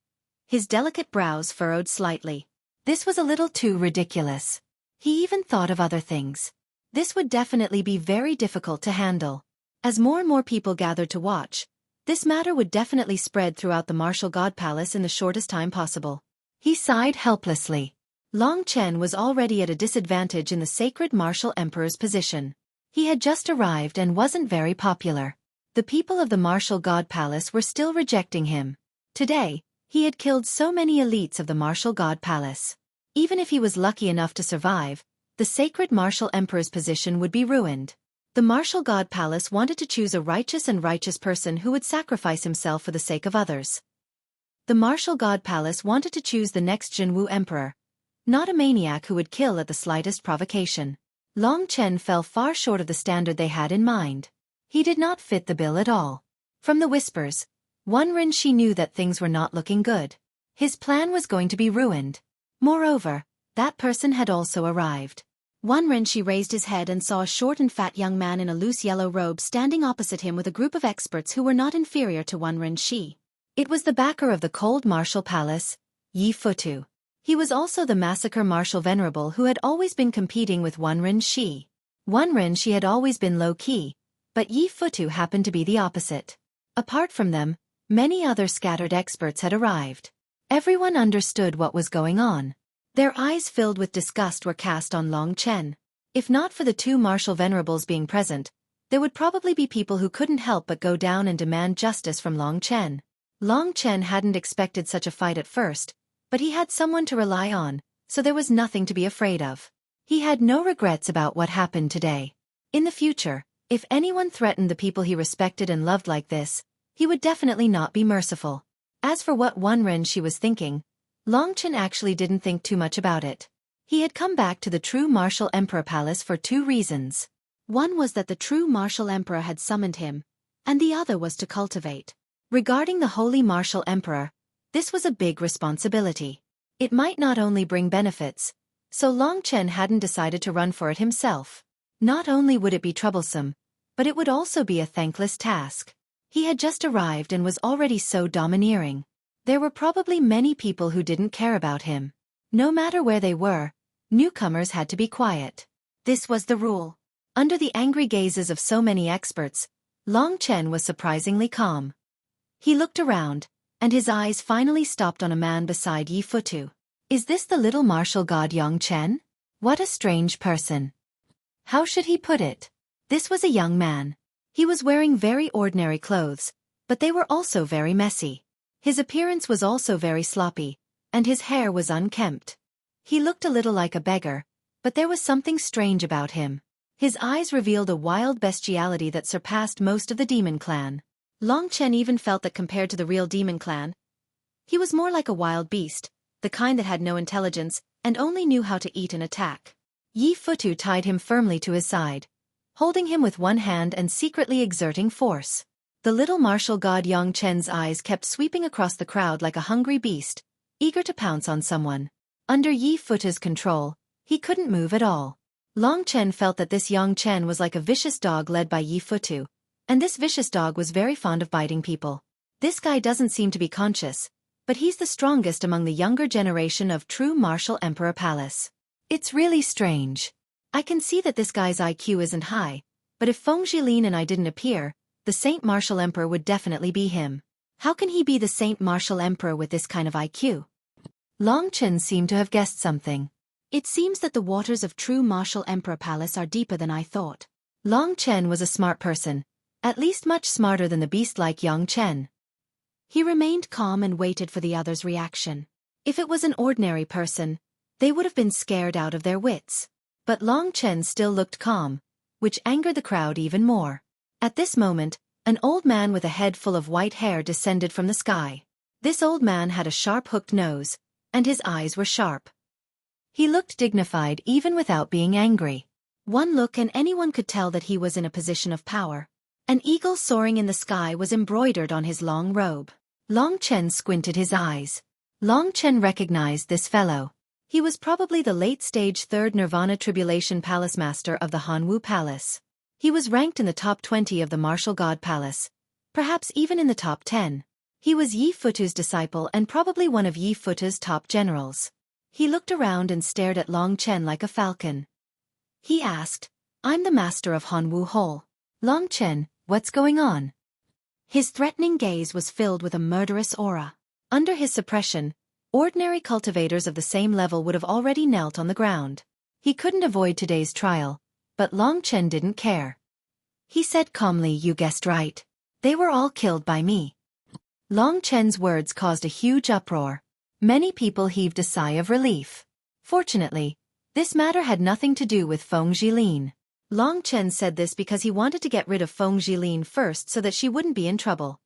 his delicate brows furrowed slightly. This was a little too ridiculous. He even thought of other things. This would definitely be very difficult to handle. As more and more people gathered to watch, this matter would definitely spread throughout the Martial God Palace in the shortest time possible. He sighed helplessly. Long Chen was already at a disadvantage in the Sacred Martial Emperor's position. He had just arrived and wasn't very popular. The people of the Martial God Palace were still rejecting him. Today, he had killed so many elites of the Martial God Palace. Even if he was lucky enough to survive, the Sacred Martial Emperor's position would be ruined. The Martial God Palace wanted to choose a righteous person who would sacrifice himself for the sake of others. The Martial God Palace wanted to choose the next Jinwu Emperor, not a maniac who would kill at the slightest provocation. Long Chen fell far short of the standard they had in mind. He did not fit the bill at all. From the whispers, Wenren Shi knew that things were not looking good. His plan was going to be ruined. Moreover, that person had also arrived. Wenren Shi raised his head and saw a short and fat young man in a loose yellow robe standing opposite him with a group of experts who were not inferior to Wenren Shi. It was the backer of the Cold Martial Palace, Yi Futu. He was also the Massacre Martial Venerable who had always been competing with Wenren Shi. Wenren Shi had always been low-key, but Yi Futu happened to be the opposite. Apart from them, many other scattered experts had arrived. Everyone understood what was going on. Their eyes filled with disgust were cast on Long Chen. If not for the 2 martial venerables being present, there would probably be people who couldn't help but go down and demand justice from Long Chen. Long Chen hadn't expected such a fight at first, but he had someone to rely on, so there was nothing to be afraid of. He had no regrets about what happened today. In the future, if anyone threatened the people he respected and loved like this, he would definitely not be merciful. As for what Wenren Shi was thinking, Long Chen actually didn't think too much about it. He had come back to the true martial emperor palace for two reasons. One was that the true martial emperor had summoned him, and the other was to cultivate. Regarding the holy martial emperor, this was a big responsibility. It might not only bring benefits, so Long Chen hadn't decided to run for it himself. Not only would it be troublesome, but it would also be a thankless task. He had just arrived and was already so domineering. There were probably many people who didn't care about him. No matter where they were, newcomers had to be quiet. This was the rule. Under the angry gazes of so many experts, Long Chen was surprisingly calm. He looked around, and his eyes finally stopped on a man beside Yi Futu. Is this the little martial god Long Chen? What a strange person. How should he put it? This was a young man. He was wearing very ordinary clothes, but they were also very messy. His appearance was also very sloppy, and his hair was unkempt. He looked a little like a beggar, but there was something strange about him. His eyes revealed a wild bestiality that surpassed most of the demon clan. Long Chen even felt that compared to the real demon clan, he was more like a wild beast, the kind that had no intelligence and only knew how to eat and attack. Yi Futu tied him firmly to his side, holding him with one hand and secretly exerting force. The little martial god Yang Chen's eyes kept sweeping across the crowd like a hungry beast, eager to pounce on someone. Under Yi Futu's control, he couldn't move at all. Long Chen felt that this Yang Chen was like a vicious dog led by Yi Futu, and this vicious dog was very fond of biting people. This guy doesn't seem to be conscious, but he's the strongest among the younger generation of true martial emperor palace. It's really strange. I can see that this guy's IQ isn't high, but if Feng Jilin and I didn't appear, the Saint Martial Emperor would definitely be him. How can he be the Saint Martial Emperor with this kind of IQ? Long Chen seemed to have guessed something. It seems that the waters of true Martial Emperor Palace are deeper than I thought. Long Chen was a smart person, at least much smarter than the beast-like Yang Chen. He remained calm and waited for the others' reaction. If it was an ordinary person, they would have been scared out of their wits. But Long Chen still looked calm, which angered the crowd even more. At this moment, an old man with a head full of white hair descended from the sky. This old man had a sharp hooked nose, and his eyes were sharp. He looked dignified even without being angry. One look and anyone could tell that he was in a position of power. An eagle soaring in the sky was embroidered on his long robe. Long Chen squinted his eyes. Long Chen recognized this fellow. He was probably the late-stage third Nirvana Tribulation Palace Master of the Hanwu Palace. He was ranked in the top 20 of the Martial God Palace, perhaps even in the top 10. He was Yi Futu's disciple and probably one of Yi Futu's top generals. He looked around and stared at Long Chen like a falcon. He asked, "I'm the master of Hanwu Hall. Long Chen, what's going on?" His threatening gaze was filled with a murderous aura. Under his suppression, ordinary cultivators of the same level would have already knelt on the ground. He couldn't avoid today's trial, but Long Chen didn't care. He said calmly, "You guessed right. They were all killed by me." Long Chen's words caused a huge uproar. Many people heaved a sigh of relief. Fortunately, this matter had nothing to do with Feng Jilin. Long Chen said this because he wanted to get rid of Feng Jilin first so that she wouldn't be in trouble.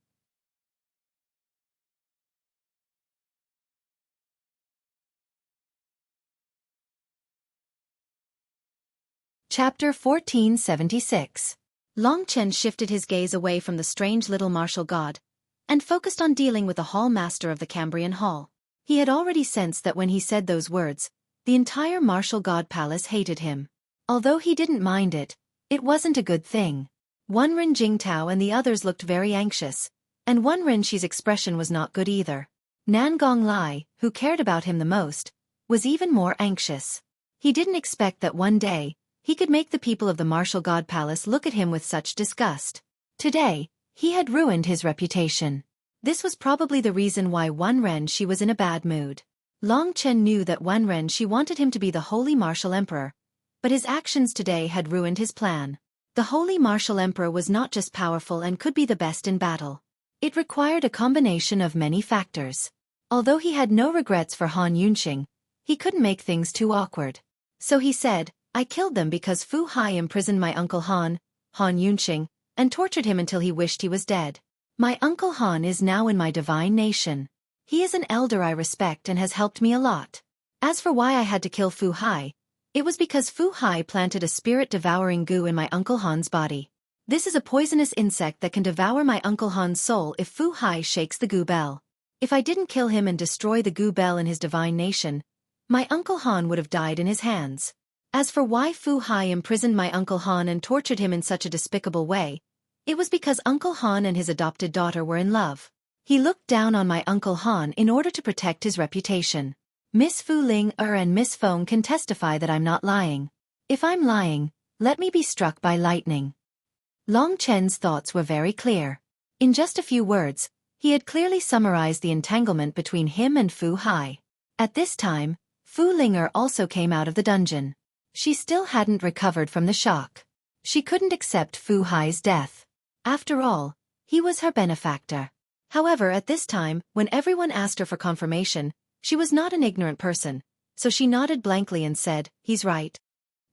Chapter 1476. Long Chen shifted his gaze away from the strange little martial god, and focused on dealing with the hall master of the Cambrian Hall. He had already sensed that when he said those words, the entire martial god palace hated him. Although he didn't mind it, it wasn't a good thing. One Ren Jingtao and the others looked very anxious, and one Ren Shi's expression was not good either. Nan Gonglai, who cared about him the most, was even more anxious. He didn't expect that one day, he could make the people of the martial god palace look at him with such disgust. Today, he had ruined his reputation. This was probably the reason why Wan Renshi was in a bad mood. Long Chen knew that Wan Renshi wanted him to be the holy martial emperor, but his actions today had ruined his plan. The holy martial emperor was not just powerful and could be the best in battle. It required a combination of many factors. Although he had no regrets for Han Yunxing, he couldn't make things too awkward. So he said, "I killed them because Fu Hai imprisoned my uncle Han Yunxing, and tortured him until he wished he was dead. My uncle Han is now in my divine nation." He is an elder I respect and has helped me a lot. As for why I had to kill Fu Hai, it was because Fu Hai planted a spirit-devouring goo in my Uncle Han's body. This is a poisonous insect that can devour my Uncle Han's soul if Fu Hai shakes the goo bell. If I didn't kill him and destroy the goo bell in his divine nation, my Uncle Han would have died in his hands. As for why Fu Hai imprisoned my Uncle Han and tortured him in such a despicable way, it was because Uncle Han and his adopted daughter were in love. He looked down on my Uncle Han in order to protect his reputation. Miss Fu Ling and Miss Feng can testify that I'm not lying. If I'm lying, let me be struck by lightning. Long Chen's thoughts were very clear. In just a few words, he had clearly summarized the entanglement between him and Fu Hai. At this time, Fu Linger also came out of the dungeon. She still hadn't recovered from the shock. She couldn't accept Fu Hai's death. After all, he was her benefactor. However, at this time, when everyone asked her for confirmation, she was not an ignorant person, so she nodded blankly and said, "He's right."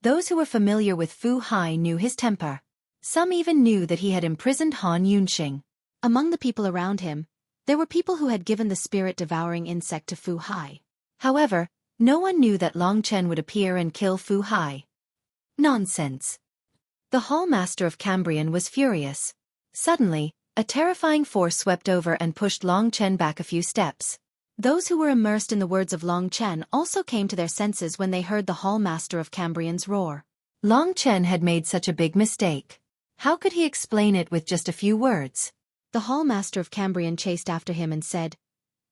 Those who were familiar with Fu Hai knew his temper. Some even knew that he had imprisoned Han Yunxing. Among the people around him, there were people who had given the spirit-devouring insect to Fu Hai. However, no one knew that Long Chen would appear and kill Fu Hai. Nonsense. The Hall Master of Cambrian was furious. Suddenly, a terrifying force swept over and pushed Long Chen back a few steps. Those who were immersed in the words of Long Chen also came to their senses when they heard the Hall Master of Cambrian's roar. Long Chen had made such a big mistake. How could he explain it with just a few words? The Hall Master of Cambrian chased after him and said,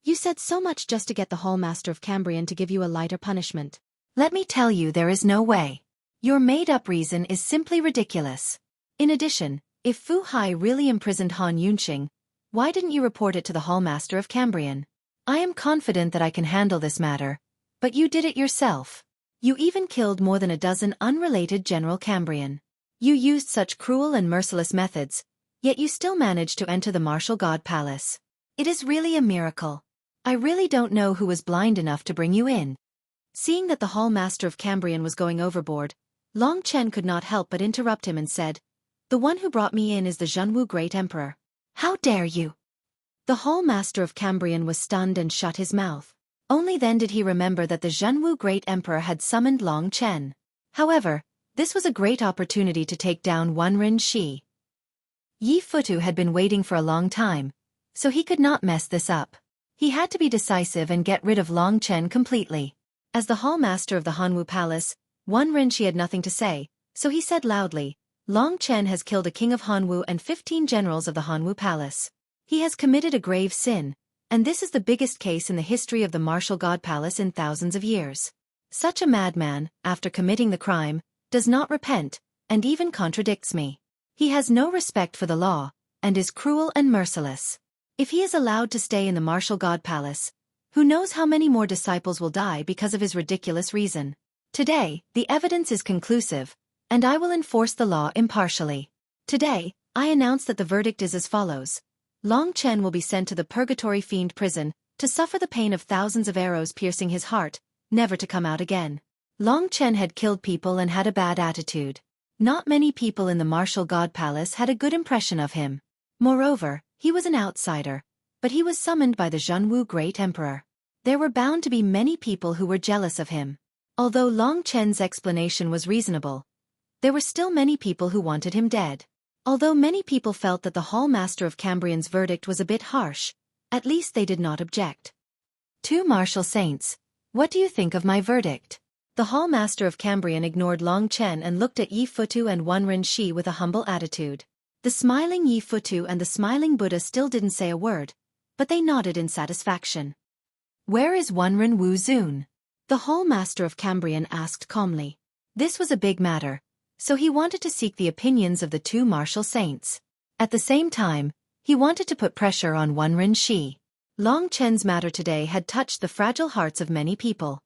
"You said so much just to get the Hall Master of Cambrian to give you a lighter punishment. Let me tell you, there is no way. Your made-up reason is simply ridiculous. In addition, if Fu Hai really imprisoned Han Yunxing, why didn't you report it to the Hall Master of Cambrian? I am confident that I can handle this matter, but you did it yourself. You even killed more than a dozen unrelated General Cambrian. You used such cruel and merciless methods, yet you still managed to enter the Martial God Palace. It is really a miracle. I really don't know who was blind enough to bring you in." Seeing that the Hall Master of Cambrian was going overboard, Long Chen could not help but interrupt him and said, "The one who brought me in is the Zhenwu Great Emperor. How dare you?" The Hall Master of Cambrian was stunned and shut his mouth. Only then did he remember that the Zhenwu Great Emperor had summoned Long Chen. However, this was a great opportunity to take down Wenren Shi. Yi Futu had been waiting for a long time, so he could not mess this up. He had to be decisive and get rid of Long Chen completely. As the Hall Master of the Hanwu Palace, Wenren Shi had nothing to say, so he said loudly, "Long Chen has killed a king of Hanwu and 15 generals of the Hanwu Palace. He has committed a grave sin, and this is the biggest case in the history of the Martial God Palace in thousands of years. Such a madman, after committing the crime, does not repent, and even contradicts me. He has no respect for the law, and is cruel and merciless. If he is allowed to stay in the Martial God Palace, who knows how many more disciples will die because of his ridiculous reason. Today, the evidence is conclusive, and I will enforce the law impartially. Today, I announce that the verdict is as follows. Long Chen will be sent to the Purgatory Fiend prison, to suffer the pain of thousands of arrows piercing his heart, never to come out again." Long Chen had killed people and had a bad attitude. Not many people in the Martial God Palace had a good impression of him. Moreover, he was an outsider, but he was summoned by the Zhenwu Great Emperor. There were bound to be many people who were jealous of him. Although Long Chen's explanation was reasonable, there were still many people who wanted him dead. Although many people felt that the Hall Master of Cambrian's verdict was a bit harsh, at least they did not object. "Two martial saints, what do you think of my verdict?" The Hall Master of Cambrian ignored Long Chen and looked at Yi Futu and Wenren Shi with a humble attitude. The smiling Yi Futu and the smiling Buddha still didn't say a word, but they nodded in satisfaction. "Where is Wenren Wu Zun?" the Hall Master of Cambrian asked calmly. This was a big matter, so he wanted to seek the opinions of the two martial saints. At the same time, he wanted to put pressure on Wenren Shi. Long Chen's matter today had touched the fragile hearts of many people.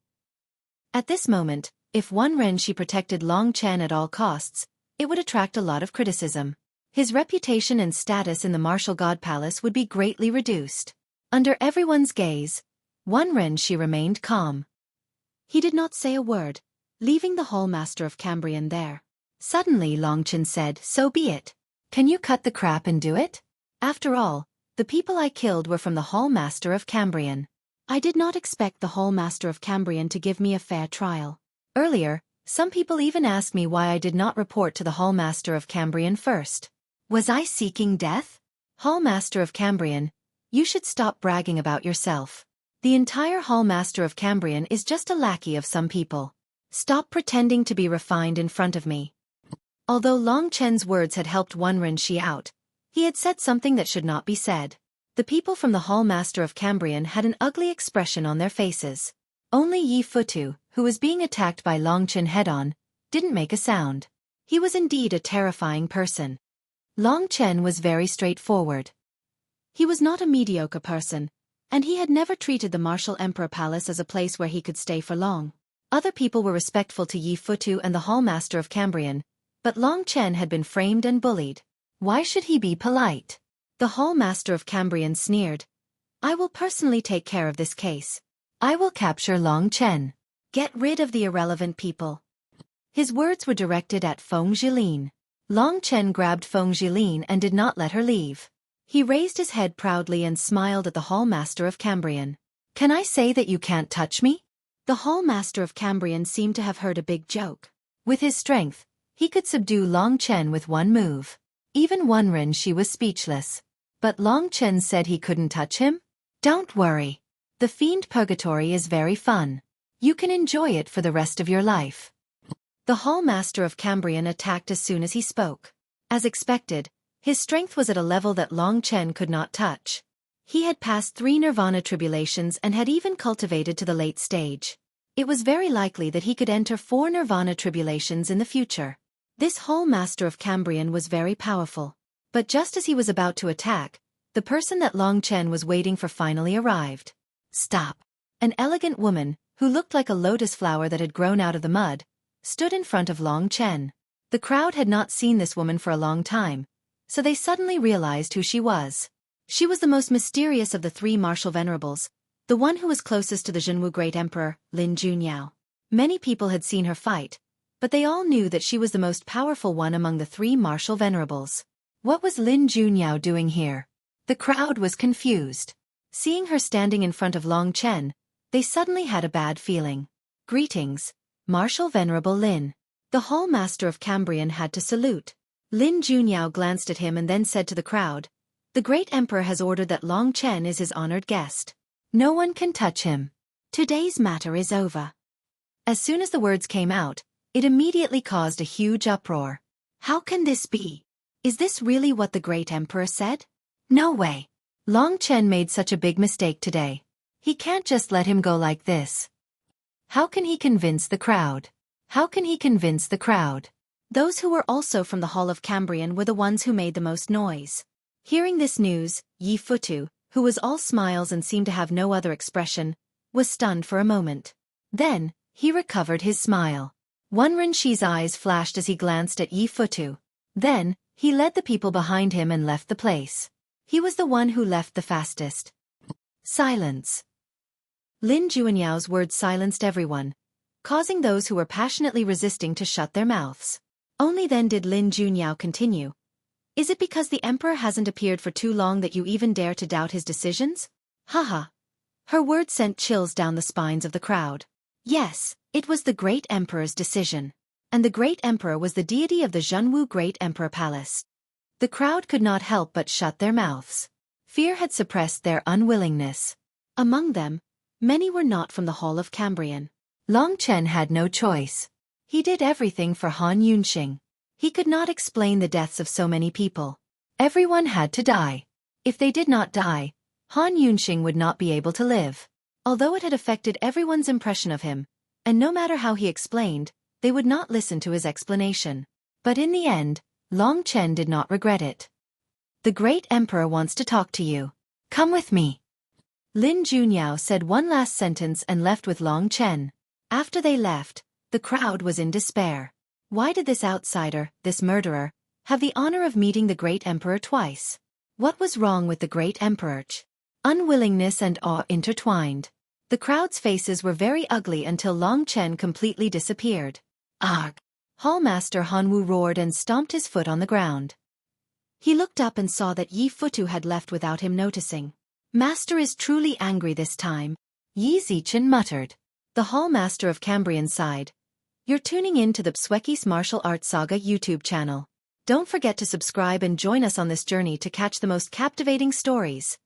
At this moment, if Wenren Shi protected Long Chen at all costs, it would attract a lot of criticism. His reputation and status in the Martial God Palace would be greatly reduced. Under everyone's gaze, Wenren Shi remained calm. He did not say a word, leaving the Hall Master of Cambrian there. Suddenly Long Chen said, "So be it. Can you cut the crap and do it? After all, The people I killed were from the Hall Master of Cambrian. I did not expect the Hall Master of Cambrian to give me a fair trial. Earlier, some people even asked me why I did not report to the Hall Master of Cambrian first. Was I seeking death? Hall Master of Cambrian, you should stop bragging about yourself. The entire Hall Master of Cambrian is just a lackey of some people. Stop pretending to be refined in front of me. Although Long Chen's words had helped Wenren out, he had said something that should not be said. The people from the Hall Master of Cambrian had an ugly expression on their faces. Only Yi Futu, who was being attacked by Long Chen head-on, didn't make a sound. He was indeed a terrifying person. Long Chen was very straightforward. He was not a mediocre person, and he had never treated the Martial Emperor Palace as a place where he could stay for long. Other people were respectful to Yi Futu and the Hall Master of Cambrian, but Long Chen had been framed and bullied. Why should he be polite? The Hall Master of Cambrian sneered. I will personally take care of this case. I will capture Long Chen. Get rid of the irrelevant people. His words were directed at Feng Jilin. Long Chen grabbed Feng Jilin and did not let her leave. He raised his head proudly and smiled at the Hall Master of Cambrian. Can I say that you can't touch me? The Hall Master of Cambrian seemed to have heard a big joke. With his strength, he could subdue Long Chen with one move. Even Wenren was speechless. But Long Chen said he couldn't touch him? Don't worry. The Fiend Purgatory is very fun. You can enjoy it for the rest of your life. The Hall Master of Cambrian attacked as soon as he spoke. As expected, his strength was at a level that Long Chen could not touch. He had passed 3 Nirvana tribulations and had even cultivated to the late stage. It was very likely that he could enter 4 Nirvana tribulations in the future. This Hall Master of Cambrian was very powerful. But just as he was about to attack, the person that Long Chen was waiting for finally arrived. Stop. An elegant woman, who looked like a lotus flower that had grown out of the mud, stood in front of Long Chen. The crowd had not seen this woman for a long time, so they suddenly realized who she was. She was the most mysterious of the 3 martial venerables, the one who was closest to the Zhenwu Great Emperor, Lin Junyao. Many people had seen her fight, but they all knew that she was the most powerful one among the 3 martial venerables. What was Lin Junyao doing here? The crowd was confused. Seeing her standing in front of Long Chen, they suddenly had a bad feeling. Greetings, Martial Venerable Lin. The Hall Master of Cambrian had to salute. Lin Junyao glanced at him and then said to the crowd, The Great Emperor has ordered that Long Chen is his honored guest. No one can touch him. Today's matter is over. As soon as the words came out, it immediately caused a huge uproar. How can this be? Is this really what the Great Emperor said? No way. Long Chen made such a big mistake today. He can't just let him go like this. How can he convince the crowd? How can he convince the crowd? Those who were also from the Hall of Cambrian were the ones who made the most noise. Hearing this news, Yi Futu, who was all smiles and seemed to have no other expression, was stunned for a moment. Then, he recovered his smile. Wenren's eyes flashed as he glanced at Yi Futu. Then, he led the people behind him and left the place. He was the one who left the fastest. Silence. Lin Juanyao's words silenced everyone, causing those who were passionately resisting to shut their mouths. Only then did Lin Junyao continue. Is it because the emperor hasn't appeared for too long that you even dare to doubt his decisions? Haha. Her words sent chills down the spines of the crowd. Yes, it was the great emperor's decision. And the great emperor was the deity of the Zhenwu Great Emperor Palace. The crowd could not help but shut their mouths. Fear had suppressed their unwillingness. Among them, many were not from the Hall of Cambrian. Long Chen had no choice. He did everything for Han Yunxing. He could not explain the deaths of so many people. Everyone had to die. If they did not die, Han Yunxing would not be able to live. Although it had affected everyone's impression of him, and no matter how he explained, they would not listen to his explanation. But in the end, Long Chen did not regret it. The great emperor wants to talk to you. Come with me. Lin Junyao said one last sentence and left with Long Chen. After they left, the crowd was in despair. Why did this outsider, this murderer, have the honor of meeting the great emperor twice? What was wrong with the great emperor? Unwillingness and awe intertwined. The crowd's faces were very ugly until Long Chen completely disappeared. Arg! Hallmaster Hanwu roared and stomped his foot on the ground. He looked up and saw that Yi Futu had left without him noticing. Master is truly angry this time, Yi Zichen muttered. The Hall Master of Cambrian sighed. You're tuning in to the Xueqi's Martial Arts Saga YouTube channel. Don't forget to subscribe and join us on this journey to catch the most captivating stories.